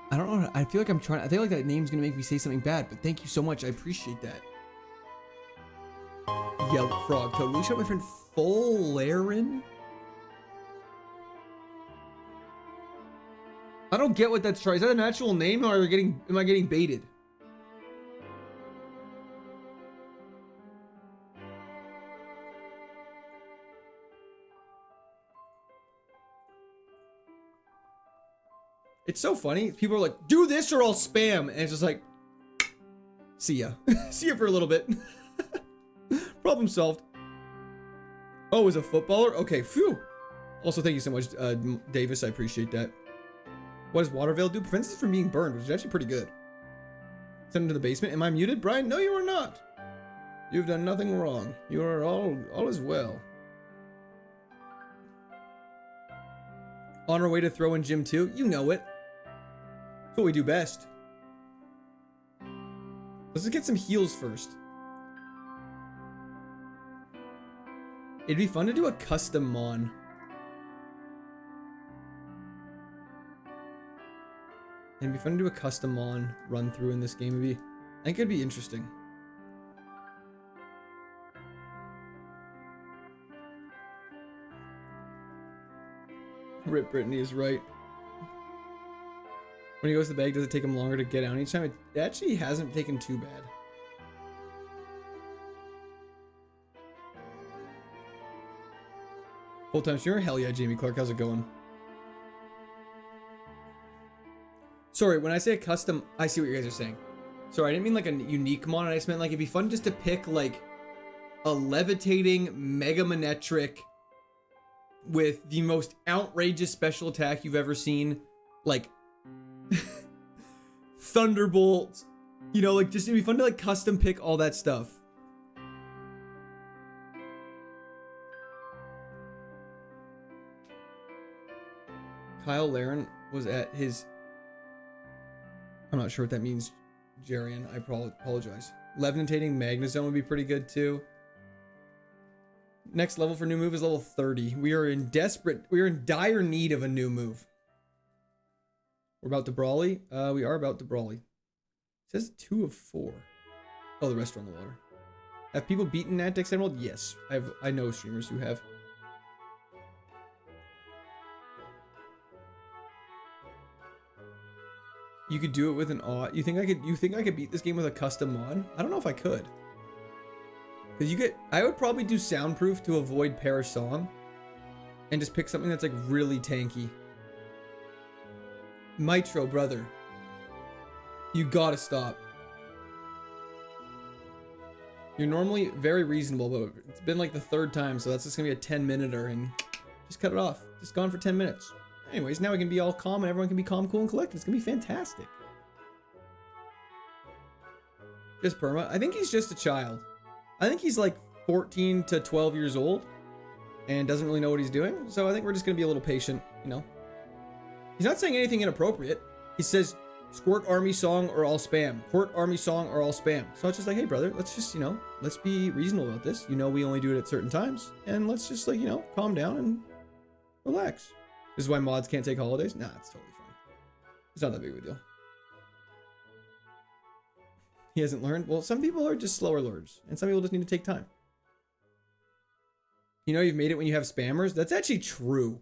I don't know. I feel like I'm trying. I feel like that name's gonna make me say something bad, but thank you so much. I appreciate that. Yellow Frog Toad. Will you shout out my friend Fullerin? I don't get what that's trying. Is that an actual name, or am I getting baited? It's so funny. People are like, do this or I'll spam. And it's just like, see ya. See ya for a little bit. Problem solved. Oh, is a footballer? Okay, phew. Also, thank you so much, Davis. I appreciate that. What does Water Veil do? Prevents us from being burned, which is actually pretty good. Send him to the basement. Am I muted, Brian? No, you are not. You've done nothing wrong. You are all is well. On our way to throw in Gym 2. You know it. That's what we do best. Let's just get some heals first. It'd be fun to do a custom mon. It'd be fun to do a custom mon run through in this game. Maybe. I think it'd be interesting. Rip Brittany is right. When he goes to the bag, does it take him longer to get out each time? It actually hasn't taken too bad. Full-time streamer? Hell yeah, Jamie Clark. How's it going? Sorry, when I say a custom, I see what you guys are saying. Sorry, I didn't mean like a unique mon. I just meant like it'd be fun just to pick like a levitating mega manetric with the most outrageous special attack you've ever seen. Like Thunderbolt. You know, like just it'd be fun to like custom pick all that stuff. Kyle Laren was at his... I'm not sure what that means, Jarian. I apologize. Levitating Magnezone would be pretty good too. Next level for new move is level 30. We are in dire need of a new move. We're about to brawly. We are about to brawly. It says 2 of 4. Oh, the rest are on the water. Have people beaten Nantex Emerald? Yes. I know streamers who have. You could do it with an odd. You think I could beat this game with a custom mod? I don't know if I could. Cause I would probably do soundproof to avoid Perish Song. And just pick something that's like really tanky. Mitro, brother. You gotta stop. You're normally very reasonable, but it's been like the 3rd time, so that's just gonna be a 10-minute-er and just cut it off. Just gone for 10 minutes. Anyways, now we can be all calm and everyone can be calm, cool, and collected. It's gonna be fantastic. Just perma. I think he's just a child. I think he's like 14 to 12 years old and doesn't really know what he's doing. So I think we're just gonna be a little patient, you know. He's not saying anything inappropriate. He says, Squirt Army Song or I'll spam. Squirt Army Song or I'll spam. So it's just like, hey brother, let's just, you know, let's be reasonable about this. You know, we only do it at certain times. And let's just like, you know, calm down and relax. This is why mods can't take holidays? Nah, it's totally fine. It's not that big of a deal. He hasn't learned? Well, some people are just slower learners. And some people just need to take time. You know you've made it when you have spammers? That's actually true.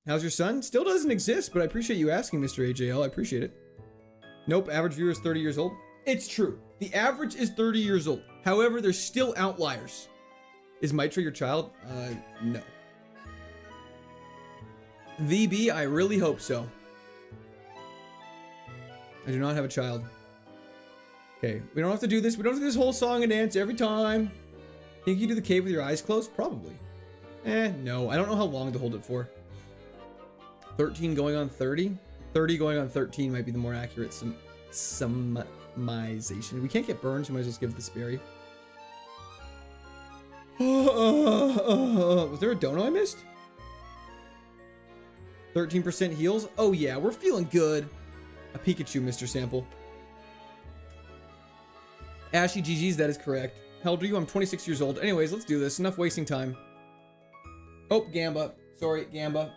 How's your son? Still doesn't exist, but I appreciate you asking, Mr. AJL. I appreciate it. Nope, average viewer is 30 years old. It's true. The average is 30 years old. However, there's still outliers. Is Mitra your child? No. VB, I really hope so. I do not have a child. Okay, we don't have to do this. We don't have to do this whole song and dance every time. Think you do the cave with your eyes closed? Probably. No. I don't know how long to hold it for. 13 going on 30? 30 going on 13 might be the more accurate summization. We can't get burned, so we might as well give it the Sperry. Was there a dono I missed? 13% heals? Oh yeah, we're feeling good. A Pikachu, Mr. Sample. Ashy GG's, that is correct. How old are you? I'm 26 years old. Anyways, let's do this. Enough wasting time. Oh, Gamba. Sorry, Gamba.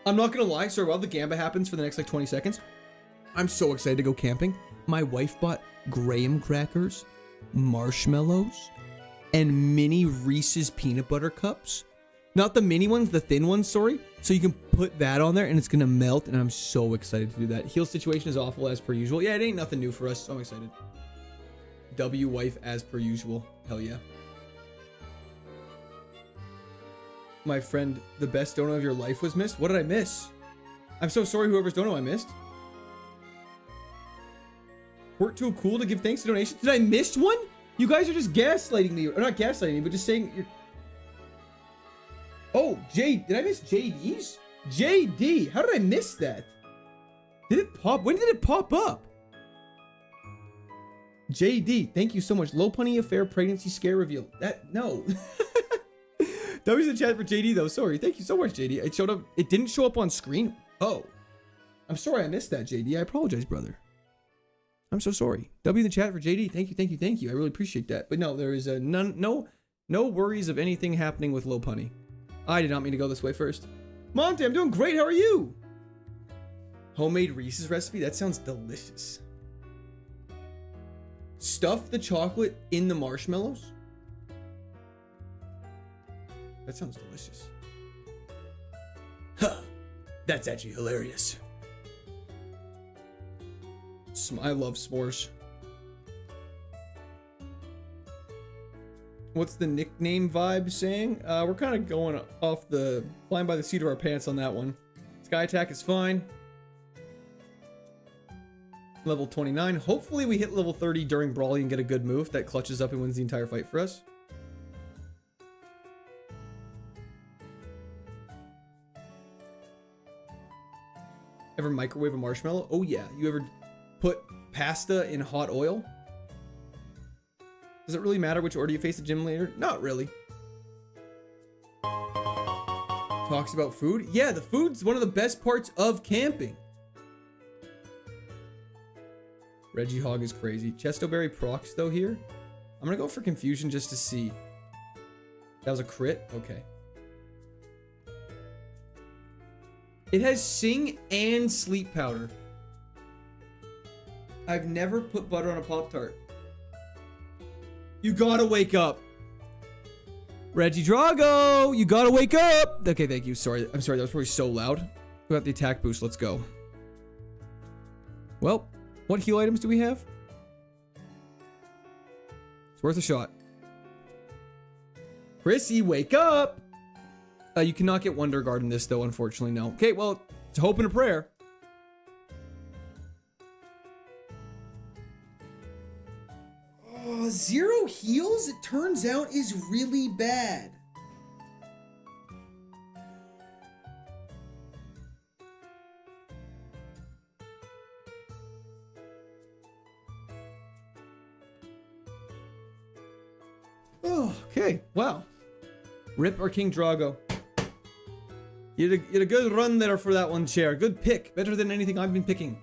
I'm not gonna lie, sorry, while the Gamba happens for the next like 20 seconds, I'm so excited to go camping. My wife bought graham crackers, marshmallows, and mini Reese's peanut butter cups. Not the mini ones, the thin ones, sorry. So you can put that on there and it's gonna melt, and I'm so excited to do that. Heal situation is awful as per usual. Yeah, it ain't nothing new for us, so I'm excited. W wife as per usual. Hell yeah. My friend, the best dono of your life was missed? What did I miss? I'm so sorry whoever's dono I missed. We're too cool to give thanks to donations. Did I miss one? You guys are just gaslighting me. Or not gaslighting me, but just saying you're... Oh, did I miss JD's? JD, how did I miss that? Did it pop? When did it pop up? JD, thank you so much. Low punny affair pregnancy scare reveal. No. That was the chat for JD though. Sorry. Thank you so much, JD. It showed up. It didn't show up on screen. Oh. I'm sorry I missed that, JD. I apologize, brother. I'm so sorry. W the chat for JD. Thank you, thank you, thank you. I really appreciate that. But no, there is no worries of anything happening with Low Punny. I did not mean to go this way first. Monte, I'm doing great. How are you? Homemade Reese's recipe? That sounds delicious. Stuff the chocolate in the marshmallows? That sounds delicious. Huh. That's actually hilarious. I love s'mores. What's the nickname vibe saying? We're kind of going off the flying by the seat of our pants on that one. It's Sky attack is fine. Level 29. Hopefully we hit level 30 during Brawly and get a good move that clutches up and wins the entire fight for us. Ever microwave a marshmallow? Oh yeah. You ever put pasta in hot oil? Does it really matter which order you face the gym later? Not really. Talks about food? Yeah, the food's one of the best parts of camping. Reggie Hog is crazy. Chestoberry procs though here. I'm gonna go for confusion just to see. That was a crit? Okay. It has Sing and Sleep Powder. I've never put butter on a Pop-Tart. You gotta wake up. Reggie Drago, you gotta wake up. Okay, thank you. Sorry, I'm sorry. That was probably so loud. We got the attack boost. Let's go. Well, what heal items do we have? It's worth a shot. Chrissy, wake up. You cannot get Wonder Guard in this, though, unfortunately, no. Okay, well, it's a hope and a prayer. Oh, 0 heals, it turns out, is really bad. Oh, okay, wow. Rip or King Drago. You had a good run there for that one, Chair. Good pick. Better than anything I've been picking.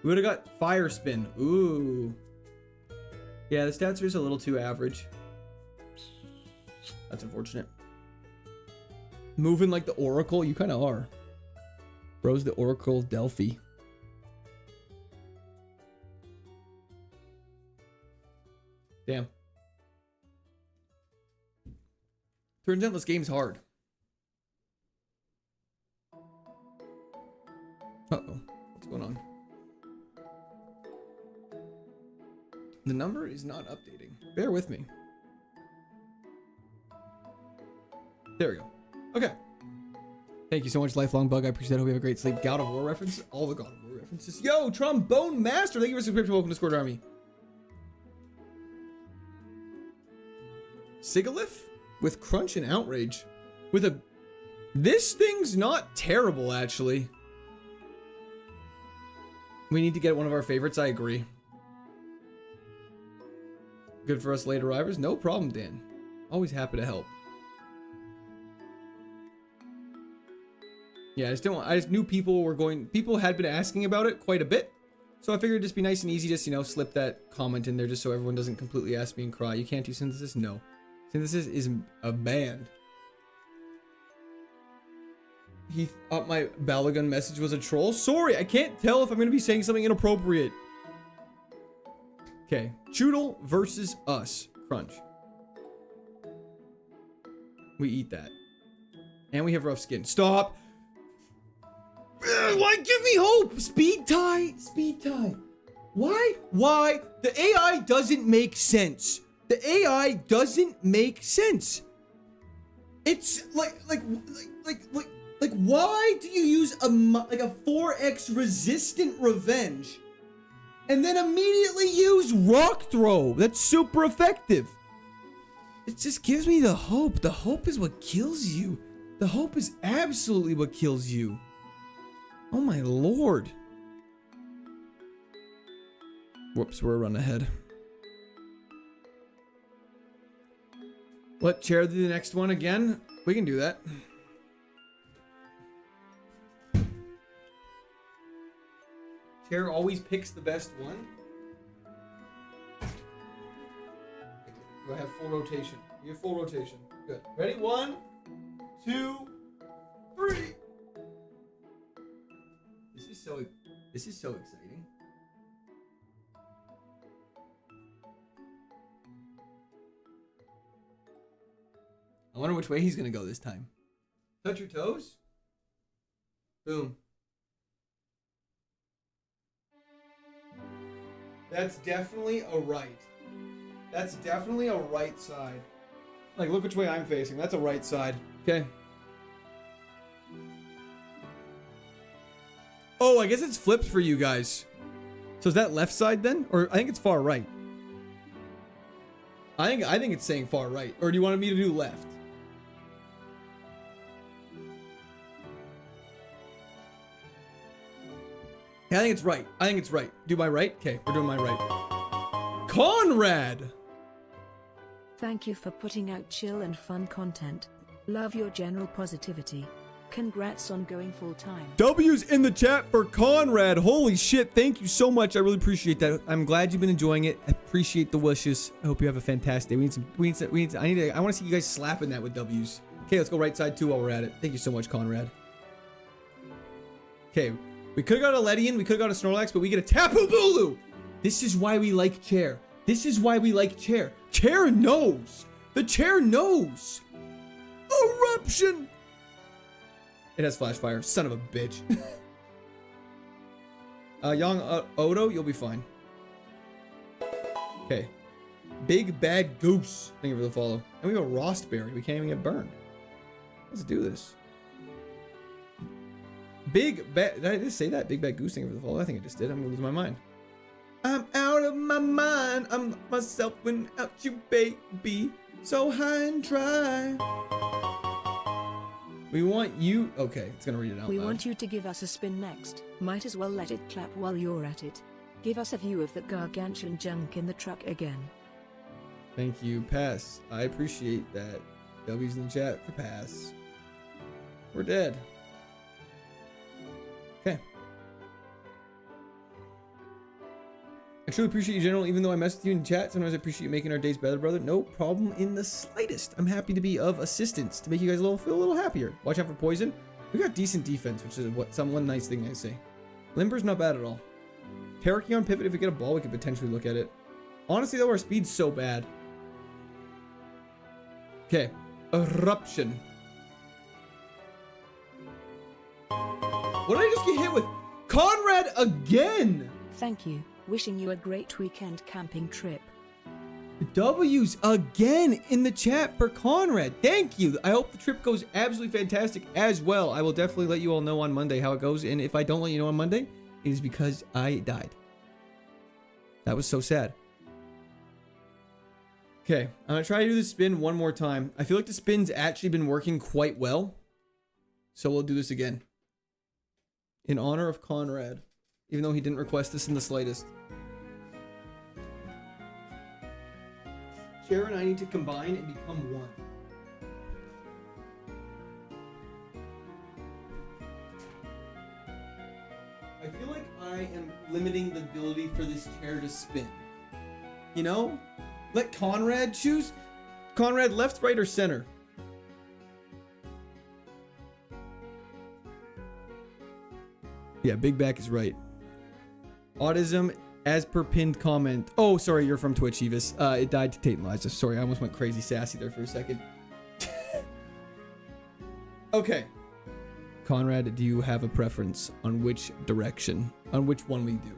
We would have got Fire Spin. Ooh. Yeah, the stats are just a little too average. That's unfortunate. Moving like the Oracle, you kind of are. Bro's the Oracle Delphi. Damn. Turns out this game's hard. Uh-oh. What's going on? The number is not updating. Bear with me. There we go. Okay. Thank you so much, Lifelong Bug. I appreciate it. Hope you have a great sleep. God of War references. All the God of War references. Yo, Trombone Master. Thank you for the subscription. Welcome to Discord Army. Sigalith? With Crunch and Outrage. With a... This thing's not terrible, actually. We need to get one of our favorites. I agree. Good for us late arrivers? No problem, Dan. Always happy to help. Yeah, I just knew people had been asking about it quite a bit. So I figured it'd just be nice and easy, just, you know, slip that comment in there just so everyone doesn't completely ask me and cry. You can't do Synthesis? No. Synthesis is a band. He thought my Balagun message was a troll. Sorry, I can't tell if I'm going to be saying something inappropriate. Okay, Choodle versus us. Crunch. We eat that. And we have rough skin. Stop! Why give me hope? Speed tie? Speed tie. Why? Why? The AI doesn't make sense. The AI doesn't make sense. It's like why do you use a 4x resistant revenge and then immediately use rock throw? That's super effective. It just gives me the hope. The hope is what kills you. The hope is absolutely what kills you. Oh my lord. Whoops, we're a run ahead. Let Chair do the next one again. We can do that. Chair always picks the best one. Do I have full rotation? You have full rotation. Good. Ready? 1, 2, 3. This is so exciting. I wonder which way he's gonna go this time. Touch your toes. Boom. That's definitely a right. That's definitely a right side. Like, look which way I'm facing. That's a right side. Okay. Oh, I guess it's flipped for you guys. So is that left side then? Or I think it's far right. I think it's saying far right. Or do you want me to do left? Yeah, I think it's right. I think it's right. Do my right? Okay, we're doing my right. Conrad! Thank you for putting out chill and fun content. Love your general positivity. Congrats on going full time. W's in the chat for Conrad. Holy shit. Thank you so much. I really appreciate that. I'm glad you've been enjoying it. I appreciate the wishes. I hope you have a fantastic day. I want to see you guys slapping that with W's. Okay, let's go right side too while we're at it. Thank you so much, Conrad. Okay, we could have got a Ledian, we could have got a Snorlax, but we get a Tapu Bulu. This is why we like Chair. This is why we like Chair. Chair knows. The Chair knows. Eruption. It has Flash Fire. Son of a bitch. Young Odo, you'll be fine. Okay. Big Bad Goose. Thank you for the follow. And we have a Rostberry. We can't even get burned. Let's do this. Big Bad... Did I just say that? Big Bad Goose. Thank you for the follow. I think I just did. I'm going to lose my mind. I'm out of my mind. I'm myself without you, baby. So high and dry. We want you... Okay, it's going to read it out We loud. want you to give us a spin next. Might as well let it clap while you're at it. Give us a view of that gargantuan junk in the truck again. Thank you, Pass. I appreciate that. W's in the chat for Pass. We're dead. Okay. I truly appreciate you, General. Even though I mess with you in chat, sometimes I appreciate you making our days better, brother. No problem in the slightest. I'm happy to be of assistance to make you guys feel a little happier. Watch out for poison. We got decent defense, which is one nice thing I say. Limber's not bad at all. Terrakion pivot. If we get a ball, we could potentially look at it. Honestly, though, our speed's so bad. Okay. Eruption. What did I just get hit with? Conrad again! Thank you. Wishing you a great weekend camping trip. W's again in the chat for Conrad. Thank you. I hope the trip goes absolutely fantastic as well. I will definitely let you all know on Monday how it goes. And if I don't let you know on Monday, it is because I died. That was so sad. Okay, I'm going to try to do the spin one more time. I feel like the spin's actually been working quite well. So we'll do this again. In honor of Conrad. Even though he didn't request this in the slightest. Chair and I need to combine and become one. I feel like I am limiting the ability for this chair to spin. You know? Let Conrad choose. Conrad, left, right, or center? Yeah, Big Back is right. Autism, as per pinned comment. Oh, sorry, you're from Twitch, Evis. It died to Tate and Liza. Sorry, I almost went crazy sassy there for a second. Okay. Conrad, do you have a preference on which direction? On which one we do?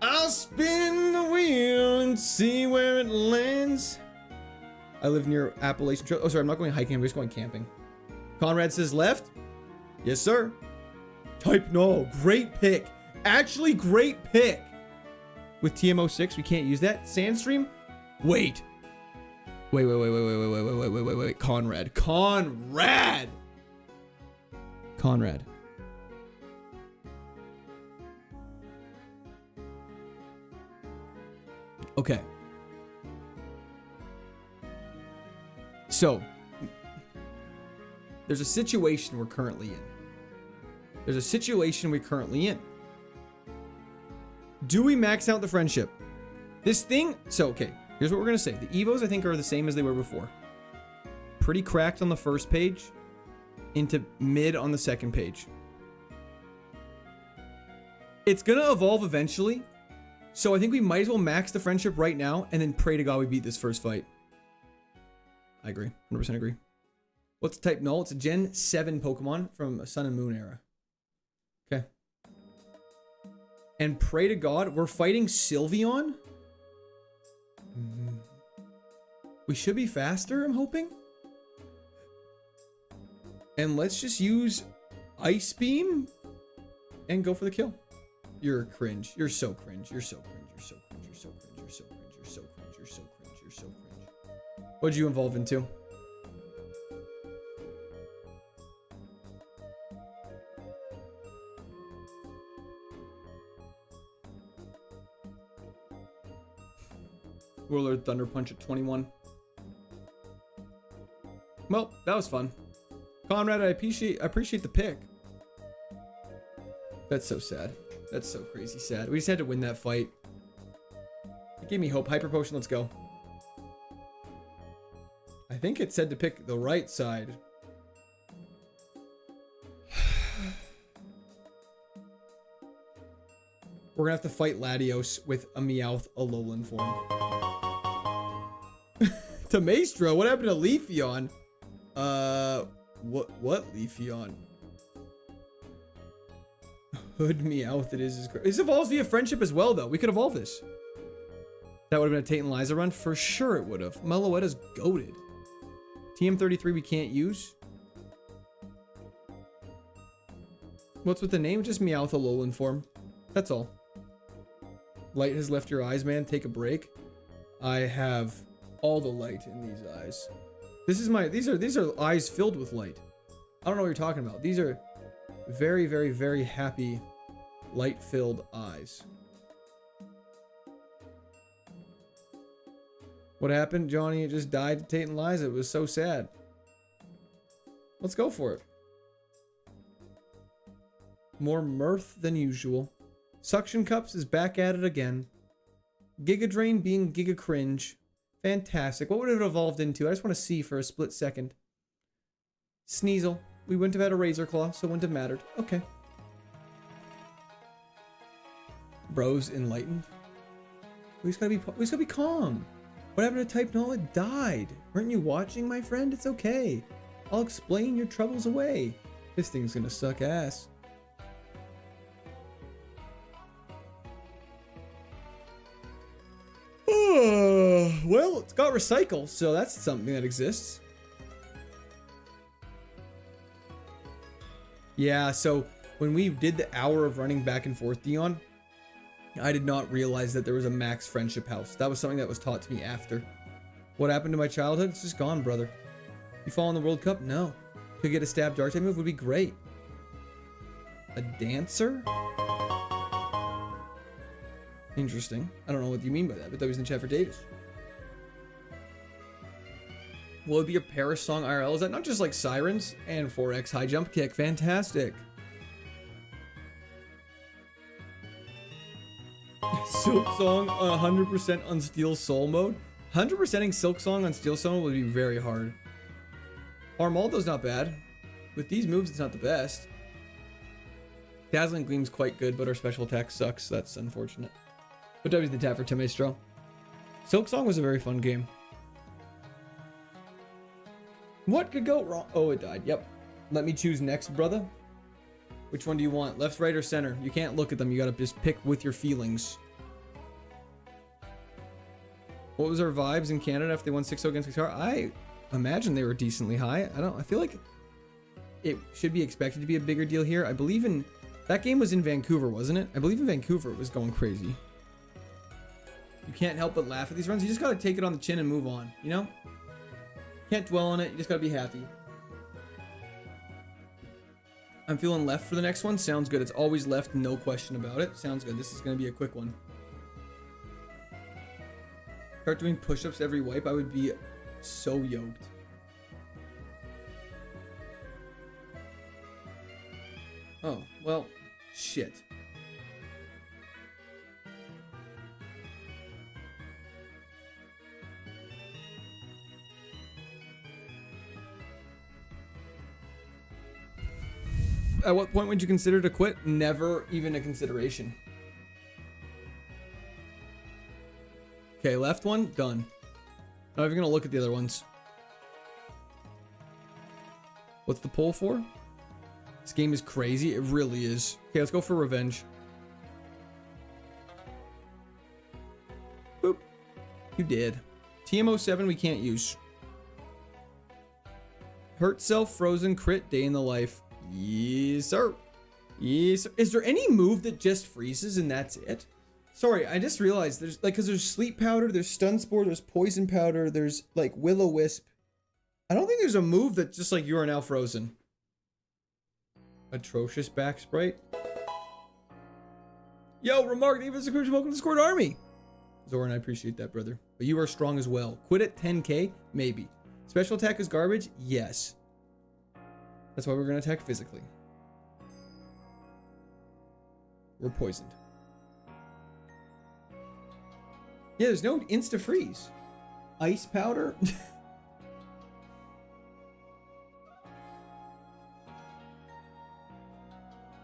I'll spin the wheel and see where it lands. I live near Appalachian Trail. Oh, sorry, I'm not going hiking. I'm just going camping. Conrad says left. Yes, sir. Type no. Great pick. Actually, great pick. With TMO6, we can't use that. Sandstream? Wait. Wait. Conrad. Okay. So, there's a situation we're currently in. Do we max out the friendship? This thing, so okay, here's what we're gonna say. The Evos, I think, are the same as they were before. Pretty cracked on the first page, into mid on the second page. It's gonna evolve eventually, so I think we might as well max the friendship right now, and then pray to God we beat this first fight. I agree, 100% agree. What's type null? It's a Gen 7 Pokemon from Sun and Moon era. Okay. And pray to God, we're fighting Sylveon? We should be faster, I'm hoping. And let's just use Ice Beam. and go for the kill. You're cringe. You're so cringe. You're so cringe. You're so cringe. You're so cringe. You're so cringe. You're so cringe. You're so cringe. You're so cringe. What'd you evolve into? Warlord Thunder Punch at 21. Well, that was fun. Conrad, I appreciate the pick. That's so sad. That's so crazy sad. We just had to win that fight. It gave me hope. Hyper Potion, let's go. I think it said to pick the right side. We're gonna have to fight Latios with a Meowth Alolan form. To Maestro, what happened to Leafeon? What Leafeon? Hood Meowth, it is. This evolves via friendship as well, though. We could evolve this. That would have been a Tate and Liza run? For sure it would have. Meloetta's goated. TM33 we can't use. What's with the name? Just Meowth Alolan form. That's all. Light has left your eyes, man. Take a break. I have all the light in these eyes. This is my, these are eyes filled with light. I don't know what you're talking about. These are very, very, very happy, light-filled eyes. What happened? Johnny just died to Tate and Liza. It was so sad. Let's go for it. More mirth than usual. Suction Cups is back at it again. Giga Drain being Giga Cringe. Fantastic. What would it have evolved into? I just want to see for a split second. Sneasel. We wouldn't have had a Razor Claw, so it wouldn't have mattered. Okay. Bros enlightened. We just gotta be calm. What happened to Type Null? It died. Weren't you watching, my friend? It's okay. I'll explain your troubles away. This thing's gonna suck ass. Well, it's got Recycle, so that's something that exists. Yeah, so when we did the hour of running back and forth, Dion, I did not realize that there was a max friendship house. That was something that was taught to me after. What happened to my childhood? It's just gone, brother. You fall in the World Cup? No. Could get a stab dark type move would be great. A dancer? Interesting. I don't know what you mean by that, but that was in the chat for Davis. What would be your Paris song IRL? Is that not just like Sirens and 4X high jump kick? Fantastic. Silk Song 100% on Steel Soul mode. 100%ing Silk Song on Steel Soul would be very hard. Armaldo's not bad. With these moves, it's not the best. Dazzling Gleam's quite good, but our special attack sucks. That's unfortunate. But W's the tap for Timestro. Silk Song was a very fun game. What could go wrong? Oh, it died. Yep. Let me choose next, brother. Which one do you want? Left, right, or center? You can't look at them. You gotta just pick with your feelings. What was our vibes in Canada after they won 6-0 against Qatar? I imagine they were decently high. I feel like it should be expected to be a bigger deal here. I believe in... That game was in Vancouver, wasn't it? I believe in Vancouver it was going crazy. You can't help but laugh at these runs. You just gotta take it on the chin and move on, you know? Can't dwell on it. You just gotta be happy. I'm feeling left for the next one. Sounds good. It's always left, no question about it. Sounds good. This is gonna be a quick one. Start doing push-ups every wipe. I would be so yoked. Oh, well, shit. At what point would you consider to quit? Never even a consideration. Okay, left one, done. Not even gonna look at the other ones. What's the poll for? This game is crazy. It really is. Okay, let's go for revenge. Boop. You did. TM07 we can't use. Hurt Self, Frozen, Crit, Day in the Life. Yes, sir. Yes. Is there any move that just freezes and that's it? Sorry, I just realized there's like, because there's sleep powder, there's stun spore, there's poison powder, there's like will-o-wisp. I don't think there's a move that just like you are now frozen. Atrocious back sprite. Yo, Remark, thank you for the subscription. Welcome to the Discord Army. Zoran, I appreciate that, brother. But you are strong as well. Quit at 10k? Maybe. Special attack is garbage? Yes. That's why we're going to attack physically. We're poisoned. Yeah, there's no insta-freeze. Ice powder?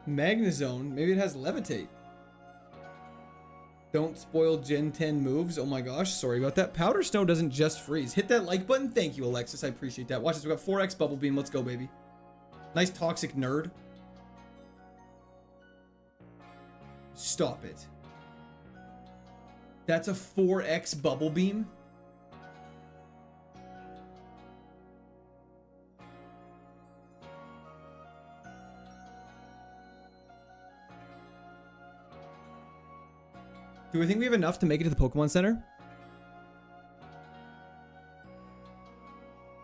Magnezone? Maybe it has levitate. Don't spoil Gen 10 moves. Oh my gosh, sorry about that. Powder Snow doesn't just freeze. Hit that like button. Thank you, Alexis. I appreciate that. Watch this. We got 4x Bubble Beam. Let's go, baby. Nice toxic nerd. Stop it. That's a 4x Bubble Beam? Do we think we have enough to make it to the Pokemon Center?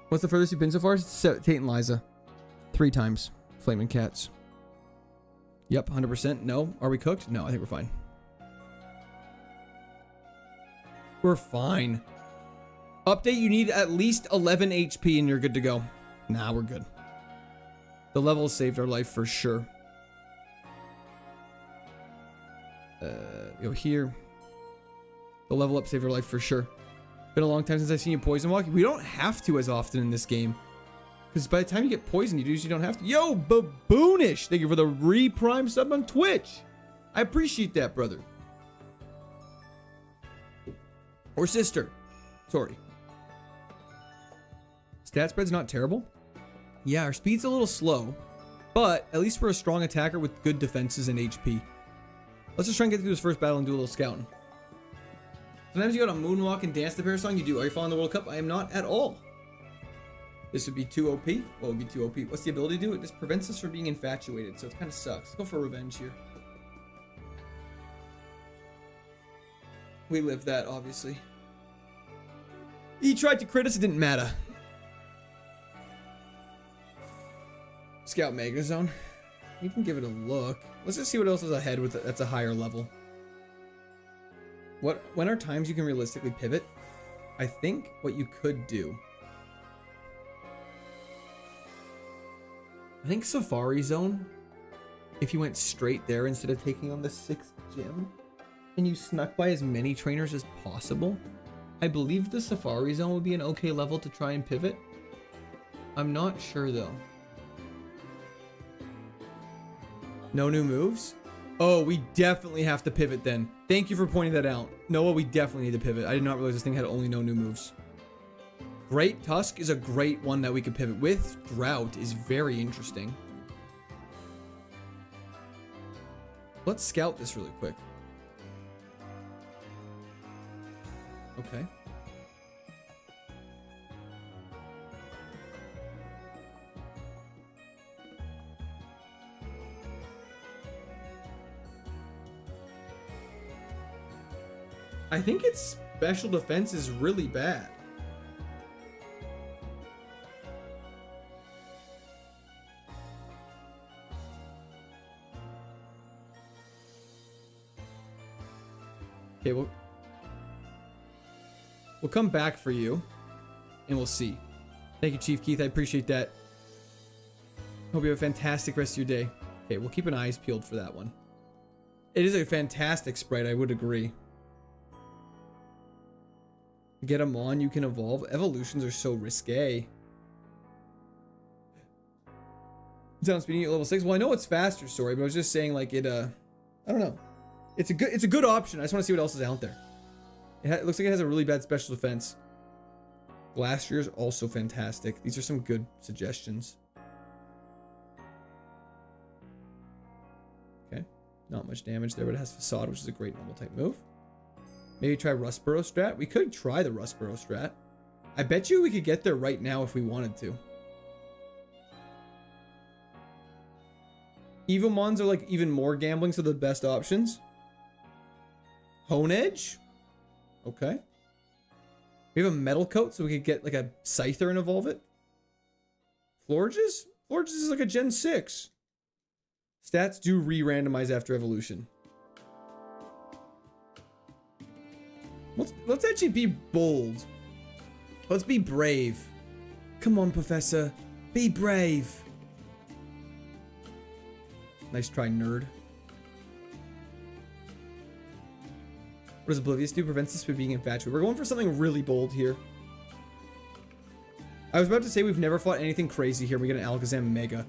What's the furthest you've been so far? Tate and Liza. 3 times. Flaming Cats. Yep, 100%. No. Are we cooked? No, I think we're fine. We're fine. Update, you need at least 11 HP and you're good to go. Nah, we're good. The level saved our life for sure. Go here. The level up saved our life for sure. Been a long time since I've seen you poison walk. We don't have to as often in this game. Because by the time you get poisoned, you usually don't have to. Yo, Baboonish! Thank you for the re-prime sub on Twitch. I appreciate that, brother. Or sister. Sorry. Stat spread's not terrible. Yeah, our speed's a little slow. But at least we're a strong attacker with good defenses and HP. Let's just try and get through this first battle and do a little scouting. Sometimes you go to moonwalk and dance the pair song. You do. Are you following the World Cup? I am not at all. This would be too OP. What would be too OP? What's the ability to do? It just prevents us from being infatuated, so it kind of sucks. Let's go for revenge here. We lived that, obviously. He tried to crit us. It didn't matter. Scout Magnezone. You can give it a look. Let's just see what else is ahead with it. That's a higher level. When are times you can realistically pivot? I think what you could do. I think Safari Zone. If you went straight there instead of taking on the 6th gym, and you snuck by as many trainers as possible, I believe the Safari Zone would be an okay level to try and pivot. I'm not sure though. No new moves? Oh, we definitely have to pivot then. Thank you for pointing that out. Noah, we definitely need to pivot. I did not realize this thing had only no new moves. Great Tusk is a great one that we could pivot with. Drought is very interesting. Let's scout this really quick. Okay. I think its special defense is really bad. Okay, we'll come back for you, and we'll see. Thank you, Chief Keith. I appreciate that. Hope you have a fantastic rest of your day. Okay, we'll keep an eyes peeled for that one. It is a fantastic sprite, I would agree. Get them on, you can evolve. Evolutions are so risque. Sound speeding at level 6. Well, I know it's faster, sorry, but I was just saying, like, it, I don't know. It's a good option. I just want to see what else is out there. It looks like it has a really bad special defense. Glastrier is also fantastic. These are some good suggestions. Okay. Not much damage there, but it has Facade, which is a great normal type move. Maybe try Rustboro strat. We could try the Rustboro strat. I bet you we could get there right now if we wanted to. Evomons are like even more gambling, so the best options. Hone Edge. Okay. We have a metal coat, so we could get like a Scyther and evolve it. Florges? Florges is like a Gen 6. Stats do re-randomize after evolution. Let's actually be bold. Let's be brave. Come on, Professor. Be brave. Nice try, nerd. What does Oblivious do? Prevents us from being infatuated. We're going for something really bold here. I was about to say we've never fought anything crazy here. We get an Alakazam Mega.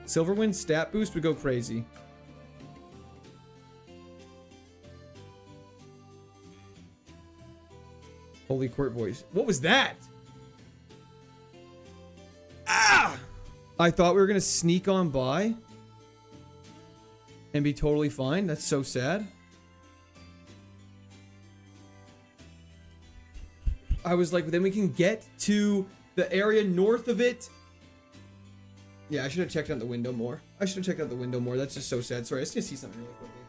Silverwind stat boost would go crazy. Holy Court voice. What was that? Ah! I thought we were going to sneak on by and be totally fine. That's so sad. I was like, then we can get to the area north of it. Yeah, I should have checked out the window more. That's just so sad. Sorry, I just need to see something really quickly.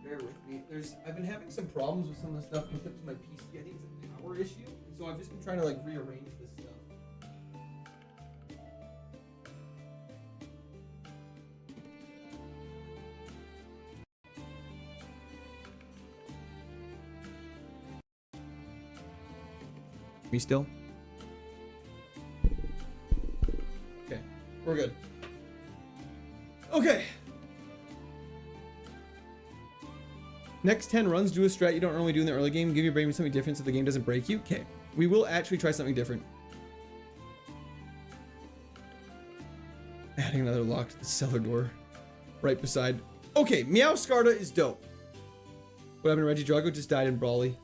Bear with me. I've been having some problems with some of the stuff hooked up to my PC. I think it's a power issue. And so I've just been trying to like rearrange this stuff. Me still? Okay, we're good. Okay. Next 10 runs, do a strat you don't normally do in the early game. Give your brain something different so the game doesn't break you. Okay, we will actually try something different. Adding another lock to the cellar door. Right beside. Okay, Meowscarda is dope. What happened to Reggie Drago? Just died in Brawly.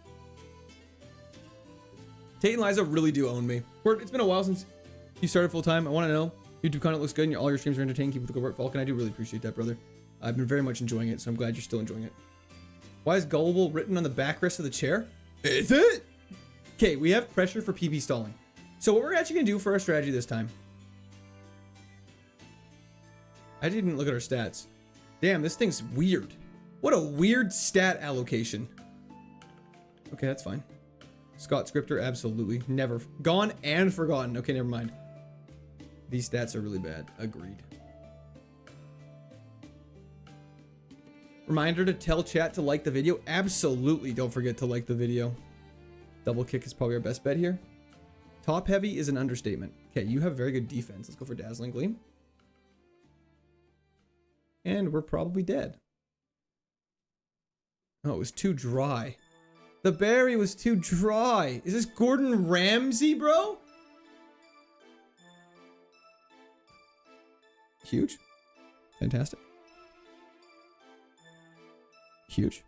Tate and Liza really do own me. It's been a while since you started full time. I want to know. YouTube content looks good and all your streams are entertaining. Keep up the good work, Falcon. I do really appreciate that, brother. I've been very much enjoying it, so I'm glad you're still enjoying it. Why is gullible written on the backrest of the chair? Is it? Okay, we have pressure for PP stalling. So what we're actually going to do for our strategy this time. I didn't look at our stats. Damn, this thing's weird. What a weird stat allocation. Okay, that's fine. Scott Scripter, absolutely. Never. Gone and forgotten. Okay, never mind. These stats are really bad. Agreed. Reminder to tell chat to like the video. Absolutely don't forget to like the video. Double kick is probably our best bet here. Top heavy is an understatement. Okay, you have very good defense. Let's go for Dazzling Gleam. And we're probably dead. Oh, it was too dry. The berry was too dry. Is this Gordon Ramsay, bro? Huge. Fantastic. Huge.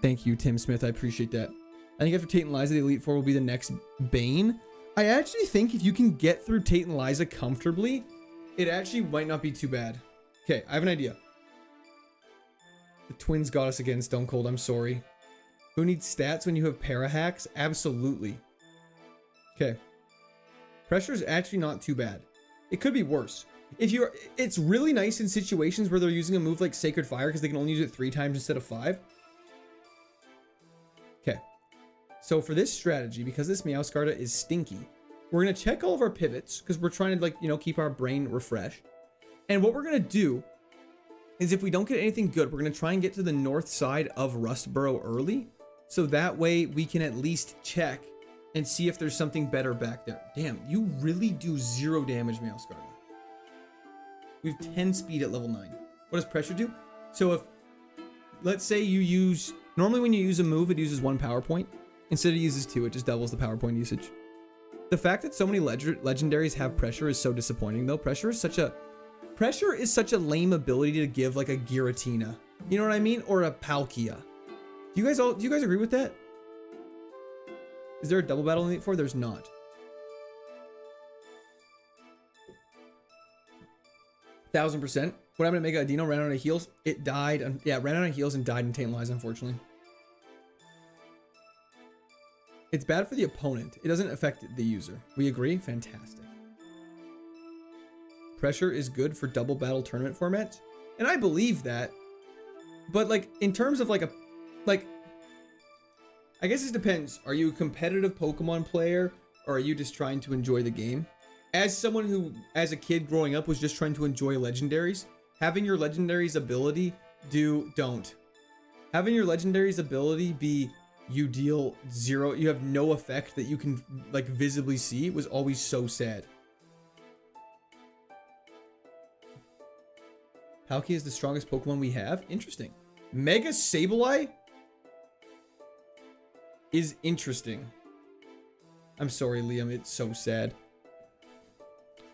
Thank you, Tim Smith. I appreciate that. I think after Tate and Liza, the Elite Four will be the next Bane. I actually think if you can get through Tate and Liza comfortably, it actually might not be too bad. Okay, I have an idea. The twins got us again, Stone Cold. I'm sorry. Who needs stats when you have para hacks? Absolutely. Okay. Pressure is actually not too bad. It could be worse. It's really nice in situations where they're using a move like Sacred Fire because they can only use it 3 times instead of 5. Okay. So for this strategy, because this Meowscarda is stinky, we're going to check all of our pivots because we're trying to, like, you know, keep our brain refreshed. And what we're going to do is if we don't get anything good, we're going to try and get to the north side of Rustboro early. So that way we can at least check and see if there's something better back there. Damn, you really do 0 damage, Meowscarda. We have 10 speed at level 9. What does pressure do? So if, let's say you use, normally when you use a move, it uses 1 power point. Instead it uses 2, it just doubles the power point usage. The fact that so many legendaries have pressure is so disappointing though. Pressure is such a lame ability to give like a Giratina. You know what I mean? Or a Palkia. Do you guys agree with that? Is there a double battle in Elite Four? There's not. Thousand percent. What happened to Mega Adino? Ran out of heals. It died. Yeah, ran out of heals and died in Tate and Liza, unfortunately. It's bad for the opponent. It doesn't affect the user. We agree? Fantastic. Pressure is good for double battle tournament formats. And I believe that. But like in terms of like I guess it depends. Are you a competitive Pokemon player or are you just trying to enjoy the game? As someone who, as a kid growing up, was just trying to enjoy legendaries, having your legendaries ability having your legendaries ability be you deal 0, you have no effect that you can like visibly see was always so sad. Palkia is the strongest Pokemon we have. Interesting. Mega Sableye is interesting. I'm sorry, Liam. It's so sad.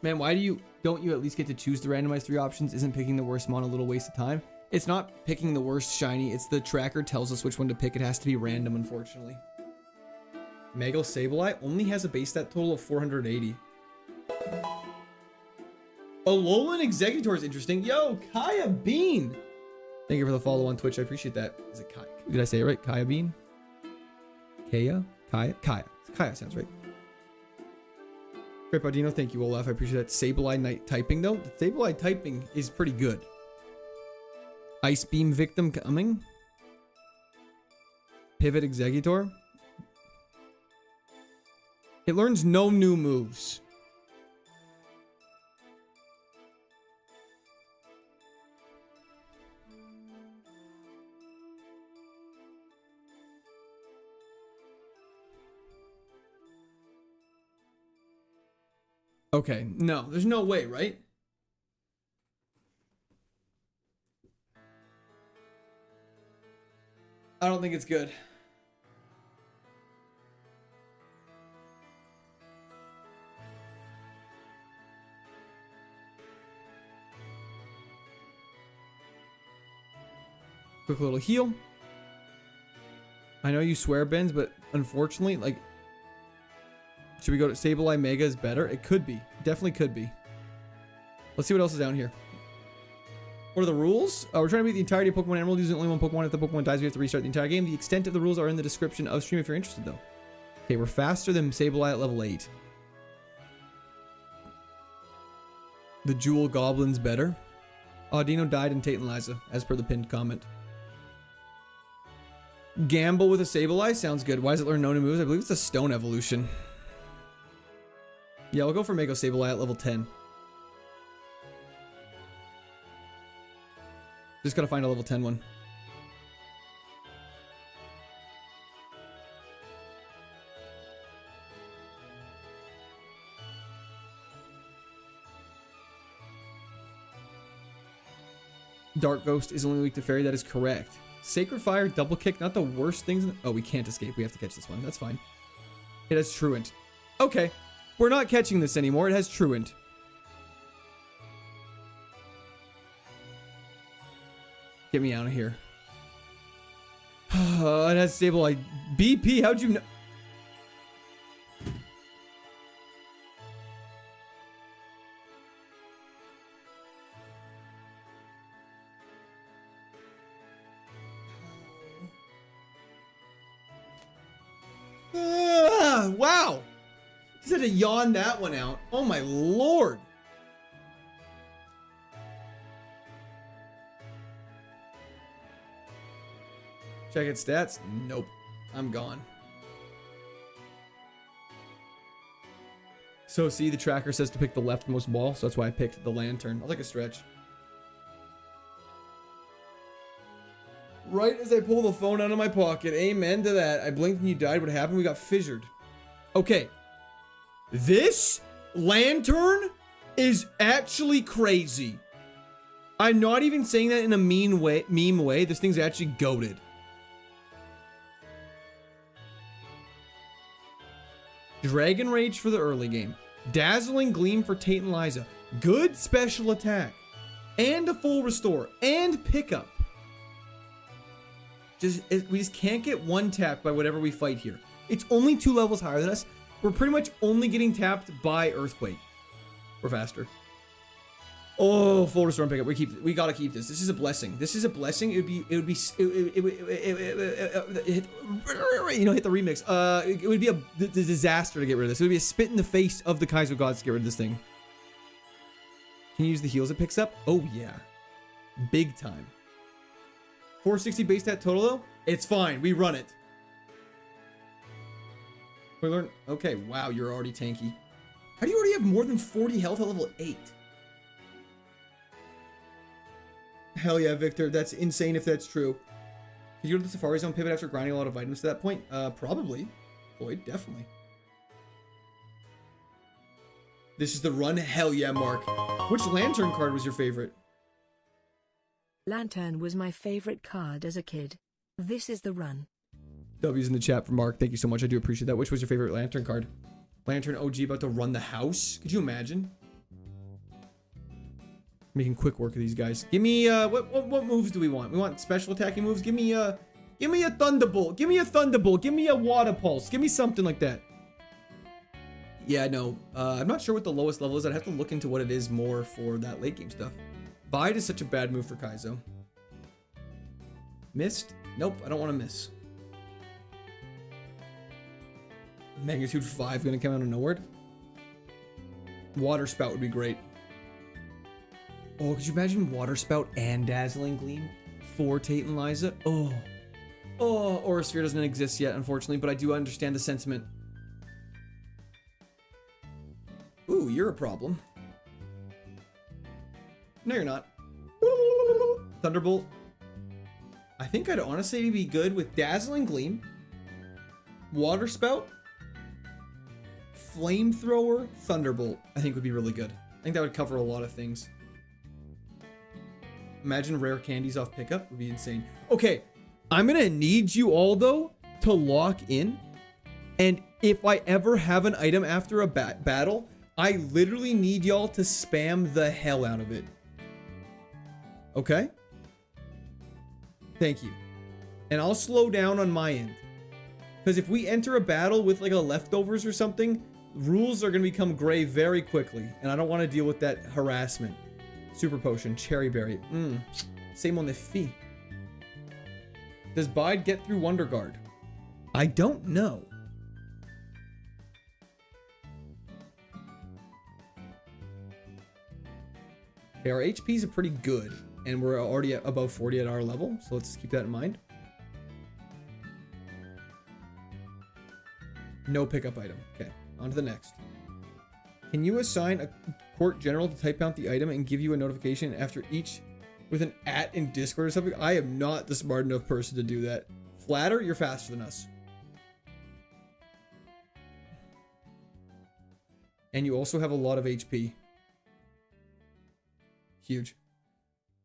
Man, why don't you at least get to choose the randomized 3 options? Isn't picking the worst mon a little waste of time? It's not picking the worst shiny. It's the tracker tells us which one to pick. It has to be random, unfortunately. Mega Sableye only has a base stat total of 480. Alolan Executor is interesting. Yo, Kaya Bean. Thank you for the follow on Twitch. I appreciate that. Is it Kaya? Did I say it right? Kaya Bean? Kaya? Kaya. Kaya sounds right. Great Badino, thank you, Olaf. I appreciate that. Sableye Knight typing, though. The Sableye typing is pretty good. Ice Beam Victim coming. Pivot Executor. It learns no new moves. Okay, no, there's no way, right? I don't think it's good. Quick little heal. I know you swear, Benz, but unfortunately, like, should we go to Sableye Mega is better? It could be. Definitely could be. Let's see what else is down here. What are the rules? We're trying to beat the entirety of Pokemon Emerald using only one Pokemon. If the Pokemon dies, we have to restart the entire game. The extent of the rules are in the description of stream if you're interested, though. Okay, we're faster than Sableye at level 8. The Jewel Goblin's better. Dino died in Tate and Liza, as per the pinned comment. Gamble with a Sableye? Sounds good. Why does it learn no new moves? I believe it's a Stone Evolution. Yeah, we'll go for Mega Sableye at level 10. Just gotta find a level 10 one. Dark Ghost is only weak to Fairy. That is correct. Sacred Fire, Double Kick, not the worst things. Oh, we can't escape. We have to catch this one. That's fine. It has Truant. Okay. We're not catching this anymore. It has Truant. Get me out of here. It has Sableye. BP, how'd you know? Wow. Just had to yawn that one out. Oh my lord. Check its stats. Nope. I'm gone. So see, the tracker says to pick the leftmost wall, so that's why I picked the lantern. I'll take a stretch. Right as I pull the phone out of my pocket. Amen to that. I blinked and you died. What happened? We got fissured. Okay. This lantern is actually crazy. I'm not even saying that in a meme way. This thing's actually goated. Dragon Rage for the early game. Dazzling Gleam for Tate and Liza. Good special attack. And a full restore. And pickup. We just can't get one tapped by whatever we fight here. It's only 2 levels higher than us. We're pretty much only getting tapped by Earthquake. We're faster. Oh, full restore and pickup. We gotta keep this. This is a blessing. This is a blessing. It would be you know, hit the remix. It would be a disaster to get rid of this. It would be a spit in the face of the Kaizo gods to get rid of this thing. Can you use the heals it picks up? Oh yeah, big time. 460 base stat total though. It's fine. We run it. We learn. Okay. Wow, you're already tanky. How do you already have more than 40 health at level 8? Hell yeah, Victor. That's insane if that's true. Could you go to the Safari Zone pivot after grinding a lot of items to that point? Probably. Floyd, definitely. This is the run. Hell yeah, Mark. Which Lantern card was your favorite? Lantern was my favorite card as a kid. This is the run. W's in the chat for Mark. Thank you so much. I do appreciate that. Which was your favorite Lantern card? Lantern OG about to run the house? Could you imagine? Making quick work of these guys. Give me what moves do we want? We want special attacking moves. Give me a Thunderbolt. Give me a Thunderbolt. Give me a Water Pulse. Give me something like that. Yeah, no. I'm not sure what the lowest level is. I'd have to look into what it is more for that late game stuff. Bide is such a bad move for Kaizo. Missed? Nope, I don't want to miss. Magnitude 5 gonna come out of nowhere. Water Spout would be great. Oh, could you imagine Water Spout and Dazzling Gleam for Tate and Liza? Oh. Oh, Aura Sphere doesn't exist yet, unfortunately, but I do understand the sentiment. Ooh, you're a problem. No, you're not. Thunderbolt. I think I'd honestly be good with Dazzling Gleam, Water Spout, Flamethrower, Thunderbolt. I think would be really good. I think that would cover a lot of things. Imagine rare candies off pickup would be insane. Okay, I'm gonna need you all though to lock in, and if I ever have an item after a battle, I literally need y'all to spam the hell out of it. Okay? Thank you. And I'll slow down on my end. Because if we enter a battle with like a leftovers or something, rules are going to become gray very quickly. And I don't want to deal with that harassment. Super Potion, Cherry Berry. Same on the fee. Does Bide get through Wonder Guard? I don't know. Okay, our HPs are pretty good. And we're already at above 40 at our level. So let's keep that in mind. No pickup item. Okay, on to the next. Can you assign a court general to type out the item and give you a notification after each with an @ in Discord or something? I am not the smart enough person to do that. Flatter, you're faster than us. And you also have a lot of HP. Huge.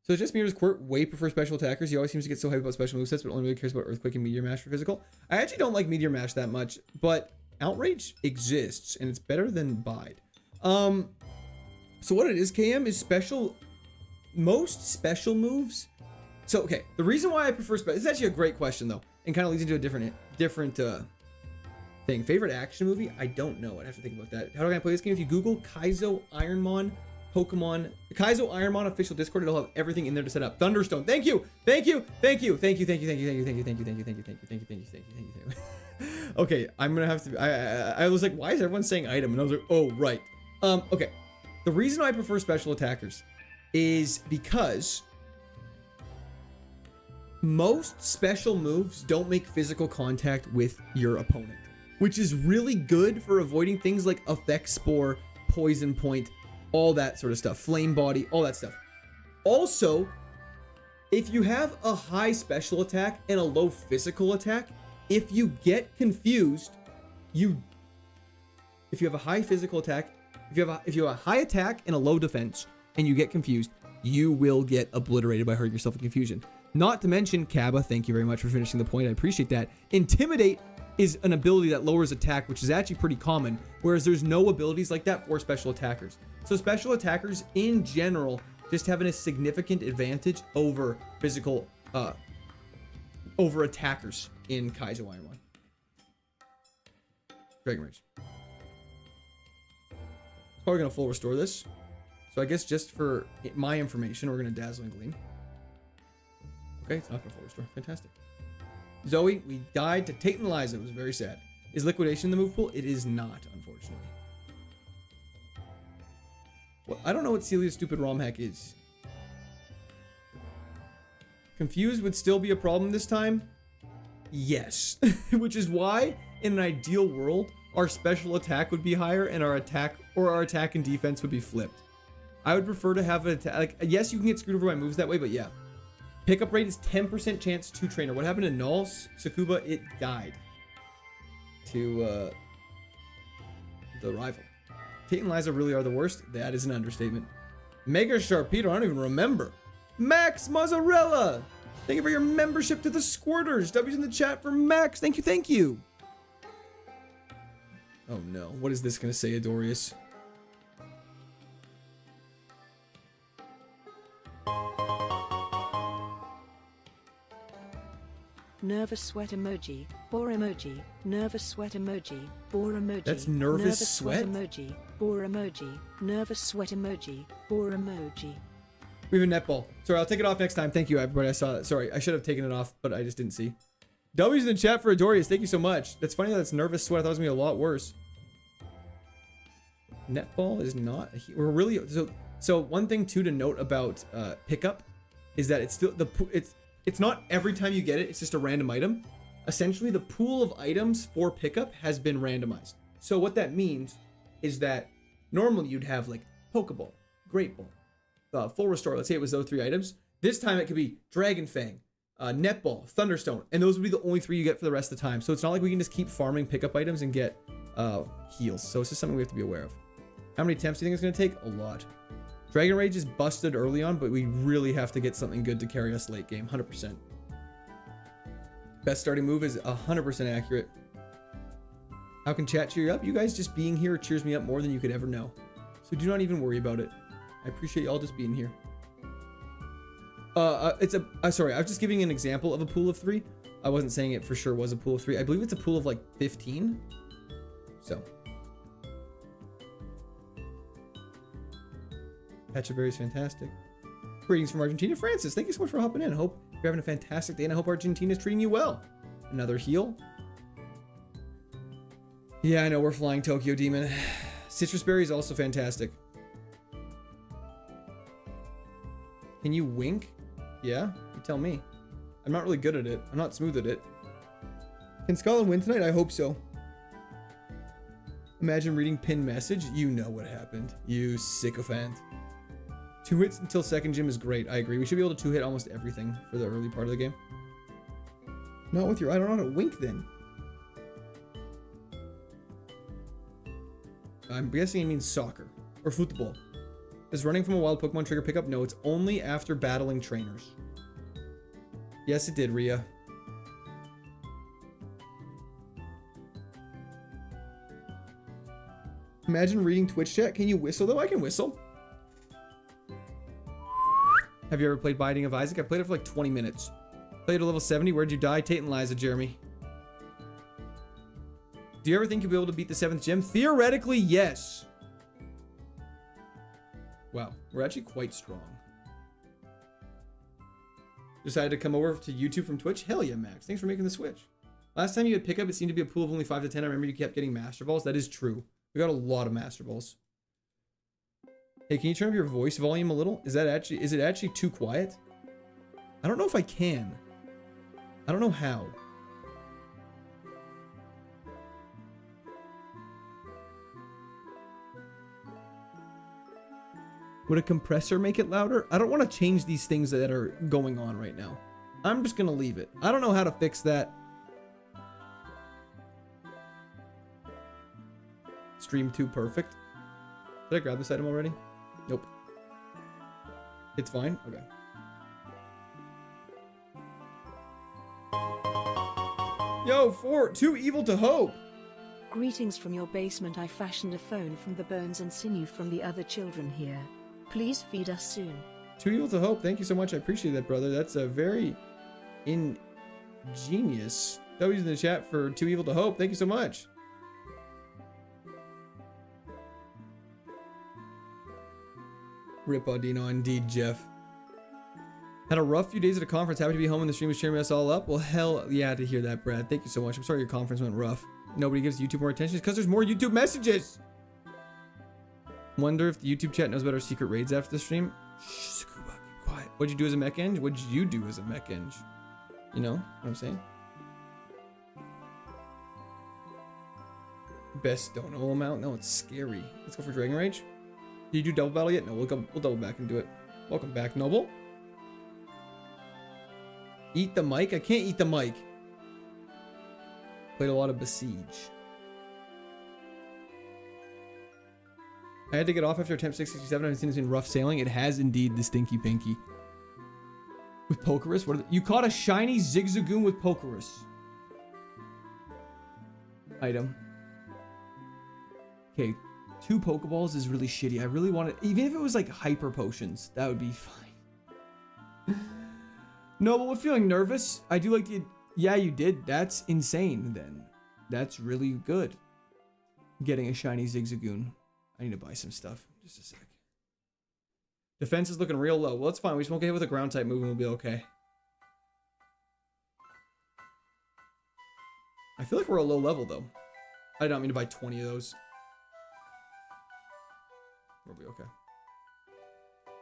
So just me or does Court way prefer special attackers? He always seems to get so hyped about special movesets, but only really cares about Earthquake and Meteor Mash for physical. I actually don't like Meteor Mash that much, but Outrage exists, and it's better than Bide. So what it is, KM, is special... Most special moves... So, okay, the reason why I prefer special... This is actually a great question, though, and kind of leads into a different thing. Favorite action movie? I don't know. I'd have to think about that. How do I play this game? If you Google KAIZO IRONMON Pokemon, the KAIZO IRONMON official Discord, it'll have everything in there to set up. Thunderstone. Thank you. Thank you. Thank you. Thank you. Thank you. Thank you. Thank you. Thank you. Thank you. Thank you. Thank you. Thank you. Thank you. Thank you. Thank you. Thank you. Thank you. Okay, I'm gonna have to. I was like, why is everyone saying item? And I was like, oh right. Okay. The reason I prefer special attackers is because most special moves don't make physical contact with your opponent, which is really good for avoiding things like Effect Spore, Poison Point, all that sort of stuff, Flame Body, all that stuff. Also, if you have a high special attack and a low physical attack, if you get confused, if you have a high physical attack, if you have a high attack and a low defense, and you get confused, you will get obliterated by hurting yourself in confusion. Not to mention, Kaba, thank you very much for finishing the point. I appreciate that. Intimidate is an ability that lowers attack, which is actually pretty common, whereas there's no abilities like that for special attackers. So special attackers in general just having a significant advantage over physical, over attackers in KAIZO IRONMON. Dragon Rage. Probably gonna full restore this. So So I guess just for my information, we're going to Dazzling Gleam. Okay, it's not going to full restore. Fantastic. Zoe, we died to Tate and Liza. It was very sad. Is Liquidation the move pool? It is not, unfortunately. Well, I don't know what Celia's stupid ROM hack is. Confused would still be a problem this time? Yes. Which is why, in an ideal world, our special attack would be higher and our attack and defense would be flipped. I would prefer to have an attack. Like, yes, you can get screwed over by moves that way, but yeah. Pickup rate is 10% chance to trainer. What happened to Null? Sakuba, it died to the rival. Tate and Liza really are the worst. That is an understatement. Mega Sharpedo, I don't even remember. Max Mozzarella, thank you for your membership to the Squirters. W's in the chat for Max. Thank you, thank you. Oh no, what is this gonna say, Adorius? Nervous sweat emoji, bore emoji, nervous sweat emoji, bore emoji. That's nervous sweat? Emoji, bore emoji, nervous sweat emoji, bore emoji. We have a netball. Sorry, I'll take it off next time. Thank you, everybody. I saw that. Sorry, I should have taken it off, but I just didn't see. W's in the chat for Adorius. Thank you so much. That's funny that it's nervous sweat. I thought it was going to be a lot worse. Netball is not... We're really... So one thing, too, to note about pickup is that it's still... It's not every time you get it. It's just a random item. Essentially, the pool of items for pickup has been randomized. So what that means is that normally you'd have, like, Pokeball, Great Ball, Full Restore. Let's say it was those 3 items. This time it could be Dragon Fang, Netball, Thunderstone, and those would be the only 3 you get for the rest of the time. So it's not like we can just keep farming pickup items and get heals. So it's just something we have to be aware of. How many attempts do you think it's going to take? A lot. Dragon Rage is busted early on, but we really have to get something good to carry us late game. 100%. Best starting move is 100% accurate. How can chat cheer you up? You guys just being here cheers me up more than you could ever know. So do not even worry about it. I appreciate y'all just being here. Sorry, I was just giving an example of a pool of 3. I wasn't saying it for sure was a pool of 3. I believe it's a pool of like 15. So. Pechaberry is fantastic. Greetings from Argentina. Francis, thank you so much for hopping in. I hope you're having a fantastic day and I hope Argentina is treating you well. Another heal. Yeah, I know we're flying Tokyo Demon. Citrus Berry is also fantastic. Can you wink? Yeah, you tell me. I'm not really good at it. I'm not smooth at it. Can Scotland win tonight? I hope so. Imagine reading pin message. You know what happened. You sycophant. 2 hits until second gym is great. I agree. We should be able to 2-hit almost everything for the early part of the game. Not with your... I don't know how to wink then. I'm guessing it means soccer. Or football. Does running from a wild Pokemon trigger pickup? No, it's only after battling trainers. Yes, it did, Rhea. Imagine reading Twitch chat. Can you whistle though? I can whistle. Have you ever played Binding of Isaac? I played it for like 20 minutes. Played to level 70. Where'd you die? Tate and Liza, Jeremy. Do you ever think you'll be able to beat the 7th gym? Theoretically, yes. Wow, we're actually quite strong. Decided to come over to YouTube from Twitch? Hell yeah, Max. Thanks for making the switch. Last time you had pickup, it seemed to be a pool of only 5 to 10. I remember you kept getting Master Balls. That is true. We got a lot of Master Balls. Hey, can you turn up your voice volume a little? Is it actually too quiet? I don't know if I can. I don't know how. Would a compressor make it louder? I don't want to change these things that are going on right now. I'm just going to leave it. I don't know how to fix that. Stream 2 perfect. Did I grab this item already? Nope. It's fine? Okay. Yo, 4, too evil to hope. Greetings from your basement. I fashioned a phone from the bones and sinew from the other children here. Please feed us soon. Too evil to hope. Thank you so much. I appreciate that, brother. That's a very ingenious. W's in the chat for too evil to hope. Thank you so much. Rip Audino, indeed, Jeff. Had a rough few days at a conference. Happy to be home and the stream was cheering us all up. Well, hell yeah to hear that, Brad. Thank you so much. I'm sorry your conference went rough. Nobody gives YouTube more attention because there's more YouTube messages. Wonder if the YouTube chat knows about our secret raids after the stream. Shh, Sakuba, keep quiet. What'd you do as a mech eng? What'd you do as a mech eng? You know what I'm saying? Best dono amount? No, it's scary. Let's go for Dragon Rage. Did you do double battle yet? No, we'll double back and do it. Welcome back, Noble. Eat the mic? I can't eat the mic. Played a lot of Besiege. I had to get off after attempt 667. I've seen it's been rough sailing. It has indeed, the stinky pinky. With Pokerus? You caught a shiny Zigzagoon with Pokerus. Item. Okay, 2 Pokeballs is really shitty. I really want it. Even if it was like hyper potions, that would be fine. No, but we're feeling nervous. I do like the... Yeah, you did. That's insane, then. That's really good. Getting a shiny Zigzagoon. I need to buy some stuff. Just a sec. Defense is looking real low. Well, it's fine. We just won't get hit with a ground type move and we'll be okay. I feel like we're a low level, though. I did not mean to buy 20 of those. We'll be okay.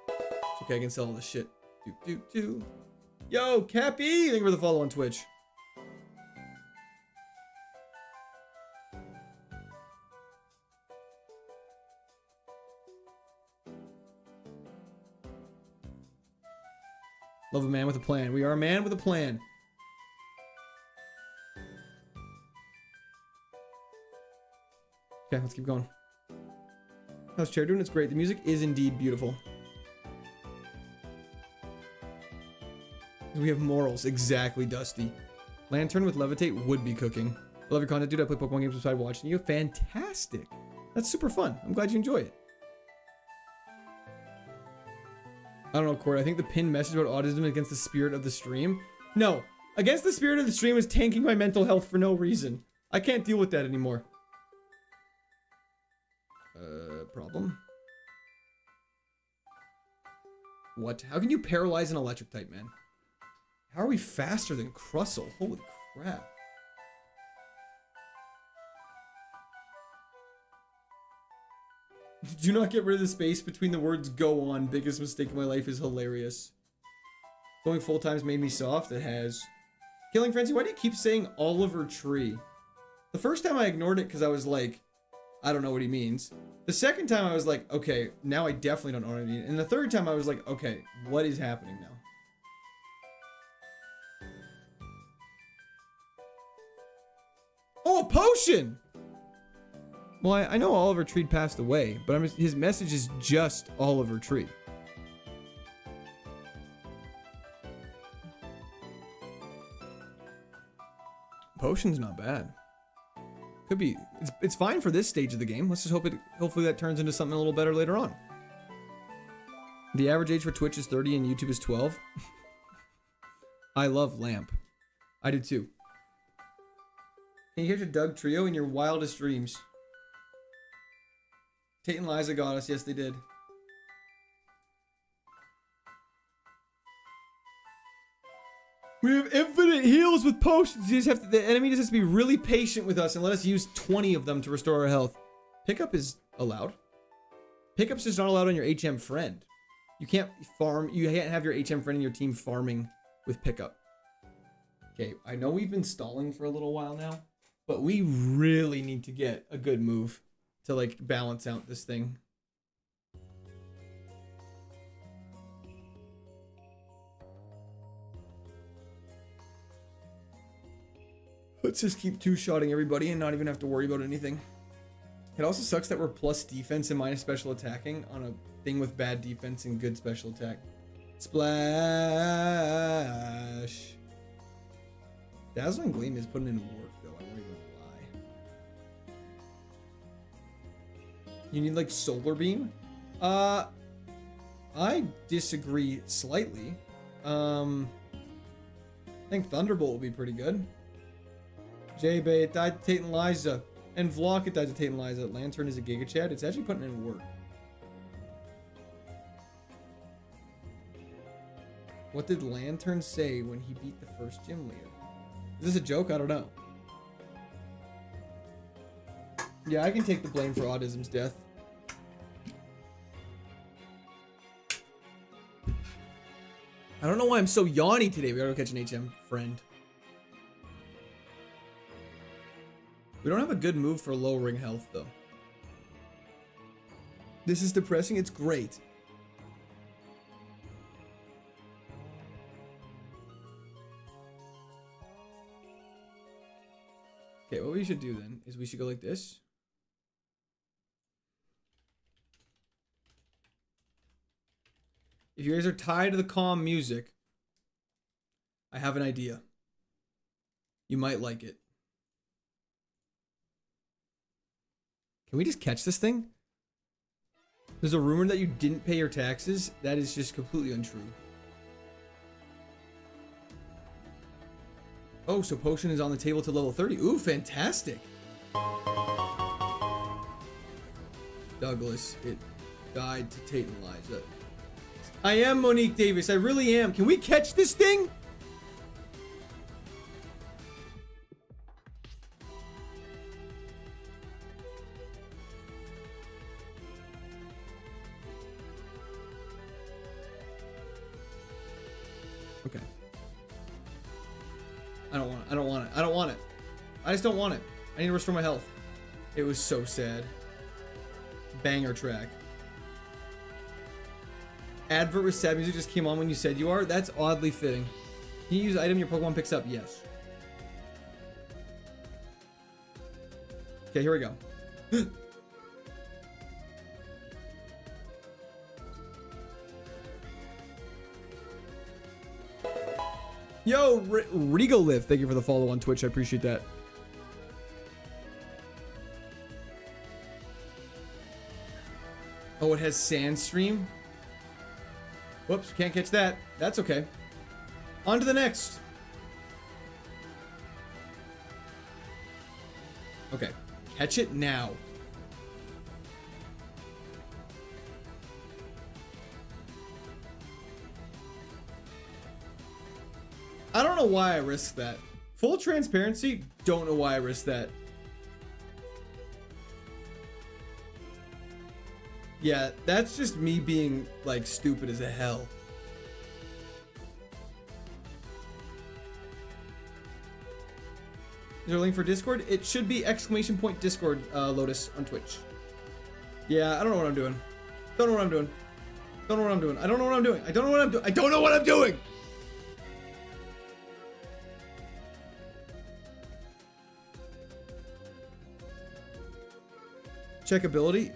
It's okay, I can sell all this shit. Yo, Cappy! Thank you for the follow on Twitch. Love a man with a plan. We are a man with a plan. Okay, let's keep going. How's Chair doing? It's great. The music is indeed beautiful. We have morals. Exactly, Dusty. Lantern with Levitate would be cooking. I love your content, dude. I play Pokemon games beside watching you. Fantastic. That's super fun. I'm glad you enjoy it. I don't know, Court. I think the pinned message about autism against the spirit of the stream. No. Against the spirit of the stream is tanking my mental health for no reason. I can't deal with that anymore. Problem? What? How can you paralyze an electric type, man? How are we faster than Crustle? Holy crap. Do not get rid of the space between the words go on. Biggest mistake of my life is hilarious. Going full time's made me soft. It has. Killing Frenzy, why do you keep saying Oliver Tree? The first time I ignored it because I was like, I don't know what he means. The second time I was like, okay, now I definitely don't know what I mean. And the third time I was like, okay, what is happening now? Oh, a potion! Well, I know Oliver Tree passed away, but his message is just Oliver Tree. Potion's not bad. Could be. It's fine for this stage of the game. Let's just hope hopefully that turns into something a little better later on. The average age for Twitch is 30 and YouTube is 12. I love Lamp. I do too. Can you catch a Doug trio in your wildest dreams? Tate and Liza got us. Yes, they did. We have infinite heals with potions. You just have to, the enemy just has to be really patient with us and let us use 20 of them to restore our health. Pickup is allowed. Pickup's just not allowed on your HM friend. You can't farm. You can't have your HM friend in your team farming with pickup. Okay, I know we've been stalling for a little while now, but we really need to get a good move to like balance out this thing. Let's just keep two-shotting everybody and not even have to worry about anything. It also sucks that we're plus defense and minus special attacking on a thing with bad defense and good special attack. Splash. Dazzling Gleam is putting in work though, I won't even lie. You need like Solar Beam? I disagree slightly. I think Thunderbolt will be pretty good. J-Bay, it died to Tate and Liza. And Vlog, it died to Tate and Liza. Lantern is a Giga Chad. It's actually putting in work. What did Lantern say when he beat the first gym leader? Is this a joke? I don't know. Yeah, I can take the blame for Autism's death. I don't know why I'm so yawny today. We gotta go catch an HM friend. We don't have a good move for lowering health, though. This is depressing. It's great. Okay, what we should do then is we should go like this. If you guys are tied to the calm music, I have an idea. You might like it. Can we just catch this thing? There's a rumor that you didn't pay your taxes. That is just completely untrue. Oh, so potion is on the table to level 30. Ooh, fantastic. Douglas, it died to Tate and Liza. I am Monique Davis. I really am. Can we catch this thing? Okay. I don't want it. I don't want it. I don't want it. I just don't want it. I need to restore my health. It was so sad. Banger track. Advert with sad music just came on when you said you are. That's oddly fitting. Can you use item your Pokemon picks up? Yes. Okay, here we go. Yo, Regolith, thank you for the follow on Twitch. I appreciate that. Oh, it has Sandstream. Whoops, can't catch that. That's okay. On to the next. Okay, catch it now. I don't know why I risked that. Full transparency, don't know why I risked that. Yeah, that's just me being like stupid as a hell. Is there a link for Discord? It should be !Discord Lotus on Twitch. Yeah, I don't know what I'm doing. Don't know what I'm doing. Don't know what I'm doing. I don't know what I'm doing. I don't know what I'm doing. I don't know what I'm doing. Check ability.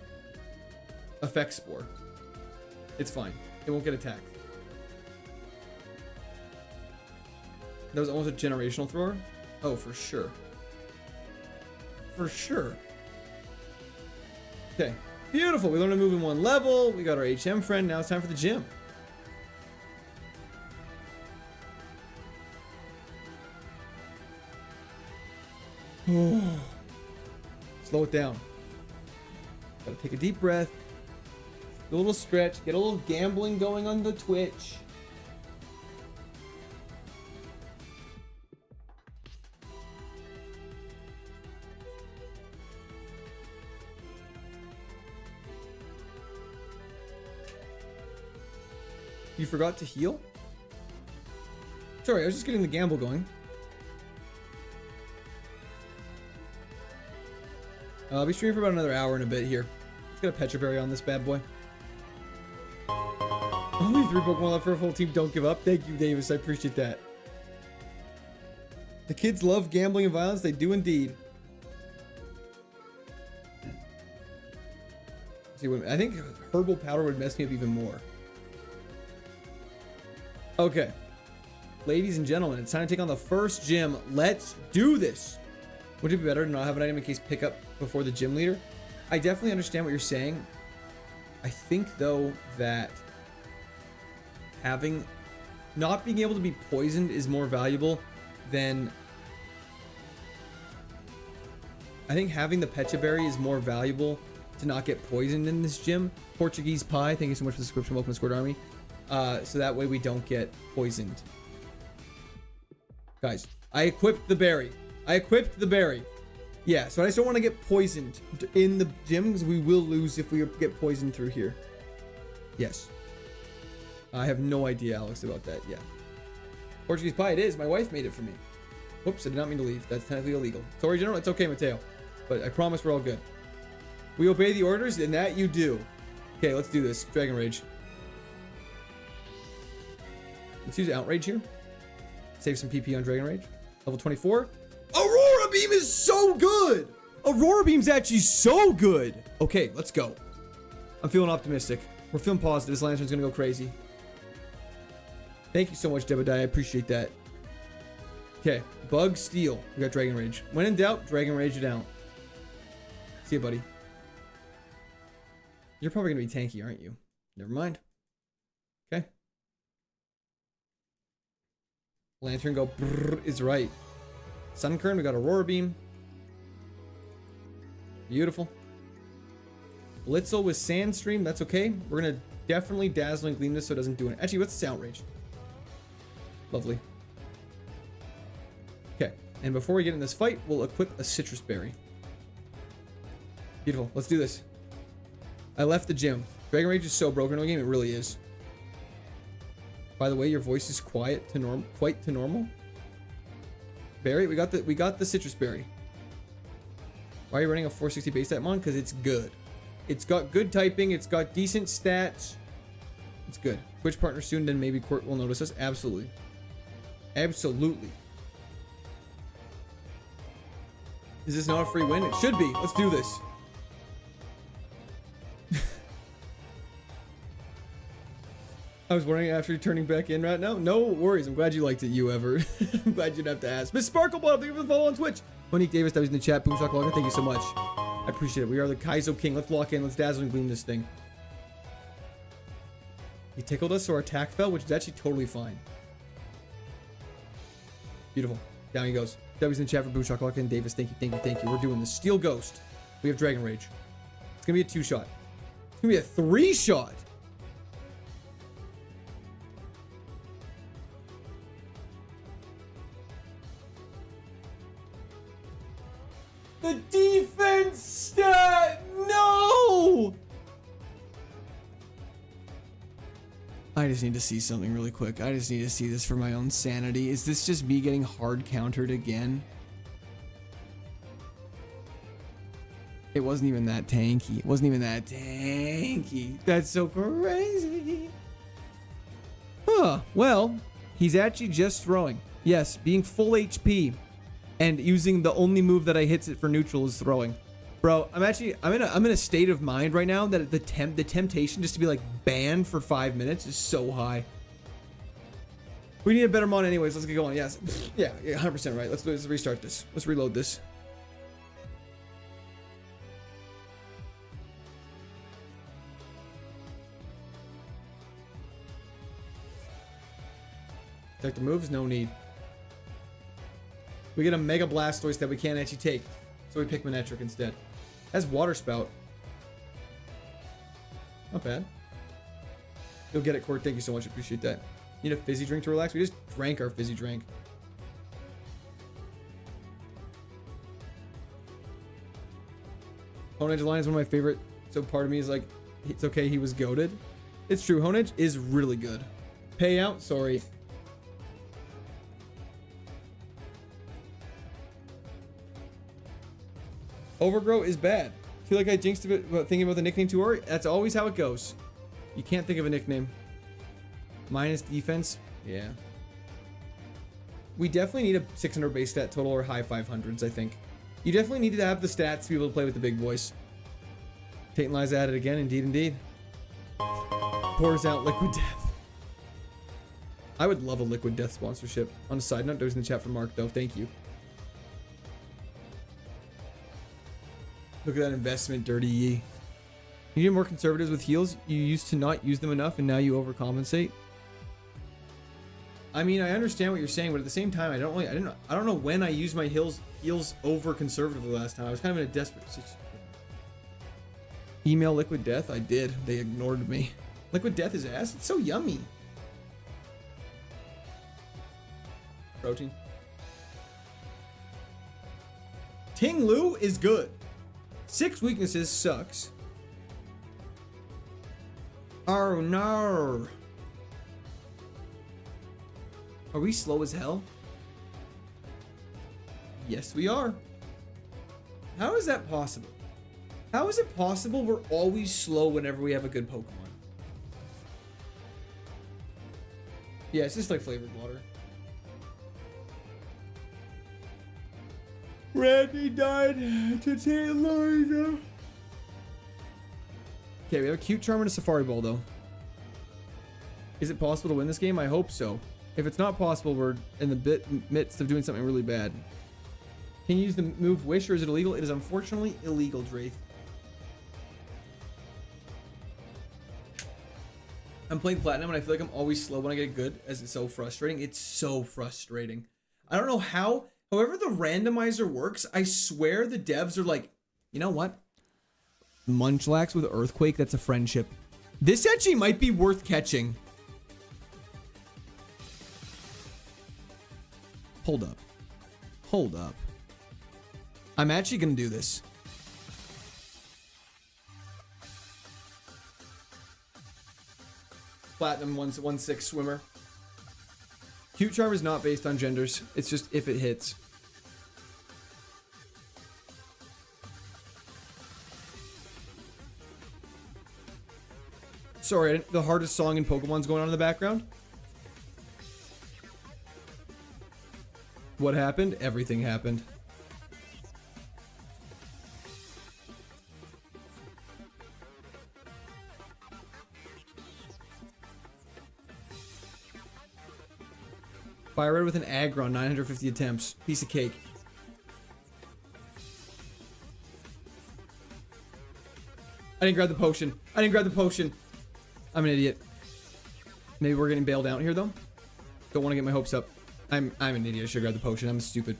Effect Spore. It's fine. It won't get attacked. That was almost a generational thrower? Oh, for sure. For sure. Okay. Beautiful. We learned to move in one level. We got our HM friend. Now it's time for the gym. Slow it down. Gotta take a deep breath. Do a little stretch. Get a little gambling going on the Twitch. You forgot to heal? Sorry, I was just getting the gamble going. I'll be streaming for about another hour and a bit here. Let's get a Petra Berry on this bad boy. Only 3 Pokemon left for a full team. Don't give up. Thank you, Davis. I appreciate that. The kids love gambling and violence. They do indeed. See, I think herbal powder would mess me up even more. Okay. Ladies and gentlemen, it's time to take on the first gym. Let's do this. Would it be better to not have an item in case pick up before the gym leader? I definitely understand what you're saying. I think, though, that not being able to be poisoned is more valuable than... I think having the Pecha Berry is more valuable to not get poisoned in this gym. Portuguese Pie, thank you so much for the subscription. Welcome to Squared Army. so that way we don't get poisoned. Guys, I equipped the berry. Yeah, so I just don't want to get poisoned in the gym because we will lose if we get poisoned through here. Yes. I have no idea, Alex, about that. Yeah. Portuguese pie, it is. My wife made it for me. Whoops, I did not mean to leave. That's technically illegal. Sorry, General. It's okay, Mateo. But I promise we're all good. We obey the orders, and that you do. Okay, let's do this. Dragon Rage. Let's use Outrage here. Save some PP on Dragon Rage. Level 24. Aurora Beam is so good! Aurora Beam's actually so good! Okay, let's go. I'm feeling optimistic. We're feeling positive. This Lantern's gonna go crazy. Thank you so much, Debediah. I appreciate that. Okay, Bug Steel. We got Dragon Rage. When in doubt, Dragon Rage it out. See you, buddy. You're probably gonna be tanky, aren't you? Never mind. Okay. Lantern go brrr is right. Sunkern, we got Aurora Beam. Beautiful. Blitzel with Sandstream, that's okay. We're gonna definitely Dazzling Gleam this so it doesn't do it. Actually, what's the Outrage? Lovely. Okay, and before we get in this fight, we'll equip a Citrus Berry. Beautiful, let's do this. I left the gym. Dragon Rage is so broken in the game, it really is. By the way, your voice is quite to normal. Berry, we got the Citrus Berry. Why are you running a 460 base stat mon? Because it's good. It's got good typing. It's got decent stats. It's good. Twitch partner soon, then maybe Court will notice us. Absolutely. Absolutely. Is this not a free win? It should be. Let's do this. I was wondering after turning back in right now. No worries. I'm glad you liked it, you ever. I'm glad you didn't have to ask. Miss Sparkleball, thank you for the follow on Twitch. Monique Davis, that was in the chat. Boom Shakalaka, thank you so much. I appreciate it. We are the Kaizo King. Let's lock in. Let's dazzle and gleam this thing. He tickled us, so our attack fell, which is actually totally fine. Beautiful. Down he goes. W's in the chat for Boom Shakalaka and Davis. Thank you, thank you, thank you. We're doing the Steel Ghost. We have Dragon Rage. It's gonna be a 2-shot. It's gonna be a 3-shot. The defense stat! No! I just need to see something really quick. I just need to see this for my own sanity. Is this just me getting hard countered again? It wasn't even that tanky. It wasn't even that tanky. That's so crazy. Huh. Well, he's actually just throwing. Yes, being full HP. And using the only move that I hits it for neutral is throwing. Bro, I'm in a state of mind right now that the temptation just to be like banned for 5 minutes is so high. We need a better mon anyways. Let's get going. Yes. Yeah, 100% right. Let's restart this. Let's reload this. Check the moves, no need. We get a Mega Blastoise that we can't actually take. So we pick Manectric instead. That's Water Spout. Not bad. You'll get it, Court. Thank you so much. Appreciate that. Need a fizzy drink to relax? We just drank our fizzy drink. Honedge line is one of my favorite. So part of me is like, it's okay, he was goated. It's true. Honedge is really good. Payout? Sorry. Overgrow is bad. I feel like I jinxed a bit about thinking about the nickname too early. That's always how it goes. You can't think of a nickname. Minus defense. Yeah. We definitely need a 600 base stat total or high 500s, I think. You definitely need to have the stats to be able to play with the big boys. Tate and Liza at it again. Indeed, indeed. Pours out Liquid Death. I would love a Liquid Death sponsorship. On a side note, there's in the chat for Mark, though. Thank you. Look at that investment, Dirty Yee. You need more conservatives with heals. You used to not use them enough, and now you overcompensate. I mean, I understand what you're saying, but at the same time, I don't know when I used my heals over conservatively last time. I was kind of in a desperate situation. Email Liquid Death. I did. They ignored me. Liquid Death is ass. It's so yummy. Protein. Ting Lu is good. 6 weaknesses sucks. Oh no. Are we slow as hell? Yes, we are. How is that possible? How is it possible we're always slow whenever we have a good Pokemon? Yeah, it's just like flavored water. Randy died to Tate and Liza. Okay, we have a cute charm and a Safari Ball, though. Is it possible to win this game? I hope so. If it's not possible, we're in the midst of doing something really bad. Can you use the move Wish, or is it illegal? It is unfortunately illegal, Draith. I'm playing Platinum, and I feel like I'm always slow when I get good, as it's so frustrating. It's so frustrating. I don't know how. However the randomizer works, I swear the devs are like, you know what? Munchlax with Earthquake, that's a friendship. This actually might be worth catching. Hold up. Hold up. I'm actually going to do this. Platinum 1/6 swimmer. Cute charm is not based on genders. It's just if it hits. Sorry, the hardest song in Pokemon's going on in the background. What happened? Everything happened. Fire Red with an Aggron, 950 attempts. Piece of cake. I didn't grab the potion. I didn't grab the potion. I'm an idiot. Maybe we're getting bailed out here, though. Don't want to get my hopes up. I'm an idiot. I should grab the potion. I'm stupid.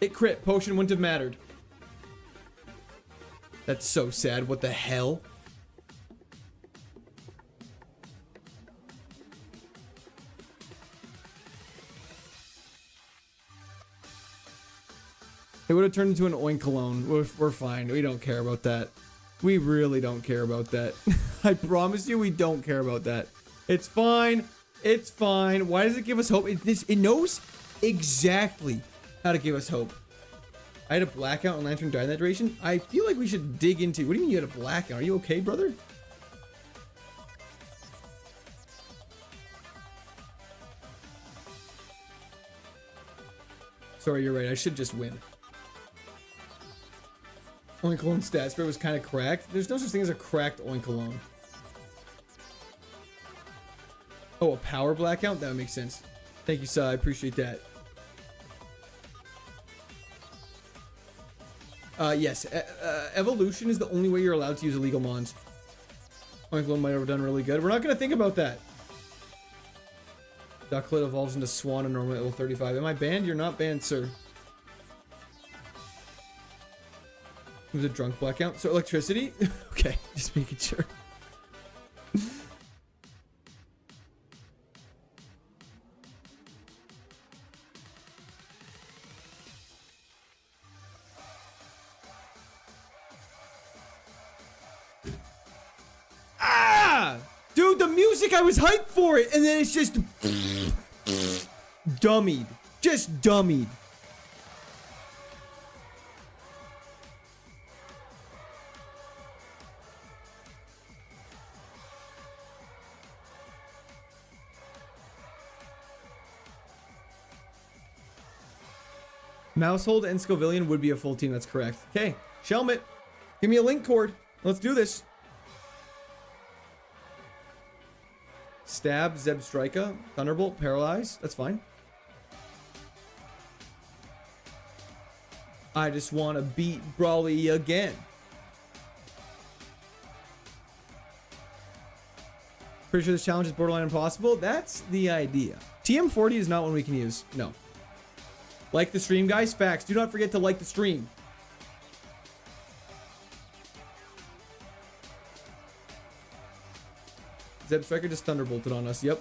It crit. Potion wouldn't have mattered. That's so sad. What the hell? It would have turned into an Oinkalone. We're fine. We don't care about that. We really don't care about that. I promise you, we don't care about that. It's fine. It's fine. Why does it give us hope? It knows exactly how to give us hope. I had a blackout and Lantern died in that duration. I feel like we should dig into... What do you mean you had a blackout? Are you okay, brother? Sorry, you're right. I should just win. Oinkalone stat spread was kind of cracked. There's no such thing as a cracked Oinkalone. Oh, a power blackout? That would make sense. Thank you, Sai. I appreciate that. Yes. Evolution is the only way you're allowed to use illegal mons. Oinkalone might have done really good. We're not going to think about that. Ducklet evolves into Swan and normally at level 35. Am I banned? You're not banned, sir. It was a drunk blackout. So electricity? Okay, just making sure. Ah! Dude, the music, I was hyped for it, and then it's just dummied. Just dummied. Mousehold and Scovillian would be a full team. That's correct. Okay, Shelmet, give me a link cord. Let's do this. Stab, Zeb Strika, Thunderbolt, Paralyze. That's fine. I just want to beat Brawly again. Pretty sure this challenge is borderline impossible. That's the idea. TM40 is not one we can use. No. Like the stream, guys. Facts. Do not forget to like the stream. Zeb Striker just thunderbolted on us. Yep.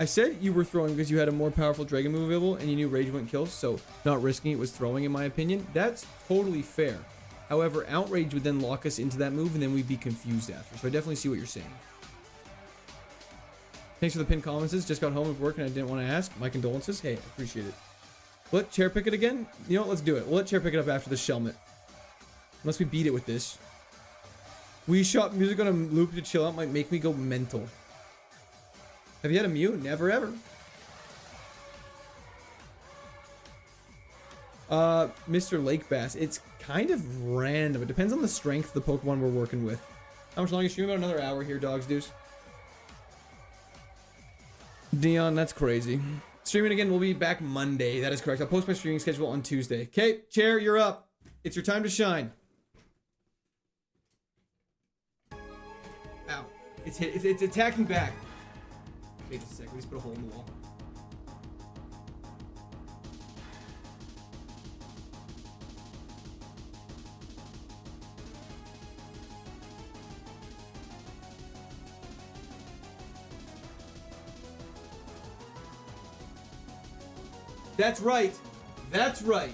I said you were throwing because you had a more powerful dragon move available and you knew rage wouldn't kill, so not risking it was throwing, in my opinion. That's totally fair. However, outrage would then lock us into that move and then we'd be confused after. So I definitely see what you're saying. Thanks for the pinned comments. Just got home from work and I didn't want to ask. My condolences. Hey, I appreciate it. Let chair pick it again? You know what? Let's do it. We'll let chair pick it up after the Shelmet. Unless we beat it with this. Wii Shop music on a loop to chill out might make me go mental. Have you had a Mew? Never ever. Mr. Lake Bass. It's kind of random. It depends on the strength of the Pokemon we're working with. How much longer you stream? About another hour here, Dogs Deuce. Dion, that's crazy. Streaming again, we'll be back Monday. That is correct. I'll post my streaming schedule on Tuesday. Okay, Chair, you're up. It's your time to shine. Ow. It's attacking back. Wait just a sec. We just put a hole in the wall. That's right. That's right.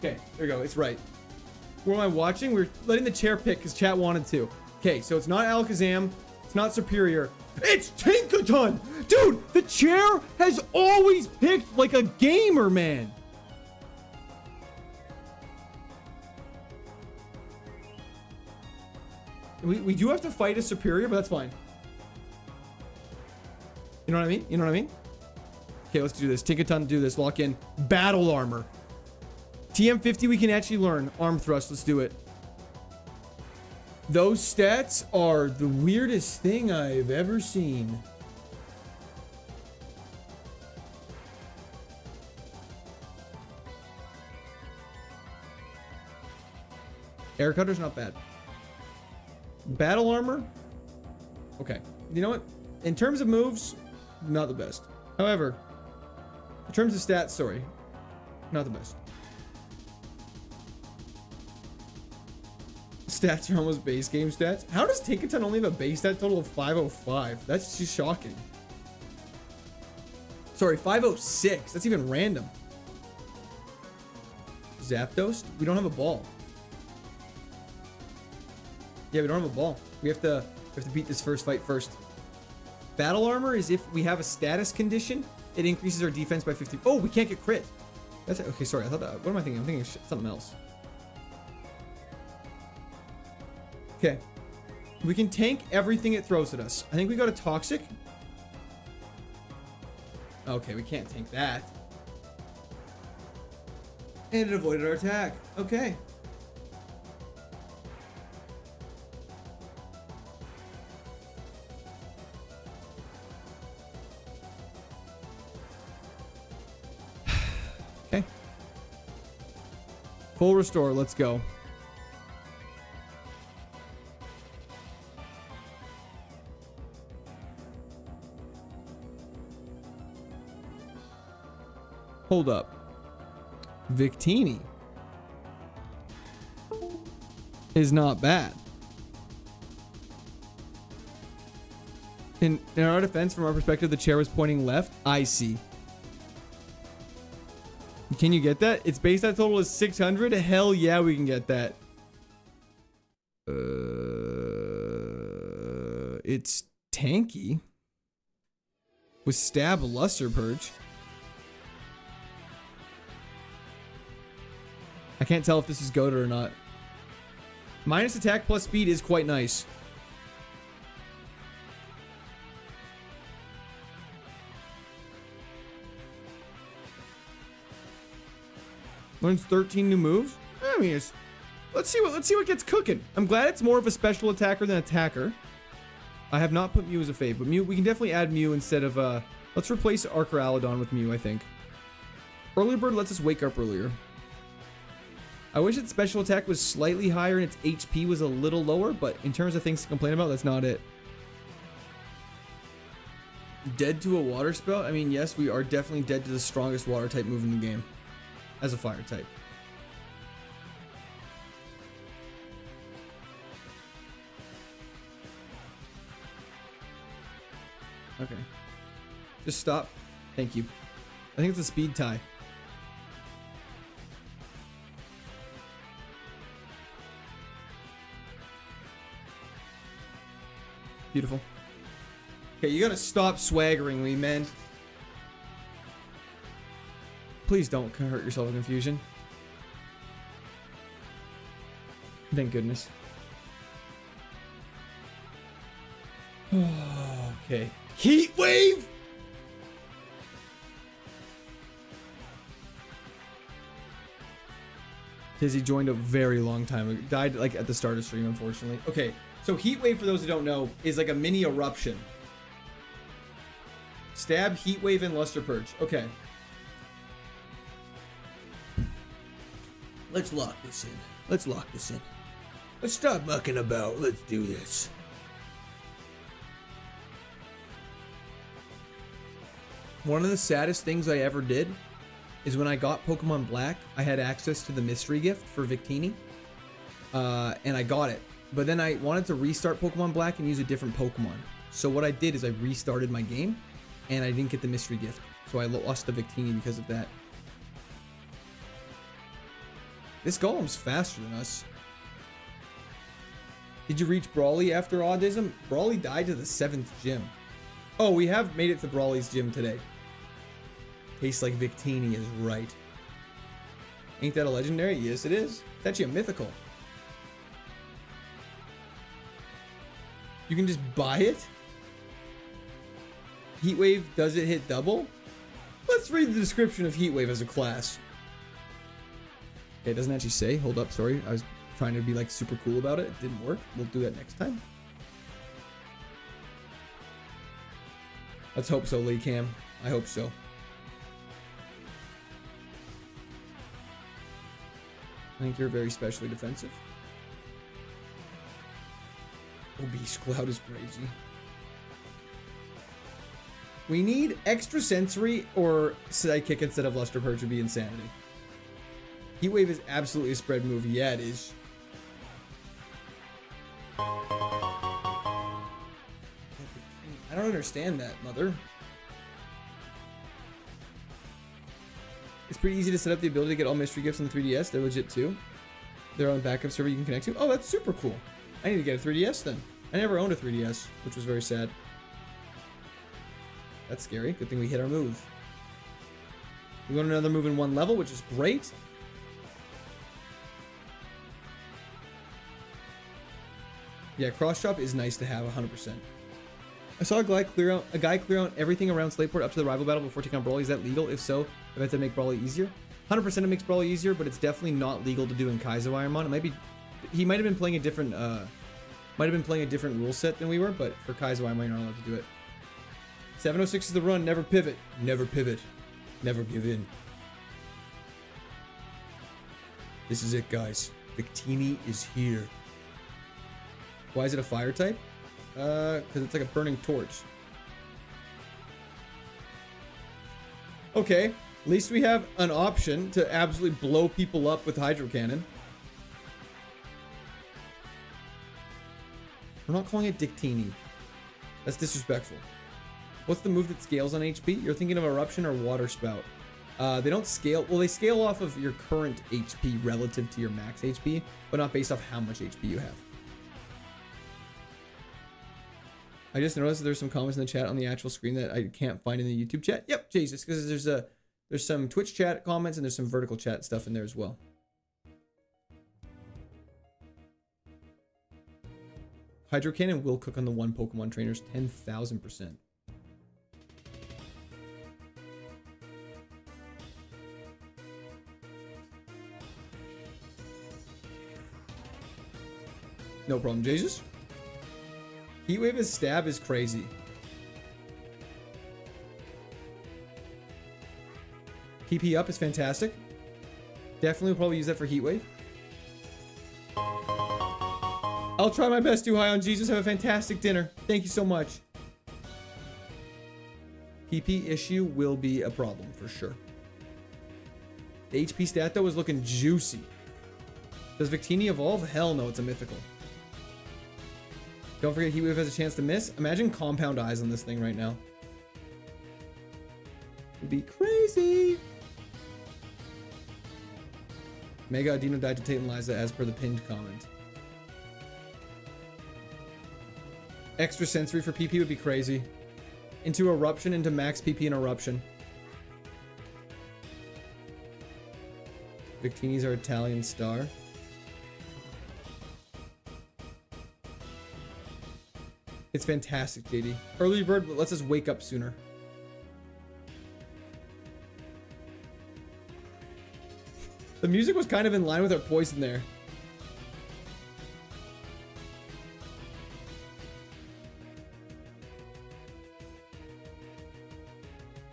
Okay, there we go. It's right. What am I watching? We're letting the chair pick because chat wanted to. Okay, so it's not Alakazam. It's not Superior. It's Tinkaton! Dude, the chair has always picked like a gamer, man. We do have to fight a Superior, but that's fine. You know what I mean? You know what I mean? Okay, let's do this. Tinkaton, do this. Lock in. Battle Armor. TM50 we can actually learn. Arm Thrust, let's do it. Those stats are the weirdest thing I've ever seen. Air Cutter's not bad. Battle Armor? Okay. You know what? In terms of moves, not the best. However, in terms of stats, sorry, not the best. Stats are almost base game stats. How does Tinkaton only have a base stat total of 505? That's just shocking. Sorry, 506. That's even random. Zapdos? We don't have a ball. Yeah, we don't have a ball. We have to beat this first fight first. Battle Armor is if we have a status condition, it increases our defense by 50. Oh, we can't get crit. That's okay. Sorry, I thought that. What am I thinking? I'm thinking something else. Okay, we can tank everything it throws at us. I think we got a Toxic. Okay, we can't tank that. And it avoided our attack. Okay. Okay. Full restore, let's go. Hold up. Victini is not bad. In our defense, from our perspective, the chair was pointing left. I see. Can you get that? Its base stat total is 600. Hell yeah, we can get that. It's tanky with stab luster purge. I can't tell if this is goated or not. Minus attack plus speed is quite nice. Learns 13 new moves. I mean, let's see what gets cooking. I'm glad it's more of a special attacker than attacker. I have not put Mew as a fave, but Mew, we can definitely add Mew instead of let's replace Archeralodon with Mew, I think. Early Bird lets us wake up earlier. I wish its special attack was slightly higher and its HP was a little lower, but in terms of things to complain about, that's not it. Dead to a water spell? I mean, yes, we are definitely dead to the strongest water type move in the game as a fire type. Okay. Just stop. Thank you. I think it's a speed tie. Beautiful. Okay, you gotta stop swaggering me, man. Please don't hurt yourself in confusion. Thank goodness. Okay. Heat wave! Tizzy joined a very long time ago. Died like at the start of stream, unfortunately. Okay, so heat wave, for those who don't know, is like a mini eruption. Stab, heat wave, and luster purge. Okay. Let's lock this in. Let's lock this in. Let's stop mucking about. Let's do this. One of the saddest things I ever did is when I got Pokemon Black, I had access to the mystery gift for Victini. And I got it. But then I wanted to restart Pokemon Black and use a different Pokemon. So what I did is I restarted my game and I didn't get the mystery gift. So I lost the Victini because of that. This Golem's faster than us. Did you reach Brawly after autism? Brawly died to the 7th gym. Oh, we have made it to Brawly's gym today. Tastes like Victini is right. Ain't that a legendary? Yes, it is. It's actually a mythical. You can just buy it? Heatwave, does it hit double? Let's read the description of Heatwave as a class. Okay, it doesn't actually say. Hold up, sorry. I was trying to be like super cool about it. It didn't work. We'll do that next time. Let's hope so, Lee Cam. I hope so. I think you're very specially defensive. Obese Cloud is crazy. We need extrasensory or Sidekick instead of Luster Purge would be insanity. Heatwave is absolutely a spread move. Yeah, it is. I don't understand that, mother. It's pretty easy to set up the ability to get all mystery gifts on the 3DS. They're legit too. They're on a backup server you can connect to. Oh, that's super cool. I need to get a 3DS then. I never owned a 3DS, which was very sad. That's scary. Good thing we hit our move. We want another move in one level, which is great. Yeah, cross chop is nice to have 100%. I saw a guy clear out everything around Slateport up to the rival battle before taking on Brawly. Is that legal? If so, if I have to make Brawly easier. 100% it makes Brawly easier, but it's definitely not legal to do in KAIZO IRONMON. It might be, he might have been playing a different, rule set than we were, but for KAIZO IRONMON, you're not allowed to do it. 706 is the run. Never pivot. Never pivot. Never give in. This is it, guys. Victini is here. Why is it a fire type? Because it's like a burning torch. Okay, at least we have an option to absolutely blow people up with Hydro Cannon. We're not calling it Dictini. That's disrespectful. What's the move that scales on HP? You're thinking of Eruption or Water Spout. They don't scale. Well, they scale off of your current HP relative to your max HP, but not based off how much HP you have. I just noticed that there's some comments in the chat on the actual screen that I can't find in the YouTube chat. Yep, Jesus, because there's some Twitch chat comments and there's some vertical chat stuff in there as well. Hydro Cannon will cook on the one Pokemon trainers 10,000%. No problem, Jesus. Heatwave as stab is crazy. PP up is fantastic. Definitely will probably use that for Heatwave. I'll try my best to high on Jesus. Have a fantastic dinner. Thank you so much. PP issue will be a problem for sure. The HP stat though is looking juicy. Does Victini evolve? Hell no, it's a mythical. Don't forget Heatwave has a chance to miss. Imagine compound eyes on this thing right now. It'd be crazy. Mega Adino died to Tate and Liza as per the pinned comment. Extra sensory for PP would be crazy. Into Eruption, into max PP and Eruption. Victini's our Italian star. It's fantastic, JD. Early bird lets us wake up sooner. The music was kind of in line with our poison there.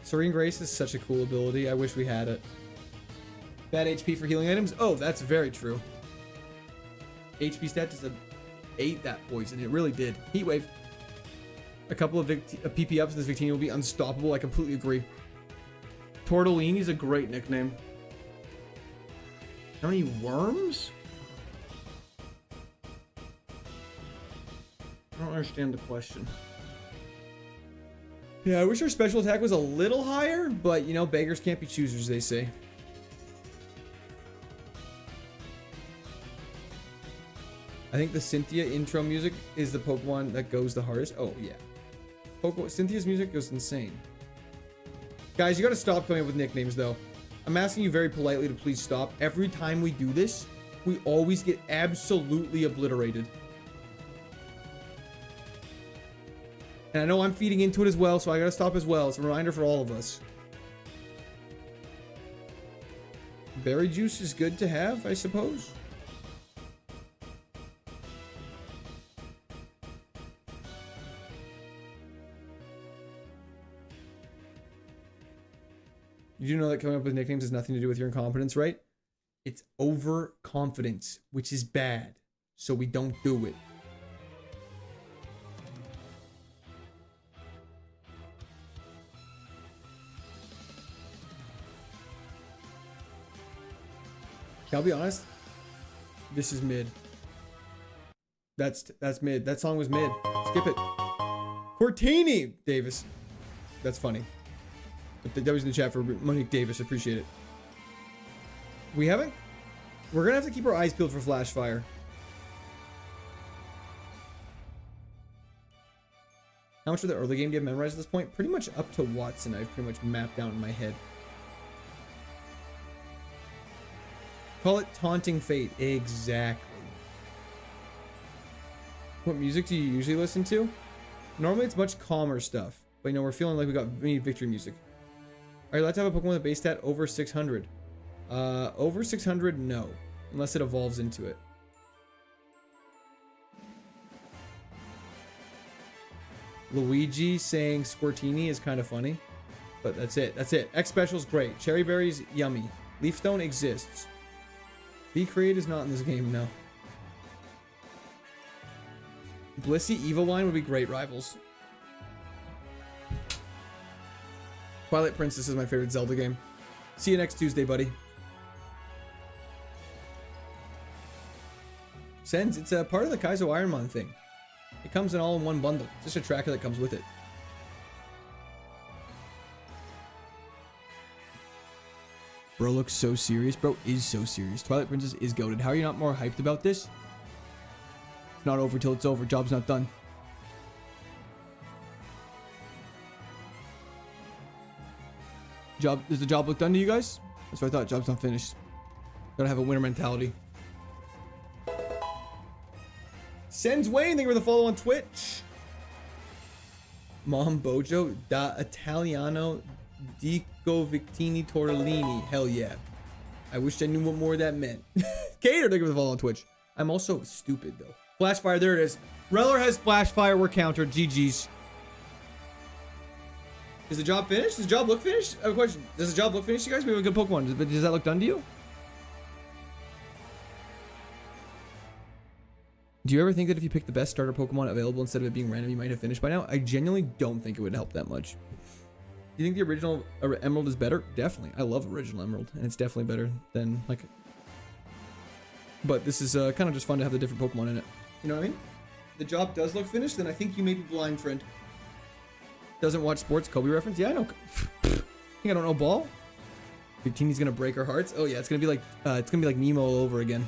Serene Grace is such a cool ability. I wish we had it. Bad HP for healing items? Oh, that's very true. HP stat just ate that poison. It really did. Heatwave. A couple of PP ups, this Victini will be unstoppable. I completely agree. Tortellini is a great nickname. How many worms? I don't understand the question. Yeah, I wish our special attack was a little higher, but you know, beggars can't be choosers, they say. I think the Cynthia intro music is the Pokemon that goes the hardest. Oh, yeah. Cynthia's music goes insane. Guys, you gotta stop coming up with nicknames, though. I'm asking you very politely to please stop. Every time we do this, we always get absolutely obliterated. And I know I'm feeding into it as well, so I gotta stop as well. It's a reminder for all of us. Berry juice is good to have, I suppose. You do know that coming up with nicknames has nothing to do with your incompetence, right? It's overconfidence, which is bad. So we don't do it. I'll be honest, this is mid. That's mid. That song was mid. Skip it. Cortini Davis. That's funny. That was in the chat for Monique Davis. Appreciate it. We haven't. We're gonna have to keep our eyes peeled for Flash Fire. How much of the early game do you have memorized at this point? Pretty much up to Watson. I've pretty much mapped out in my head. Call it Taunting Fate. Exactly. What music do you usually listen to? Normally it's much calmer stuff. But you know, we're feeling like we need victory music. Are you allowed to have a Pokemon with a base stat over 600? Over 600, no. Unless it evolves into it. Luigi saying Squirtini is kind of funny. But that's it. That's it. X Special's great. Cherry Berry's yummy. Leafstone exists. V-Create is not in this game, no. Blissey Eviline would be great rivals. Twilight Princess is my favorite Zelda game. See you next Tuesday, buddy. Sens, it's a part of the KAIZO IRONMON thing. It comes in all in one bundle. It's just a tracker that comes with it. Bro looks so serious. Bro is so serious. Twilight Princess is goated. How are you not more hyped about this? It's not over till it's over. Job's not done. Does the job look done to you guys? That's what I thought. Job's not finished. Gotta have a winner mentality. Sends Wayne, thank you for the follow on Twitch. Mom Bojo da Italiano Dico Victini Tortellini. Hell yeah. I wish I knew what more that meant. Cater, thank you for the follow on Twitch. I'm also stupid though. Flash Fire, there it is. Reller has Flash Fire. We're countered. GG's. Is the job finished? Does the job look finished? I have a question. Does the job look finished, you guys? We have a good Pokemon. But does that look done to you? Do you ever think that if you pick the best starter Pokemon available instead of it being random, you might have finished by now? I genuinely don't think it would help that much. Do you think the original Emerald is better? Definitely. I love original Emerald, and it's definitely better than like. But this is kind of just fun to have the different Pokemon in it. You know what I mean? The job does look finished, then I think you may be blind, friend. Doesn't watch sports. Kobe reference? Yeah, I know. Think I don't know ball? Victini's gonna break our hearts. Oh yeah, it's gonna be like Nemo all over again.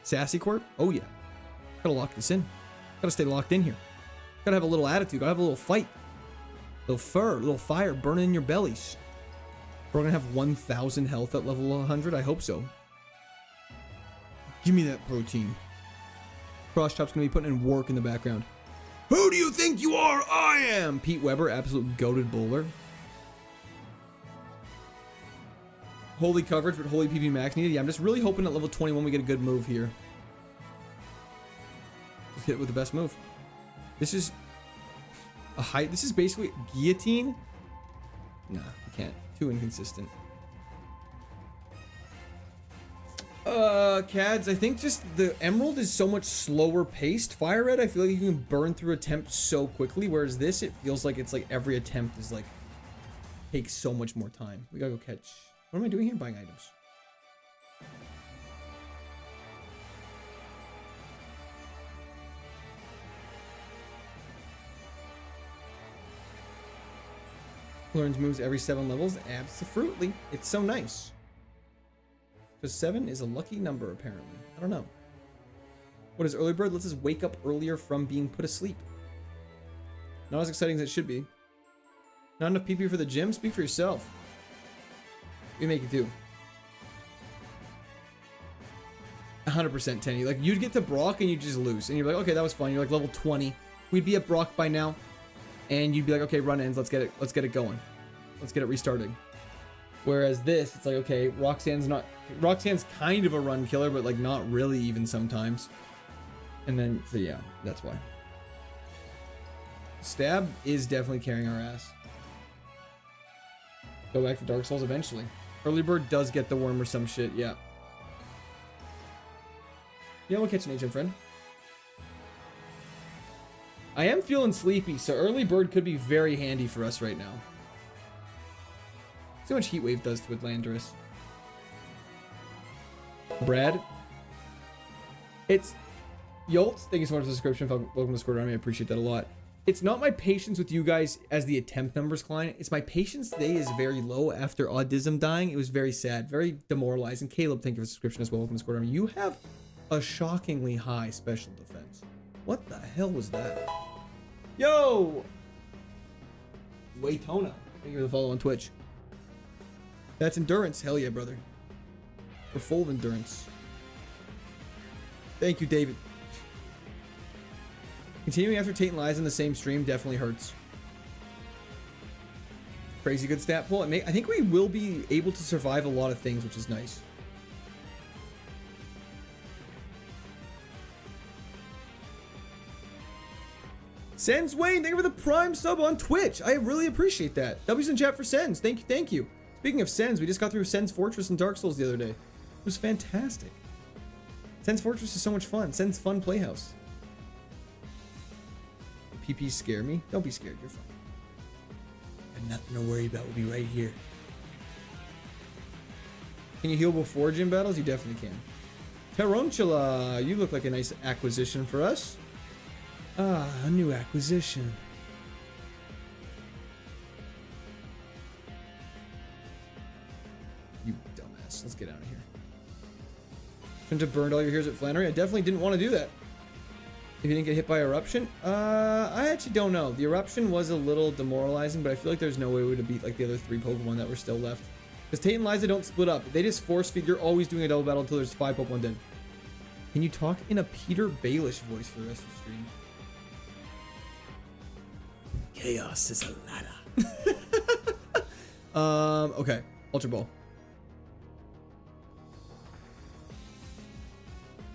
Sassy Corp? Oh yeah. Gotta lock this in. Gotta stay locked in here. Gotta have a little attitude. Gotta have a little fight. Little fur, little fire burning in your bellies. We're gonna have 1,000 health at level 100. I hope so. Give me that protein. Cross Chop's gonna be putting in work in the background. Who do you think you are? I am Pete Weber, absolute goated bowler. Holy coverage, but holy PP max needed. Yeah, I'm just really hoping at level 21 we get a good move here. Just hit it with the best move. This is a height. This is basically guillotine. Nah, you can't. Too inconsistent. Cads, I think just the Emerald is so much slower paced. Fire Red, I feel like you can burn through attempts so quickly, whereas this, it feels like it's like every attempt is like takes so much more time. We gotta go catch. What am I doing here? Buying items. Learns moves every 7 levels. Absolutely. It's so nice. Because 7 is a lucky number, apparently. I don't know. What is early bird? Lets us wake up earlier from being put asleep. Not as exciting as it should be. Not enough PP for the gym? Speak for yourself. We make it do. 100% Tenny. Like, you'd get to Brock and you'd just lose. And you're like, okay, that was fun. You're like level 20. We'd be at Brock by now. And you'd be like, okay, run ends. Let's get it going. Let's get it restarting. Whereas this, it's like, okay, Roxanne's kind of a run killer, but like not really even sometimes. And then, so yeah, that's why. Stab is definitely carrying our ass. Go back to Dark Souls eventually. Early Bird does get the worm or some shit, yeah. Yeah, we'll catch an agent friend. I am feeling sleepy, so Early Bird could be very handy for us right now. See how much Heat Wave does to Atlantis. Brad. It's Yoltz, thank you so much for the subscription. Welcome to Squad Army. I appreciate that a lot. It's not my patience with you guys as the attempt numbers climb. It's my patience today is very low after Autism dying. It was very sad, very demoralizing. Caleb, thank you for the subscription as well. Welcome to Squad Army. You have a shockingly high special defense. What the hell was that? Yo! Waytona. Thank you for the follow on Twitch. That's endurance. Hell yeah, brother. We're full of endurance. Thank you, David. Continuing after Tate and Liza in the same stream definitely hurts. Crazy good stat pull. I think we will be able to survive a lot of things, which is nice. Sens Wayne, thank you for the prime sub on Twitch. I really appreciate that. W's in chat for Sens. Thank you, thank you. Speaking of Sens, we just got through Sens Fortress and Dark Souls the other day. It was fantastic. Sens Fortress is so much fun. Sens Fun Playhouse. PPs scare me. Don't be scared. You're fine. Got nothing to worry about. We'll be right here. Can you heal before gym battles? You definitely can. Taronchula, you look like a nice acquisition for us. Ah, a new acquisition. You dumbass. Let's get out of here. Shouldn't have burned all your heroes at Flannery. I definitely didn't want to do that. If you didn't get hit by Eruption? I actually don't know. The Eruption was a little demoralizing, but I feel like there's no way we would have beat like the other 3 Pokemon that were still left. Because Tate and Liza don't split up. They just force feed. You're always doing a double battle until there's 5 Pokemon dead. Can you talk in a Peter Baelish voice for the rest of the stream? Chaos is a ladder. Okay. Ultra Ball.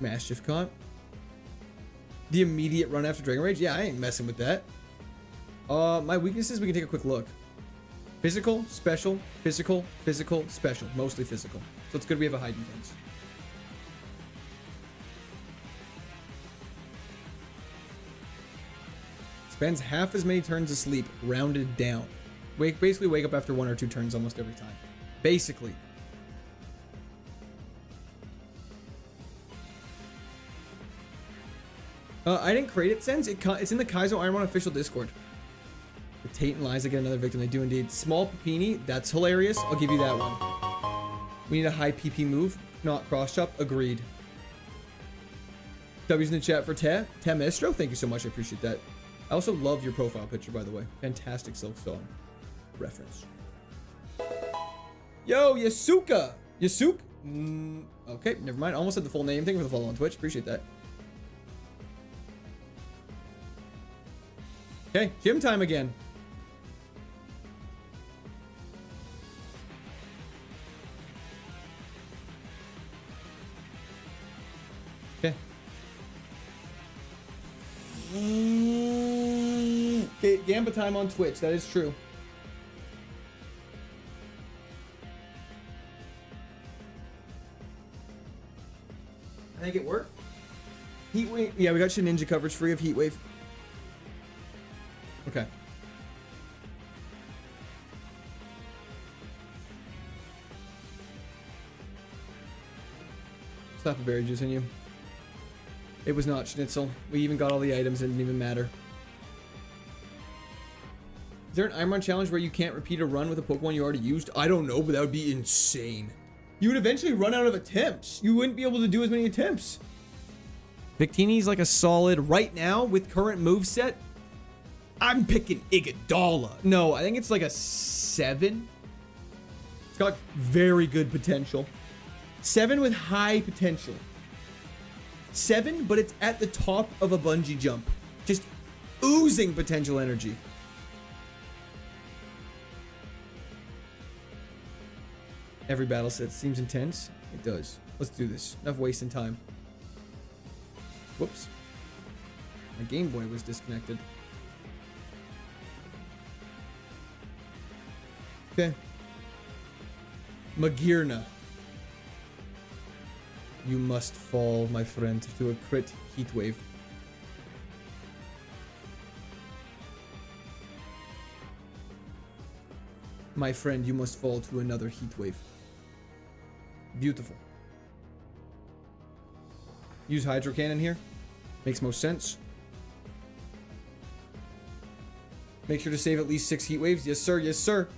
Mischief caught. The immediate run after Dragon Rage? Yeah, I ain't messing with that. My weaknesses, we can take a quick look. Physical, special, physical, physical, special. Mostly physical. So it's good we have a high defense. Spends half as many turns asleep, rounded down. basically wake up after 1 or 2 turns almost every time. Basically. I didn't create it, Sens. It's in the KAIZO IRONMON official Discord. The Tate and Liza get another victim. They do indeed. Small Papini. That's hilarious. I'll give you that one. We need a high PP move, not cross chop. Agreed. W's in the chat for Te Maestro. Thank you so much. I appreciate that. I also love your profile picture, by the way. Fantastic Silk Song reference. Yo, Yasuka. Yasuk? Okay, never mind. Almost said the full name. Thank you for the follow on Twitch. Appreciate that. Okay, gym time again. Okay. Okay, Gamba time on Twitch. That is true. I think it worked. Heatwave. Yeah, we got your ninja coverage free of Heatwave. Okay. Slap a berry juice on you. It was not Schnitzel. We even got all the items. It didn't even matter. Is there an Ironmon challenge where you can't repeat a run with a Pokemon you already used? I don't know, but that would be insane. You would eventually run out of attempts. You wouldn't be able to do as many attempts. Victini's like a solid right now with current moveset. I'm picking Iguodala. No, I think it's like a 7. It's got very good potential. 7 with high potential. 7, but it's at the top of a bungee jump. Just oozing potential energy. Every battle set seems intense. It does. Let's do this. Enough wasting time. Whoops. My Game Boy was disconnected. Okay. Magirna. You must fall, my friend, to a crit heat wave. My friend, you must fall to another heat wave. Beautiful. Use Hydro Cannon here. Makes most sense. Make sure to save at least 6 heat waves. Yes, sir. Yes, sir.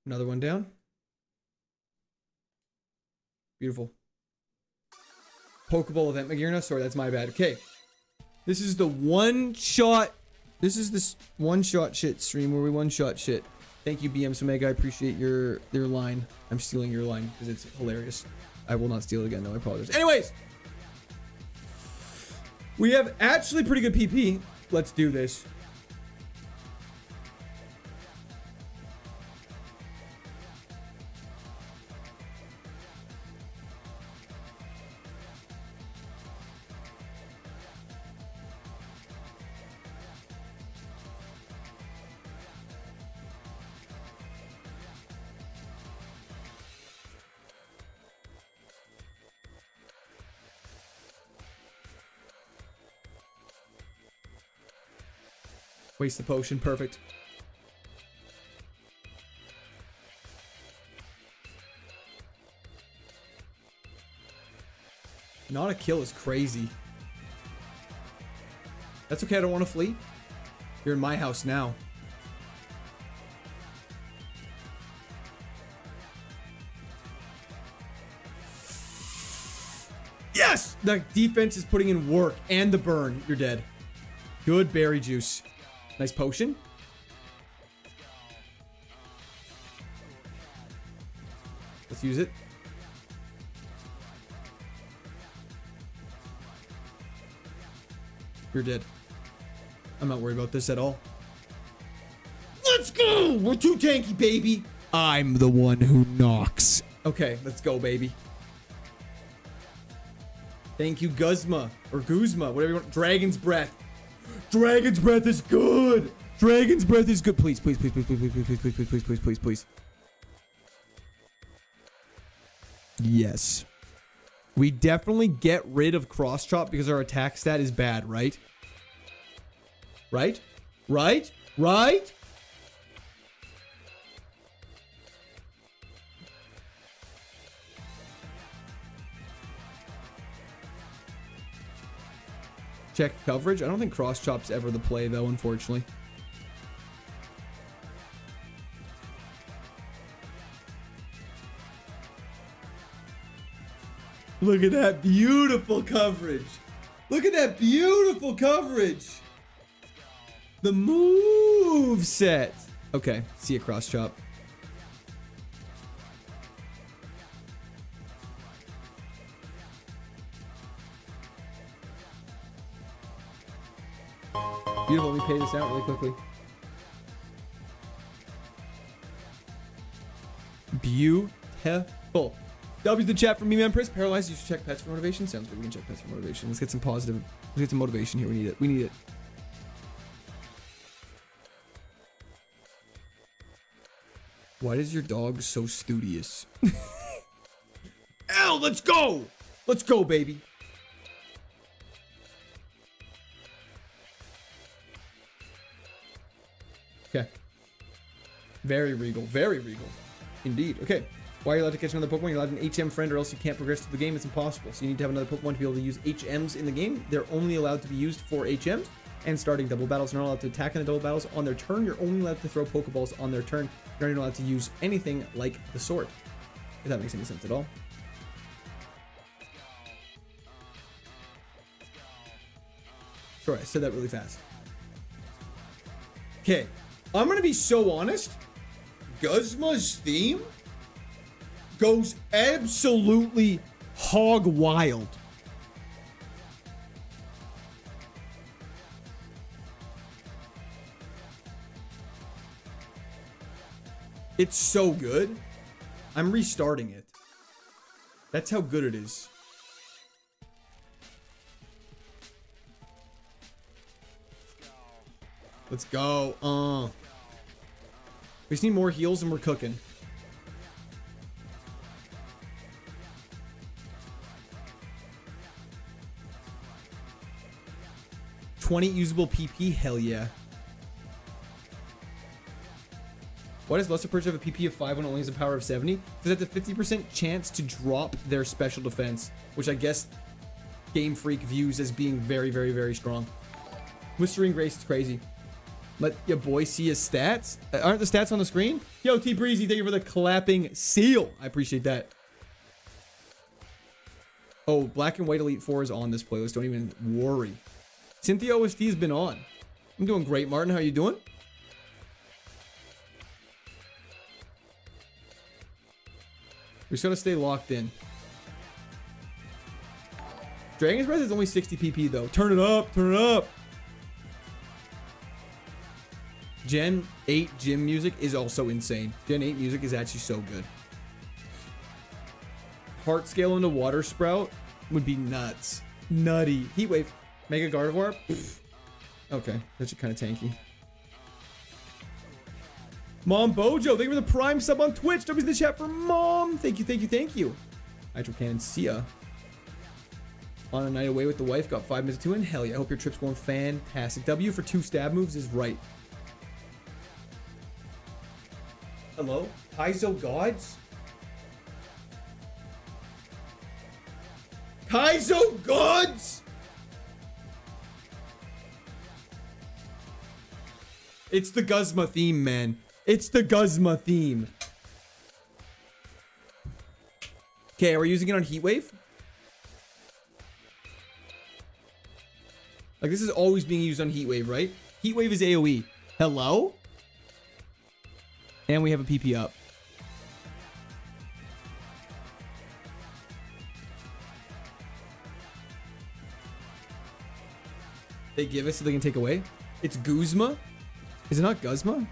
Another one down. Beautiful. Pokeball event, Magirna. Sorry, that's my bad. Okay. This is the one-shot... This is this one-shot shit stream where we one-shot shit. Thank you, BM Omega. I appreciate your line. I'm stealing your line because it's hilarious. I will not steal it again, though. I apologize. Anyways. We have actually pretty good PP. Let's do this. Waste the potion. Perfect. Not a kill is crazy. That's okay. I don't want to flee. You're in my house now. Yes! The defense is putting in work and the burn. You're dead. Good berry juice. Nice potion. Let's use it. You're dead. I'm not worried about this at all. Let's go! We're too tanky, baby. I'm the one who knocks. Okay, let's go, baby. Thank you, Guzma. Or Guzma, whatever you want. Dragon's Breath. Dragon's Breath is good. Dragon's Breath is good. Please, please, please, please, please, please, please, please, please, please, please, please, please. Yes. We definitely get rid of cross chop because our attack stat is bad, right? Right? Right? Right? Check coverage. I don't think cross chop's ever the play though, unfortunately. Look at that beautiful coverage. Look at that beautiful coverage. The move set. Okay, see a cross chop. Beautiful. Let me pay this out really quickly. Beautiful. W's the chat from me, Empress. Paralyzed. You should check pets for motivation. Sounds good. We can check pets for motivation. Let's get some positive. Let's get some motivation here. We need it. We need it. Why is your dog so studious? Ow, let's go. Let's go, baby. Okay. Very regal. Very regal. Indeed. Okay. Why are you allowed to catch another Pokemon? You're allowed an HM friend or else you can't progress through the game. It's impossible. So you need to have another Pokemon to be able to use HMs in the game. They're only allowed to be used for HMs and starting double battles. You're not allowed to attack in the double battles on their turn. You're only allowed to throw Pokeballs on their turn. You're not allowed to use anything like the sword. If that makes any sense at all. Sorry, I said that really fast. Okay. I'm going to be so honest. Guzma's theme goes absolutely hog wild. It's so good. I'm restarting it. That's how good it is. Let's go. We just need more heals and we're cooking. $20 usable PP, hell yeah. Why does Lesser Perch have a PP of 5 when it only has a power of 70? Because that's a 50% chance to drop their special defense, which I guess Game Freak views as being very, very, very strong. Whistering Grace is crazy. Let your boy see his stats. Aren't the stats on the screen? Yo, T Breezy, thank you for the clapping seal. I appreciate that. Oh, Black and White Elite 4 is on this playlist. Don't even worry. Cynthia OST has been on. I'm doing great, Martin. How you doing? We just gotta stay locked in. Dragon's Breath is only 60 PP though. Turn it up, turn it up. Gen 8 gym music is also insane. Gen 8 music is actually so good. Heart scale into Water Sprout would be nuts. Nutty. Heatwave. Mega Gardevoir? Okay, that's kind of tanky. Mom Bojo, thank you for the Prime sub on Twitch. W's in the chat for Mom. Thank you, thank you, thank you. Nitro Cannon, see ya. On a night away with the wife, got 5 minutes to win. Hell yeah, I hope your trip's going fantastic. W for 2 stab moves is right. Hello? Kaizo Gods? Kaizo Gods? It's the Guzma theme, man. It's the Guzma theme. Okay, are we using it on Heatwave? Like, this is always being used on Heatwave, right? Heatwave is AoE. Hello? And we have a PP up. They give us so they can take away? It's Guzma? Is it not Guzma?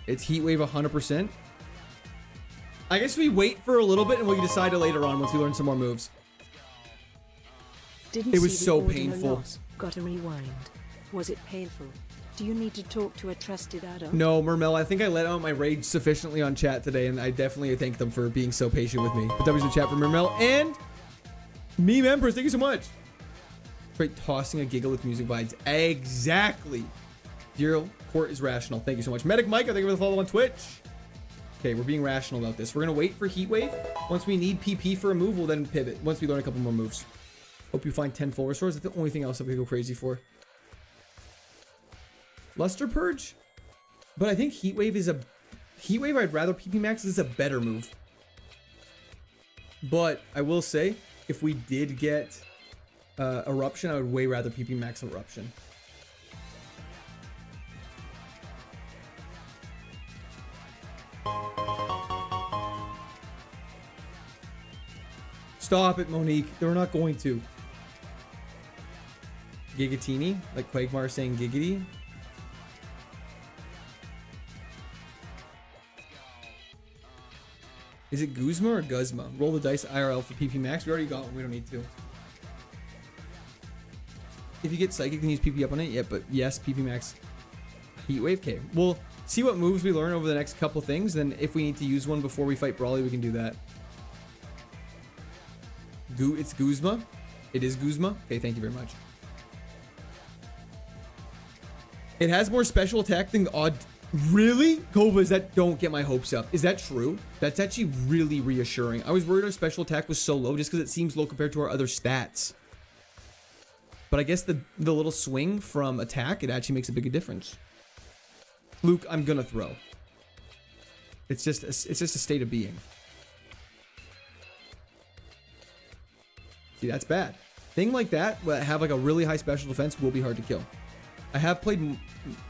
It's Heatwave 100%. I guess we wait for a little bit and we decide it later on once we learn some more moves. Didn't it was see the so audio painful. loss. Gotta rewind. Was it painful? Do you need to talk to a trusted adult? No, Mermel, I think I let out my rage sufficiently on chat today, and I definitely thank them for being so patient with me. But that was the chat for Mermel and Meme Empress. Thank you so much. Straight tossing a giggle with music vibes. Exactly. Zero Court is rational. Thank you so much. Medic Mike, I think for the follow on Twitch. Okay, we're being rational about this. We're going to wait for Heat Wave. Once we need PP for a move, we'll then pivot. Once we learn a couple more moves. Hope you find 10 full restores. That's the only thing else I'm going to go crazy for. Luster Purge? But I think Heat Wave is a... Heat Wave, I'd rather PP Max. This is a better move. But I will say, if we did get Eruption, I would way rather PP Max Eruption. Stop it, Monique. They're not going to. Gigatini, like Quagmire saying giggity. Is it Guzma or Guzma? Roll the dice IRL for PP Max. We already got one. We don't need to. If you get Psychic, then use PP up on it. Yeah, but yes, PP Max. Heatwave. Okay. We'll see what moves we learn over the next couple things. Then if we need to use one before we fight Brawly, we can do that. It's Guzma. It is Guzma. Okay, thank you very much. It has more special attack than odd. Really? Kova, is that... Don't get my hopes up. Is that true? That's actually really reassuring. I was worried our special attack was so low just because it seems low compared to our other stats. But I guess the little swing from attack, it actually makes a big difference. Luke, I'm gonna throw. It's just a state of being. See, that's bad. Thing like that have like a really high special defense will be hard to kill. I have played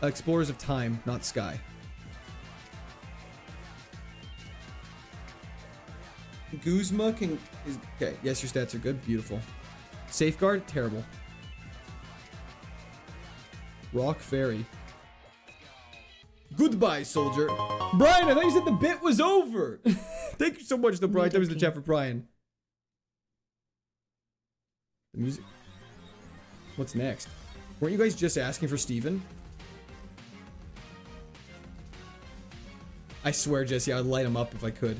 Explorers of Time, not Sky. Guzma is okay. Yes, your stats are good. Beautiful. Safeguard, terrible. Rock Fairy. Goodbye, soldier. Brian, I thought you said the bit was over. Thank you so much, though, Brian. That was the chat for Brian. The music. What's next? Weren't you guys just asking for Steven? I swear, Jesse, I'd light him up if I could.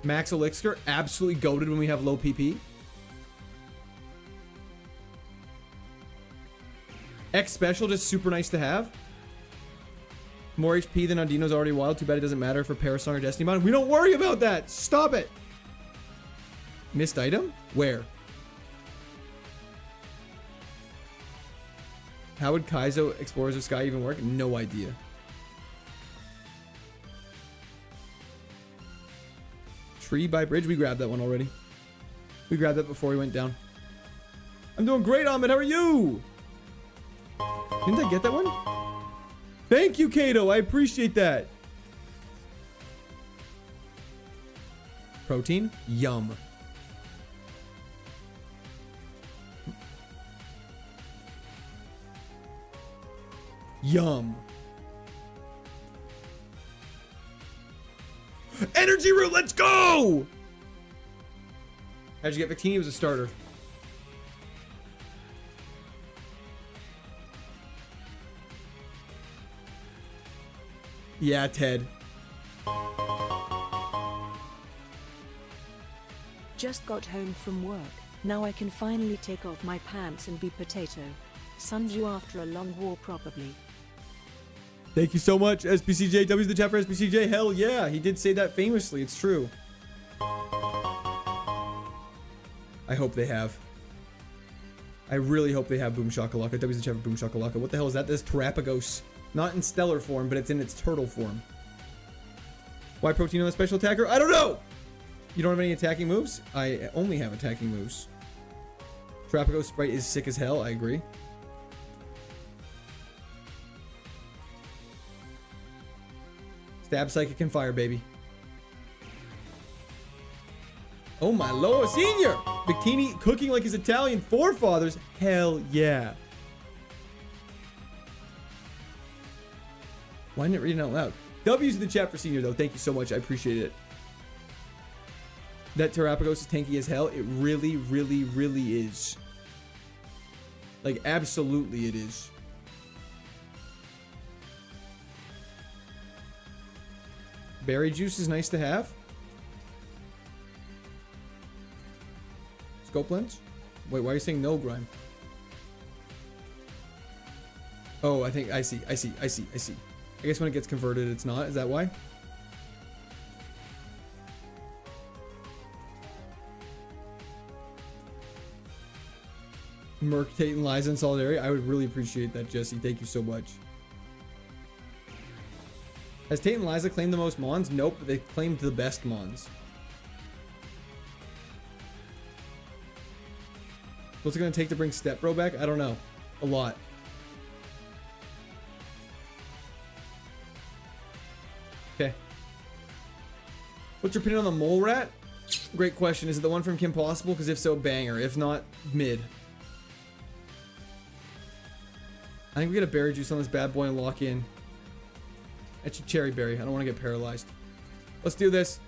Max Elixir, absolutely goated when we have low PP. X special, just super nice to have. More HP than Undino's already wild. Too bad it doesn't matter for Parasong or Destiny Bond. We don't worry about that. Stop it. Missed item? Where? How would Kaizo Explorers of Sky even work? No idea. Tree by bridge. We grabbed that one already. We grabbed that before we went down. I'm doing great, Ahmed. How are you? Didn't I get that one? Thank you, Kato. I appreciate that. Protein? Yum. Yum. Energy root, let's go! How'd you get Victini? He was a starter. Yeah, Ted. Just got home from work. Now I can finally take off my pants and be potato. Suns you after a long war probably. Thank you so much, SPCJ. W's the chat for SPCJ. Hell yeah, he did say that famously. It's true. I hope they have. I really hope they have Boom Shakalaka. W's the chat for Boom Shakalaka. What the hell is that? This Terapagos. Not in stellar form, but it's in its turtle form. Why protein on the special attacker? I don't know! You don't have any attacking moves? I only have attacking moves. Terapagos sprite is sick as hell. I agree. Stab Psychic and Fire, baby. Oh my lord, senior! Bikini cooking like his Italian forefathers. Hell yeah. Why didn't it read it out loud? W's in the chat for senior, though. Thank you so much. I appreciate it. That Terapagos is tanky as hell. It really, really, really is. Like, absolutely it is. Berry juice is nice to have. Scope lens? Wait, why are you saying no, Grime? Oh, I think I see. I guess when it gets converted, it's not. Is that why? Merc, Tate and Liza in solidarity. I would really appreciate that, Jesse. Thank you so much. Has Tate and Liza claimed the most mons? Nope, but they claimed the best mons. What's it gonna take to bring Step Bro back? I don't know. A lot. Okay. What's your opinion on the mole rat? Great question. Is it the one from Kim Possible? Because if so, banger. If not, mid. I think we get a berry juice on this bad boy and lock in. That's your cherry berry. I don't want to get paralyzed. Let's do this.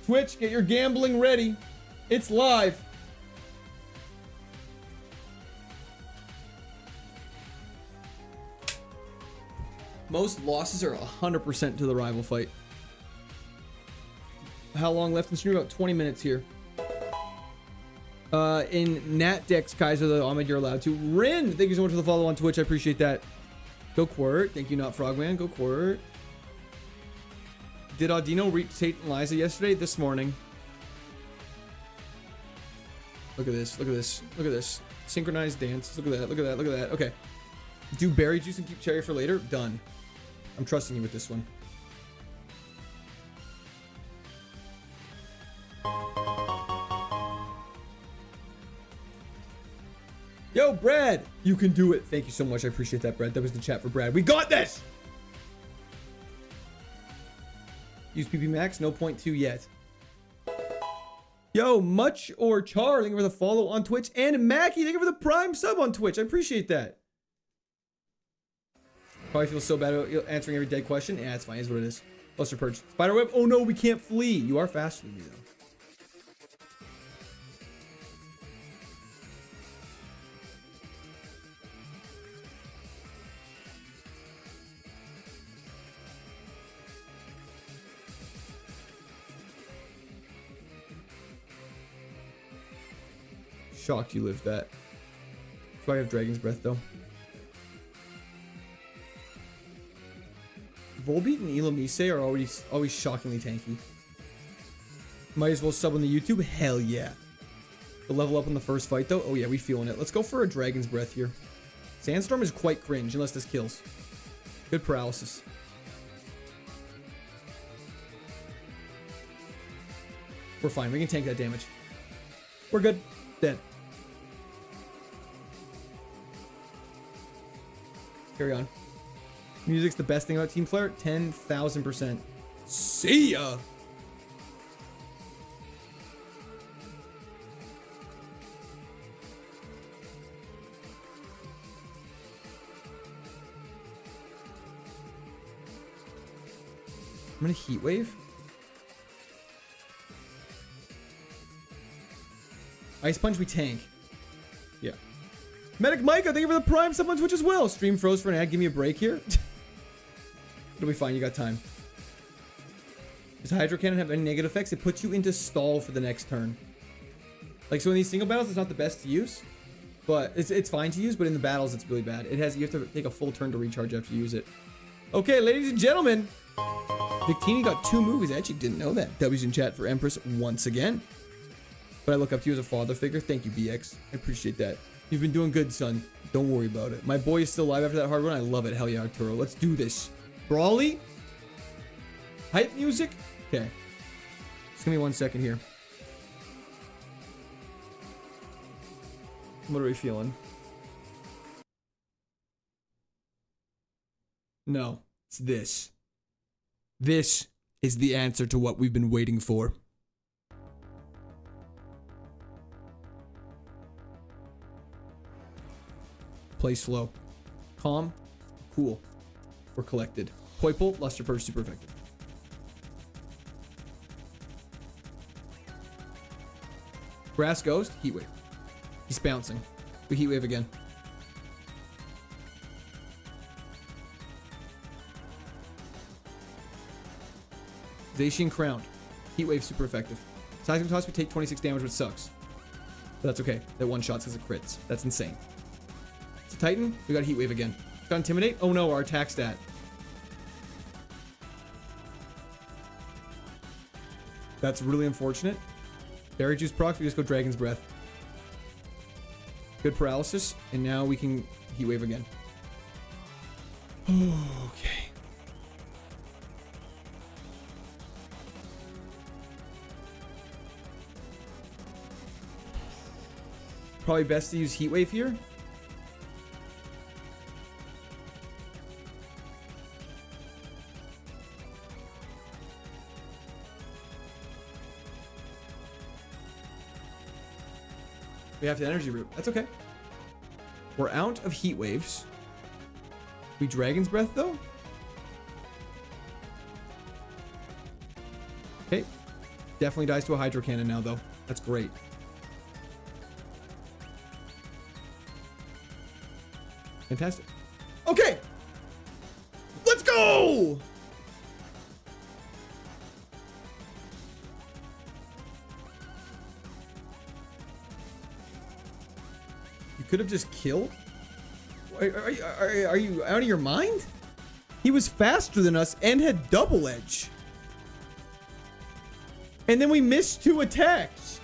Twitch, get your gambling ready. It's live. Most losses are 100% to the rival fight. How long left in stream? About 20 minutes here. In Nat Dex, Kaiser, the Ahmed, you're allowed to. Rin, thank you so much for the follow on Twitch. I appreciate that. Go Quirt. Thank you, Not Frogman. Go Quirt. Did Audino reach Tate and Liza yesterday? This morning. Look at this. Look at this. Look at this. Synchronized dance. Look at that. Look at that. Look at that. Okay. Do berry juice and keep cherry for later. Done. I'm trusting you with this one. Yo, Brad, you can do it. Thank you so much. I appreciate that, Brad. That was the chat for Brad. We got this. Use PP Max. No 0.2 yet. Yo, Much or Char, thank you for the follow on Twitch. And Mackie, thank you for the Prime sub on Twitch. I appreciate that. Probably feel so bad about answering every dead question. Yeah, it's fine. It's what it is. Buster Purge. Spiderweb. Oh no, we can't flee. You are faster than me, though. Shocked you lived that. That's why I have Dragon's Breath, though. Volbeat and Ilamise are always shockingly tanky. Might as well sub on the YouTube. Hell yeah. The level up on the first fight, though. Oh yeah, we feeling it. Let's go for a Dragon's Breath here. Sandstorm is quite cringe, unless this kills. Good paralysis. We're fine. We can tank that damage. We're good. Dead. Carry on. Music's the best thing about Team Flare. 10,000%. See ya! I'm gonna Heat Wave. Ice Punch, we tank. Yeah. Medic Micah, thank you for the Prime sub on Twitch as well. Stream froze for an ad. Give me a break here. It'll be fine. You got time. Does Hydro Cannon have any negative effects? It puts you into stall for the next turn. Like, so in these single battles, it's not the best to use. But it's fine to use, but in the battles, it's really bad. You have to take a full turn to recharge after you use it. Okay, ladies and gentlemen. Victini got 2 movies. I actually didn't know that. W's in chat for Empress once again. But I look up to you as a father figure. Thank you, BX. I appreciate that. You've been doing good, son. Don't worry about it. My boy is still alive after that hard run. I love it. Hell yeah, Arturo. Let's do this. Brawly? Hype music? Okay. Just give me 1 second here. What are we feeling? No. It's this. This is the answer to what we've been waiting for. Play slow. Calm. Cool. We're collected. Poipole, Luster Purge, super effective. Grass Ghost, Heat Wave. He's bouncing. We heat wave again. Zacian crowned. Heat wave super effective. Seismic toss, we take 26 damage, which sucks. But that's okay. That one shot's because it crits. That's insane. It's a Titan. We got heat wave again. Got intimidate. Oh no, our attack stat. That's really unfortunate. Berry juice procs. We just go Dragon's Breath. Good paralysis, and now we can heat wave again. Okay. Probably best to use heat wave here. We have the energy root. That's okay. We're out of heat waves. We Dragon's Breath though. Okay. Definitely dies to a Hydro Cannon now though. That's great. Fantastic. Okay. Let's go. You could have just killed. Are you out of your mind? He was faster than us and had double edge. And then we missed 2 attacks.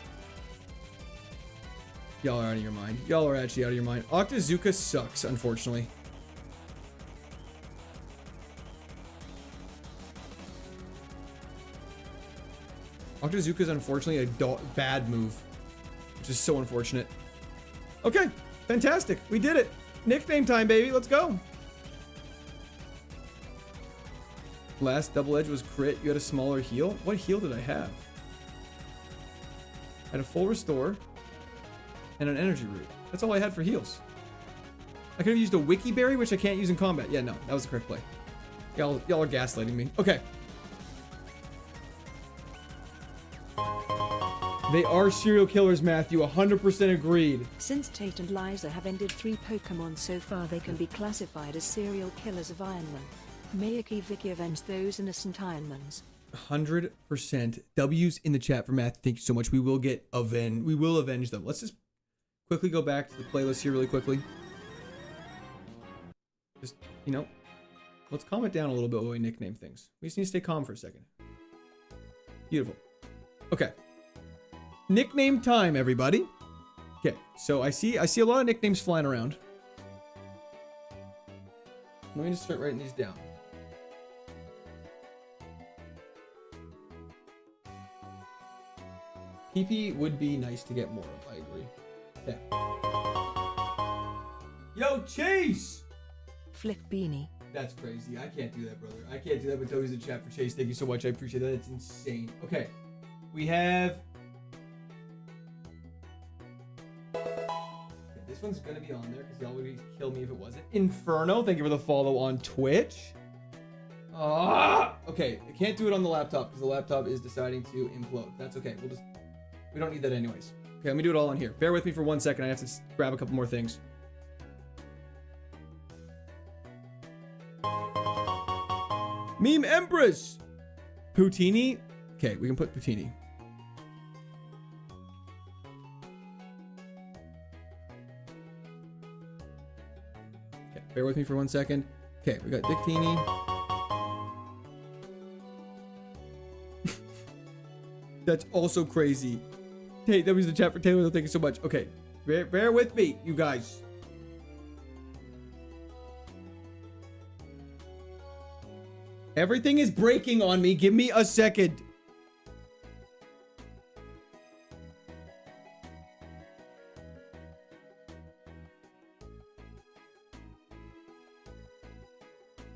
Y'all are out of your mind. Y'all are actually out of your mind. Octazooka sucks, unfortunately. Octazooka is unfortunately a bad move, which is so unfortunate. Okay, fantastic. We did it. Nickname time, baby. Let's go. Last double edge was crit. You had a smaller heal. What heal did I have? I had a full restore and an energy root. That's all I had for heals. I could have used a wiki berry, which I can't use in combat. Yeah, no, that was the correct play. Y'all are gaslighting me. Okay. They are serial killers, Matthew. 100% agreed. Since Tate and Liza have ended 3 Pokemon so far, they can be classified as serial killers of Ironman. Mayaki Vicky avenge those innocent Ironmans. 100% W's in the chat for Matthew. Thank you so much. We will get we will avenge them. Let's just quickly go back to the playlist here really quickly. Just, you know, let's calm it down a little bit while we nickname things. We just need to stay calm for a second. Beautiful. Okay. Nickname time, everybody. Okay, so I see a lot of nicknames flying around. Let me just start writing these down. PP would be nice to get more of, I agree. Okay. Yo, Chase! Flick Beanie. That's crazy. I can't do that, brother. I can't do that, but Toby's in the chat for Chase. Thank you so much. I appreciate that. It's insane. Okay. We have... Okay, this one's going to be on there because y'all would kill me if it wasn't. Inferno. Thank you for the follow on Twitch. Okay. I can't do it on the laptop because the laptop is deciding to implode. That's okay. We don't need that anyways. Okay, let me do it all on here. Bear with me for 1 second. I have to grab a couple more things. Meme Empress! Poutini? Okay, we can put Poutini. Okay, bear with me for 1 second. Okay, we got Dictini. That's also crazy. Hey, that was the chat for Taylor. Thank you so much. Okay, bear with me, you guys. Everything is breaking on me. Give me a second.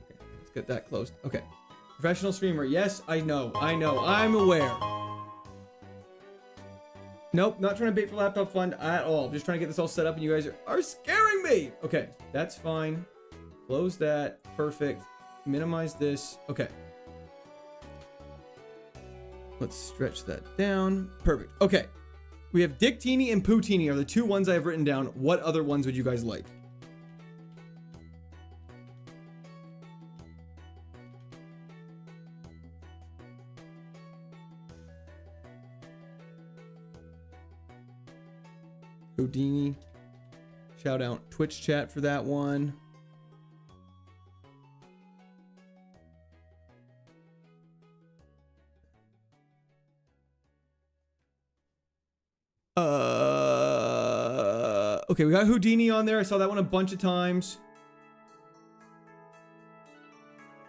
Okay, let's get that closed. Okay. Professional streamer. Yes, I know. I'm aware. Nope, not trying to bait for laptop fund at all. Just trying to get this all set up and you guys are scaring me. Okay, that's fine. Close that. Perfect. Minimize this. Okay. Let's stretch that down. Perfect. Okay. We have Dick Teeny and Poutini are the two ones I've written down. What other ones would you guys like? Houdini. Shout out Twitch chat for that one. Okay, we got Houdini on there. I saw that one a bunch of times.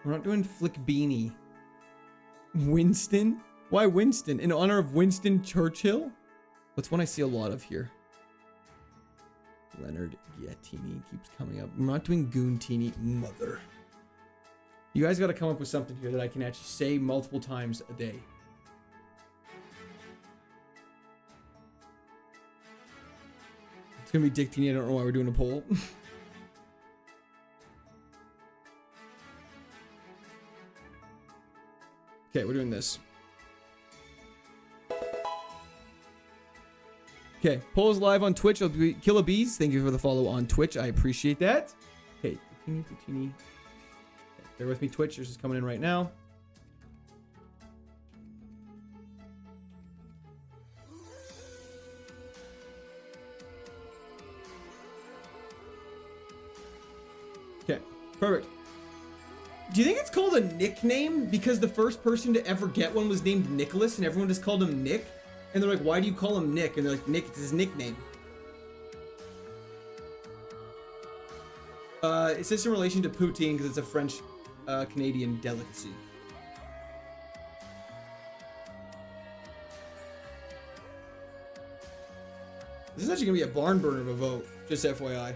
We're not doing Flick Beanie. Winston? Why Winston? In honor of Winston Churchill? What's one I see a lot of here? Leonard Giattini keeps coming up. I'm not doing Goontini. Mother. You guys got to come up with something here that I can actually say multiple times a day. It's going to be Dick Teeny. I don't know why we're doing a poll. Okay, we're doing this. Okay, poll is live on Twitch. It'll be Killa Bees. Thank you for the follow on Twitch. I appreciate that. Okay, Poutini. Okay, bear with me, Twitch. Yours is coming in right now. Okay, perfect. Do you think it's called a nickname because the first person to ever get one was named Nicholas and everyone just called him Nick? And they're like, why do you call him Nick? And they're like, Nick, it's his nickname. It's just in relation to poutine because it's a French Canadian delicacy. This is actually gonna be a barn burner of a vote, just FYI.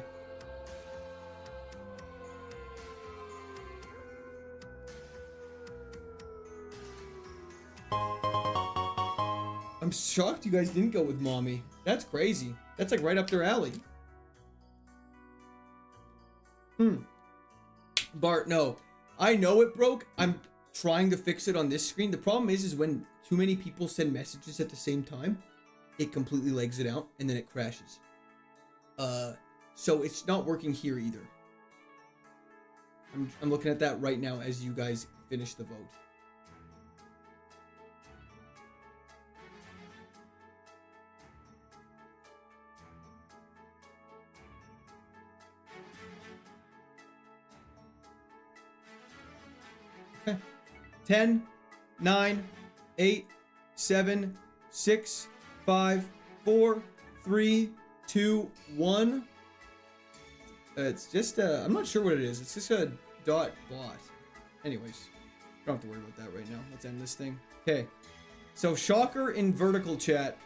I'm shocked you guys didn't go with Mommy. That's crazy. That's like right up their alley. Bart, no. I know it broke. I'm trying to fix it on this screen. The problem is when too many people send messages at the same time, it completely legs it out and then it crashes. So it's not working here either. I'm looking at that right now as you guys finish the vote. Okay. 10, 9, 8, 7, 6, 5, 4, 3, 2, 1. It's just I'm not sure what it is. It's just a dot bot. Anyways, don't have to worry about that right now. Let's end this thing. Okay. So shocker in vertical chat,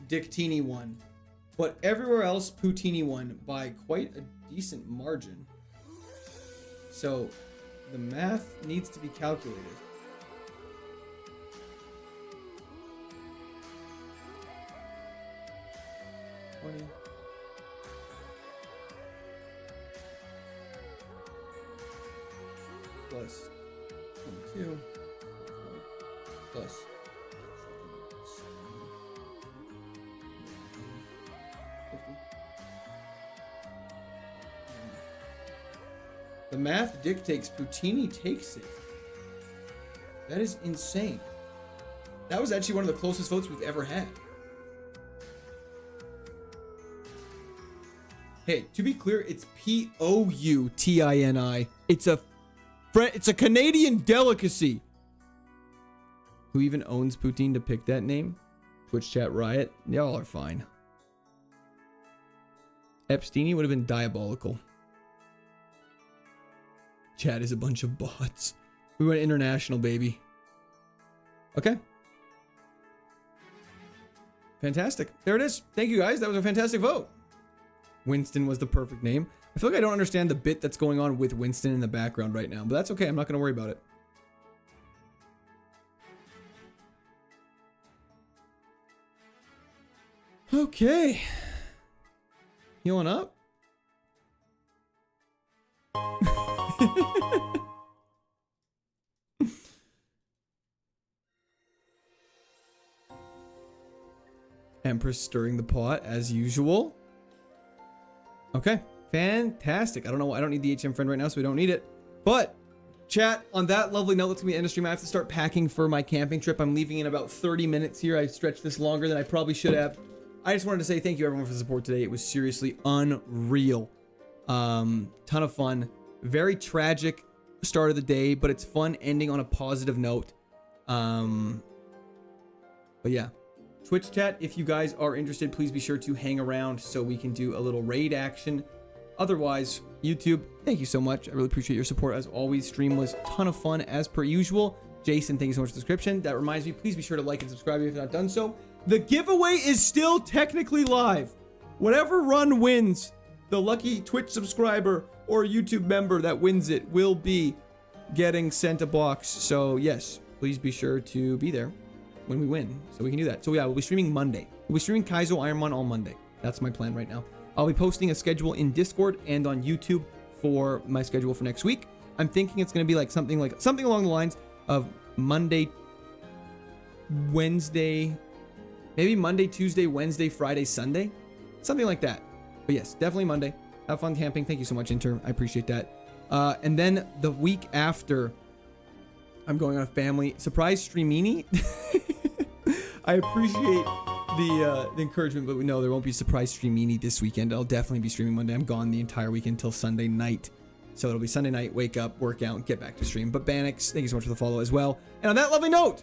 Dick Teeny won. But everywhere else, Poutini won by quite a decent margin. So the math needs to be calculated. Plus 22 plus the math dictates Poutini takes it. That is insane. That was actually one of the closest votes we've ever had. Hey, to be clear, it's Poutini. It's a Canadian delicacy. Who even owns poutine to pick that name? Twitch chat riot. Y'all are fine. Epsteiny would have been diabolical. Chat is a bunch of bots. We went international, baby. Okay. Fantastic. There it is. Thank you, guys. That was a fantastic vote. Winston was the perfect name. I feel like I don't understand the bit that's going on with Winston in the background right now, but that's okay. I'm not going to worry about it. Okay. Healing up. Empress stirring the pot as usual. Okay, fantastic. I don't know. I don't need the HM friend right now, so we don't need it. But chat, on that lovely note, that's gonna be the end of stream. I have to start packing for my camping trip. I'm leaving in about 30 minutes here. I stretched this longer than I probably should have. I just wanted to say thank you everyone for the support today. It was seriously unreal. Ton of fun. Very tragic start of the day, but it's fun ending on a positive note. But yeah. Twitch chat, if you guys are interested, please be sure to hang around so we can do a little raid action. Otherwise, YouTube, thank you so much. I really appreciate your support as always. Stream was a ton of fun as per usual. Jason, thank you so much for the description. That reminds me, please be sure to like and subscribe if you've not done so. The giveaway is still technically live. Whatever run wins, the lucky Twitch subscriber or YouTube member that wins it will be getting sent a box. So yes, please be sure to be there when we win, so we can do that. So yeah, we'll be streaming Monday. We'll be streaming KAIZO IRONMON on Monday. That's my plan right now. I'll be posting a schedule in Discord and on YouTube for my schedule for next week. I'm thinking it's going to be like something along the lines of Monday, Wednesday, maybe Monday, Tuesday, Wednesday, Friday, Sunday, something like that. But yes, definitely Monday. Have fun camping. Thank you so much, Inter. I appreciate that. And then the week after, I'm going on a family surprise streamini. I appreciate the encouragement, but no, there won't be surprise streamini this weekend. I'll definitely be streaming Monday. I'm gone the entire weekend until Sunday night. So it'll be Sunday night, wake up, work out, get back to stream. But Banix, thank you so much for the follow as well. And on that lovely note,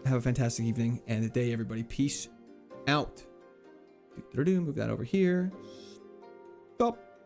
have a fantastic evening and a day, everybody. Peace out. Move that over here. Stop.